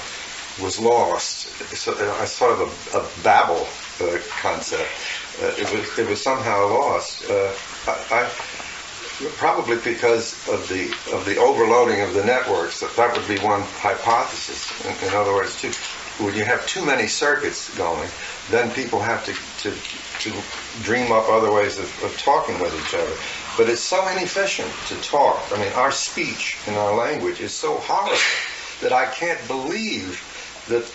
was lost. So, sort of a Babel concept. It was somehow lost. Probably because of the overloading of the networks. That would be one hypothesis. In other words, when you have too many circuits going, then people have to dream up other ways of talking with each other. But it's so inefficient to talk. Our speech and our language is so horrible that I can't believe that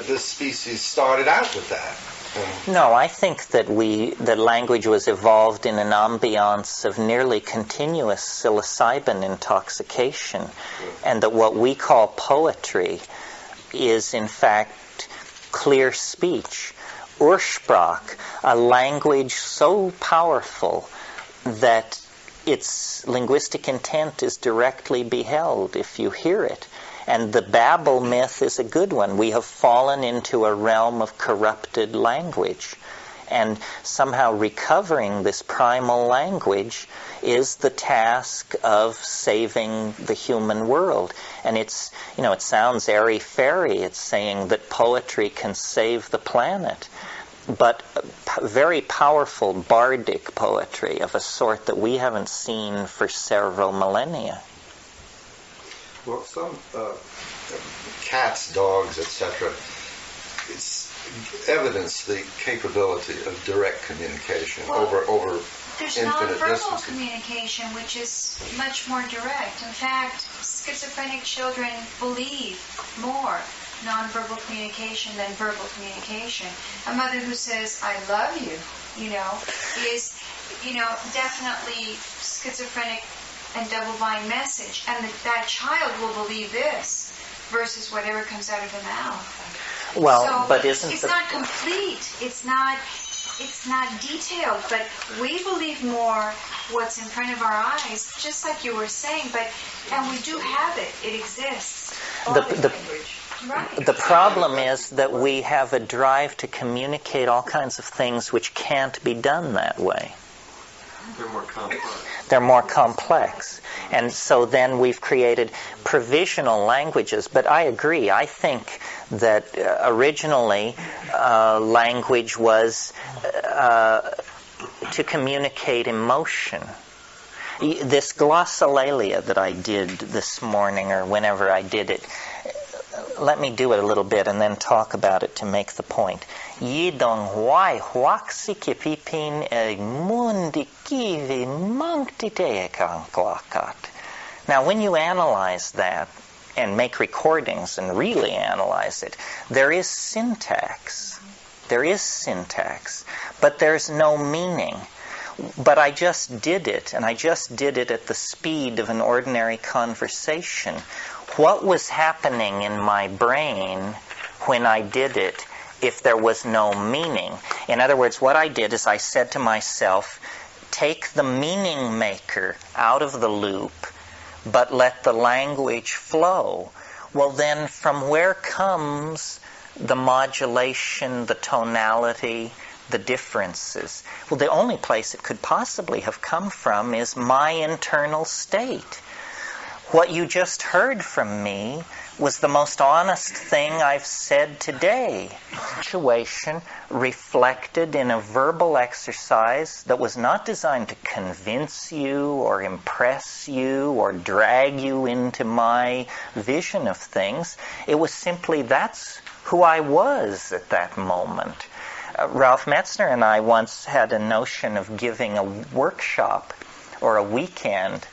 this species started out with that. No, I think that language was evolved in an ambiance of nearly continuous psilocybin intoxication, and that what we call poetry is in fact clear speech, Ursprach, a language so powerful that its linguistic intent is directly beheld if you hear it. And the Babel myth is a good one. We have fallen into a realm of corrupted language. And somehow recovering this primal language is the task of saving the human world. And it sounds airy-fairy. It's saying that poetry can save the planet. But very powerful bardic poetry of a sort that we haven't seen for several millennia. Well, some cats, dogs, etc., evidence the capability of direct communication over there's infinite nonverbal distances. communication, which is much more direct. In fact, schizophrenic children believe more nonverbal communication than verbal communication. A mother who says, "I love you," is, definitely schizophrenic and double-blind message, and that child will believe this versus whatever comes out of the mouth. Well, but it's not complete. It's not detailed, but we believe more what's in front of our eyes, just like you were saying. And we do have it. It exists. The problem is that we have a drive to communicate all kinds of things which can't be done that way. They're more complex. And so then we've created provisional languages. But I agree. I think that originally language was to communicate emotion. This glossolalia that I did this morning, or whenever I did it, let me do it a little bit and then talk about it to make the point. Yidong wai huaxi kipipin e mundi kivi mangti teekan klakat. Now, when you analyze that and make recordings and really analyze it, there is syntax. There is syntax, but there's no meaning. But I just did it, and I just did it at the speed of an ordinary conversation. What was happening in my brain when I did it if there was no meaning? In other words, what I did is I said to myself, take the meaning maker out of the loop, but let the language flow. Well, then from where comes the modulation, the tonality, the differences? Well, the only place it could possibly have come from is my internal state. What you just heard from me was the most honest thing I've said today. Situation reflected in a verbal exercise that was not designed to convince you or impress you or drag you into my vision of things. It was simply that's who I was at that moment. Ralph Metzner and I once had a notion of giving a workshop or a weekend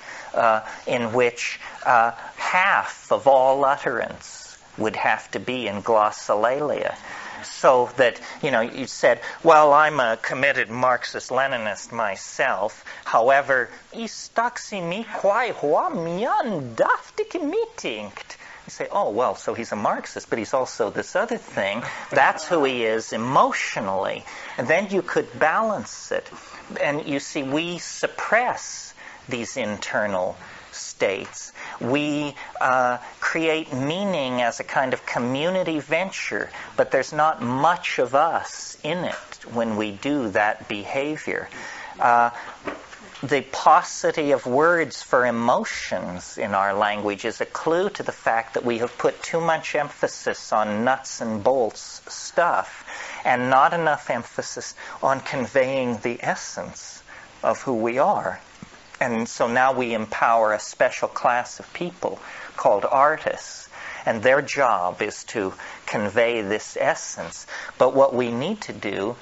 in which half of all utterance would have to be in glossolalia. So that, you said, well, I'm a committed Marxist-Leninist myself. However, istaksi mi quai hoa mian daftik meetingt. You say, oh, well, so he's a Marxist, but he's also this other thing. That's who he is emotionally. And then you could balance it. And you see, we suppress these internal states. We create meaning as a kind of community venture, but there's not much of us in it when we do that behavior. The paucity of words for emotions in our language is a clue to the fact that we have put too much emphasis on nuts and bolts stuff and not enough emphasis on conveying the essence of who we are. And so now we empower a special class of people called artists, and their job is to convey this essence. But what we need to do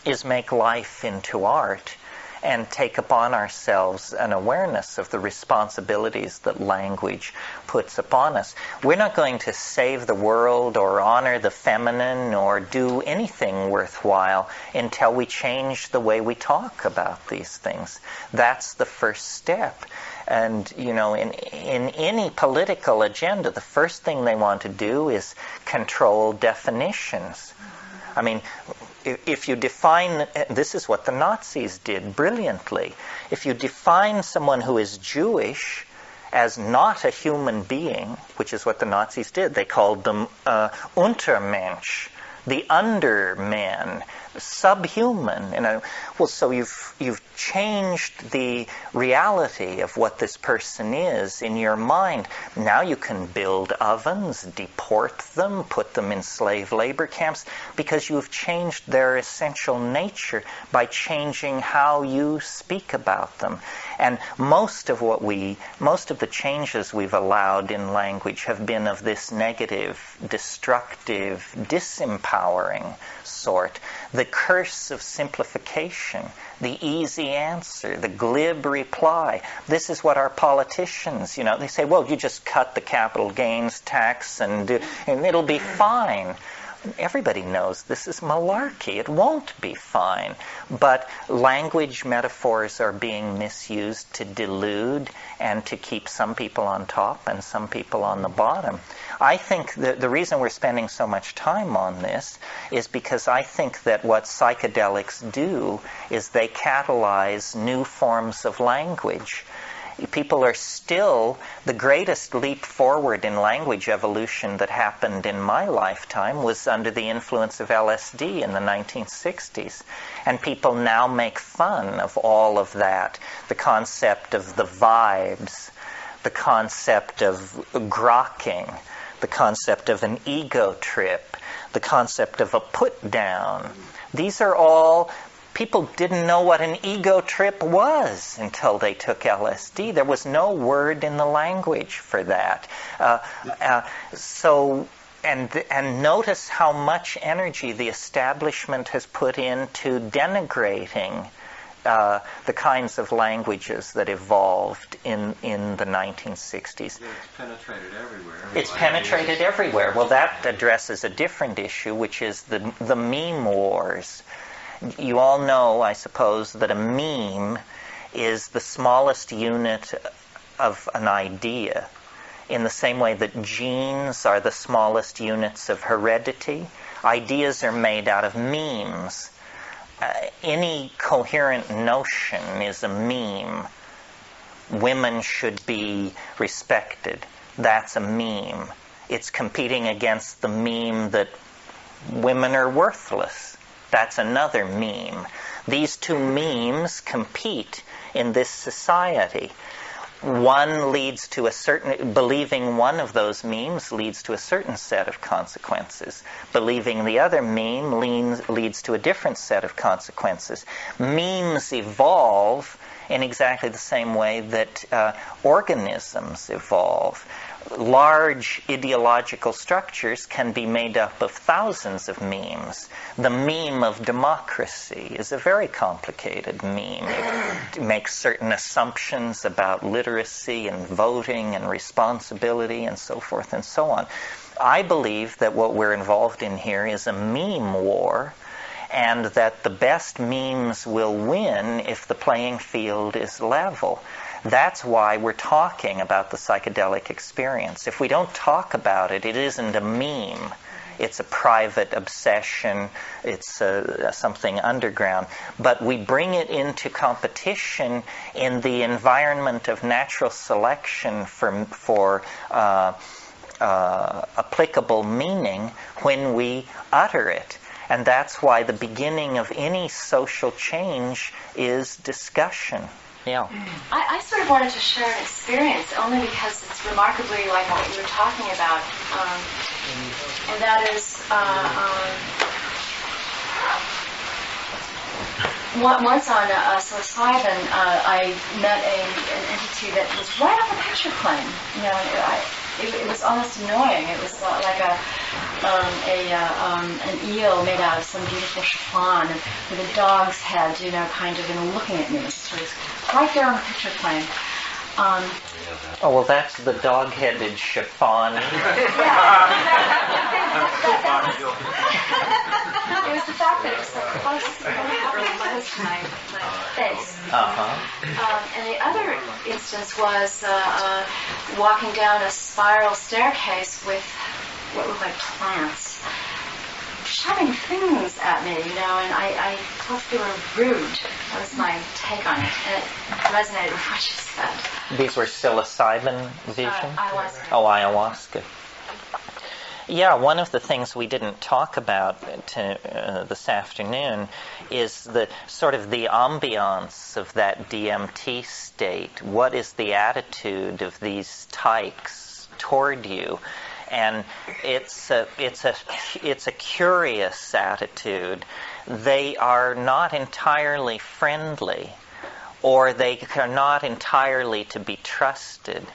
is make life into art and take upon ourselves an awareness of the responsibilities that language puts upon us. We're not going to save the world or honor the feminine or do anything worthwhile until we change the way we talk about these things. That's the first step. And, in any political agenda, the first thing they want to do is control definitions. I mean, if you define, this is what the Nazis did brilliantly. If you define someone who is Jewish as not a human being, which is what the Nazis did, they called them Untermensch, the underman, subhuman. Well, so you've changed the reality of what this person is in your mind. Now you can build ovens, deport them, put them in slave labor camps, because you've changed their essential nature by changing how you speak about them. And most of the changes we've allowed in language have been of this negative, destructive, disempowering sort. The curse of simplification, the easy answer, the glib reply. This is what our politicians, they say, well, you just cut the capital gains tax and it'll be fine. Everybody knows this is malarkey. It won't be fine. But language metaphors are being misused to delude and to keep some people on top and some people on the bottom. I think that the reason we're spending so much time on this is because I think that what psychedelics do is they catalyze new forms of language. People are still, the greatest leap forward in language evolution that happened in my lifetime was under the influence of LSD in the 1960s. And people now make fun of all of that. The concept of the vibes, the concept of grokking, the concept of an ego trip, the concept of a put down. These are all... People didn't know what an ego trip was until they took LSD. There was no word in the language for that. And notice how much energy the establishment has put into denigrating the kinds of languages that evolved in the 1960s. Yeah, it's penetrated everywhere. It's penetrated everywhere. Well, that addresses a different issue, which is the meme wars. You all know, I suppose, that a meme is the smallest unit of an idea, in the same way that genes are the smallest units of heredity. Ideas are made out of memes. Any coherent notion is a meme. Women should be respected. That's a meme. It's competing against the meme that women are worthless. That's another meme. These two memes compete in this society. One leads to a certain, believing one of those memes leads to a certain set of consequences. Believing the other meme leads to a different set of consequences. Memes evolve in exactly the same way that organisms evolve. Large ideological structures can be made up of thousands of memes. The meme of democracy is a very complicated meme. It makes certain assumptions about literacy and voting and responsibility and so forth and so on. I believe that what we're involved in here is a meme war, and that the best memes will win if the playing field is level. That's why we're talking about the psychedelic experience. If we don't talk about it, it isn't a meme. It's a private obsession. It's something underground. But we bring it into competition in the environment of natural selection for applicable meaning when we utter it. And that's why the beginning of any social change is discussion. Yeah. I sort of wanted to share an experience only because it's remarkably like what you were talking about. And that is, once on psilocybin, I met an entity that was right on the picture plane. You know, it was almost annoying. It was like an eel made out of some beautiful chiffon with a dog's head, you know, kind of, and looking at me. So it was right there on the picture plane. Oh, well, that's the dog-headed chiffon. It was the fact that it was so close to my face. And the other instance was walking down a spiral staircase with what looked like plants, shoving things at me, you know, and I thought they were rude. That was my take on it, and it resonated with what you said. These were psilocybin visions? Ayahuasca. Oh, ayahuasca. Yeah, one of the things we didn't talk about this afternoon is the sort of the ambiance of that DMT state. What is the attitude of these tykes toward you? And it's a curious attitude. They are not entirely friendly, or they are not entirely to be trusted.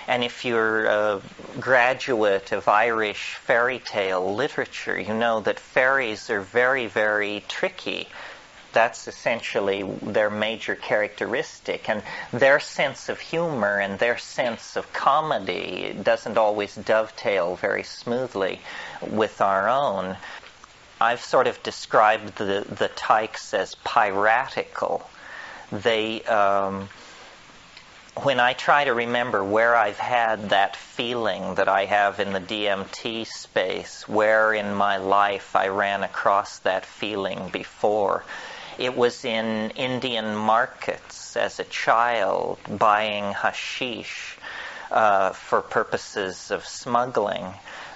And if you're a graduate of Irish fairy tale literature, you know that fairies are very, very tricky. That's essentially their major characteristic. And their sense of humor and their sense of comedy doesn't always dovetail very smoothly with our own. I've sort of described the tykes as piratical. They... when I try to remember where I've had that feeling that I have in the DMT space, where in my life I ran across that feeling before, it was in Indian markets as a child buying hashish for purposes of smuggling,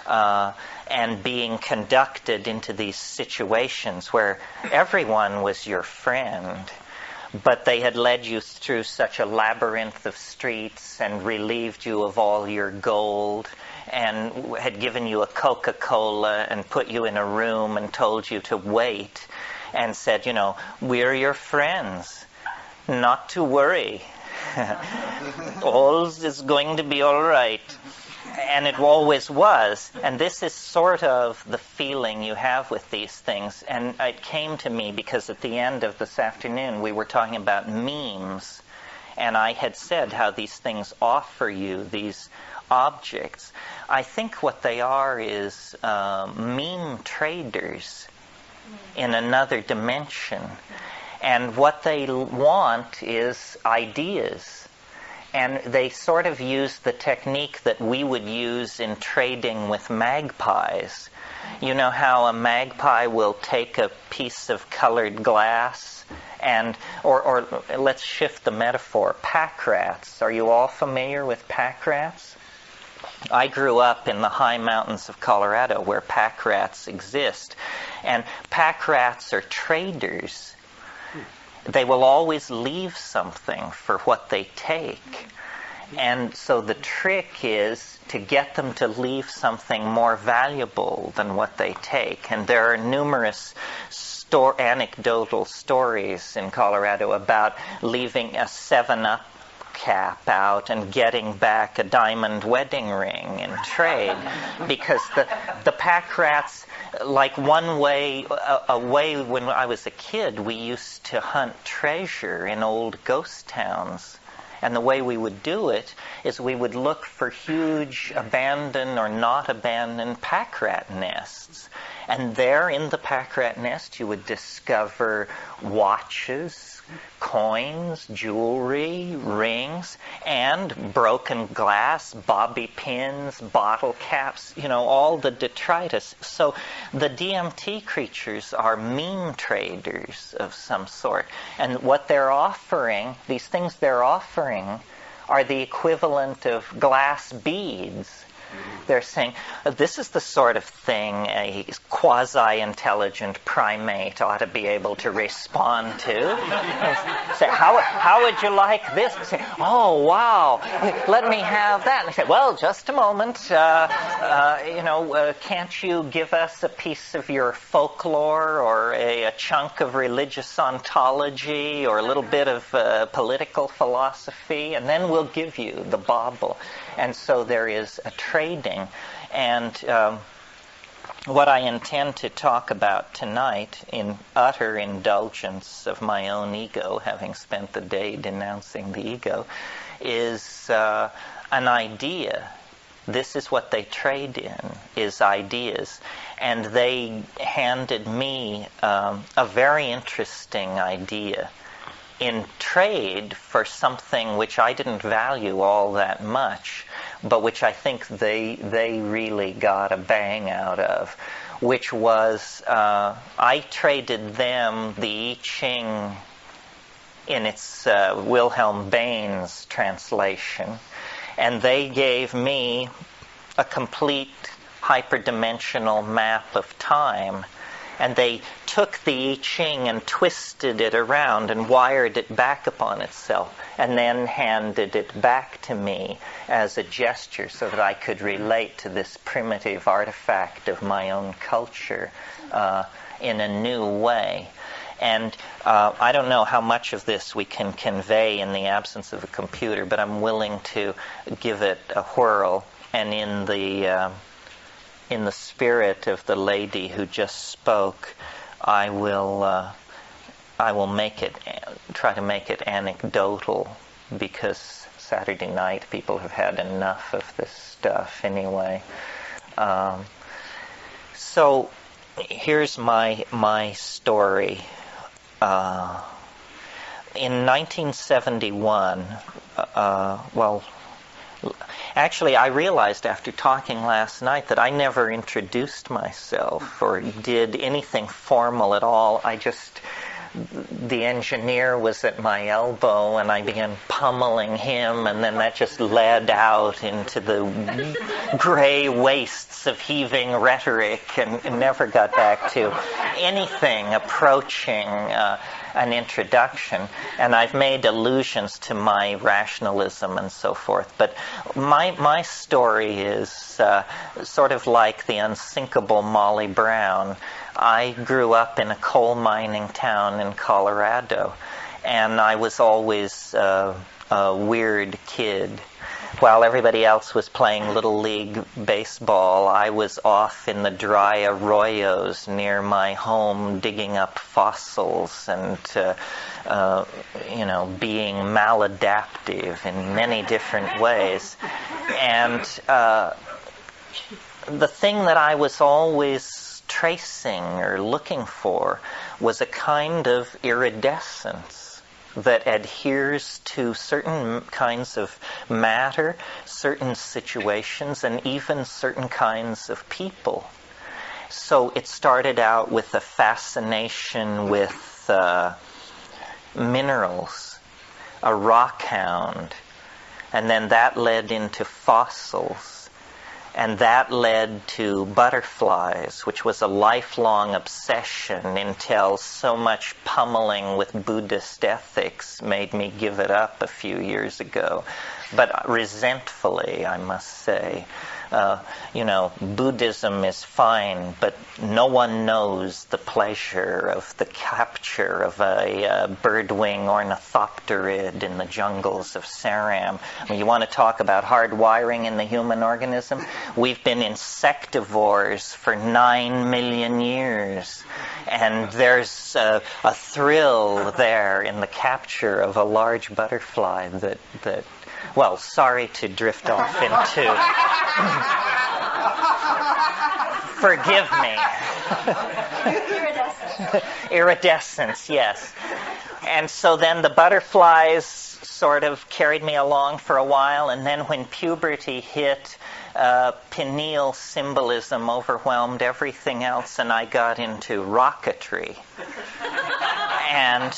and being conducted into these situations where everyone was your friend. But they had led you through such a labyrinth of streets and relieved you of all your gold and had given you a Coca-Cola and put you in a room and told you to wait and said, you know, we're your friends, not to worry. All is going to be all right. And it always was. And this is sort of the feeling you have with these things. And it came to me because at the end of this afternoon we were talking about memes. And I had said how these things offer you these objects. I think what they are is meme traders in another dimension. And what they want is ideas. And they sort of use the technique that we would use in trading with magpies. You know how a magpie will take a piece of colored glass and, or let's shift the metaphor, pack rats. Are you all familiar with pack rats? I grew up in the high mountains of Colorado where pack rats exist. And pack rats are traders. They will always leave something for what they take. And so the trick is to get them to leave something more valuable than what they take. And there are numerous anecdotal stories in Colorado about leaving a 7-Up cap out and getting back a diamond wedding ring in trade. Because the pack rats, like a way when I was a kid, we used to hunt treasure in old ghost towns. And the way we would do it is we would look for huge abandoned or not abandoned pack rat nests. And there in the pack rat nest you would discover watches, coins, jewelry, rings, and broken glass, bobby pins, bottle caps, all the detritus. So the DMT creatures are meme traders of some sort. And what they're offering, these things they're offering, are the equivalent of glass beads. They're saying, this is the sort of thing a quasi-intelligent primate ought to be able to respond to. Say, how would you like this? Say, oh, wow, let me have that. And they say, well, just a moment. Can't you give us a piece of your folklore or a chunk of religious ontology or a little bit of political philosophy? And then we'll give you the bauble. And so there is a trading. And what I intend to talk about tonight, in utter indulgence of my own ego, having spent the day denouncing the ego, is an idea. This is what they trade in, is ideas. And they handed me a very interesting idea in trade for something which I didn't value all that much, but which I think they really got a bang out of, which was I traded them the I Ching in its Wilhelm Baines translation, and they gave me a complete hyperdimensional map of time. And they took the I Ching and twisted it around and wired it back upon itself, and then handed it back to me as a gesture so that I could relate to this primitive artifact of my own culture in a new way. And I don't know how much of this we can convey in the absence of a computer, but I'm willing to give it a whirl. And in the spirit of the lady who just spoke, I will try to make it anecdotal, because Saturday night people have had enough of this stuff anyway. So here's my story. In 1971, actually, I realized after talking last night that I never introduced myself or did anything formal at all. The engineer was at my elbow and I began pummeling him, and then that just led out into the gray wastes of heaving rhetoric and never got back to anything approaching an introduction. And I've made allusions to my rationalism and so forth. But my story is sort of like the unsinkable Molly Brown. I grew up in a coal mining town in Colorado, and I was always a weird kid. while everybody else was playing Little League baseball, I was off in the dry arroyos near my home digging up fossils and, being maladaptive in many different ways. And the thing that I was always tracing or looking for was a kind of iridescence that adheres to certain kinds of matter, certain situations, and even certain kinds of people. So it started out with a fascination with minerals, a rock hound, and then that led into fossils. And that led to butterflies, which was a lifelong obsession until so much pummeling with Buddhist ethics made me give it up a few years ago. But resentfully, I must say. Buddhism is fine, but no one knows the pleasure of the capture of a birdwing ornithopterid in the jungles of Saram. I mean, you want to talk about hard wiring in the human organism? We've been insectivores for 9 million years. And there's a thrill there in the capture of a large butterfly that well, sorry to drift off into... Forgive me. Iridescence, yes. And so then the butterflies sort of carried me along for a while, and then when puberty hit, pineal symbolism overwhelmed everything else, and I got into rocketry. And,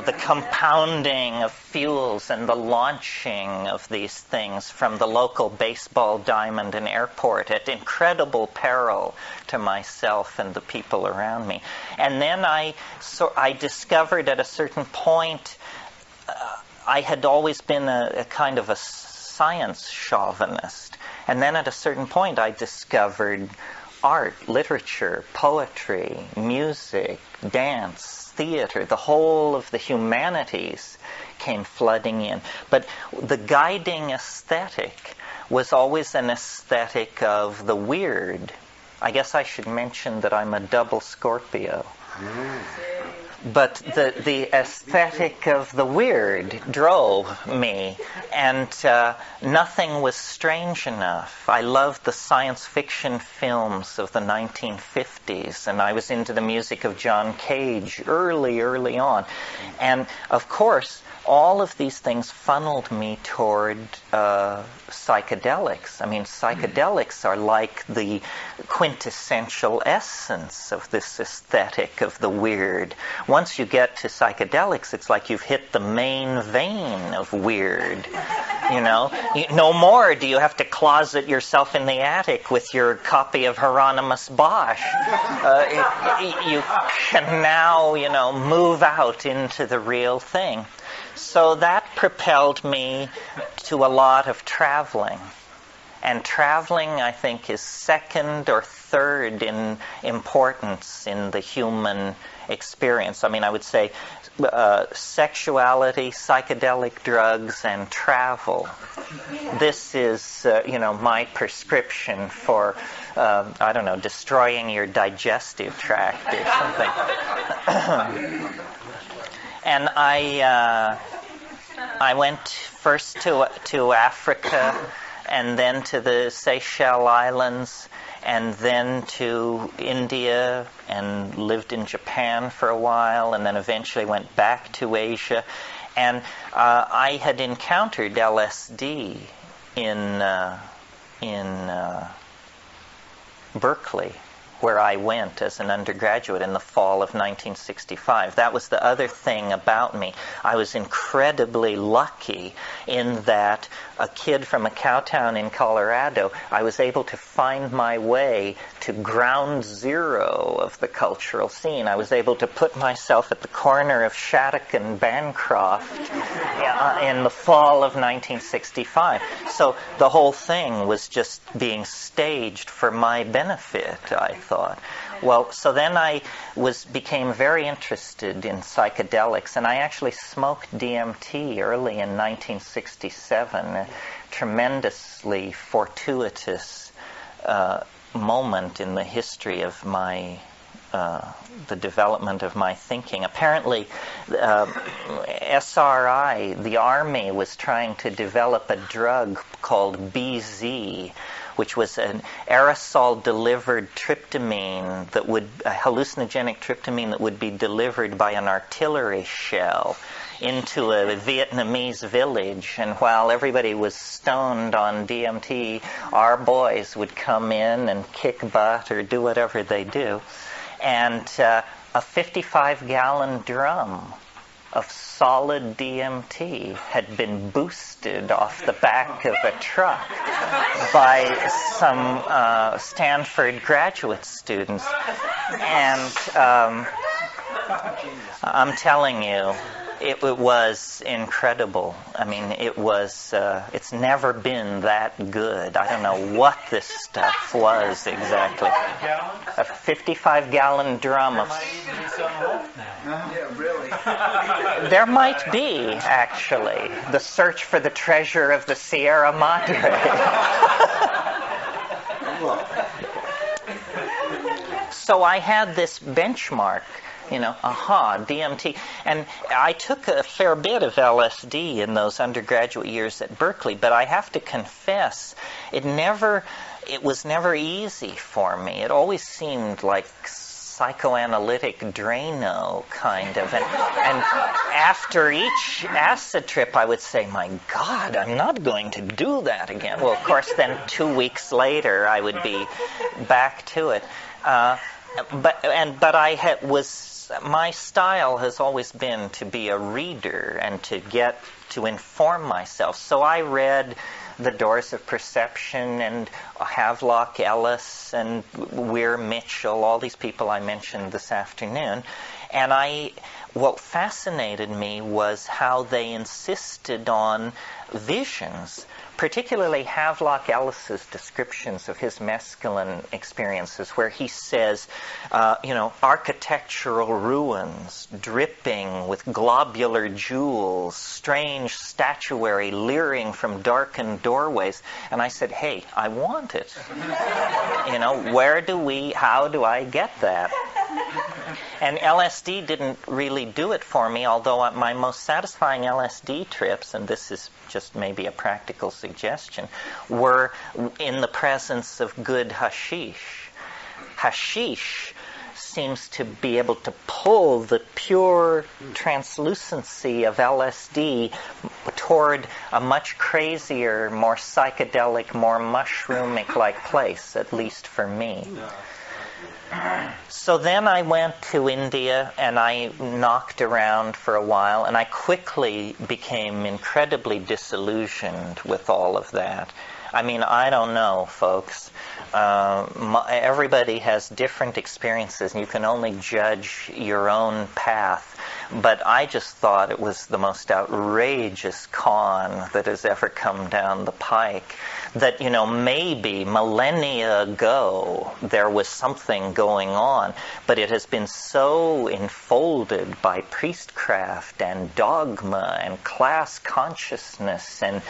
the compounding of fuels and the launching of these things from the local baseball diamond and airport at incredible peril to myself and the people around me. And then I discovered at a certain point, I had always been a kind of a science chauvinist. And then at a certain point I discovered art, literature, poetry, music, dance, theater, the whole of the humanities came flooding in. But the guiding aesthetic was always an aesthetic of the weird. I guess I should mention that I'm a double Scorpio. But the aesthetic of the weird drove me, and nothing was strange enough. I loved the science fiction films of the 1950s, and I was into the music of John Cage early on. And, of course, all of these things funneled me toward psychedelics. I mean, psychedelics are like the quintessential essence of this aesthetic of the weird. Once you get to psychedelics, it's like you've hit the main vein of weird. No more do you have to closet yourself in the attic with your copy of Hieronymus Bosch. You can now, move out into the real thing. So that propelled me to a lot of traveling. And traveling, I think, is second or third in importance in the human experience. I mean, I would say sexuality, psychedelic drugs, and travel. This is, my prescription for, destroying your digestive tract or something. And I went first to Africa, and then to the Seychelles Islands, and then to India, and lived in Japan for a while, and then eventually went back to Asia. And I had encountered LSD in Berkeley, where I went as an undergraduate in the fall of 1965. That was the other thing about me. I was incredibly lucky in that a kid from a cow town in Colorado, I was able to find my way to ground zero of the cultural scene. I was able to put myself at the corner of Shattuck and Bancroft in the fall of 1965. So the whole thing was just being staged for my benefit, I thought. Well, so then I became very interested in psychedelics, and I actually smoked DMT early in 1967 tremendously fortuitous moment in the history of my the development of my thinking. Apparently, SRI, the Army, was trying to develop a drug called BZ, which was an aerosol-delivered tryptamine that would, a hallucinogenic tryptamine that would be delivered by an artillery shell into a Vietnamese village. And while everybody was stoned on DMT, our boys would come in and kick butt or do whatever they do. And a 55-gallon drum of solid DMT had been boosted off the back of a truck by some Stanford graduate students. And I'm telling you, it was incredible. I mean, it was, it's never been that good. I don't know what this stuff was exactly. A 55-gallon drum of... Yeah, really. There might be, actually, the search for the treasure of the Sierra Madre. So I had this benchmark, DMT. And I took a fair bit of LSD in those undergraduate years at Berkeley, but I have to confess, it was never easy for me. It always seemed like psychoanalytic Drano, kind of. And after each acid trip, I would say, my God, I'm not going to do that again. Well, of course, then 2 weeks later, I would be back to it. My style has always been to be a reader and to inform myself. So I read The Doors of Perception and Havelock Ellis and Weir Mitchell, all these people I mentioned this afternoon. And what fascinated me was how they insisted on visions, particularly Havelock Ellis's descriptions of his mescaline experiences, where he says, architectural ruins dripping with globular jewels, strange statuary leering from darkened doorways. And I said, hey, I want it. How do I get that? And LSD didn't really do it for me, although my most satisfying LSD trips, and this is just maybe a practical suggestion, were in the presence of good hashish. Hashish seems to be able to pull the pure translucency of LSD toward a much crazier, more psychedelic, more mushroomic-like place, at least for me. So then I went to India and I knocked around for a while, and I quickly became incredibly disillusioned with all of that. I mean, I don't know, folks. Everybody has different experiences, and you can only judge your own path. But I just thought it was the most outrageous con that has ever come down the pike. That, maybe millennia ago there was something going on, but it has been so enfolded by priestcraft and dogma and class consciousness and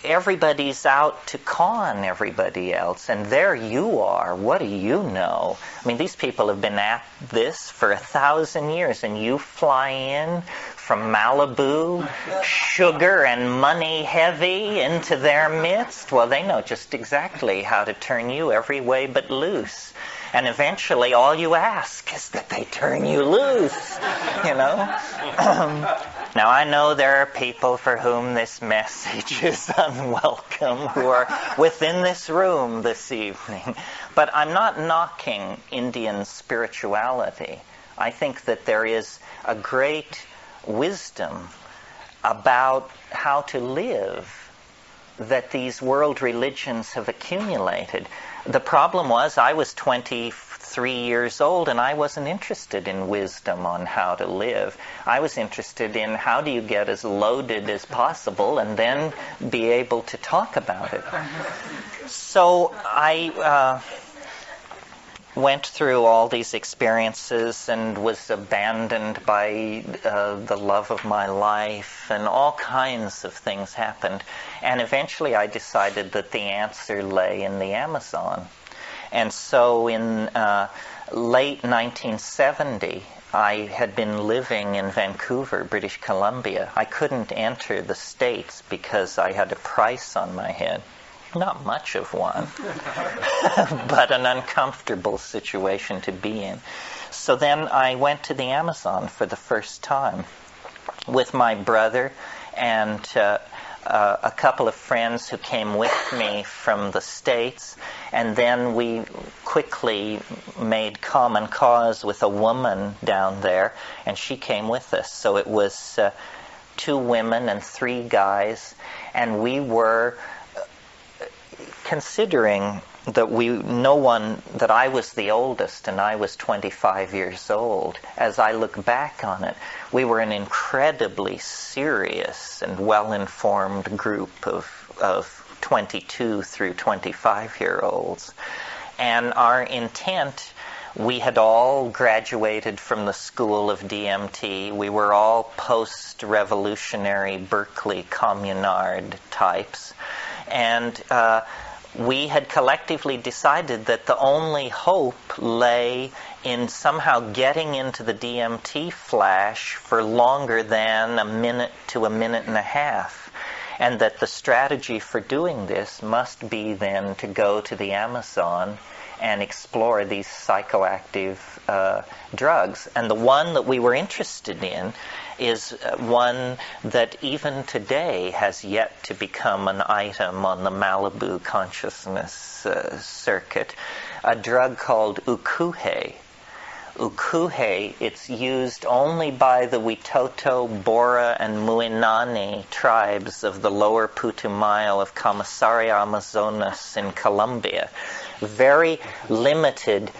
everybody's out to con everybody else, and there you are. What do you know? I mean, these people have been at this for 1,000 years, and you fly in from Malibu, sugar and money heavy, into their midst. Well, they know just exactly how to turn you every way but loose. And eventually all you ask is that they turn you loose, Now, I know there are people for whom this message is unwelcome, who are within this room this evening. But I'm not knocking Indian spirituality. I think that there is a great wisdom about how to live that these world religions have accumulated. The problem was I was 23 years old and I wasn't interested in wisdom on how to live. I was interested in how do you get as loaded as possible and then be able to talk about it. So went through all these experiences and was abandoned by the love of my life, and all kinds of things happened. And eventually I decided that the answer lay in the Amazon. And so in late 1970, I had been living in Vancouver, British Columbia. I couldn't enter the States because I had a price on my head. Not much of one, but an uncomfortable situation to be in. So then I went to the Amazon for the first time with my brother and a couple of friends who came with me from the States, and then we quickly made common cause with a woman down there, and she came with us. So it was 2 women and 3 guys, and we were considering that I was the oldest and I was 25 years old. As I look back on it, we were an incredibly serious and well-informed group of 22 through 25-year-olds. And our intent, we had all graduated from the school of DMT. We were all post-revolutionary Berkeley communard types. And we had collectively decided that the only hope lay in somehow getting into the DMT flash for longer than a minute to a minute and a half. And that the strategy for doing this must be then to go to the Amazon and explore these psychoactive drugs. And the one that we were interested in is one that even today has yet to become an item on the Malibu consciousness circuit, a drug called ukuhe. Ukuhe, it's used only by the Witoto, Bora, and Muinani tribes of the lower Putumayo of Camasaria, Amazonas in Colombia. Very limited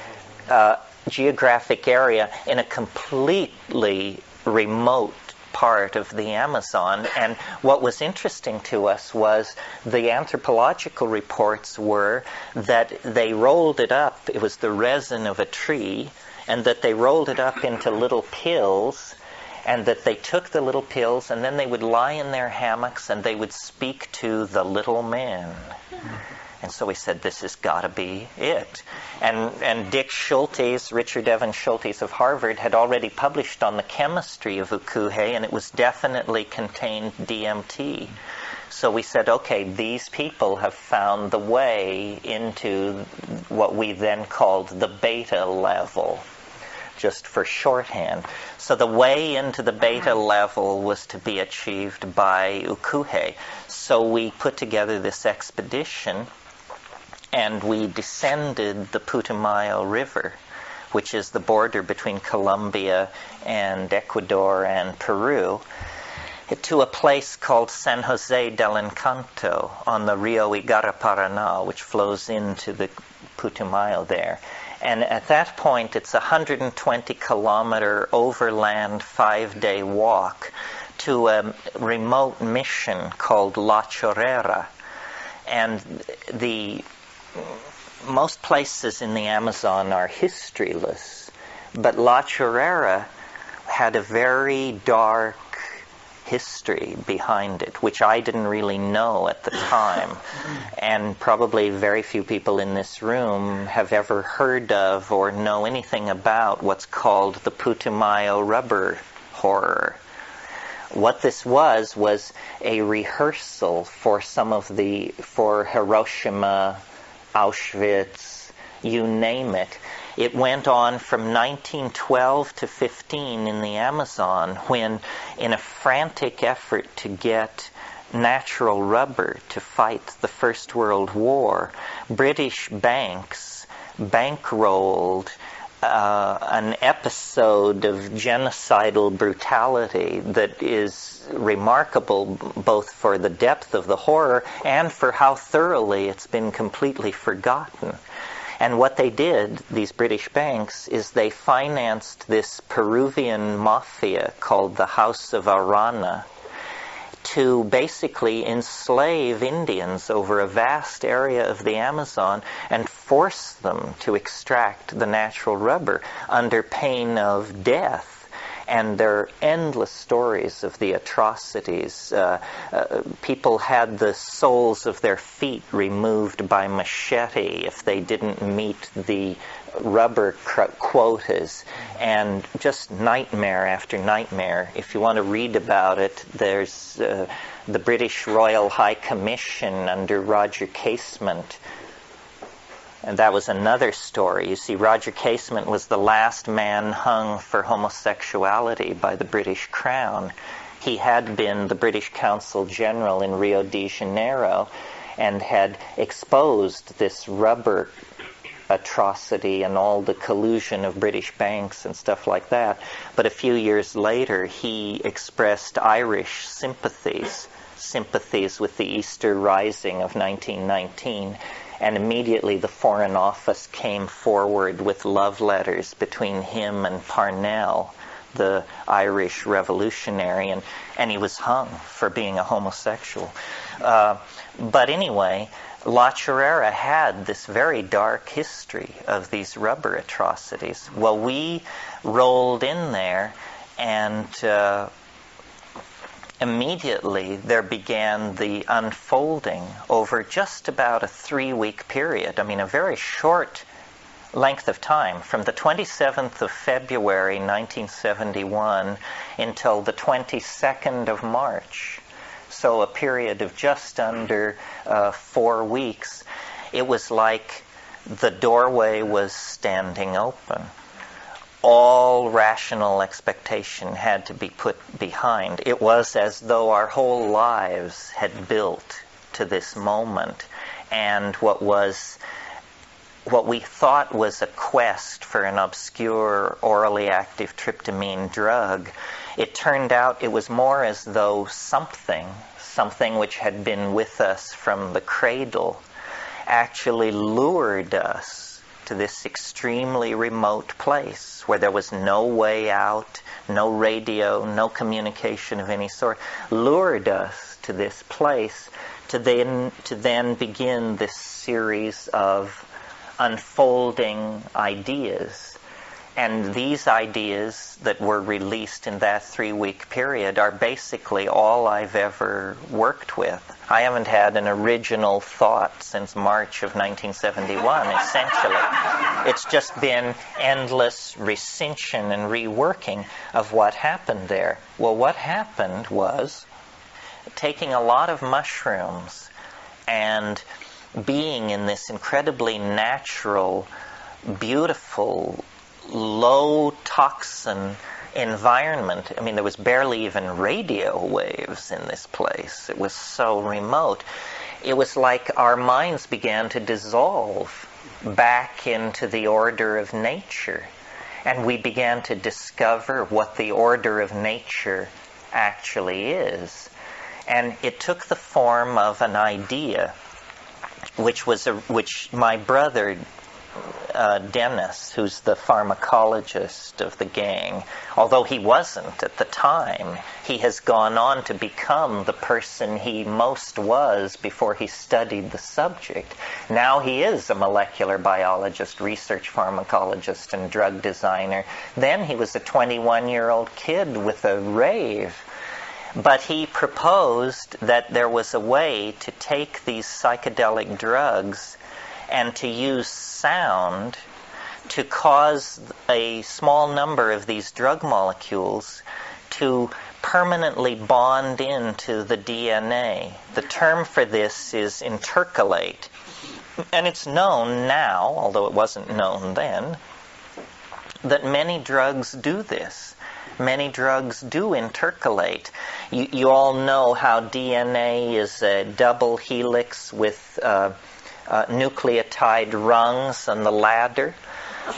geographic area in a completely remote part of the Amazon. And what was interesting to us was the anthropological reports were that they rolled it up, it was the resin of a tree, and that they rolled it up into little pills, and that they took the little pills and then they would lie in their hammocks and they would speak to the little man. And so we said, this has got to be it. And Dick Schultes, Richard Evan Schultes of Harvard, had already published on the chemistry of ukuhe, and it was definitely contained DMT. So we said, okay, these people have found the way into what we then called the beta level, just for shorthand. So the way into the beta level was to be achieved by ukuhe. So we put together this expedition, and we descended the Putumayo River, which is the border between Colombia and Ecuador and Peru, to a place called San Jose del Encanto on the Rio Igaraparaná, which flows into the Putumayo there. And at that point, it's a 120-kilometer overland 5-day walk to a remote mission called La Chorrera. And most places in the Amazon are historyless, but La Chorrera had a very dark history behind it, which I didn't really know at the time. And probably very few people in this room have ever heard of or know anything about what's called the Putumayo rubber horror. What this was a rehearsal for for Hiroshima, Auschwitz, you name it. It went on from 1912 to 15 in the Amazon, when, in a frantic effort to get natural rubber to fight the First World War, British banks bankrolled an episode of genocidal brutality that is remarkable both for the depth of the horror and for how thoroughly it's been completely forgotten. And what they did, these British banks, is they financed this Peruvian mafia called the House of Arana to basically enslave Indians over a vast area of the Amazon and force them to extract the natural rubber under pain of death. And there are endless stories of the atrocities. People had the soles of their feet removed by machete if they didn't meet the rubber quotas, and just nightmare after nightmare. If you want to read about it, there's the British Royal High Commission under Roger Casement. And that was another story. You see, Roger Casement was the last man hung for homosexuality by the British Crown. He had been the British Consul General in Rio de Janeiro and had exposed this rubber atrocity and all the collusion of British banks and stuff like that. But a few years later, he expressed Irish sympathies with the Easter Rising of 1919. And immediately the Foreign Office came forward with love letters between him and Parnell, the Irish revolutionary, and he was hung for being a homosexual. But anyway, La Chorrera had this very dark history of these rubber atrocities. Well, we rolled in there, and immediately there began the unfolding over just about a 3-week period. I mean, a very short length of time, from the 27th of February 1971 until the 22nd of March. So a period of just under 4 weeks. It was like the doorway was standing open. All rational expectation had to be put behind. It was as though our whole lives had built to this moment. And what we thought was a quest for an obscure orally active tryptamine drug, it turned out it was more as though something which had been with us from the cradle actually lured us to this extremely remote place where there was no way out, no radio, no communication of any sort, lured us to this place to then begin this series of unfolding ideas. And these ideas that were released in that 3-week period are basically all I've ever worked with. I haven't had an original thought since March of 1971, essentially. It's just been endless recension and reworking of what happened there. Well, what happened was taking a lot of mushrooms and being in this incredibly natural, beautiful, low toxin environment. I mean, there was barely even radio waves in this place. It was so remote. It was like our minds began to dissolve back into the order of nature. And we began to discover what the order of nature actually is. And it took the form of an idea, which my brother Dennis, who's the pharmacologist of the gang, although he wasn't at the time, he has gone on to become the person he most was before he studied the subject. Now he is a molecular biologist, research pharmacologist, and drug designer. Then he was a 21-year-old kid with a rave. But he proposed that there was a way to take these psychedelic drugs and to use sound to cause a small number of these drug molecules to permanently bond into the DNA. The term for this is intercalate. And it's known now, although it wasn't known then, that many drugs do this. Many drugs do intercalate. You all know how DNA is a double helix with nucleotide rungs on the ladder.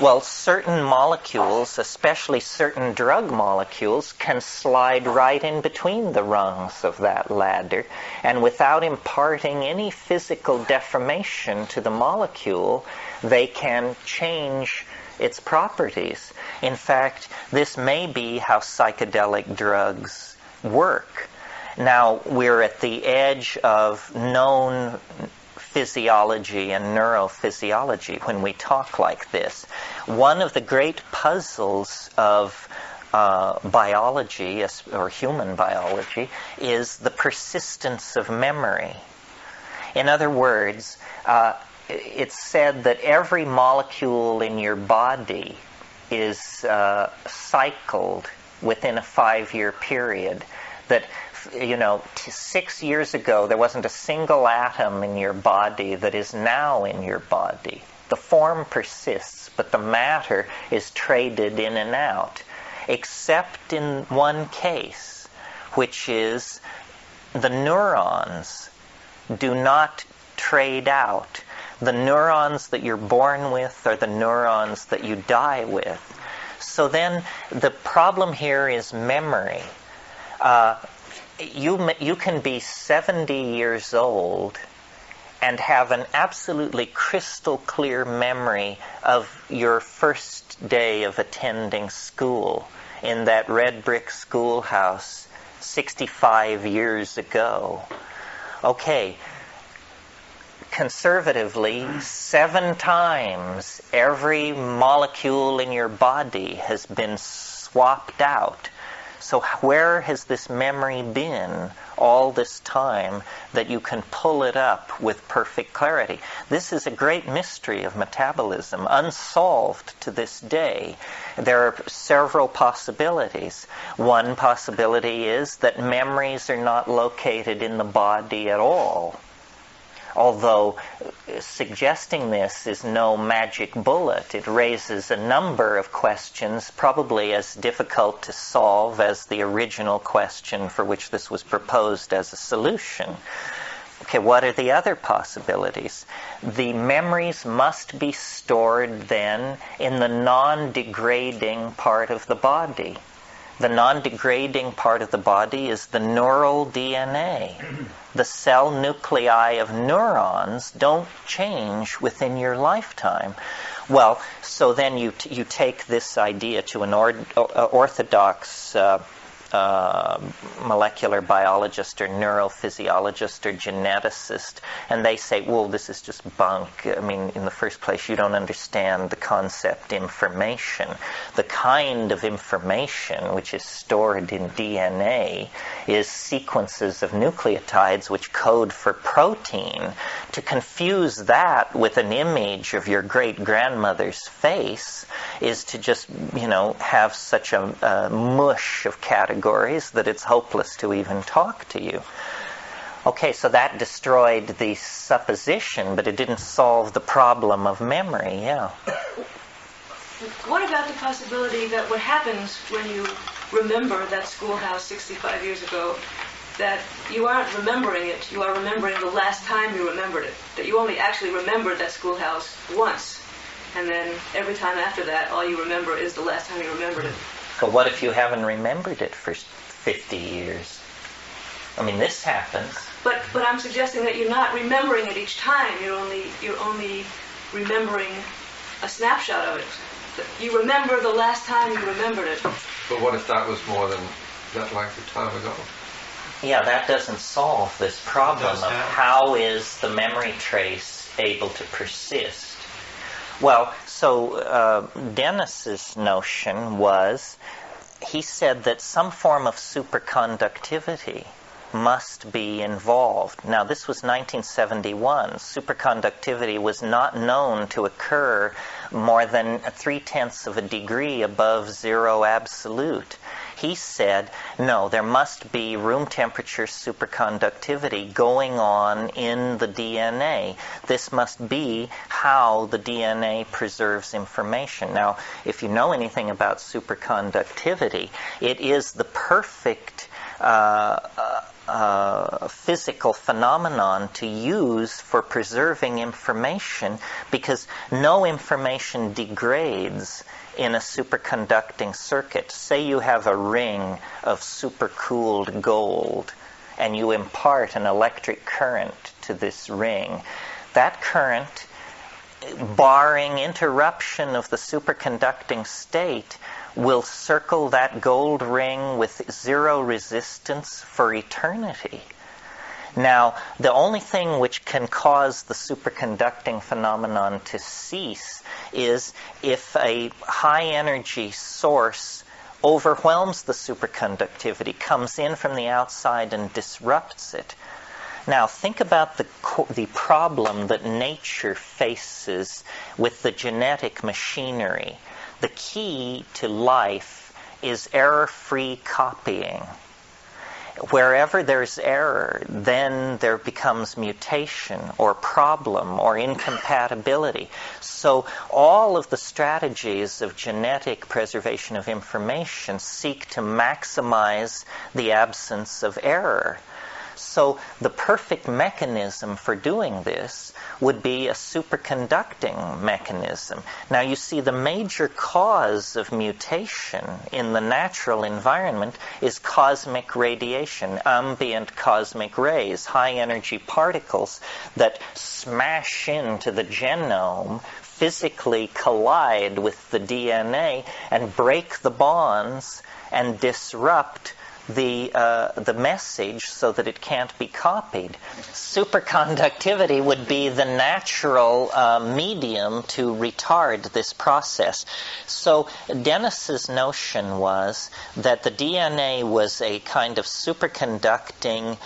Well, certain molecules, especially certain drug molecules, can slide right in between the rungs of that ladder, and without imparting any physical deformation to the molecule, they can change its properties. In fact, this may be how psychedelic drugs work. Now, we're at the edge of known physiology and neurophysiology when we talk like this. One of the great puzzles of biology, or human biology, is the persistence of memory. In other words, it's said that every molecule in your body is cycled within a 5-year period. That 6 years ago, there wasn't a single atom in your body that is now in your body. The form persists, but the matter is traded in and out, except in one case, which is the neurons do not trade out. The neurons that you're born with are the neurons that you die with. So then the problem here is memory. You can be 70 years old and have an absolutely crystal clear memory of your first day of attending school in that red brick schoolhouse 65 years ago. Okay, conservatively, 7 times every molecule in your body has been swapped out. So where has this memory been all this time that you can pull it up with perfect clarity? This is a great mystery of metabolism, unsolved to this day. There are several possibilities. One possibility is that memories are not located in the body at all. Although suggesting this is no magic bullet, it raises a number of questions, probably as difficult to solve as the original question for which this was proposed as a solution. Okay, what are the other possibilities? The memories must be stored then in the non-degrading part of the body. The non-degrading part of the body is the neural DNA. The cell nuclei of neurons don't change within your lifetime. Well, so then you take this idea to an orthodox molecular biologist or neurophysiologist or geneticist, and they say, well, this is just bunk. I mean, in the first place, you don't understand the concept information. The kind of information which is stored in DNA is sequences of nucleotides which code for protein. To confuse that with an image of your great-grandmother's face is to just, have such a mush of categories that it's hopeless to even talk to you. Okay, so that destroyed the supposition, but it didn't solve the problem of memory, yeah. What about the possibility that what happens when you remember that schoolhouse 65 years ago, that you aren't remembering it, you are remembering the last time you remembered it, that you only actually remembered that schoolhouse once, and then every time after that, all you remember is the last time you remembered it? But what if you haven't remembered it for 50 years? I mean, this happens. But I'm suggesting that you're not remembering it each time. You're only remembering a snapshot of it. You remember the last time you remembered it. But what if that was more than that length of time ago? Yeah, that doesn't solve this problem of how is the memory trace able to persist. Well, so Dennis's notion was, he said that some form of superconductivity must be involved. Now, this was 1971. Superconductivity was not known to occur more than 0.3 of a degree above zero absolute. He said, no, there must be room temperature superconductivity going on in the DNA. This must be how the DNA preserves information. Now, if you know anything about superconductivity, it is the perfect physical phenomenon to use for preserving information, because no information degrades in a superconducting circuit. Say you have a ring of supercooled gold and you impart an electric current to this ring. That current, barring interruption of the superconducting state, will circle that gold ring with zero resistance for eternity. Now, the only thing which can cause the superconducting phenomenon to cease is if a high-energy source overwhelms the superconductivity, comes in from the outside and disrupts it. Now, think about the problem that nature faces with the genetic machinery. The key to life is error-free copying. Wherever there's error, then there becomes mutation or problem or incompatibility. So all of the strategies of genetic preservation of information seek to maximize the absence of error. So the perfect mechanism for doing this would be a superconducting mechanism. Now you see, the major cause of mutation in the natural environment is cosmic radiation, ambient cosmic rays, high energy particles that smash into the genome, physically collide with the DNA and break the bonds and disrupt the message so that it can't be copied. Superconductivity would be the natural medium to retard this process. So Dennis's notion was that the DNA was a kind of superconducting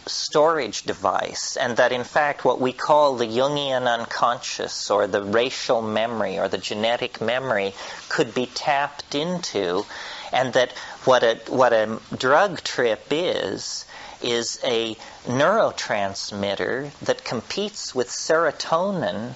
storage device, and that in fact what we call the Jungian unconscious, or the racial memory, or the genetic memory, could be tapped into, and that what a drug trip is a neurotransmitter that competes with serotonin,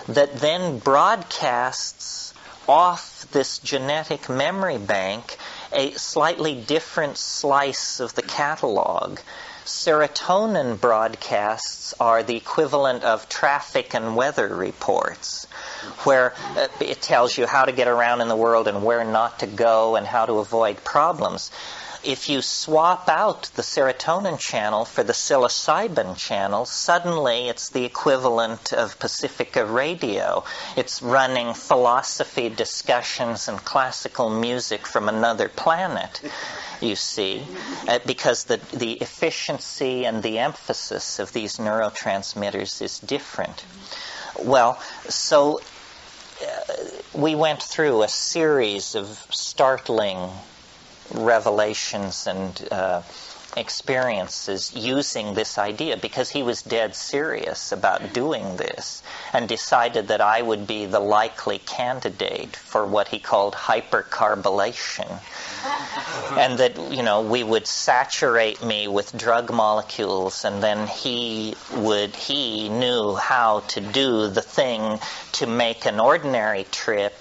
that then broadcasts off this genetic memory bank a slightly different slice of the catalog. Serotonin broadcasts are the equivalent of traffic and weather reports, where it tells you how to get around in the world and where not to go and how to avoid problems. If you swap out the serotonin channel for the psilocybin channel, suddenly it's the equivalent of Pacifica Radio. It's running philosophy discussions and classical music from another planet, you see, because the efficiency and the emphasis of these neurotransmitters is different. Well, so we went through a series of startling revelations and experiences using this idea, because he was dead serious about doing this and decided that I would be the likely candidate for what he called hypercarbylation, and that, we would saturate me with drug molecules, and then he knew how to do the thing to make an ordinary trip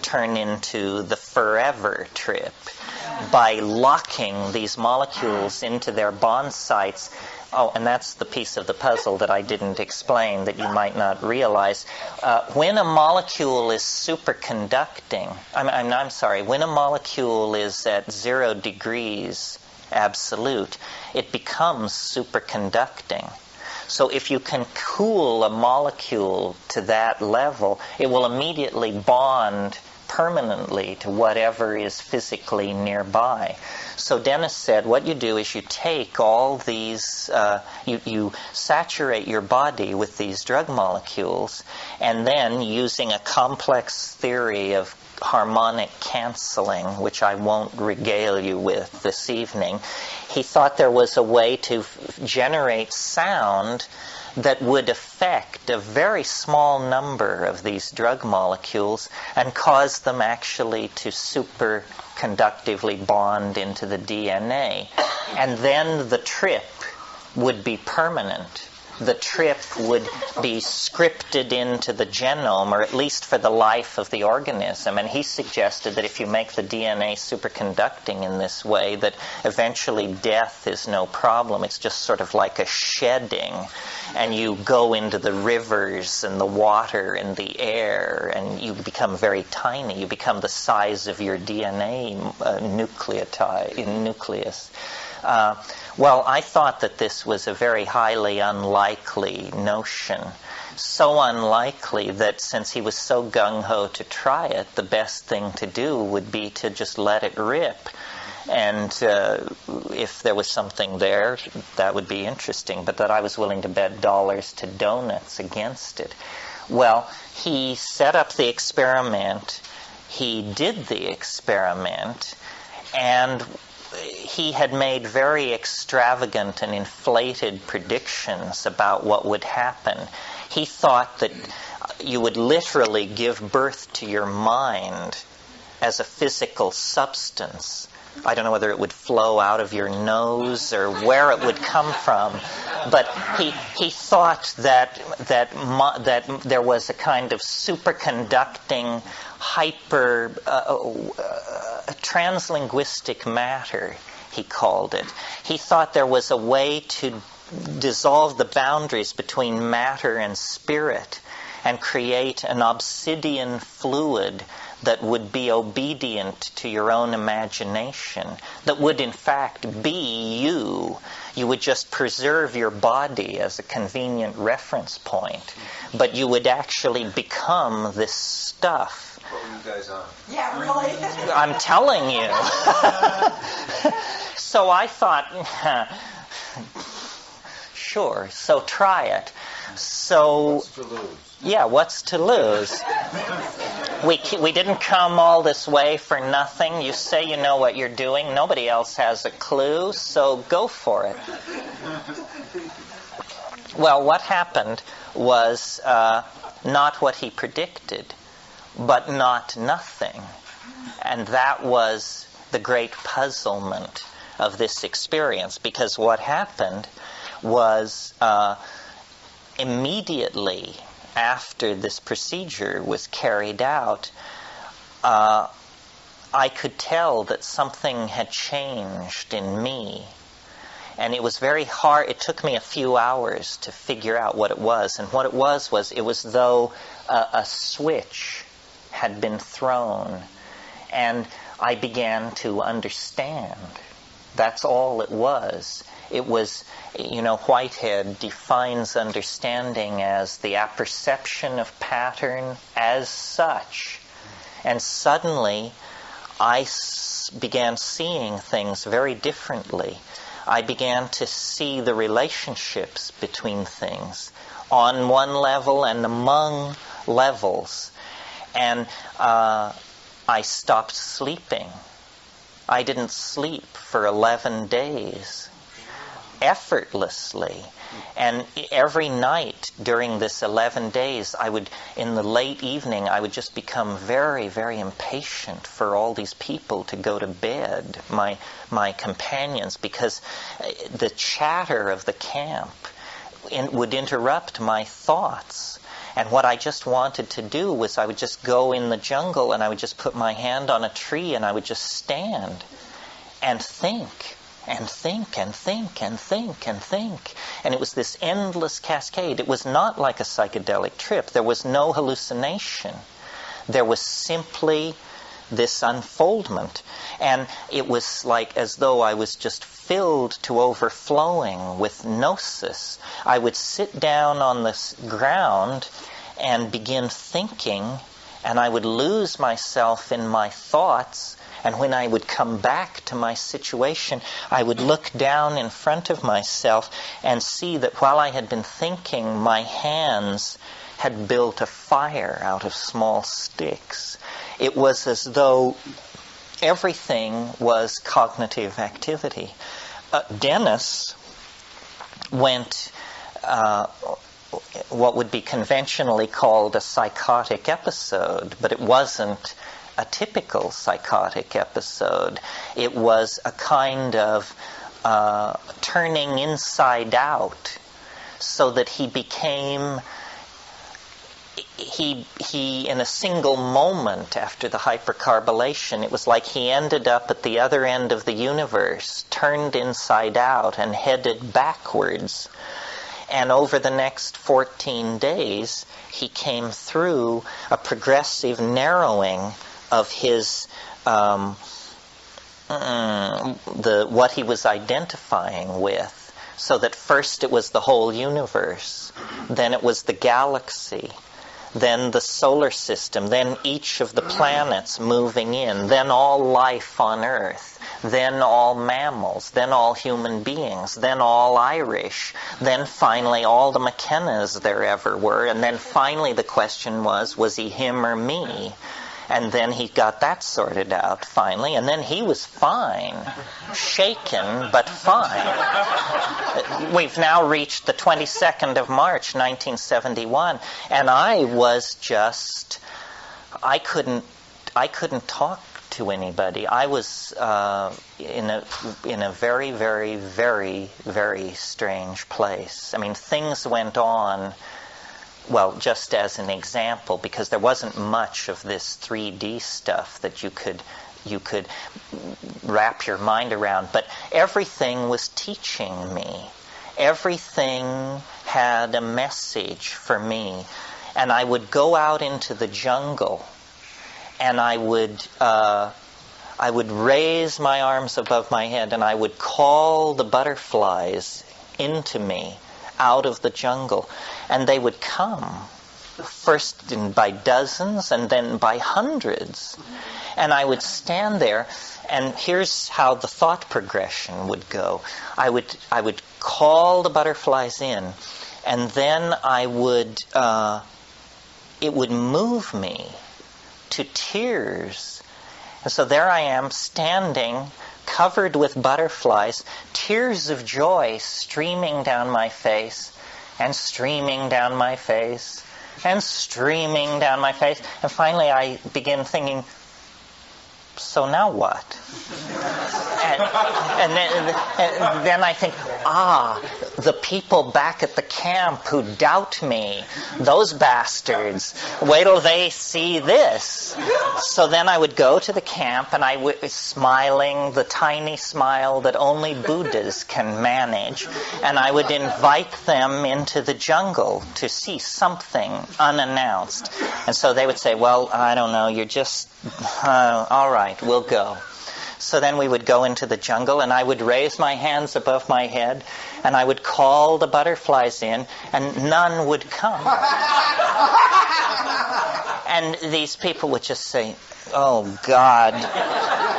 turn into the forever trip, by locking these molecules into their bond sites. Oh, and that's the piece of the puzzle that I didn't explain that you might not realize. When a molecule is superconducting, when a molecule is at 0 degrees absolute, it becomes superconducting. So if you can cool a molecule to that level, it will immediately bond permanently to whatever is physically nearby. So Dennis said, what you do is you take all these, you saturate your body with these drug molecules, and then using a complex theory of harmonic canceling, which I won't regale you with this evening, he thought there was a way to generate sound that would affect a very small number of these drug molecules and cause them actually to superconductively bond into the DNA. And then the trip would be permanent. The trip would be scripted into the genome, or at least for the life of the organism. And he suggested that if you make the DNA superconducting in this way, that eventually death is no problem. It's just sort of like a shedding. And you go into the rivers and the water and the air, and you become very tiny. You become the size of your DNA nucleus. Well, I thought that this was a very highly unlikely notion. so unlikely that since he was so gung-ho to try it, the best thing to do would be to just let it rip. And if there was something there, that would be interesting, but that I was willing to bet dollars to donuts against it. Well, he set up the experiment, he did the experiment, and he had made very extravagant and inflated predictions about what would happen. He thought that you would literally give birth to your mind as a physical substance. I don't know whether it would flow out of your nose or where it would come from, but he thought that there was a kind of superconducting, hyper translinguistic matter, he called it. He thought there was a way to dissolve the boundaries between matter and spirit and create an obsidian fluid that would be obedient to your own imagination, that would in fact be you. You would just preserve your body as a convenient reference point, but you would actually become this stuff. What were you guys on? Yeah, really? I'm telling you. So I thought, sure, so try it. So, what's to lose? Yeah, what's to lose? We didn't come all this way for nothing. You say you know what you're doing. Nobody else has a clue, so go for it. Well, what happened was not what he predicted, but not nothing. And that was the great puzzlement of this experience, because what happened was immediately after this procedure was carried out, I could tell that something had changed in me. And it was very hard. It took me a few hours to figure out what it was. And what it was it was though a switch had been thrown. And I began to understand. That's all it was. It was, Whitehead defines understanding as the apperception of pattern as such. And suddenly, I began seeing things very differently. I began to see the relationships between things on one level and among levels. And I stopped sleeping. I didn't sleep for 11 days. Effortlessly. And every night during this 11 days, in the late evening, I would just become very, very impatient for all these people to go to bed, my companions, because the chatter of the camp would interrupt my thoughts. And what I just wanted to do was I would just go in the jungle and I would just put my hand on a tree and I would just stand and think. And think, and think, and think, and think. And it was this endless cascade. It was not like a psychedelic trip. There was no hallucination. There was simply this unfoldment. And it was like as though I was just filled to overflowing with gnosis. I would sit down on the ground and begin thinking, and I would lose myself in my thoughts. And when I would come back to my situation, I would look down in front of myself and see that while I had been thinking, my hands had built a fire out of small sticks. It was as though everything was cognitive activity. Dennis went what would be conventionally called a psychotic episode, but it wasn't a typical psychotic episode. It was a kind of turning inside out, so that he became, in a single moment after the hypercarbylation, it was like he ended up at the other end of the universe, turned inside out and headed backwards. And over the next 14 days, he came through a progressive narrowing of his what he was identifying with, So that first it was the whole universe, then it was the galaxy, then the solar system, then each of the planets moving in, then all life on Earth, then all mammals, then all human beings, then all Irish, then finally all the McKennas there ever were, and then finally the question was he him or me? And then he got that sorted out finally, and then he was fine. Shaken, but fine. We've now reached the 22nd of March, 1971, and I was just, I couldn't talk to anybody. I was in a very, very, very, very strange place. I mean, things went on. Well, just as an example, because there wasn't much of this 3D stuff that you could wrap your mind around, but everything was teaching me. Everything had a message for me. And I would go out into the jungle, and I would raise my arms above my head, and I would call the butterflies into me out of the jungle, and they would come, first by dozens and then by hundreds. And I would stand there, and here's how the thought progression would go. I would call the butterflies in, and then it would move me to tears. And so there I am, standing, covered with butterflies, tears of joy streaming down my face, and streaming down my face, and streaming down my face. And finally I begin thinking, so now what? And then I think, the people back at the camp who doubt me, those bastards, wait till they see this. So then I would go to the camp, and I would, smiling, the tiny smile that only Buddhas can manage, and I would invite them into the jungle to see something unannounced. And so they would say, well, I don't know, you're just, all right, we'll go. So then we would go into the jungle, and I would raise my hands above my head, and I would call the butterflies in, and none would come. And these people would just say, oh, God,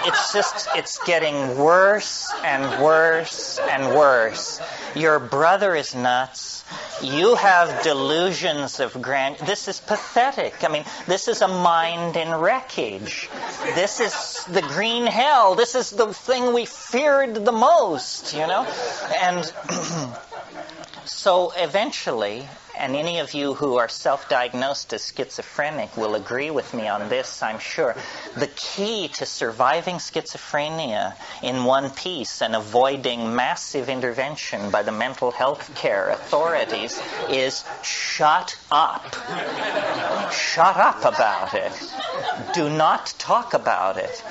it's getting worse and worse and worse. Your brother is nuts. You have delusions of grandeur. This is pathetic. I mean, this is a mind in wreckage. This is the green hell. This is the thing we feared the most, you know? And so eventually, and any of you who are self-diagnosed as schizophrenic will agree with me on this, I'm sure. The key to surviving schizophrenia in one piece and avoiding massive intervention by the mental health care authorities is shut up. Shut up about it. Do not talk about it.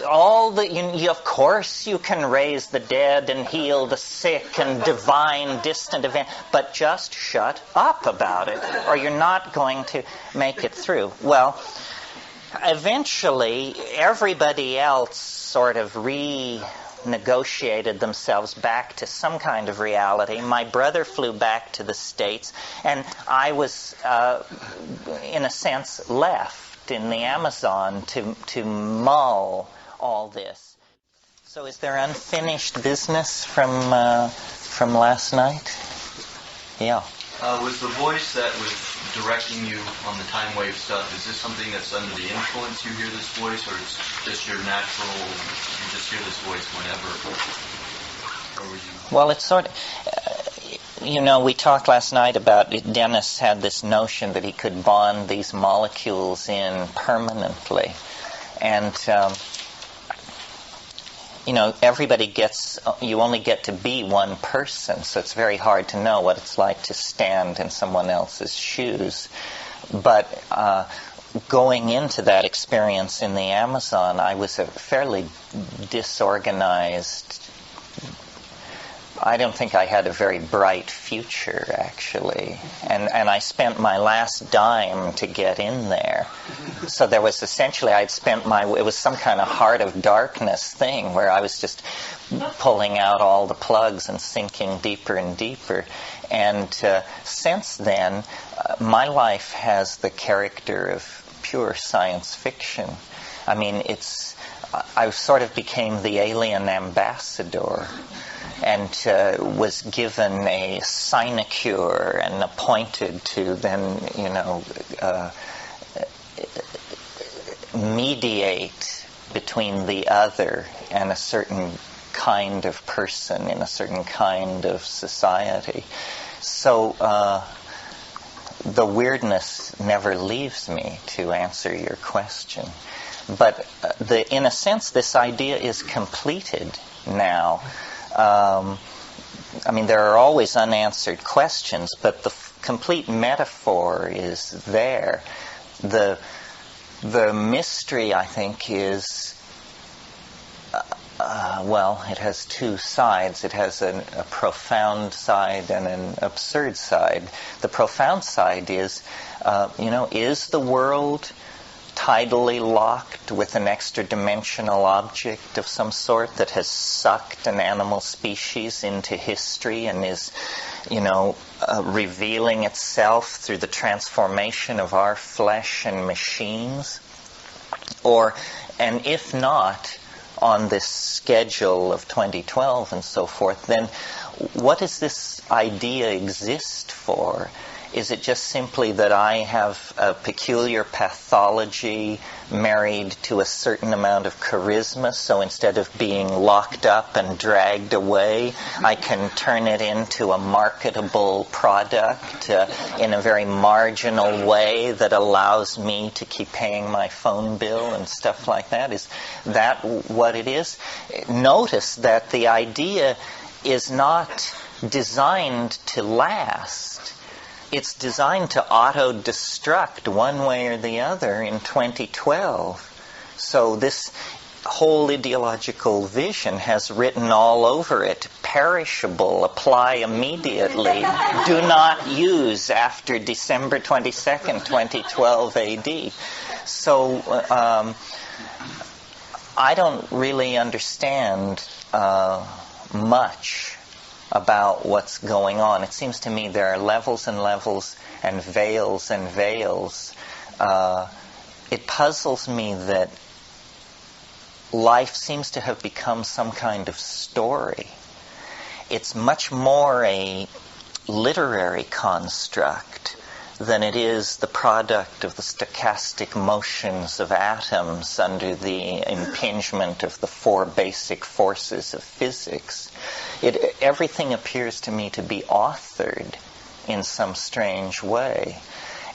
Of course you can raise the dead and heal the sick and divine distant event, but just shut up about it, or you're not going to make it through. Well, eventually everybody else sort of renegotiated themselves back to some kind of reality. My brother flew back to the States, and I was, in a sense, left in the Amazon to mull all this. So is there unfinished business from last night? Yeah. Was the voice that was directing you on the time wave stuff, is this something that's under the influence you hear this voice, or it's just your natural, you just hear this voice whenever? Or were you... Well, it's sort of, we talked last night about Dennis had this notion that he could bond these molecules in permanently. And everybody you only get to be one person, so it's very hard to know what it's like to stand in someone else's shoes. But going into that experience in the Amazon, I was a fairly disorganized I don't think I had a very bright future, actually. And I spent my last dime to get in there. So there was essentially, it was some kind of heart of darkness thing where I was just pulling out all the plugs and sinking deeper and deeper. And since then, my life has the character of pure science fiction. I mean, I sort of became the alien ambassador and was given a sinecure and appointed to then, mediate between the other and a certain kind of person in a certain kind of society. So the weirdness never leaves me, to answer your question. But in a sense, this idea is completed now. I mean, there are always unanswered questions, but the complete metaphor is there. The mystery, I think, is, it has two sides. It has a profound side and an absurd side. The profound side is, is the world tidally locked with an extra-dimensional object of some sort that has sucked an animal species into history and is, revealing itself through the transformation of our flesh and machines? And if not, on this schedule of 2012 and so forth, then what does this idea exist for? Is it just simply that I have a peculiar pathology married to a certain amount of charisma, so instead of being locked up and dragged away, I can turn it into a marketable product in a very marginal way that allows me to keep paying my phone bill and stuff like that? Is that what it is? Notice that the idea is not designed to last. It's designed to auto-destruct one way or the other in 2012. So this whole ideological vision has written all over it, perishable, apply immediately, do not use after December 22nd, 2012 AD. So I don't really understand much about what's going on. It seems to me there are levels and levels and veils and veils. It puzzles me that life seems to have become some kind of story. It's much more a literary construct than it is the product of the stochastic motions of atoms under the impingement of the four basic forces of physics. Everything appears to me to be authored in some strange way.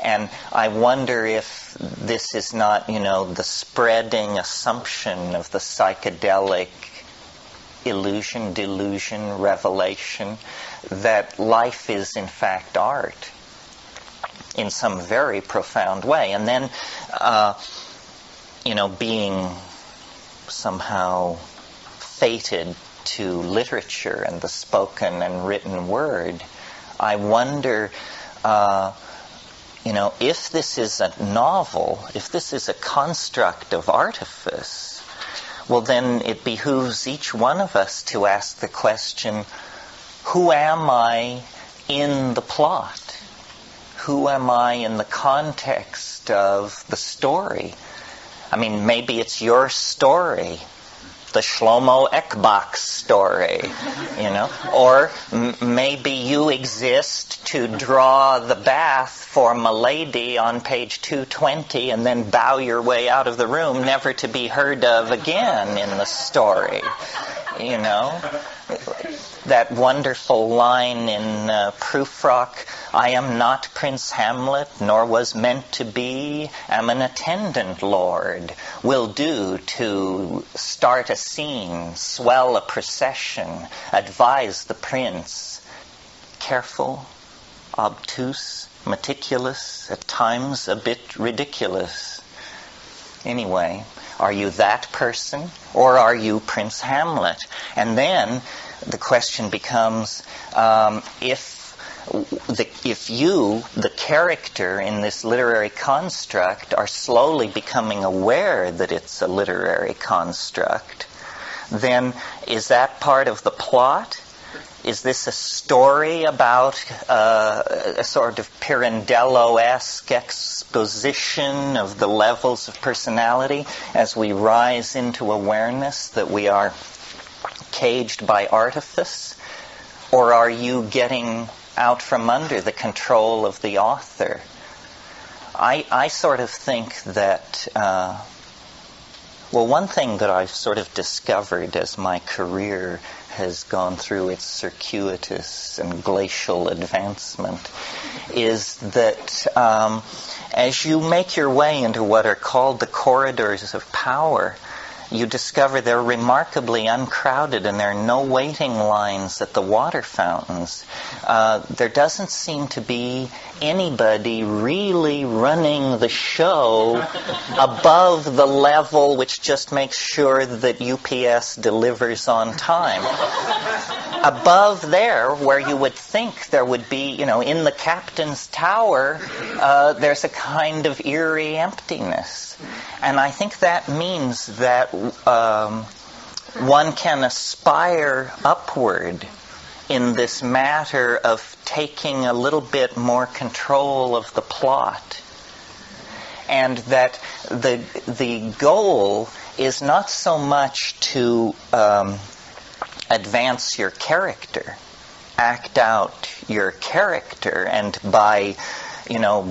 And I wonder if this is not, the spreading assumption of the psychedelic illusion, delusion, revelation, that life is in fact art in some very profound way. And then, being somehow fated to literature and the spoken and written word, I wonder, if this is a novel, if this is a construct of artifice, well then it behooves each one of us to ask the question, who am I in the plot? Who am I in the context of the story? I mean, maybe it's your story, the Shlomo Ekbach story, or maybe you exist to draw the bath for Milady on page 220 and then bow your way out of the room, never to be heard of again in the story. That wonderful line in Prufrock, I am not Prince Hamlet, nor was meant to be, am an attendant lord, will do to start a scene, swell a procession, advise the prince. Careful, obtuse, meticulous, at times a bit ridiculous. Anyway, Are you that person, or are you Prince Hamlet? And then the question becomes, if you, the character in this literary construct, are slowly becoming aware that it's a literary construct, then is that part of the plot? Is this a story about a sort of Pirandello-esque exposition of the levels of personality as we rise into awareness that we are caged by artifice? Or are you getting out from under the control of the author? I sort of think that, one thing that I've sort of discovered as my career has gone through its circuitous and glacial advancement is that as you make your way into what are called the corridors of power, you discover they're remarkably uncrowded and there are no waiting lines at the water fountains. There doesn't seem to be anybody really running the show above the level which just makes sure that UPS delivers on time. Above there, where you would think there would be, in the captain's tower, there's a kind of eerie emptiness. And I think that means that one can aspire upward in this matter of taking a little bit more control of the plot. And that the goal is not so much to advance your character, act out your character, and by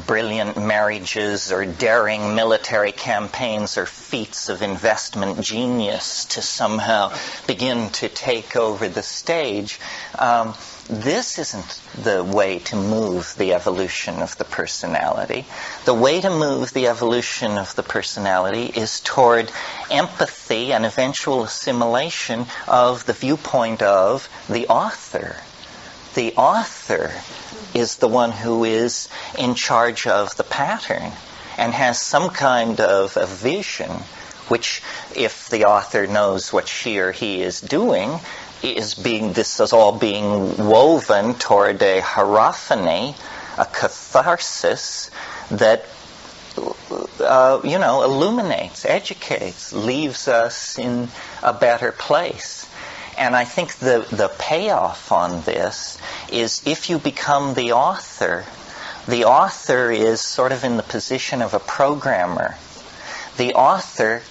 brilliant marriages or daring military campaigns or feats of investment genius to somehow begin to take over the stage. This isn't the way to move the evolution of the personality. The way to move the evolution of the personality is toward empathy and eventual assimilation of the viewpoint of the author. The author is the one who is in charge of the pattern and has some kind of a vision, which, if the author knows what she or he is doing, this is all being woven toward a hierophany, a catharsis that illuminates, educates, leaves us in a better place. And I think the payoff on this is if you become the author is sort of in the position of a programmer. The author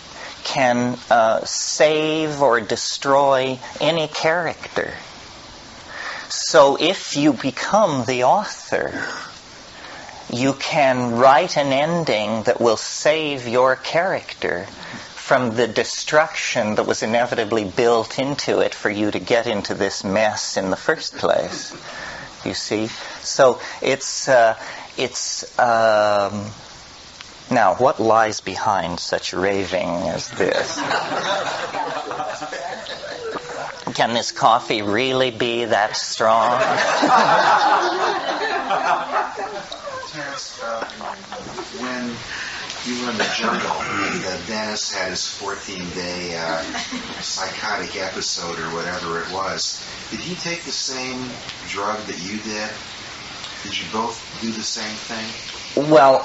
can save or destroy any character. So if you become the author, you can write an ending that will save your character from the destruction that was inevitably built into it for you to get into this mess in the first place. You see? So it's now, what lies behind such raving as this? Can this coffee really be that strong? Terence, when you were in the jungle and Dennis had his 14-day psychotic episode or whatever it was, did he take the same drug that you did? Did you both do the same thing? Well,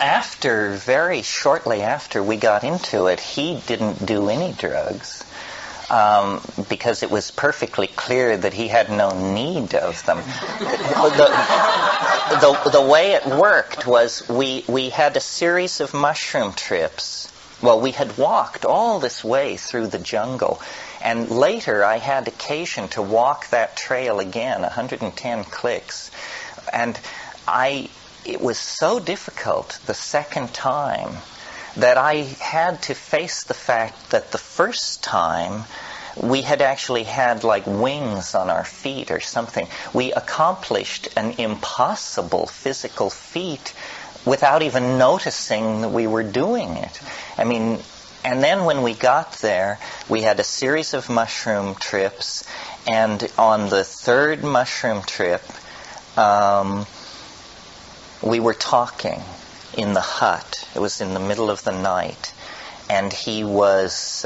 very shortly after we got into it, he didn't do any drugs. Because it was perfectly clear that he had no need of them. The way it worked was we had a series of mushroom trips. Well, we had walked all this way through the jungle, and later I had occasion to walk that trail again, 110 clicks, and it was so difficult the second time that I had to face the fact that the first time we had actually had like wings on our feet or something. We accomplished an impossible physical feat without even noticing that we were doing it. And then when we got there, we had a series of mushroom trips, and on the third mushroom trip, we were talking in the hut. It was in the middle of the night. and he was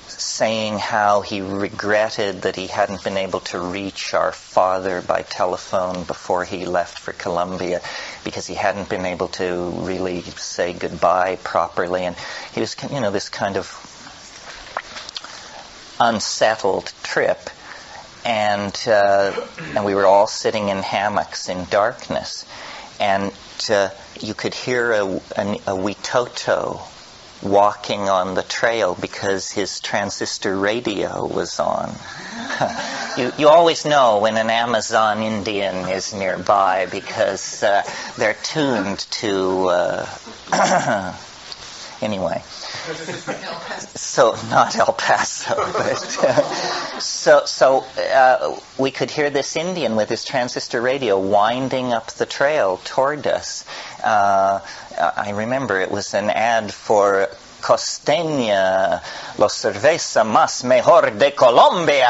saying how he regretted that he hadn't been able to reach our father by telephone before he left for Colombia, because he hadn't been able to really say goodbye properly, and he was, this kind of unsettled trip, and we were all sitting in hammocks in darkness, and you could hear a Witoto walking on the trail because his transistor radio was on. You always know when an Amazon Indian is nearby because they're tuned to anyway. So not El Paso, but so we could hear this Indian with his transistor radio winding up the trail toward us. I remember it was an ad for Costeña, la cerveza más mejor de Colombia.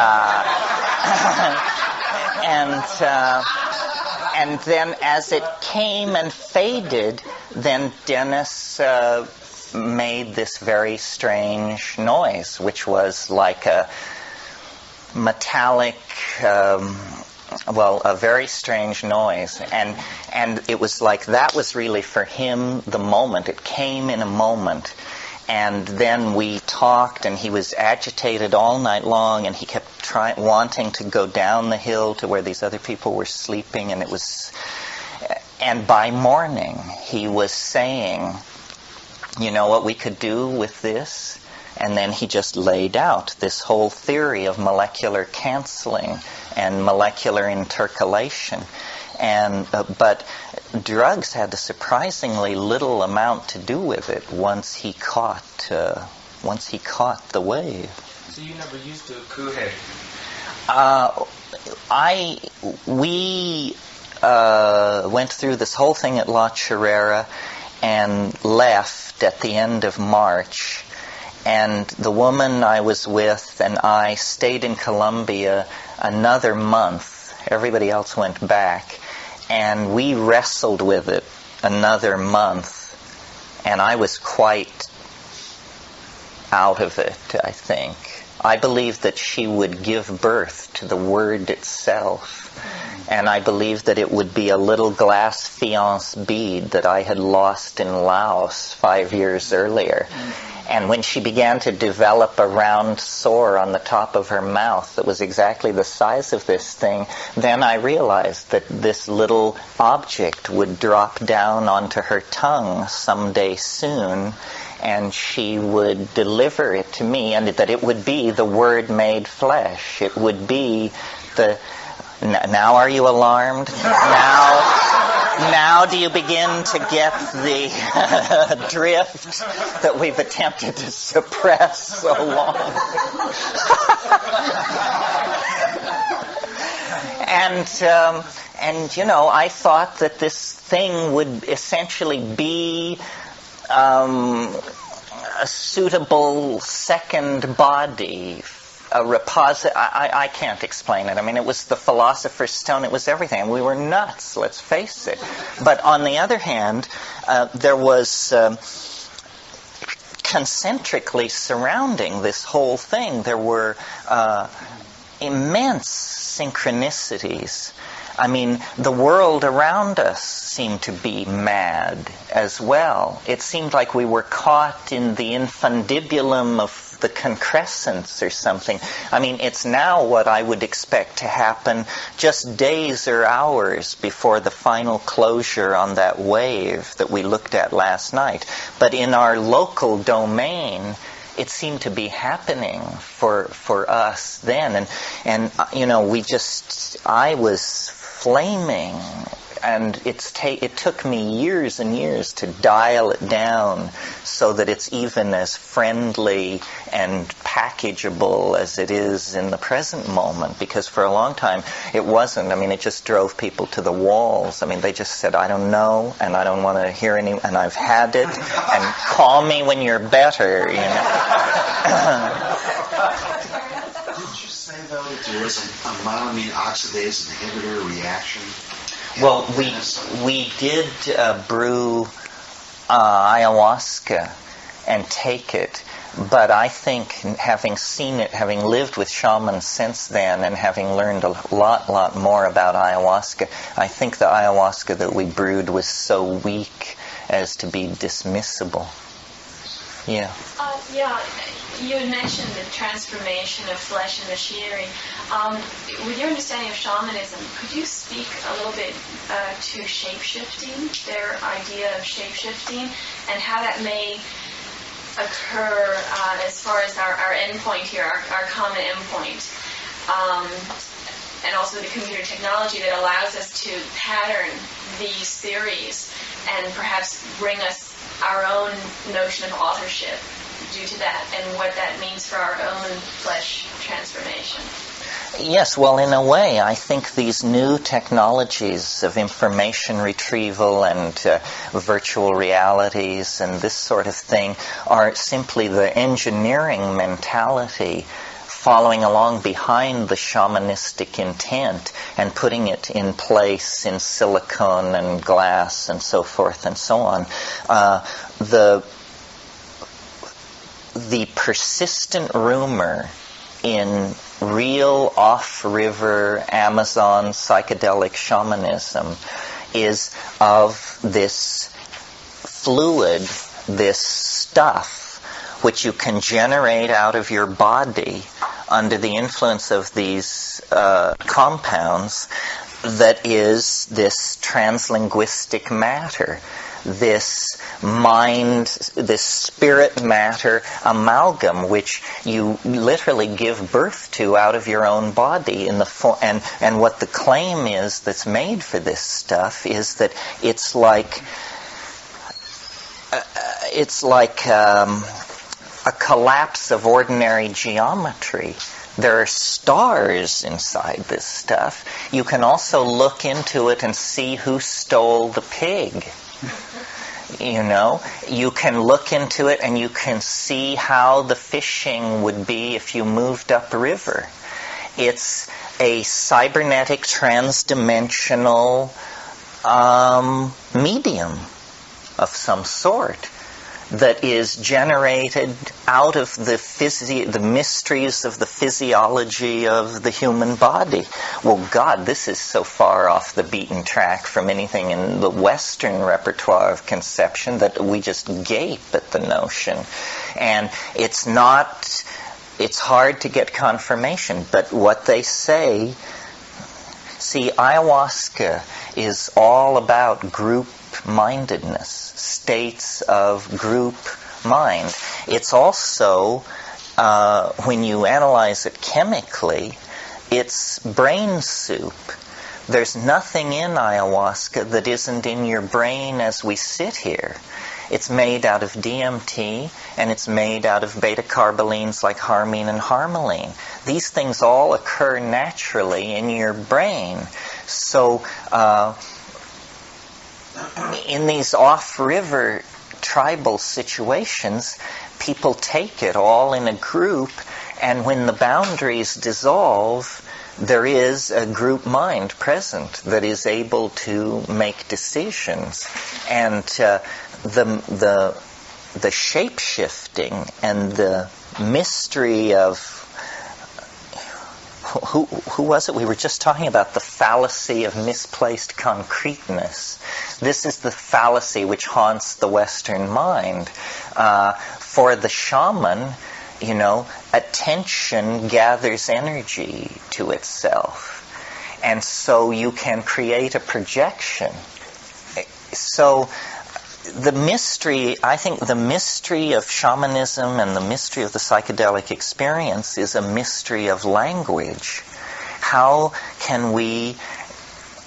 And then as it came and faded, then Dennis made this very strange noise, which was like a metallic, a very strange noise. And it was like that was really for him the moment. It came in a moment. And then we talked, and he was agitated all night long, and he kept wanting to go down the hill to where these other people were sleeping, and by morning he was saying, you know what we could do with this? And then he just laid out this whole theory of molecular canceling and molecular intercalation. But drugs had a surprisingly little amount to do with it once he caught the wave. So you never used the kuhe? We went through this whole thing at La Chorrera and left at the end of March. And the woman I was with and I stayed in Colombia another month. Everybody else went back. And we wrestled with it another month. And I was quite out of it, I think. I believed that she would give birth to the word itself. And I believed that it would be a little glass fiance bead that I had lost in Laos 5 years earlier. And when she began to develop a round sore on the top of her mouth that was exactly the size of this thing, then I realized that this little object would drop down onto her tongue someday soon, and she would deliver it to me, and that it would be the Word made flesh. It would be the... Now are you alarmed? Now do you begin to get the drift that we've attempted to suppress so long? And you know, I thought that this thing would essentially be a suitable second body, a repository. I can't explain it. I mean, it was the Philosopher's Stone. It was everything. And we were nuts, let's face it. But on the other hand, there was concentrically surrounding this whole thing, there were immense synchronicities. I mean, the world around us seemed to be mad as well. It seemed like we were caught in the infundibulum of the concrescence or something. I mean, it's now what I would expect to happen just days or hours before the final closure on that wave that we looked at last night. But in our local domain, it seemed to be happening for us then. And you know, I was flaming, and it took me years and years to dial it down so that it's even as friendly and packageable as it is in the present moment, because for a long time it wasn't. I mean, it just drove people to the walls. I mean, they just said, I don't know, and I don't want to hear any, and I've had it, and call me when you're better, you know. Did you say, though, that there was a monoamine oxidase inhibitor reaction? Well, we did brew ayahuasca, and take it. But I think, having seen it, having lived with shamans since then, and having learned a lot more about ayahuasca, I think the ayahuasca that we brewed was so weak as to be dismissible. Yeah. Yeah, you had mentioned the transformation of flesh and machinery. With your understanding of shamanism, could you speak a little bit to shape-shifting, their idea of shape-shifting, and how that may occur as far as our endpoint here, our common endpoint, and also the computer technology that allows us to pattern these theories and perhaps bring us our own notion of authorship due to that, and what that means for our own flesh transformation. Yes, well, in a way, I think these new technologies of information retrieval and virtual realities and this sort of thing are simply the engineering mentality following along behind the shamanistic intent and putting it in place in silicon and glass and so forth and so on. The persistent rumor in real off-river Amazon psychedelic shamanism is of this fluid, this stuff, which you can generate out of your body under the influence of these compounds, that is this translinguistic matter, this mind, this spirit matter amalgam, which you literally give birth to out of your own body in the and what the claim is that's made for this stuff is that it's like a collapse of ordinary geometry. There are stars inside this stuff. You can also look into it and see who stole the pig. You know, you can look into it and you can see how the fishing would be if you moved upriver. It's a cybernetic transdimensional medium of some sort that is generated out of the mysteries of the physiology of the human body. Well, God, this is so far off the beaten track from anything in the Western repertoire of conception that we just gape at the notion. And it's hard to get confirmation, but what they say, see, ayahuasca is all about group-mindedness, states of group mind. It's also, when you analyze it chemically, it's brain soup. There's nothing in ayahuasca that isn't in your brain as we sit here. It's made out of DMT, and it's made out of beta-carbolines like harmine and harmaline. These things all occur naturally in your brain. So, in these off-river tribal situations, people take it all in a group, and when the boundaries dissolve, there is a group mind present that is able to make decisions. And the shape-shifting and the mystery of who was it? We were just talking about the fallacy of misplaced concreteness. This is the fallacy which haunts the Western mind. For the shaman, you know, attention gathers energy to itself. And so you can create a projection. So the mystery, I think the mystery of shamanism and the mystery of the psychedelic experience is a mystery of language. How can we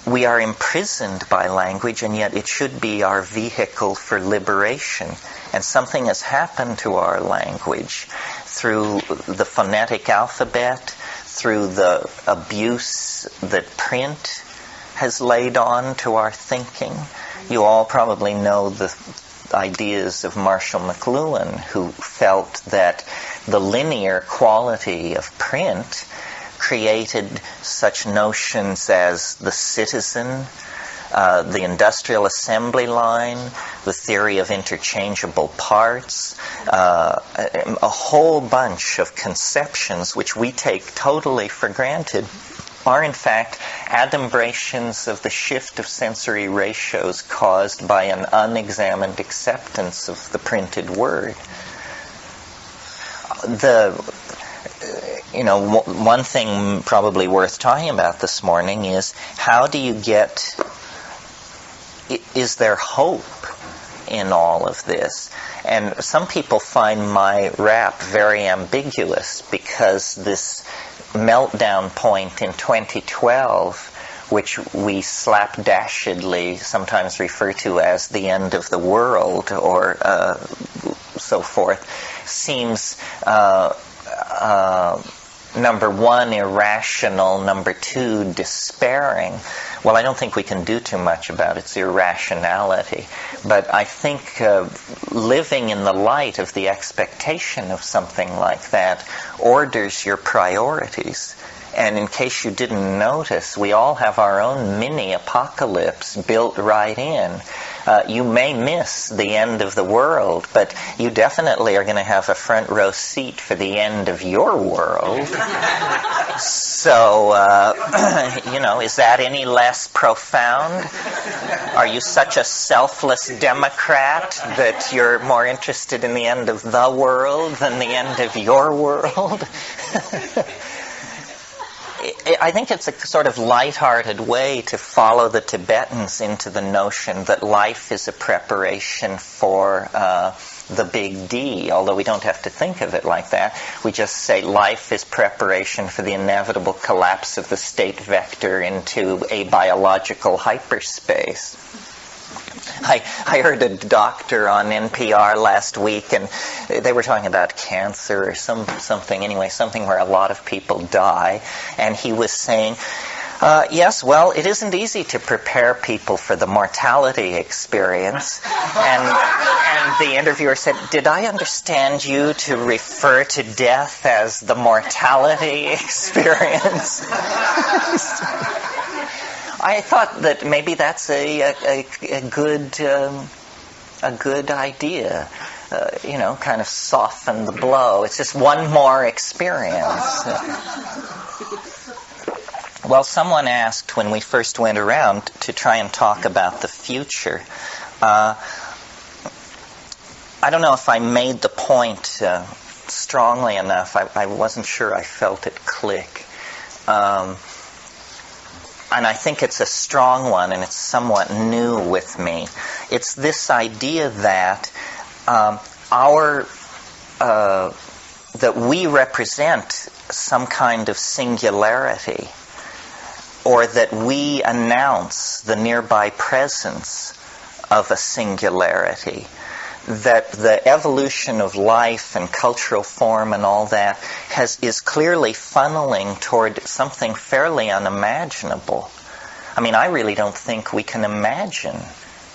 are imprisoned by language, and yet it should be our vehicle for liberation. And something has happened to our language through the phonetic alphabet, through the abuse that print has laid on to our thinking. You all probably know the ideas of Marshall McLuhan, who felt that the linear quality of print created such notions as the citizen, the industrial assembly line, the theory of interchangeable parts, a whole bunch of conceptions which we take totally for granted are in fact adumbrations of the shift of sensory ratios caused by an unexamined acceptance of the printed word. One thing probably worth talking about this morning is how do you get, is there hope in all of this? And some people find my rap very ambiguous because this meltdown point in 2012, which we slapdashedly sometimes refer to as the end of the world or so forth, seems number one, irrational, number two, despairing. Well, I don't think we can do too much about its irrationality, but I think living in the light of the expectation of something like that orders your priorities. And in case you didn't notice, we all have our own mini-apocalypse built right in. You may miss the end of the world, but you definitely are going to have a front row seat for the end of your world. So, is that any less profound? Are you such a selfless Democrat that you're more interested in the end of the world than the end of your world? I think it's a sort of lighthearted way to follow the Tibetans into the notion that life is a preparation for the big D, although we don't have to think of it like that. We just say life is preparation for the inevitable collapse of the state vector into a biological hyperspace. I heard a doctor on NPR last week, and they were talking about cancer or something where a lot of people die, and he was saying, yes, well, it isn't easy to prepare people for the mortality experience. And the interviewer said, did I understand you to refer to death as the mortality experience? I thought that maybe that's a good idea. Kind of soften the blow. It's just one more experience. Well, someone asked when we first went around to try and talk about the future. I don't know if I made the point strongly enough. I wasn't sure I felt it click. And I think it's a strong one, and it's somewhat new with me. It's this idea that that we represent some kind of singularity, or that we announce the nearby presence of a singularity. That the evolution of life and cultural form and all that is clearly funneling toward something fairly unimaginable. I mean, I really don't think we can imagine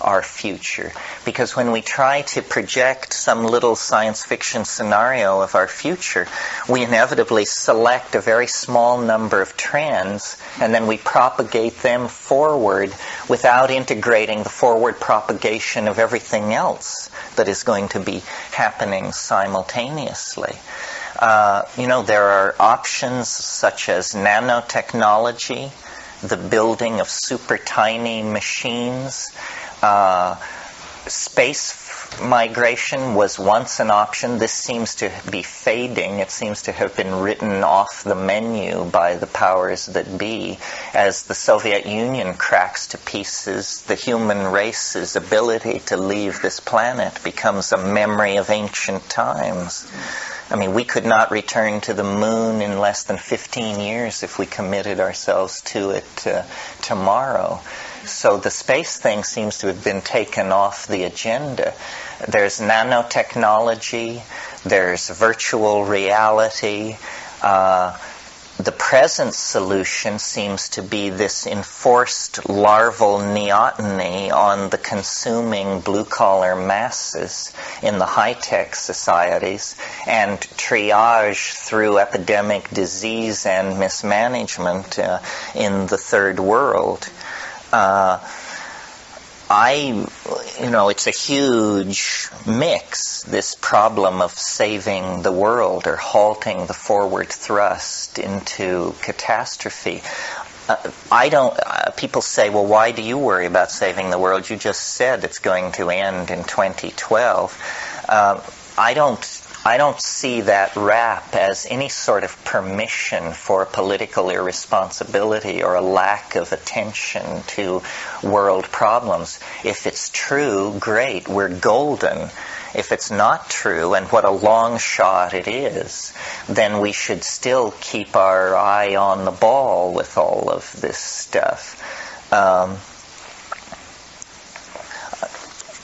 our future, because when we try to project some little science fiction scenario of our future, we inevitably select a very small number of trends, and then we propagate them forward without integrating the forward propagation of everything else that is going to be happening simultaneously. There are options such as nanotechnology, the building of super tiny machines. Space migration was once an option. This seems to be fading. It seems to have been written off the menu by the powers that be. As the Soviet Union cracks to pieces, the human race's ability to leave this planet becomes a memory of ancient times. I mean, we could not return to the moon in less than 15 years if we committed ourselves to it tomorrow. So the space thing seems to have been taken off the agenda. There's nanotechnology, there's virtual reality. The present solution seems to be this enforced larval neoteny on the consuming blue-collar masses in the high-tech societies, and triage through epidemic disease and mismanagement in the third world. it's a huge mix, this problem of saving the world or halting the forward thrust into catastrophe. People say, well, why do you worry about saving the world? You just said it's going to end in 2012. I don't see that rap as any sort of permission for political irresponsibility or a lack of attention to world problems. If it's true, great, we're golden. If it's not true, and what a long shot it is, then we should still keep our eye on the ball with all of this stuff.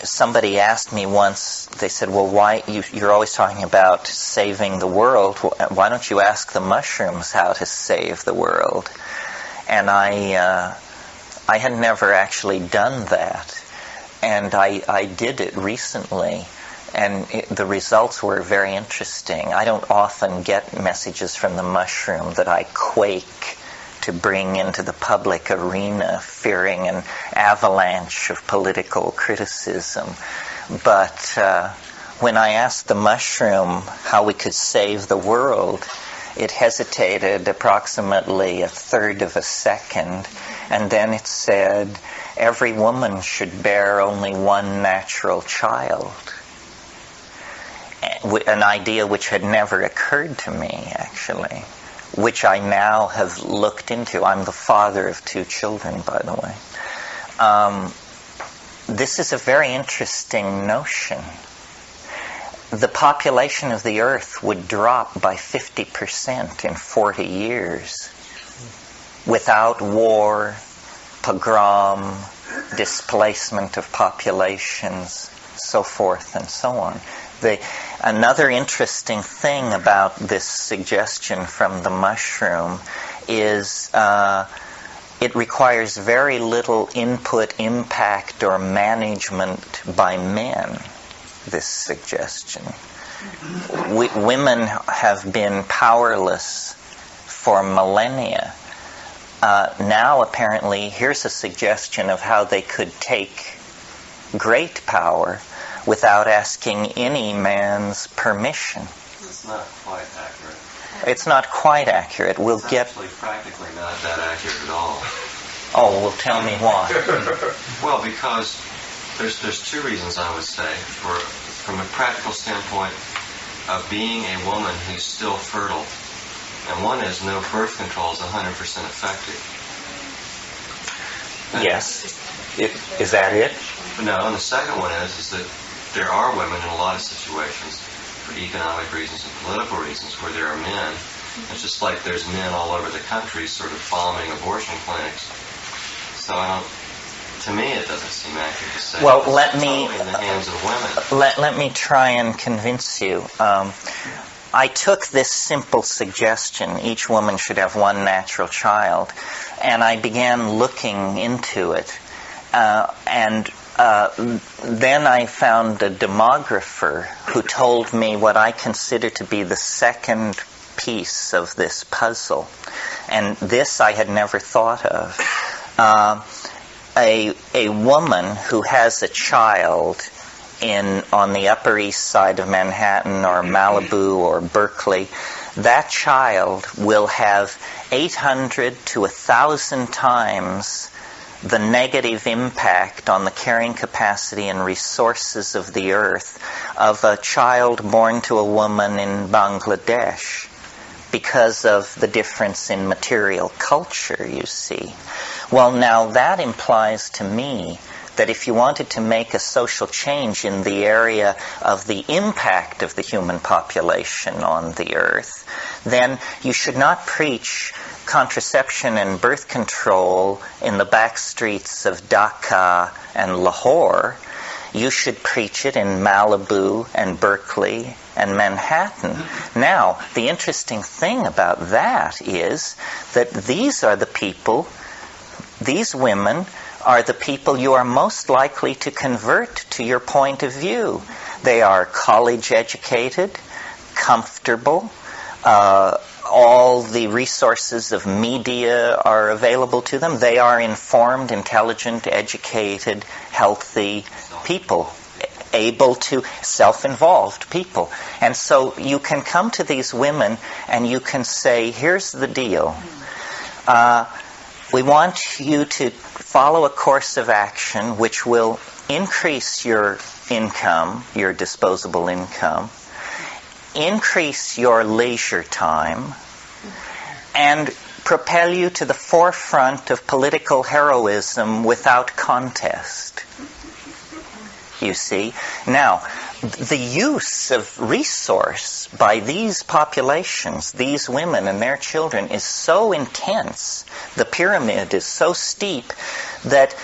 Somebody asked me once, they said, well, why you're always talking about saving the world. Why don't you ask the mushrooms how to save the world? And I had never actually done that. And I did it recently. And the results were very interesting. I don't often get messages from the mushroom that I quake to bring into the public arena, fearing an avalanche of political criticism. But when I asked the mushroom how we could save the world, it hesitated approximately a third of a second, and then it said, every woman should bear only one natural child. An idea which had never occurred to me, actually, which I now have looked into. I'm the father of 2 children, by the way. This is a very interesting notion. The population of the earth would drop by 50% in 40 years without war, pogrom, displacement of populations, so forth and so on. Another interesting thing about this suggestion from the mushroom is it requires very little input, impact, or management by men, this suggestion. Women have been powerless for millennia. Now, apparently, here's a suggestion of how they could take great power without asking any man's permission. It's not quite accurate. It's not quite accurate. It's actually practically not that accurate at all. Oh, well, tell me why. Well, because there's 2 reasons I would say. From a practical standpoint of being a woman who's still fertile, and one is no birth control is 100% effective. Yes. Is that it? No, and the second one is that there are women in a lot of situations, for economic reasons and political reasons, where there are men. It's just like there's men all over the country sort of bombing abortion clinics. So to me, it doesn't seem accurate to say. Well, it's totally in the hands of women. Let me try and convince you. I took this simple suggestion, each woman should have one natural child, and I began looking into it. Then I found a demographer who told me what I consider to be the second piece of this puzzle. And this I had never thought of. A woman who has a child on the Upper East Side of Manhattan or Malibu or Berkeley, that child will have 800 to 1,000 times the negative impact on the carrying capacity and resources of the earth of a child born to a woman in Bangladesh because of the difference in material culture, you see. Well, now that implies to me that if you wanted to make a social change in the area of the impact of the human population on the earth, then you should not preach contraception and birth control in the back streets of Dhaka and Lahore. You should preach it in Malibu and Berkeley and Manhattan. Now, the interesting thing about that is that these women are the people you are most likely to convert to your point of view. They are college educated, comfortable, all the resources of media are available to them. They are informed, intelligent, educated, healthy people, able to, self-involved people. And so you can come to these women and you can say, here's the deal. We want you to follow a course of action which will increase your income, your disposable income, increase your leisure time, and propel you to the forefront of political heroism without contest. You see? Now, the use of resource by these populations, these women and their children, is so intense, the pyramid is so steep, that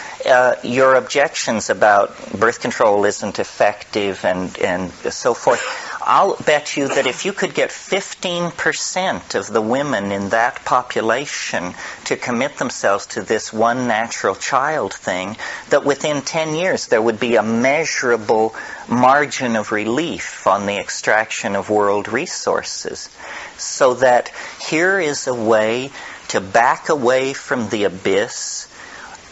your objections about birth control isn't effective and so forth, I'll bet you that if you could get 15% of the women in that population to commit themselves to this one natural child thing, that within 10 years there would be a measurable margin of relief on the extraction of world resources. So that here is a way to back away from the abyss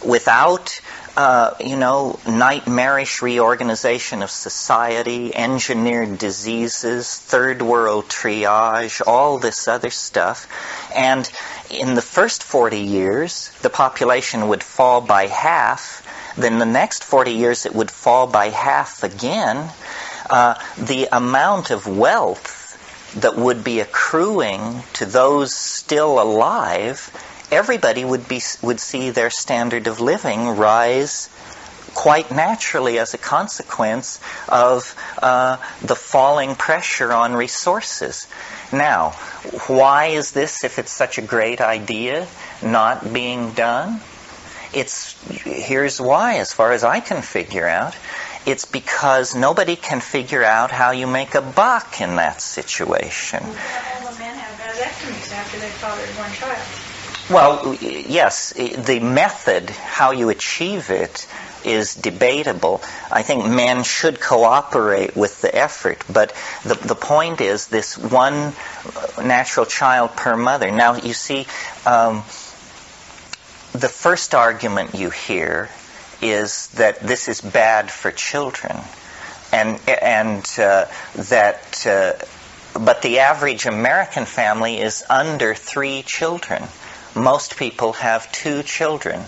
without nightmarish reorganization of society, engineered diseases, third world triage, all this other stuff. And in the first 40 years, the population would fall by half. Then the next 40 years, it would fall by half again. The amount of wealth that would be accruing to those still alive, everybody would see their standard of living rise quite naturally as a consequence of the falling pressure on resources. Now, why is this, if it's such a great idea, not being done? Here's why, as far as I can figure out. It's because nobody can figure out how you make a buck in that situation. All the men have vasectomies after they fathered one child. Well, yes, the method, how you achieve it, is debatable. I think men should cooperate with the effort, but the point is this one natural child per mother. Now, you see, the first argument you hear is that this is bad for children, but the average American family is under 3 children. Most people have 2 children.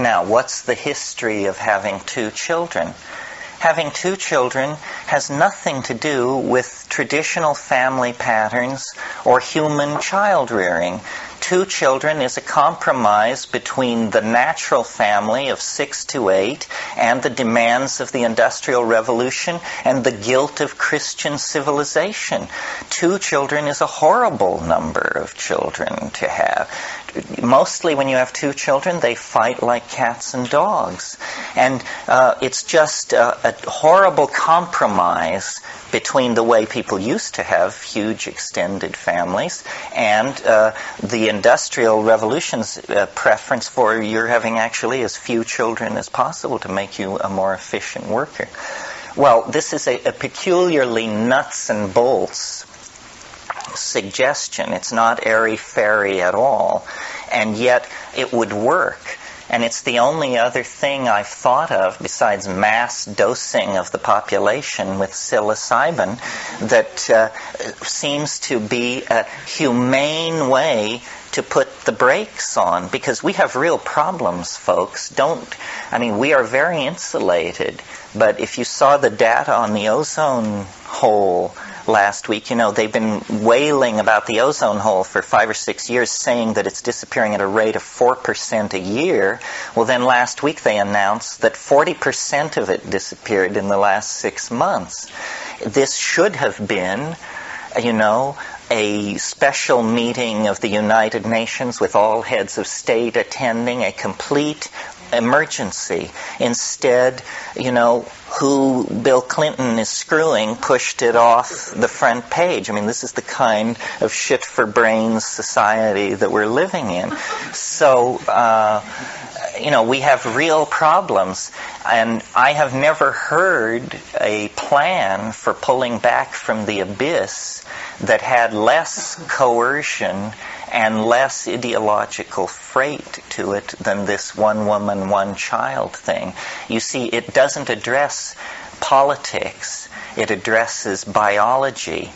Now, what's the history of having 2 children? Having 2 children has nothing to do with traditional family patterns or human child rearing. 2 children is a compromise between the natural family of 6 to 8 and the demands of the Industrial Revolution and the guilt of Christian civilization. 2 children is a horrible number of children to have. Mostly when you have 2 children, they fight like cats and dogs. And it's just a horrible compromise between the way people used to have huge extended families and the Industrial Revolution's preference for you're having actually as few children as possible to make you a more efficient worker. Well, this is a peculiarly nuts and bolts suggestion. It's not airy-fairy at all, and yet it would work. And it's the only other thing I've thought of besides mass dosing of the population with psilocybin that seems to be a humane way to put the brakes on, because we have real problems, folks. We are very insulated, but if you saw the data on the ozone hole last week, they've been wailing about the ozone hole for 5 or 6 years, saying that it's disappearing at a rate of 4% a year. Well, then last week they announced that 40% of it disappeared in the last 6 months. This should have been, a special meeting of the United Nations with all heads of state attending, a complete emergency. Instead, who Bill Clinton is screwing pushed it off the front page. This is the kind of shit-for-brains society that we're living in. So, we have real problems, and I have never heard a plan for pulling back from the abyss that had less coercion and less ideological freight to it than this one woman, one child thing. You see, it doesn't address politics. It addresses biology.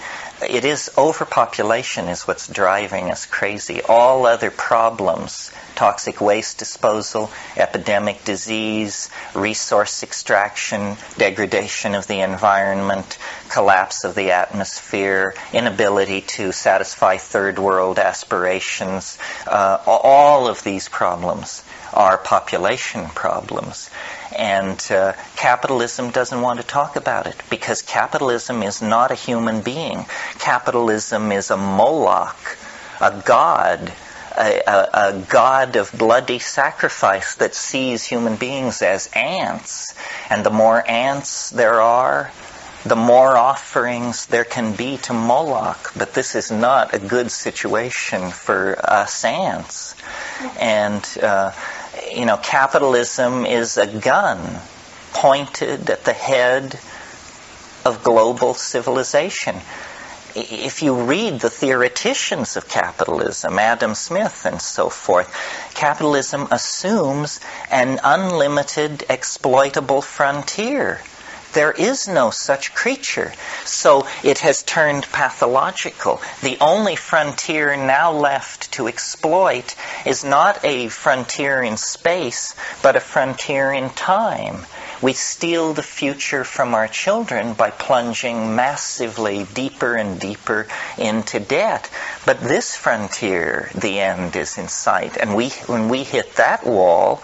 It is overpopulation is what's driving us crazy. All other problems, toxic waste disposal, epidemic disease, resource extraction, degradation of the environment, collapse of the atmosphere, inability to satisfy third world aspirations, all of these problems are population problems. And capitalism doesn't want to talk about it because capitalism is not a human being. Capitalism is a Moloch, a god, a god of bloody sacrifice that sees human beings as ants. And the more ants there are, the more offerings there can be to Moloch. But this is not a good situation for us ants. And capitalism is a gun pointed at the head of global civilization. If you read the theoreticians of capitalism, Adam Smith and so forth, capitalism assumes an unlimited exploitable frontier. There is no such creature. So it has turned pathological. The only frontier now left to exploit is not a frontier in space, but a frontier in time. We steal the future from our children by plunging massively deeper and deeper into debt. But this frontier, the end is in sight. And when we hit that wall,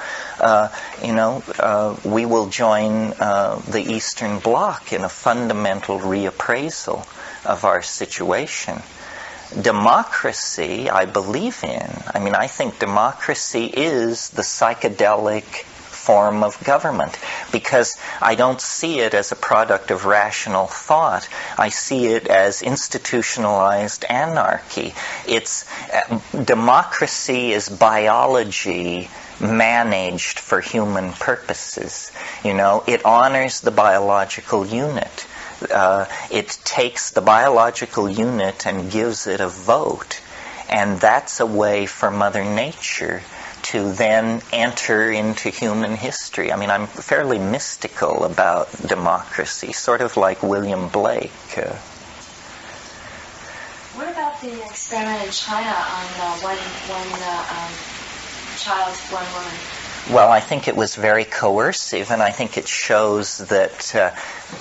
we will join the Eastern Bloc in a fundamental reappraisal of our situation. Democracy, I believe in. I think democracy is the psychedelic form of government because I don't see it as a product of rational thought. I see it as institutionalized anarchy. Democracy is biology managed for human purposes. It honors the biological unit. It takes the biological unit and gives it a vote. And that's a way for Mother Nature to then enter into human history. I'm fairly mystical about democracy, sort of like William Blake. What about the experiment in China on one child, one woman? Well, I think it was very coercive, and I think it shows that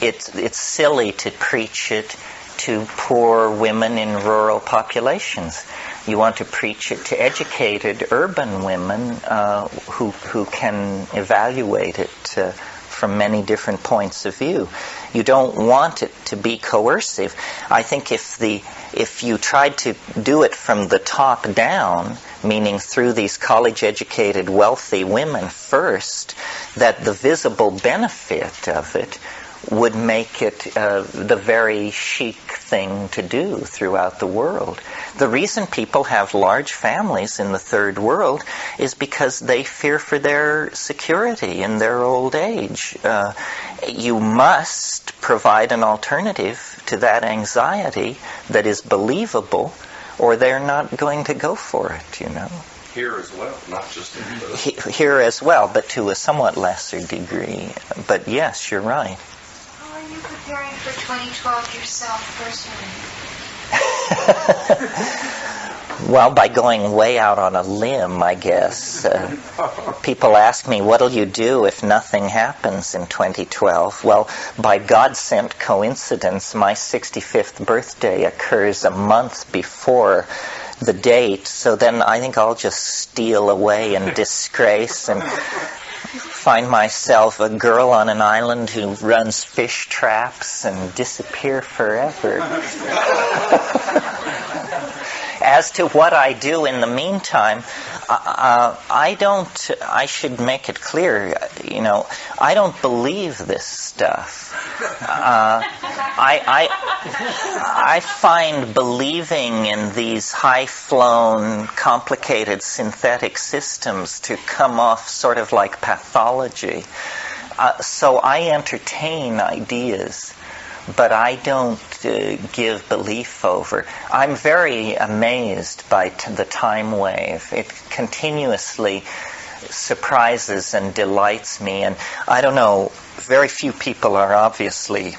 it's silly to preach it to poor women in rural populations. You want to preach it to educated urban women who can evaluate it from many different points of view. You don't want it to be coercive. I think if you tried to do it from the top down, meaning through these college-educated wealthy women first, that the visible benefit of it would make it the very chic thing to do throughout the world. The reason people have large families in the third world is because they fear for their security in their old age. You must provide an alternative to that anxiety that is believable, or they're not going to go for it, Here as well, not just in the... Here as well, but to a somewhat lesser degree. But yes, you're right. How are you preparing for 2012 yourself personally? Well, by going way out on a limb, I guess. People ask me, what'll you do if nothing happens in 2012? Well, by God-sent coincidence, my 65th birthday occurs a month before the date, so then I think I'll just steal away in disgrace and find myself a girl on an island who runs fish traps and disappear forever. As to what I do in the meantime, I should make it clear, I don't believe this stuff. I find believing in these high-flown, complicated synthetic systems to come off sort of like pathology. So I entertain ideas, but I don't give belief over. I'm very amazed by the time wave. It continuously surprises and delights me, and I don't know, very few people are obviously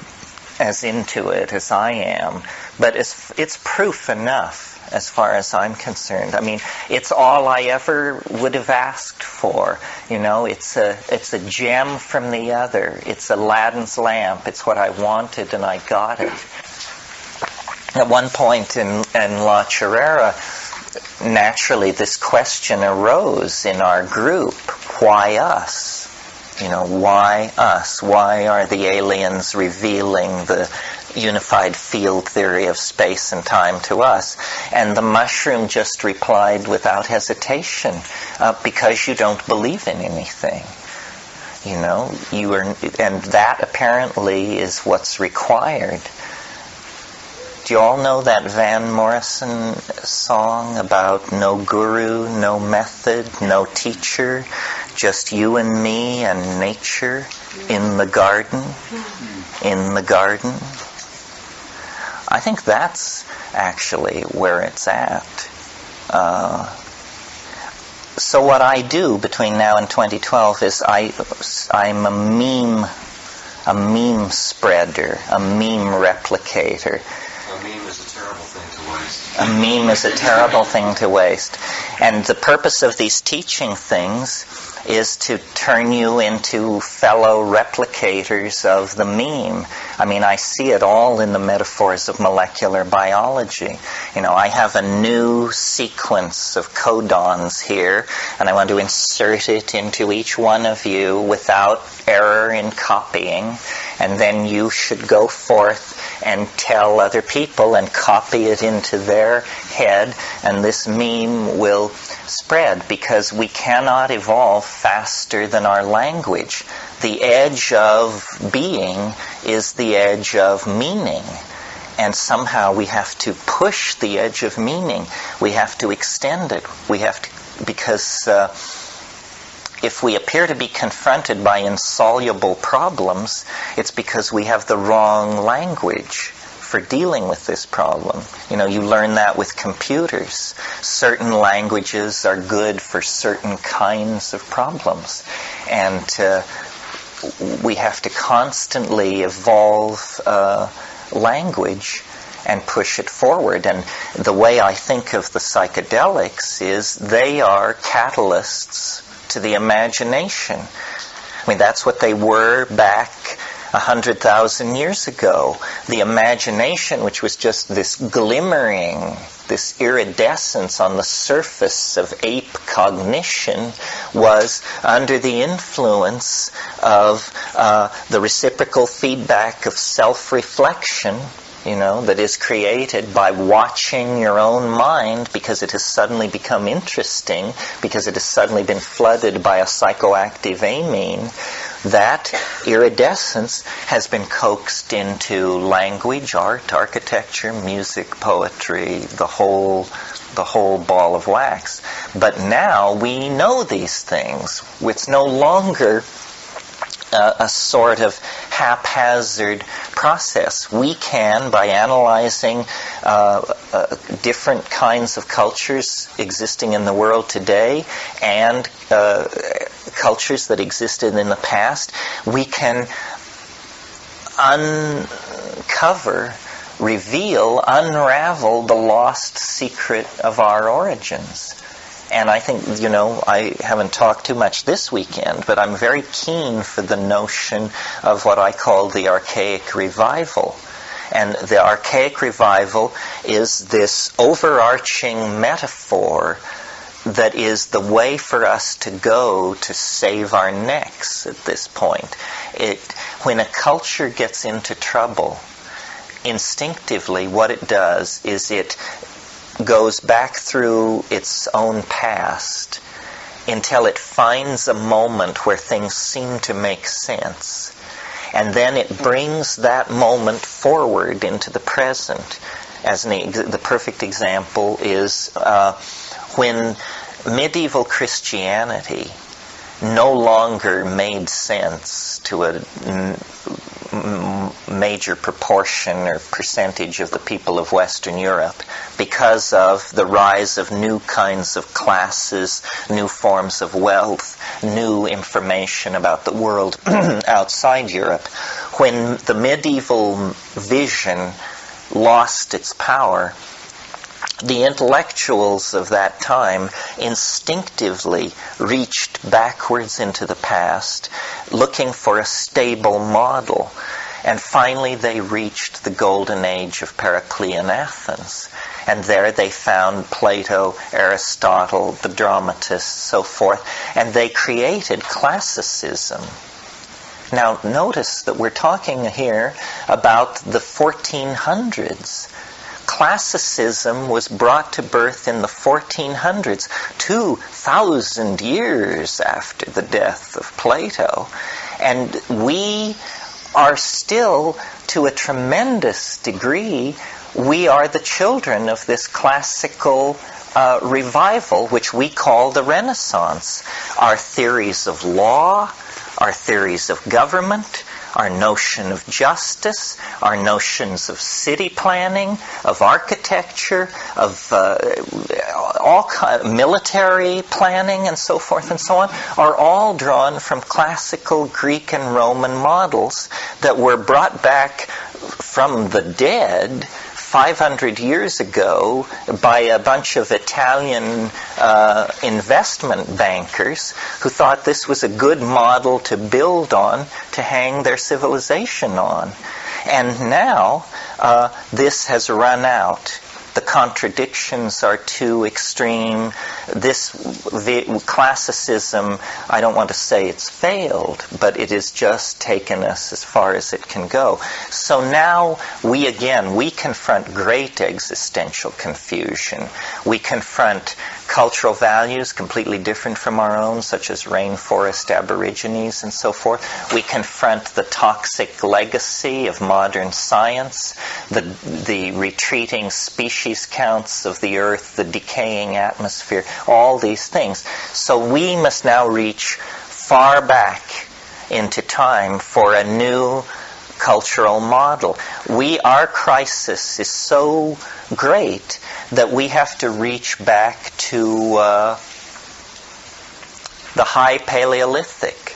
as into it as I am, but it's proof enough as far as I'm concerned. I mean, it's all I ever would have asked for. It's a gem from the other. It's Aladdin's lamp. It's what I wanted, and I got it. At one point in La Chorrera, naturally this question arose in our group: why us? Why us? Why are the aliens revealing the unified field theory of space and time to us? And the mushroom just replied without hesitation, because you don't believe in anything. And that apparently is what's required. Do you all know that Van Morrison song about no guru, no method, no teacher, just you and me and nature in the garden? In the garden? I think that's actually where it's at. So what I do between now and 2012 is I'm a meme spreader, a meme replicator. A meme is a terrible thing to waste. A meme is a terrible thing to waste. And the purpose of these teaching things is to turn you into fellow replicators of the meme. I mean, I see it all in the metaphors of molecular biology. I have a new sequence of codons here, and I want to insert it into each one of you without error in copying, and then you should go forth and tell other people and copy it into their head, and this meme will spread, because we cannot evolve faster than our language. The edge of being is the edge of meaning, and somehow we have to push the edge of meaning. We have to extend it. Because if we appear to be confronted by insoluble problems, it's because we have the wrong language for dealing with this problem. You learn that with computers. Certain languages are good for certain kinds of problems. And we have to constantly evolve language and push it forward. And the way I think of the psychedelics is they are catalysts to the imagination. I mean, that's what they were back 100,000 years ago. The imagination, which was just this glimmering, this iridescence on the surface of ape cognition, was under the influence of the reciprocal feedback of self-reflection, that is created by watching your own mind, because it has suddenly become interesting, because it has suddenly been flooded by a psychoactive amine. That iridescence has been coaxed into language, art, architecture, music, poetry, the whole ball of wax. But now we know these things. It's no longer a sort of haphazard process. We can, by analyzing different kinds of cultures existing in the world today and cultures that existed in the past, we can uncover, reveal, unravel the lost secret of our origins. And I think, I haven't talked too much this weekend, but I'm very keen for the notion of what I call the archaic revival. And the archaic revival is this overarching metaphor that is the way for us to go to save our necks at this point. When a culture gets into trouble, instinctively what it does is it goes back through its own past until it finds a moment where things seem to make sense. And then it brings that moment forward into the present. The perfect example is when medieval Christianity no longer made sense to a major proportion or percentage of the people of Western Europe because of the rise of new kinds of classes, new forms of wealth, new information about the world outside Europe. When the medieval vision lost its power, the intellectuals of that time instinctively reached backwards into the past, looking for a stable model. And finally they reached the golden age of Periclean Athens. And there they found Plato, Aristotle, the dramatists, so forth, and they created classicism. Now notice that we're talking here about the 1400s. Classicism was brought to birth in the 1400s, 2,000 years after the death of Plato. And we are still, to a tremendous degree, we are the children of this classical revival, which we call the Renaissance. Our theories of law, our theories of government, our notion of justice, our notions of city planning, of architecture, of military planning, and so forth and so on, are all drawn from classical Greek and Roman models that were brought back from the dead 500 years ago by a bunch of Italian investment bankers who thought this was a good model to build on, to hang their civilization on. And now this has run out. The contradictions are too extreme. This classicism, I don't want to say it's failed, but it has just taken us as far as it can go. So now we confront great existential confusion. We confront cultural values completely different from our own, such as rainforest aborigines and so forth. We confront the toxic legacy of modern science, the retreating species counts of the earth, the decaying atmosphere, all these things. So we must now reach far back into time for a new cultural model. Our crisis is so great that we have to reach back to the High Paleolithic,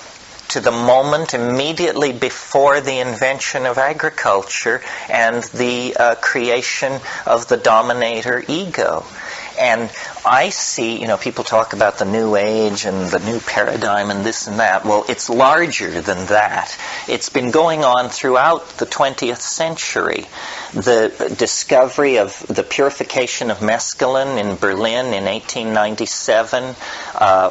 to the moment immediately before the invention of agriculture and the creation of the dominator ego. And I see, people talk about the new age and the new paradigm and this and that. Well, it's larger than that. It's been going on throughout the 20th century. The discovery of the purification of mescaline in Berlin in 1897.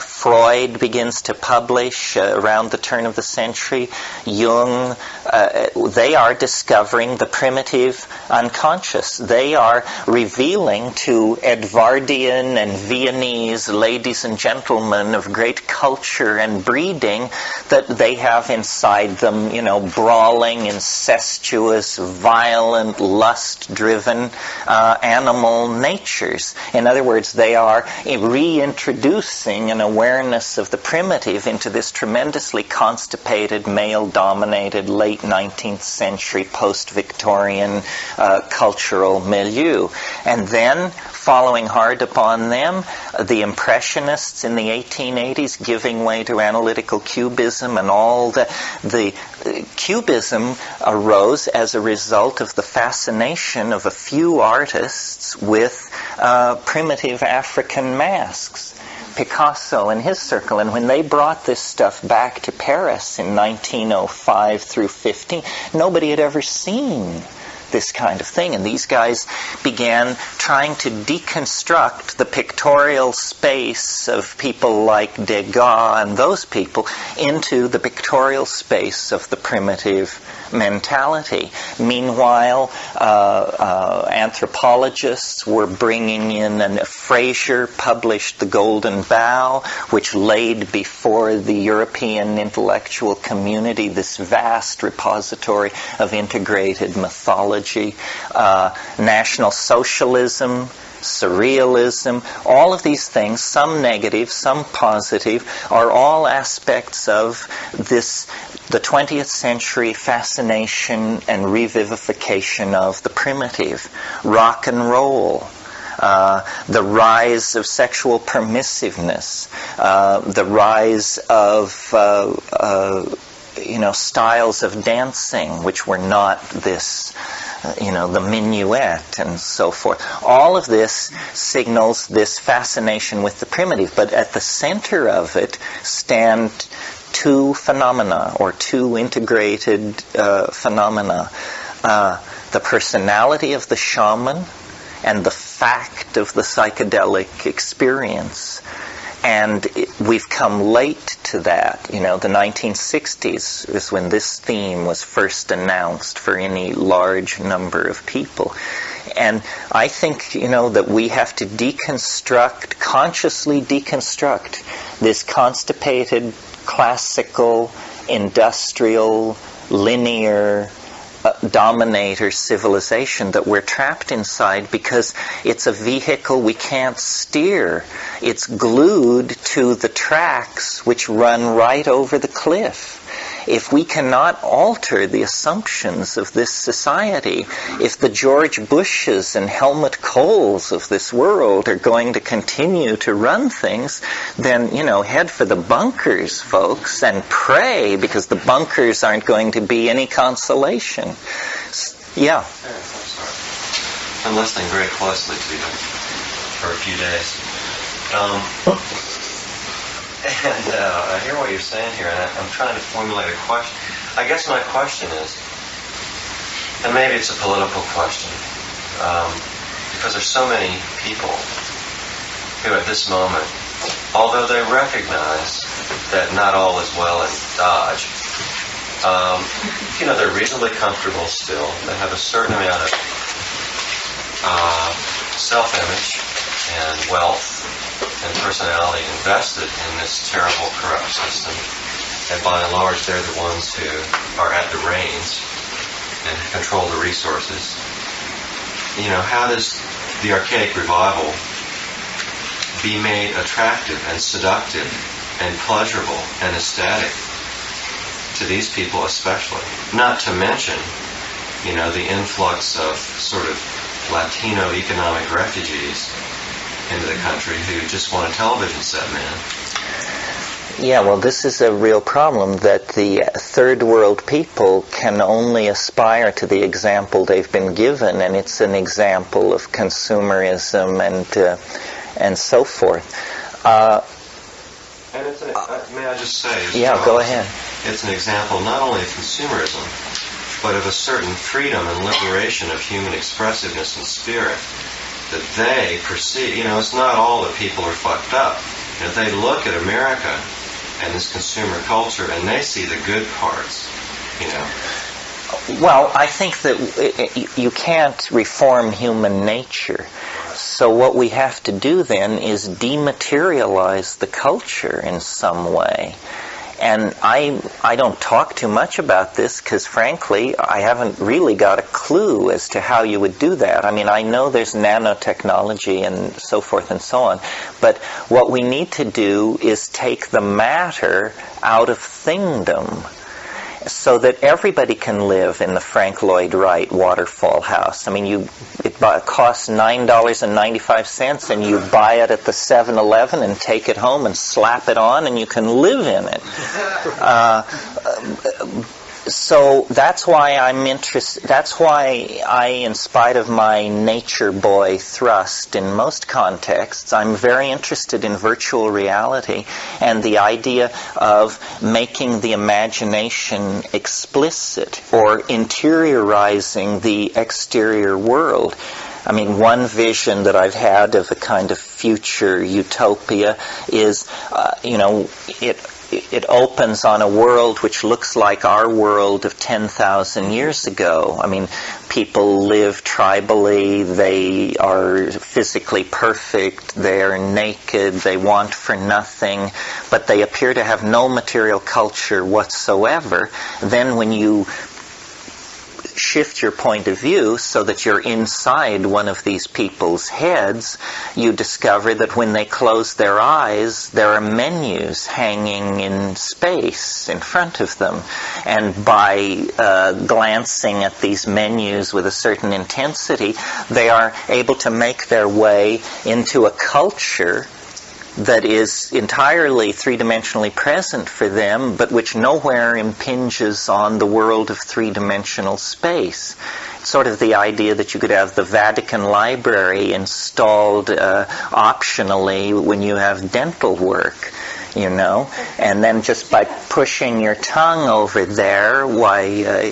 Freud begins to publish around the turn of the century. Jung, they are discovering the primitive unconscious. They are revealing to Edvardian and Viennese ladies and gentlemen of great culture and breeding that they have inside them, brawling, incestuous, violent, lust-driven animal natures. In other words, they are reintroducing an awareness of the primitive into this tremendously constipated, male-dominated, late 19th century, post-Victorian cultural milieu. And then, following hard upon them, the Impressionists in the 1880s giving way to analytical cubism, and all the cubism arose as a result of the fascination of a few artists with primitive African masks. Picasso and his circle, and when they brought this stuff back to Paris in 1905 through 15, nobody had ever seen this kind of thing. And these guys began trying to deconstruct the pictorial space of people like Degas and those people into the pictorial space of the primitive mentality. Meanwhile, anthropologists were bringing in, and Fraser published The Golden Bough, which laid before the European intellectual community this vast repository of integrated mythology. National Socialism, surrealism, all of these things, some negative, some positive, are all aspects of this, the 20th century fascination and revivification of the primitive. Rock and roll, the rise of sexual permissiveness, the rise of styles of dancing which were not this, the minuet and so forth. All of this signals this fascination with the primitive, but at the center of it stand two phenomena, or two integrated phenomena. The personality of the shaman and the fact of the psychedelic experience. And we've come late to that. The 1960s is when this theme was first announced for any large number of people. And I think, that we have to consciously deconstruct this constipated, classical, industrial, linear, dominator civilization that we're trapped inside, because it's a vehicle we can't steer. It's glued to the tracks which run right over the cliff. If we cannot alter the assumptions of this society, if the George Bushes and Helmut Kohls of this world are going to continue to run things, then, head for the bunkers, folks, and pray, because the bunkers aren't going to be any consolation. Yeah. I'm listening very closely to you for a few days. And I hear what you're saying here, and I'm trying to formulate a question. I guess my question is, and maybe it's a political question, because there's so many people who at this moment, although they recognize that not all is well in Dodge, they're reasonably comfortable still. They have a certain amount of self-image and wealth and personality invested in this terrible, corrupt system. And by and large, they're the ones who are at the reins and control the resources. How does the archaic revival be made attractive and seductive and pleasurable and ecstatic to these people especially? Not to mention, the influx of sort of Latino economic refugees into the country who just want a television set, man. Yeah, well, this is a real problem, that the third world people can only aspire to the example they've been given, and it's an example of consumerism and so forth. And it's may I just say? Yeah, go ahead. It's an example not only of consumerism, but of a certain freedom and liberation of human expressiveness and spirit that they perceive. It's not all that people are fucked up. They look at America and this consumer culture, and they see the good parts. Well, I think that you can't reform human nature. So what we have to do then is dematerialize the culture in some way. And I don't talk too much about this because, frankly, I haven't really got a clue as to how you would do that. I mean, I know there's nanotechnology and so forth and so on, but what we need to do is take the matter out of thingdom, so that everybody can live in the Frank Lloyd Wright waterfall house. I mean, it costs $9.95, and you buy it at the 7-Eleven and take it home and slap it on, and you can live in it. So that's why I'm interested. That's why I, in spite of my nature boy thrust in most contexts, I'm very interested in virtual reality and the idea of making the imagination explicit or interiorizing the exterior world. I mean, one vision that I've had of a kind of future utopia is, it opens on a world which looks like our world of 10,000 years ago. I mean, people live tribally, they are physically perfect, they are naked, they want for nothing, but they appear to have no material culture whatsoever. Then when you shift your point of view so that you're inside one of these people's heads, you discover that when they close their eyes, there are menus hanging in space in front of them. And by glancing at these menus with a certain intensity, they are able to make their way into a culture that is entirely three-dimensionally present for them, but which nowhere impinges on the world of three-dimensional space. It's sort of the idea that you could have the Vatican Library installed optionally when you have dental work, and then just by pushing your tongue over there, why,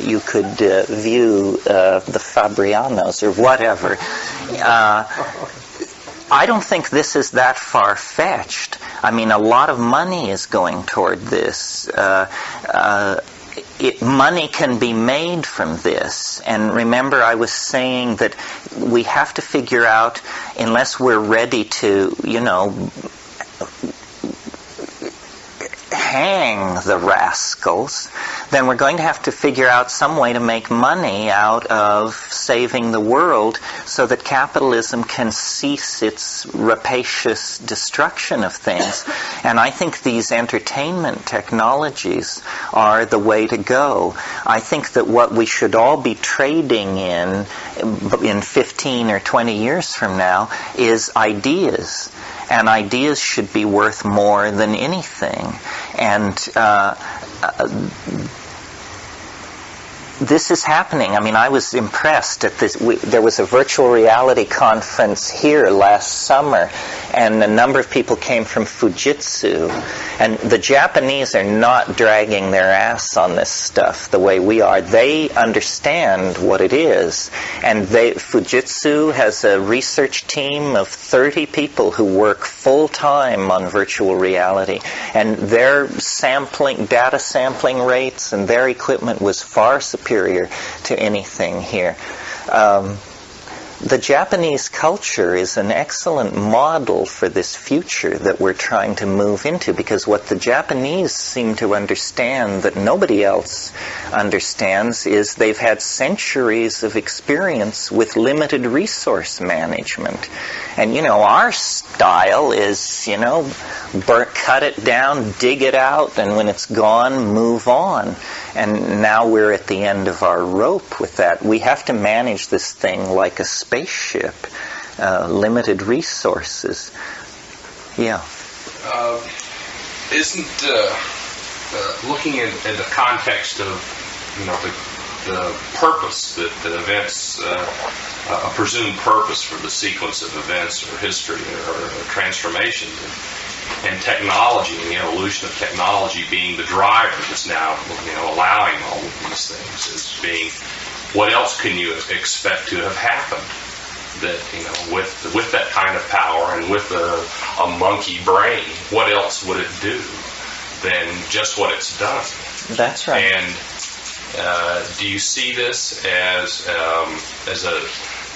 you could view the Fabrianos or whatever. I don't think this is that far-fetched. I mean, a lot of money is going toward this. Money can be made from this. And remember, I was saying that we have to figure out, unless we're ready to, hang the rascals, then we're going to have to figure out some way to make money out of saving the world so that capitalism can cease its rapacious destruction of things. And I think these entertainment technologies are the way to go. I think that what we should all be trading in 15 or 20 years from now is ideas. And ideas should be worth more than anything. And this is happening. I mean, I was impressed at this. There was a virtual reality conference here last summer, and a number of people came from Fujitsu. And the Japanese are not dragging their ass on this stuff the way we are. They understand what it is. And Fujitsu has a research team of 30 people who work full-time on virtual reality. And their data sampling rates and their equipment was far superior to anything here. The Japanese culture is an excellent model for this future that we're trying to move into, because what the Japanese seem to understand that nobody else understands is they've had centuries of experience with limited resource management. And, our style is, cut it down, dig it out, and when it's gone, move on. And now we're at the end of our rope with that. We have to manage this thing like a spaceship, limited resources. Yeah. Isn't looking at the context of the purpose that events, a presumed purpose for the sequence of events or history or transformations, and technology and the evolution of technology being the driver that's now allowing all of these things as being, what else can you expect to have happened that with that kind of power and with a monkey brain, what else would it do than just what it's done? That's right. And do you see this as a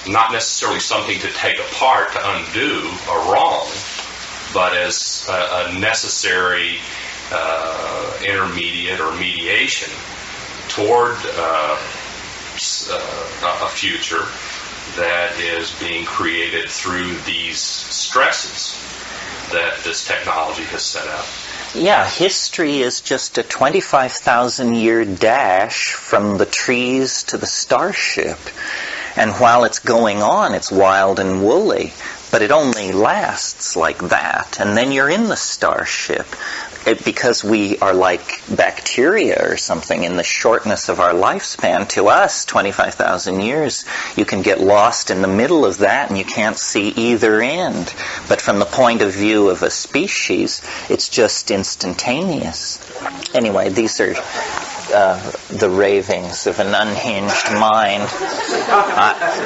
not necessarily something to take apart to undo a wrong, but as a necessary intermediate or mediation toward a future that is being created through these stresses that this technology has set up? Yeah, history is just a 25,000-year dash from the trees to the starship. And while it's going on, it's wild and woolly. But it only lasts like that. And then you're in the starship. because we are like bacteria or something in the shortness of our lifespan, to us, 25,000 years, you can get lost in the middle of that and you can't see either end. But from the point of view of a species, it's just instantaneous. Anyway, these are the ravings of an unhinged mind.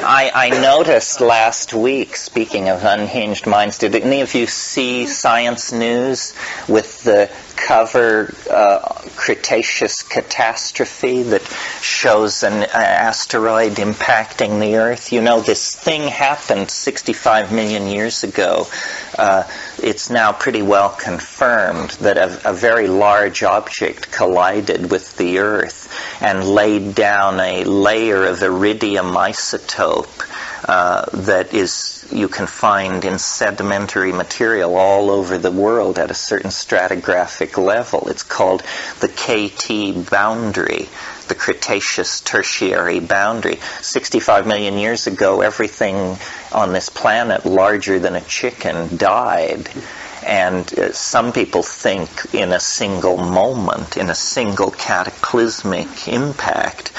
I noticed last week, speaking of unhinged minds, did any of you see Science News with the cover Cretaceous catastrophe that shows an asteroid impacting the Earth? You know, this thing happened 65 million years ago. It's now pretty well confirmed that a very large object collided with the Earth and laid down a layer of iridium isotope that you can find in sedimentary material all over the world at a certain stratigraphic level. It's called the KT boundary, the Cretaceous Tertiary boundary. 65 million years ago, everything on this planet larger than a chicken died. And some people think in a single moment, in a single cataclysmic impact.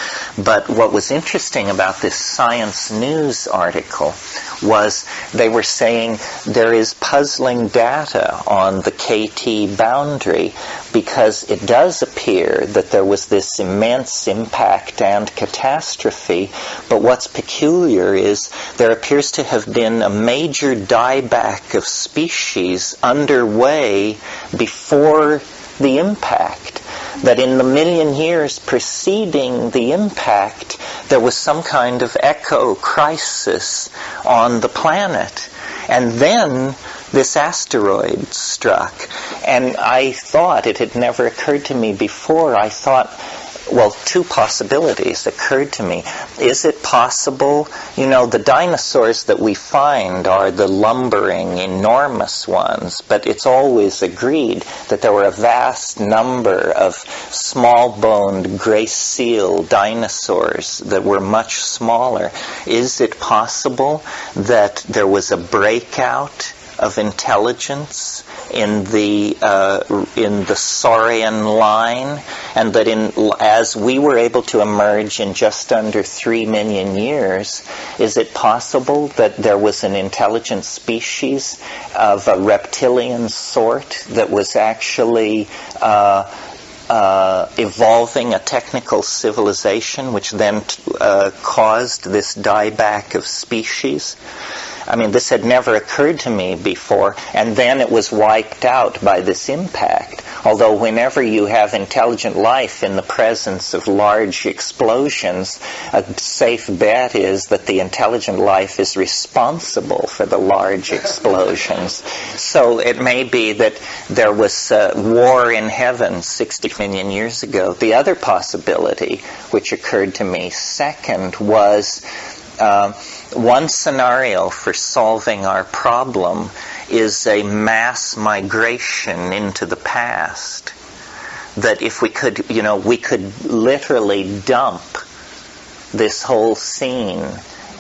But what was interesting about this Science News article was they were saying there is puzzling data on the KT boundary, because it does appear that there was this immense impact and catastrophe, but what's peculiar is there appears to have been a major dieback of species underway before the impact. That in the million years preceding the impact, there was some kind of echo crisis on the planet. And then this asteroid struck. And I thought, it had never occurred to me before, I thought, well, two possibilities occurred to me. Is it possible, you know, the dinosaurs that we find are the lumbering, enormous ones, but it's always agreed that there were a vast number of small-boned, gray-seal dinosaurs that were much smaller. Is it possible that there was a breakout of intelligence in the Saurian line, and that as we were able to emerge in just under 3 million years, is it possible that there was an intelligent species of a reptilian sort that was actually evolving a technical civilization, which then caused this dieback of species? I mean, this had never occurred to me before, and then it was wiped out by this impact. Although whenever you have intelligent life in the presence of large explosions, a safe bet is that the intelligent life is responsible for the large explosions. So it may be that there was war in heaven 60 million years ago. The other possibility, which occurred to me second, was one scenario for solving our problem is a mass migration into the past. That if we could, you know, we could literally dump this whole scene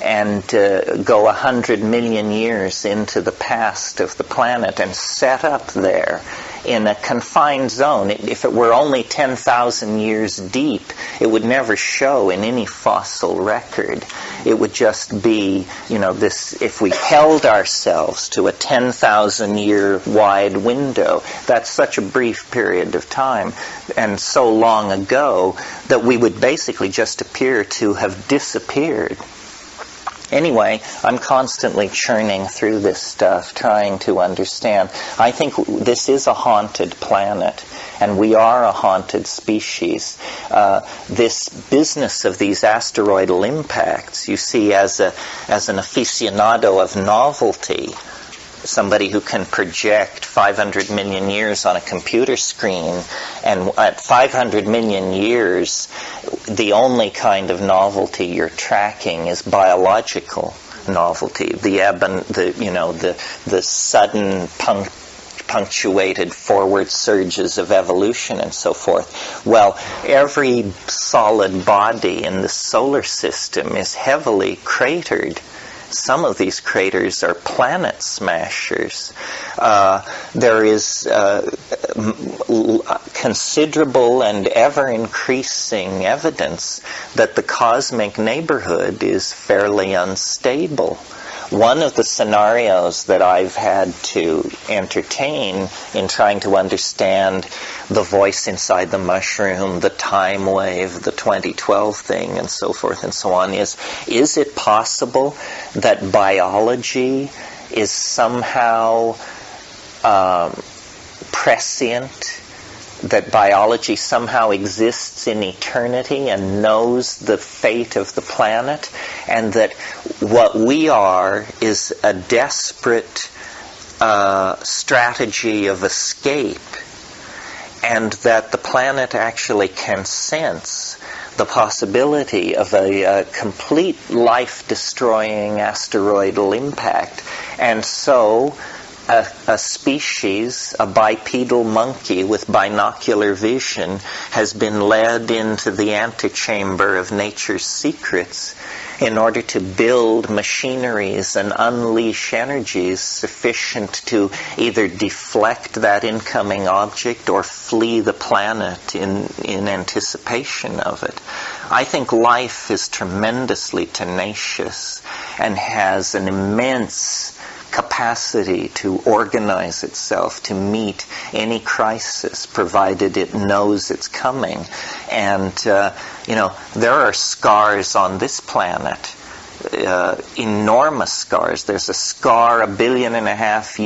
and go 100 million years into the past of the planet and set up there in a confined zone. If it were only 10,000 years deep, it would never show in any fossil record. It would just be, you know, this, if we held ourselves to a 10,000 year wide window, that's such a brief period of time and so long ago that we would basically just appear to have disappeared. Anyway, I'm constantly churning through this stuff, trying to understand. I think this is a haunted planet, and we are a haunted species. This business of these asteroidal impacts, you see, as an aficionado of novelty, somebody who can project 500 million years on a computer screen, and at 500 million years, the only kind of novelty you're tracking is biological novelty, the sudden punctuated forward surges of evolution and so forth. Well, every solid body in the solar system is heavily cratered some of these craters are planet smashers. There is considerable and ever-increasing evidence that the cosmic neighborhood is fairly unstable. One of the scenarios that I've had to entertain in trying to understand the voice inside the mushroom, the time wave, the 2012 thing, and so forth and so on, is it possible that biology is somehow prescient, that biology somehow exists in eternity and knows the fate of the planet, and that what we are is a desperate strategy of escape, and that the planet actually can sense the possibility of a complete life-destroying asteroidal impact. And so a species, a bipedal monkey with binocular vision, has been led into the antechamber of nature's secrets in order to build machineries and unleash energies sufficient to either deflect that incoming object or flee the planet in anticipation of it. I think life is tremendously tenacious and has an immense capacity to organize itself to meet any crisis, provided it knows it's coming. And, there are scars on this planet, enormous scars. There's a scar 1.5 billion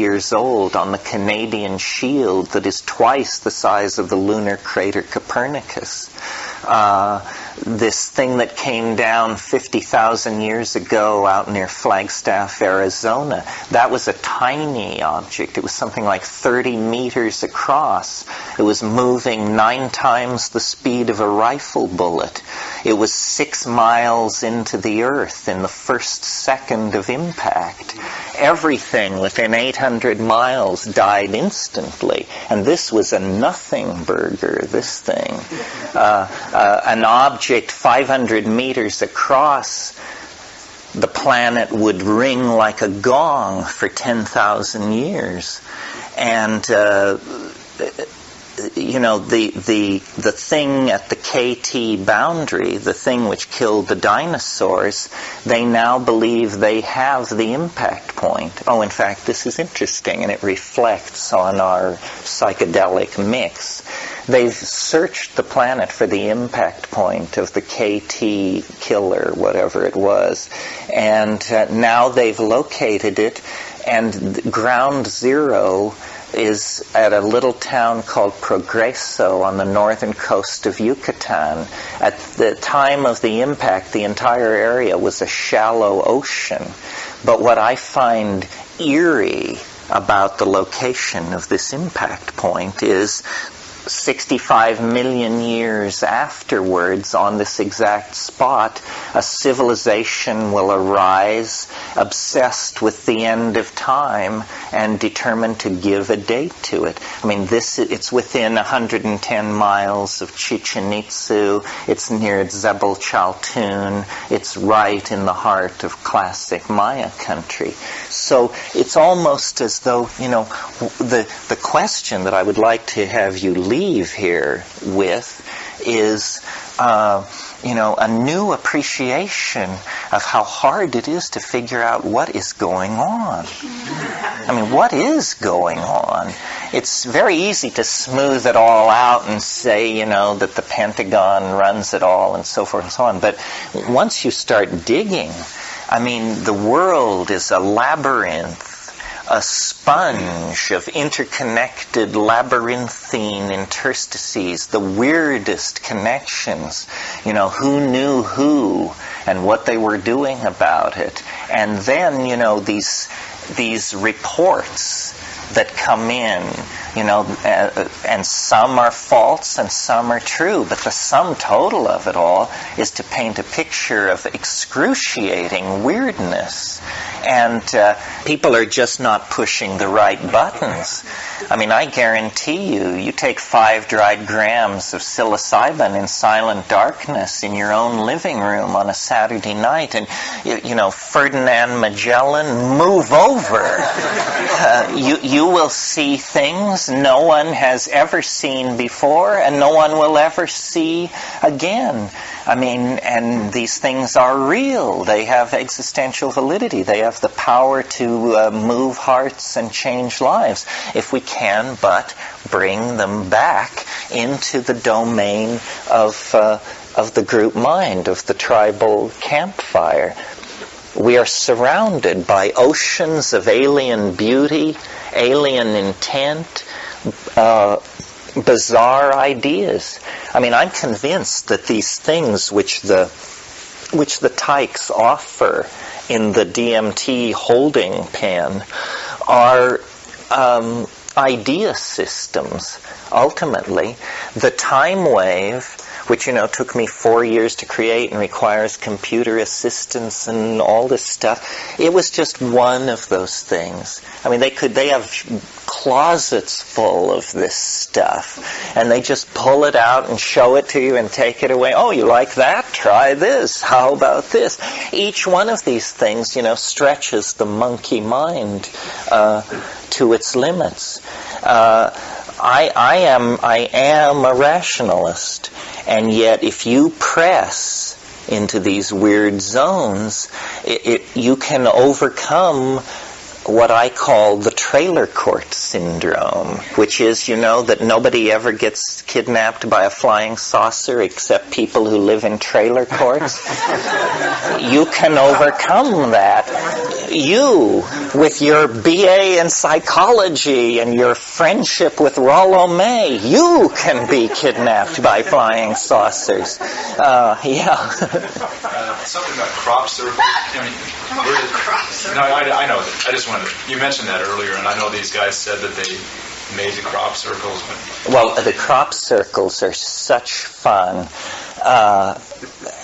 years old on the Canadian shield that is twice the size of the lunar crater Copernicus. This thing that came down 50,000 years ago out near Flagstaff, Arizona, that was a tiny object. It was something like 30 meters across. It was moving 9 times the speed of a rifle bullet. It was 6 miles into the Earth in the first second of impact. Everything within 800 miles died instantly. And this was a nothing burger, this thing. An object 500 meters across the planet would ring like a gong for 10,000 years. And, the thing at the KT boundary, the thing which killed the dinosaurs, they now believe they have the impact point. Oh, in fact, this is interesting, and it reflects on our psychedelic mix. They've searched the planet for the impact point of the KT killer, whatever it was, and now they've located it, and ground zero is at a little town called Progreso on the northern coast of Yucatan. At the time of the impact, the entire area was a shallow ocean. But what I find eerie about the location of this impact point is 65 million years afterwards, on this exact spot, a civilization will arise obsessed with the end of time and determined to give a date to it. I mean, it's within 110 miles of Chichen Itza. It's near Zebel Chaltun. It's right in the heart of classic Maya country. So it's almost as though, the question that I would like to have you leave here with is, a new appreciation of how hard it is to figure out what is going on. I mean, what is going on? It's very easy to smooth it all out and say, that the Pentagon runs it all and so forth and so on. But once you start digging, I mean, the world is a labyrinth, a sponge of interconnected labyrinthine interstices, the weirdest connections. Who knew who and what they were doing about it. And then, these reports that come in, and some are false and some are true, but the sum total of it all is to paint a picture of excruciating weirdness. And people are just not pushing the right buttons. I mean, I guarantee you take 5 dried grams of psilocybin in silent darkness in your own living room on a Saturday night, and, Ferdinand Magellan, move over. You will see things no one has ever seen before, and no one will ever see again. I mean, and these things are real. They have existential validity. They have the power to move hearts and change lives if we can but bring them back into the domain of the group mind, of the tribal campfire. We are surrounded by oceans of alien beauty, alien intent, bizarre ideas. I mean, I'm convinced that these things which the tykes offer in the DMT holding pen are idea systems. Ultimately, the time wave, which took me 4 years to create and requires computer assistance and all this stuff, it was just one of those things. I mean, they have closets full of this stuff, and they just pull it out and show it to you and take it away. Oh, you like that? Try this. How about this? Each one of these things, stretches the monkey mind to its limits. I am a rationalist, and yet if you press into these weird zones, you can overcome what I call the trailer court syndrome, which is, that nobody ever gets kidnapped by a flying saucer except people who live in trailer courts. You can overcome that. You, with your BA in psychology and your friendship with Rollo May, you can be kidnapped by flying saucers. Something about crop circles. No, I know. I just wanted. You mentioned that earlier, and I know these guys said that they made the crop circles. Well, the crop circles are such fun.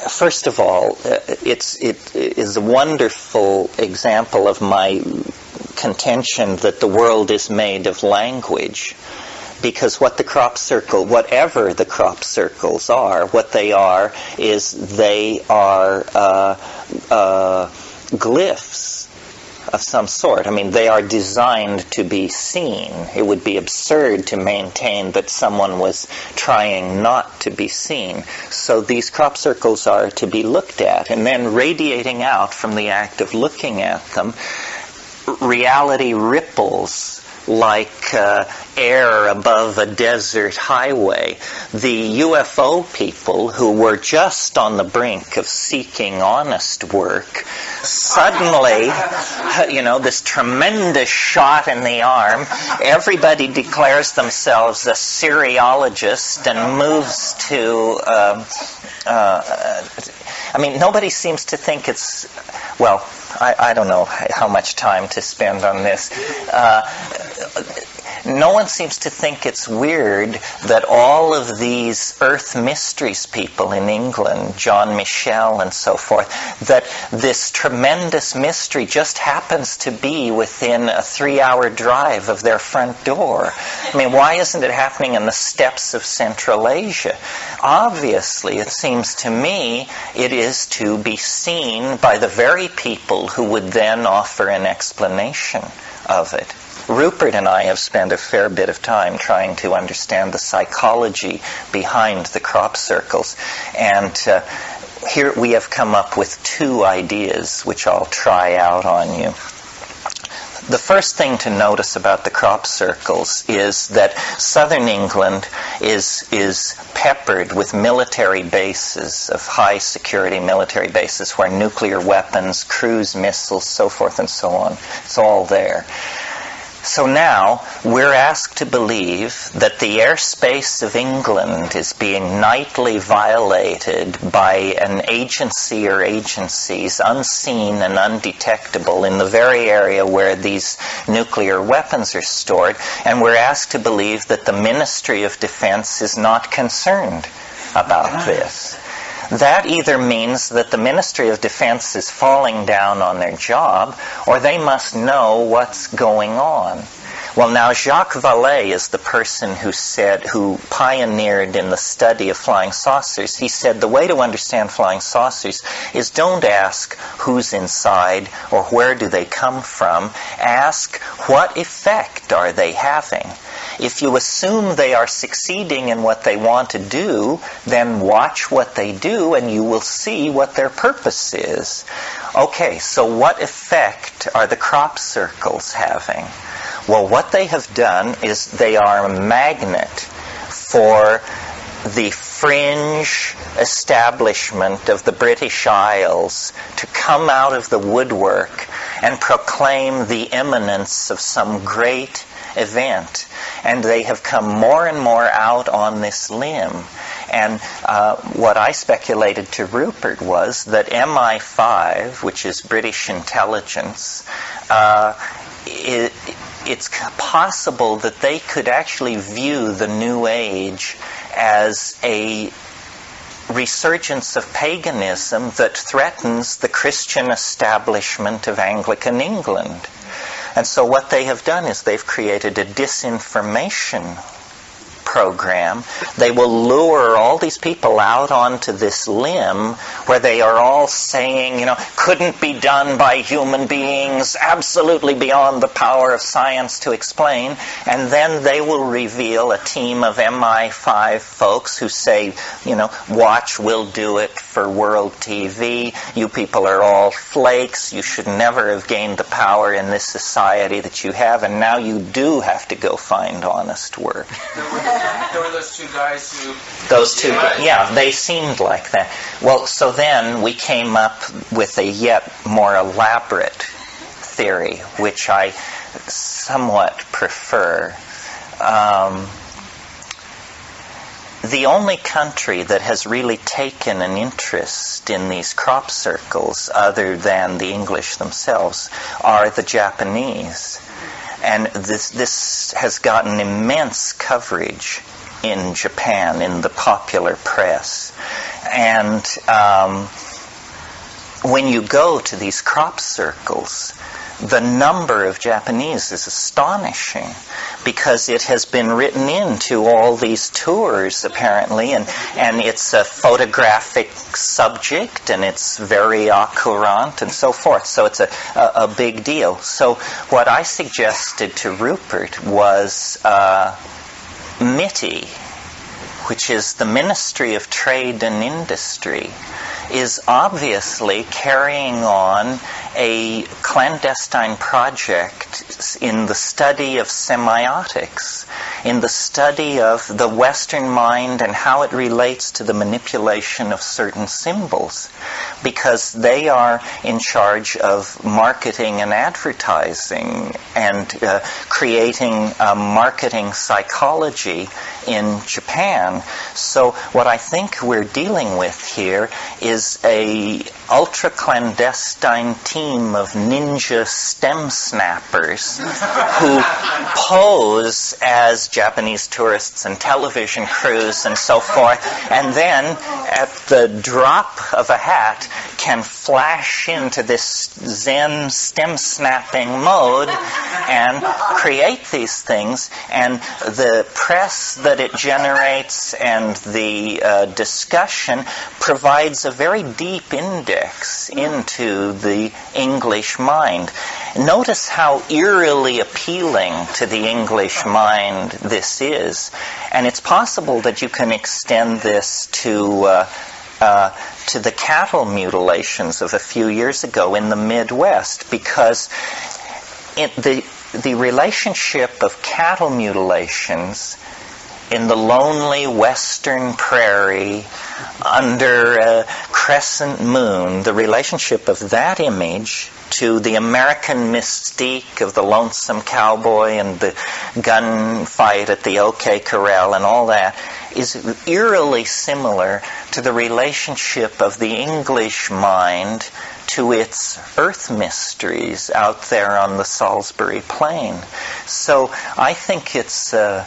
First of all, it is a wonderful example of my contention that the world is made of language. Because whatever the crop circles are, what they are is they are glyphs of some sort. I mean, they are designed to be seen. It would be absurd to maintain that someone was trying not to be seen. So these crop circles are to be looked at, and then radiating out from the act of looking at them, reality ripples like air above a desert highway. The UFO people who were just on the brink of seeking honest work, suddenly, this tremendous shot in the arm, everybody declares themselves a Syriologist and moves to... nobody seems to think it's... Well, I don't know how much time to spend on this. No one seems to think it's weird that all of these Earth Mysteries people in England, John Michel and so forth, that this tremendous mystery just happens to be within a 3-hour drive of their front door. I mean, why isn't it happening in the steppes of Central Asia? Obviously, it seems to me, it is to be seen by the very people who would then offer an explanation of it. Rupert and I have spent a fair bit of time trying to understand the psychology behind the crop circles, and here we have come up with 2 ideas which I'll try out on you. The first thing to notice about the crop circles is that southern England is peppered with military bases, of high security military bases where nuclear weapons, cruise missiles, so forth and so on, it's all there. So now we're asked to believe that the airspace of England is being nightly violated by an agency or agencies unseen and undetectable in the very area where these nuclear weapons are stored, and we're asked to believe that the Ministry of Defense is not concerned about this. That either means that the Ministry of Defense is falling down on their job, or they must know what's going on. Well, now Jacques Vallée is the person who pioneered in the study of flying saucers. He said the way to understand flying saucers is don't ask who's inside or where do they come from. Ask what effect are they having. If you assume they are succeeding in what they want to do, then watch what they do and you will see what their purpose is. Okay, so what effect are the crop circles having? Well, what they have done is they are a magnet for the fringe establishment of the British Isles to come out of the woodwork and proclaim the imminence of some great event. And they have come more and more out on this limb. And what I speculated to Rupert was that MI5, which is British intelligence, it's possible that they could actually view the New Age as a resurgence of paganism that threatens the Christian establishment of Anglican England. And so what they have done is they've created a disinformation program. They will lure all these people out onto this limb where they are all saying, couldn't be done by human beings, absolutely beyond the power of science to explain. And then they will reveal a team of MI5 folks who say, watch, we'll do it for world TV. You people are all flakes. You should never have gained the power in this society that you have, and now you do have to go find honest work. There were those two guys who... Those two, yeah, they seemed like that. Well, so then we came up with a yet more elaborate theory, which I somewhat prefer. The only country that has really taken an interest in these crop circles, other than the English themselves, are the Japanese. And this has gotten immense coverage in Japan, in the popular press. And when you go to these crop circles, the number of Japanese is astonishing, because it has been written into all these tours, apparently, and it's a photographic subject, and it's very courant, and so forth. So it's a big deal. So what I suggested to Rupert was MITI, which is the Ministry of Trade and Industry, is obviously carrying on a clandestine project in the study of semiotics, in the study of the Western mind and how it relates to the manipulation of certain symbols, because they are in charge of marketing and advertising and creating marketing psychology in Japan. So what I think we're dealing with here is a ultra-clandestine team of ninja stem snappers who pose as Japanese tourists and television crews and so forth, and then at the drop of a hat can flash into this Zen stem snapping mode and create these things. And the press that it generates and the discussion provides a very deep index into the English mind. Notice how eerily appealing to the English mind this is. And it's possible that you can extend this to the cattle mutilations of a few years ago in the Midwest, because the relationship of cattle mutilations in the lonely western prairie under a crescent moon, the relationship of that image to the American mystique of the lonesome cowboy and the gunfight at the OK Corral and all that is eerily similar to the relationship of the English mind to its earth mysteries out there on the Salisbury Plain. So I think it's a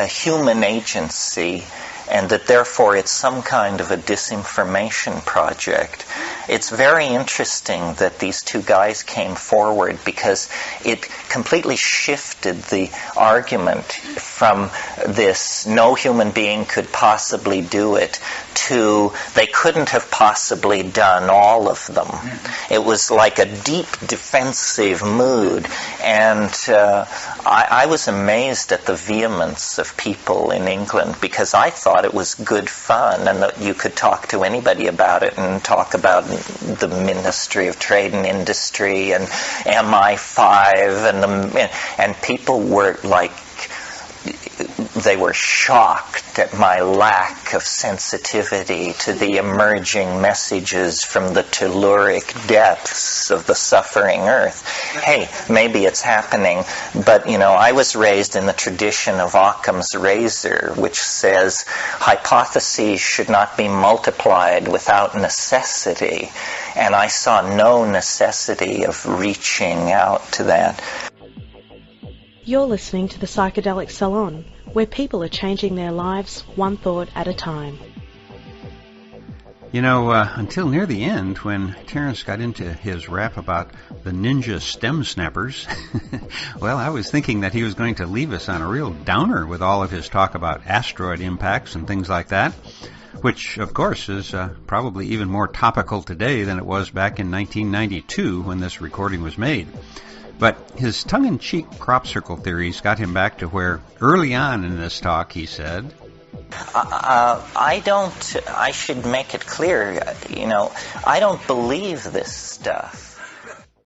human agency, and that therefore it's some kind of a disinformation project. It's very interesting that these two guys came forward because it completely shifted the argument from this no human being could possibly do it to they couldn't have possibly done all of them. It was like a deep defensive mood, and I was amazed at the vehemence of people in England because I thought it was good fun and that you could talk to anybody about it and talk about the Ministry of Trade and Industry and MI5 and people were like, they were shocked at my lack of sensitivity to the emerging messages from the telluric depths of the suffering earth. Hey, maybe it's happening, but I was raised in the tradition of Occam's razor, which says hypotheses should not be multiplied without necessity, and I saw no necessity of reaching out to that. You're listening to the Psychedelic Salon, where people are changing their lives one thought at a time. Until near the end, when Terence got into his rap about the ninja stem snappers, well, I was thinking that he was going to leave us on a real downer with all of his talk about asteroid impacts and things like that, which, of course, is probably even more topical today than it was back in 1992 when this recording was made. But his tongue-in-cheek crop circle theories got him back to where, early on in this talk, he said, I should make it clear, I don't believe this stuff.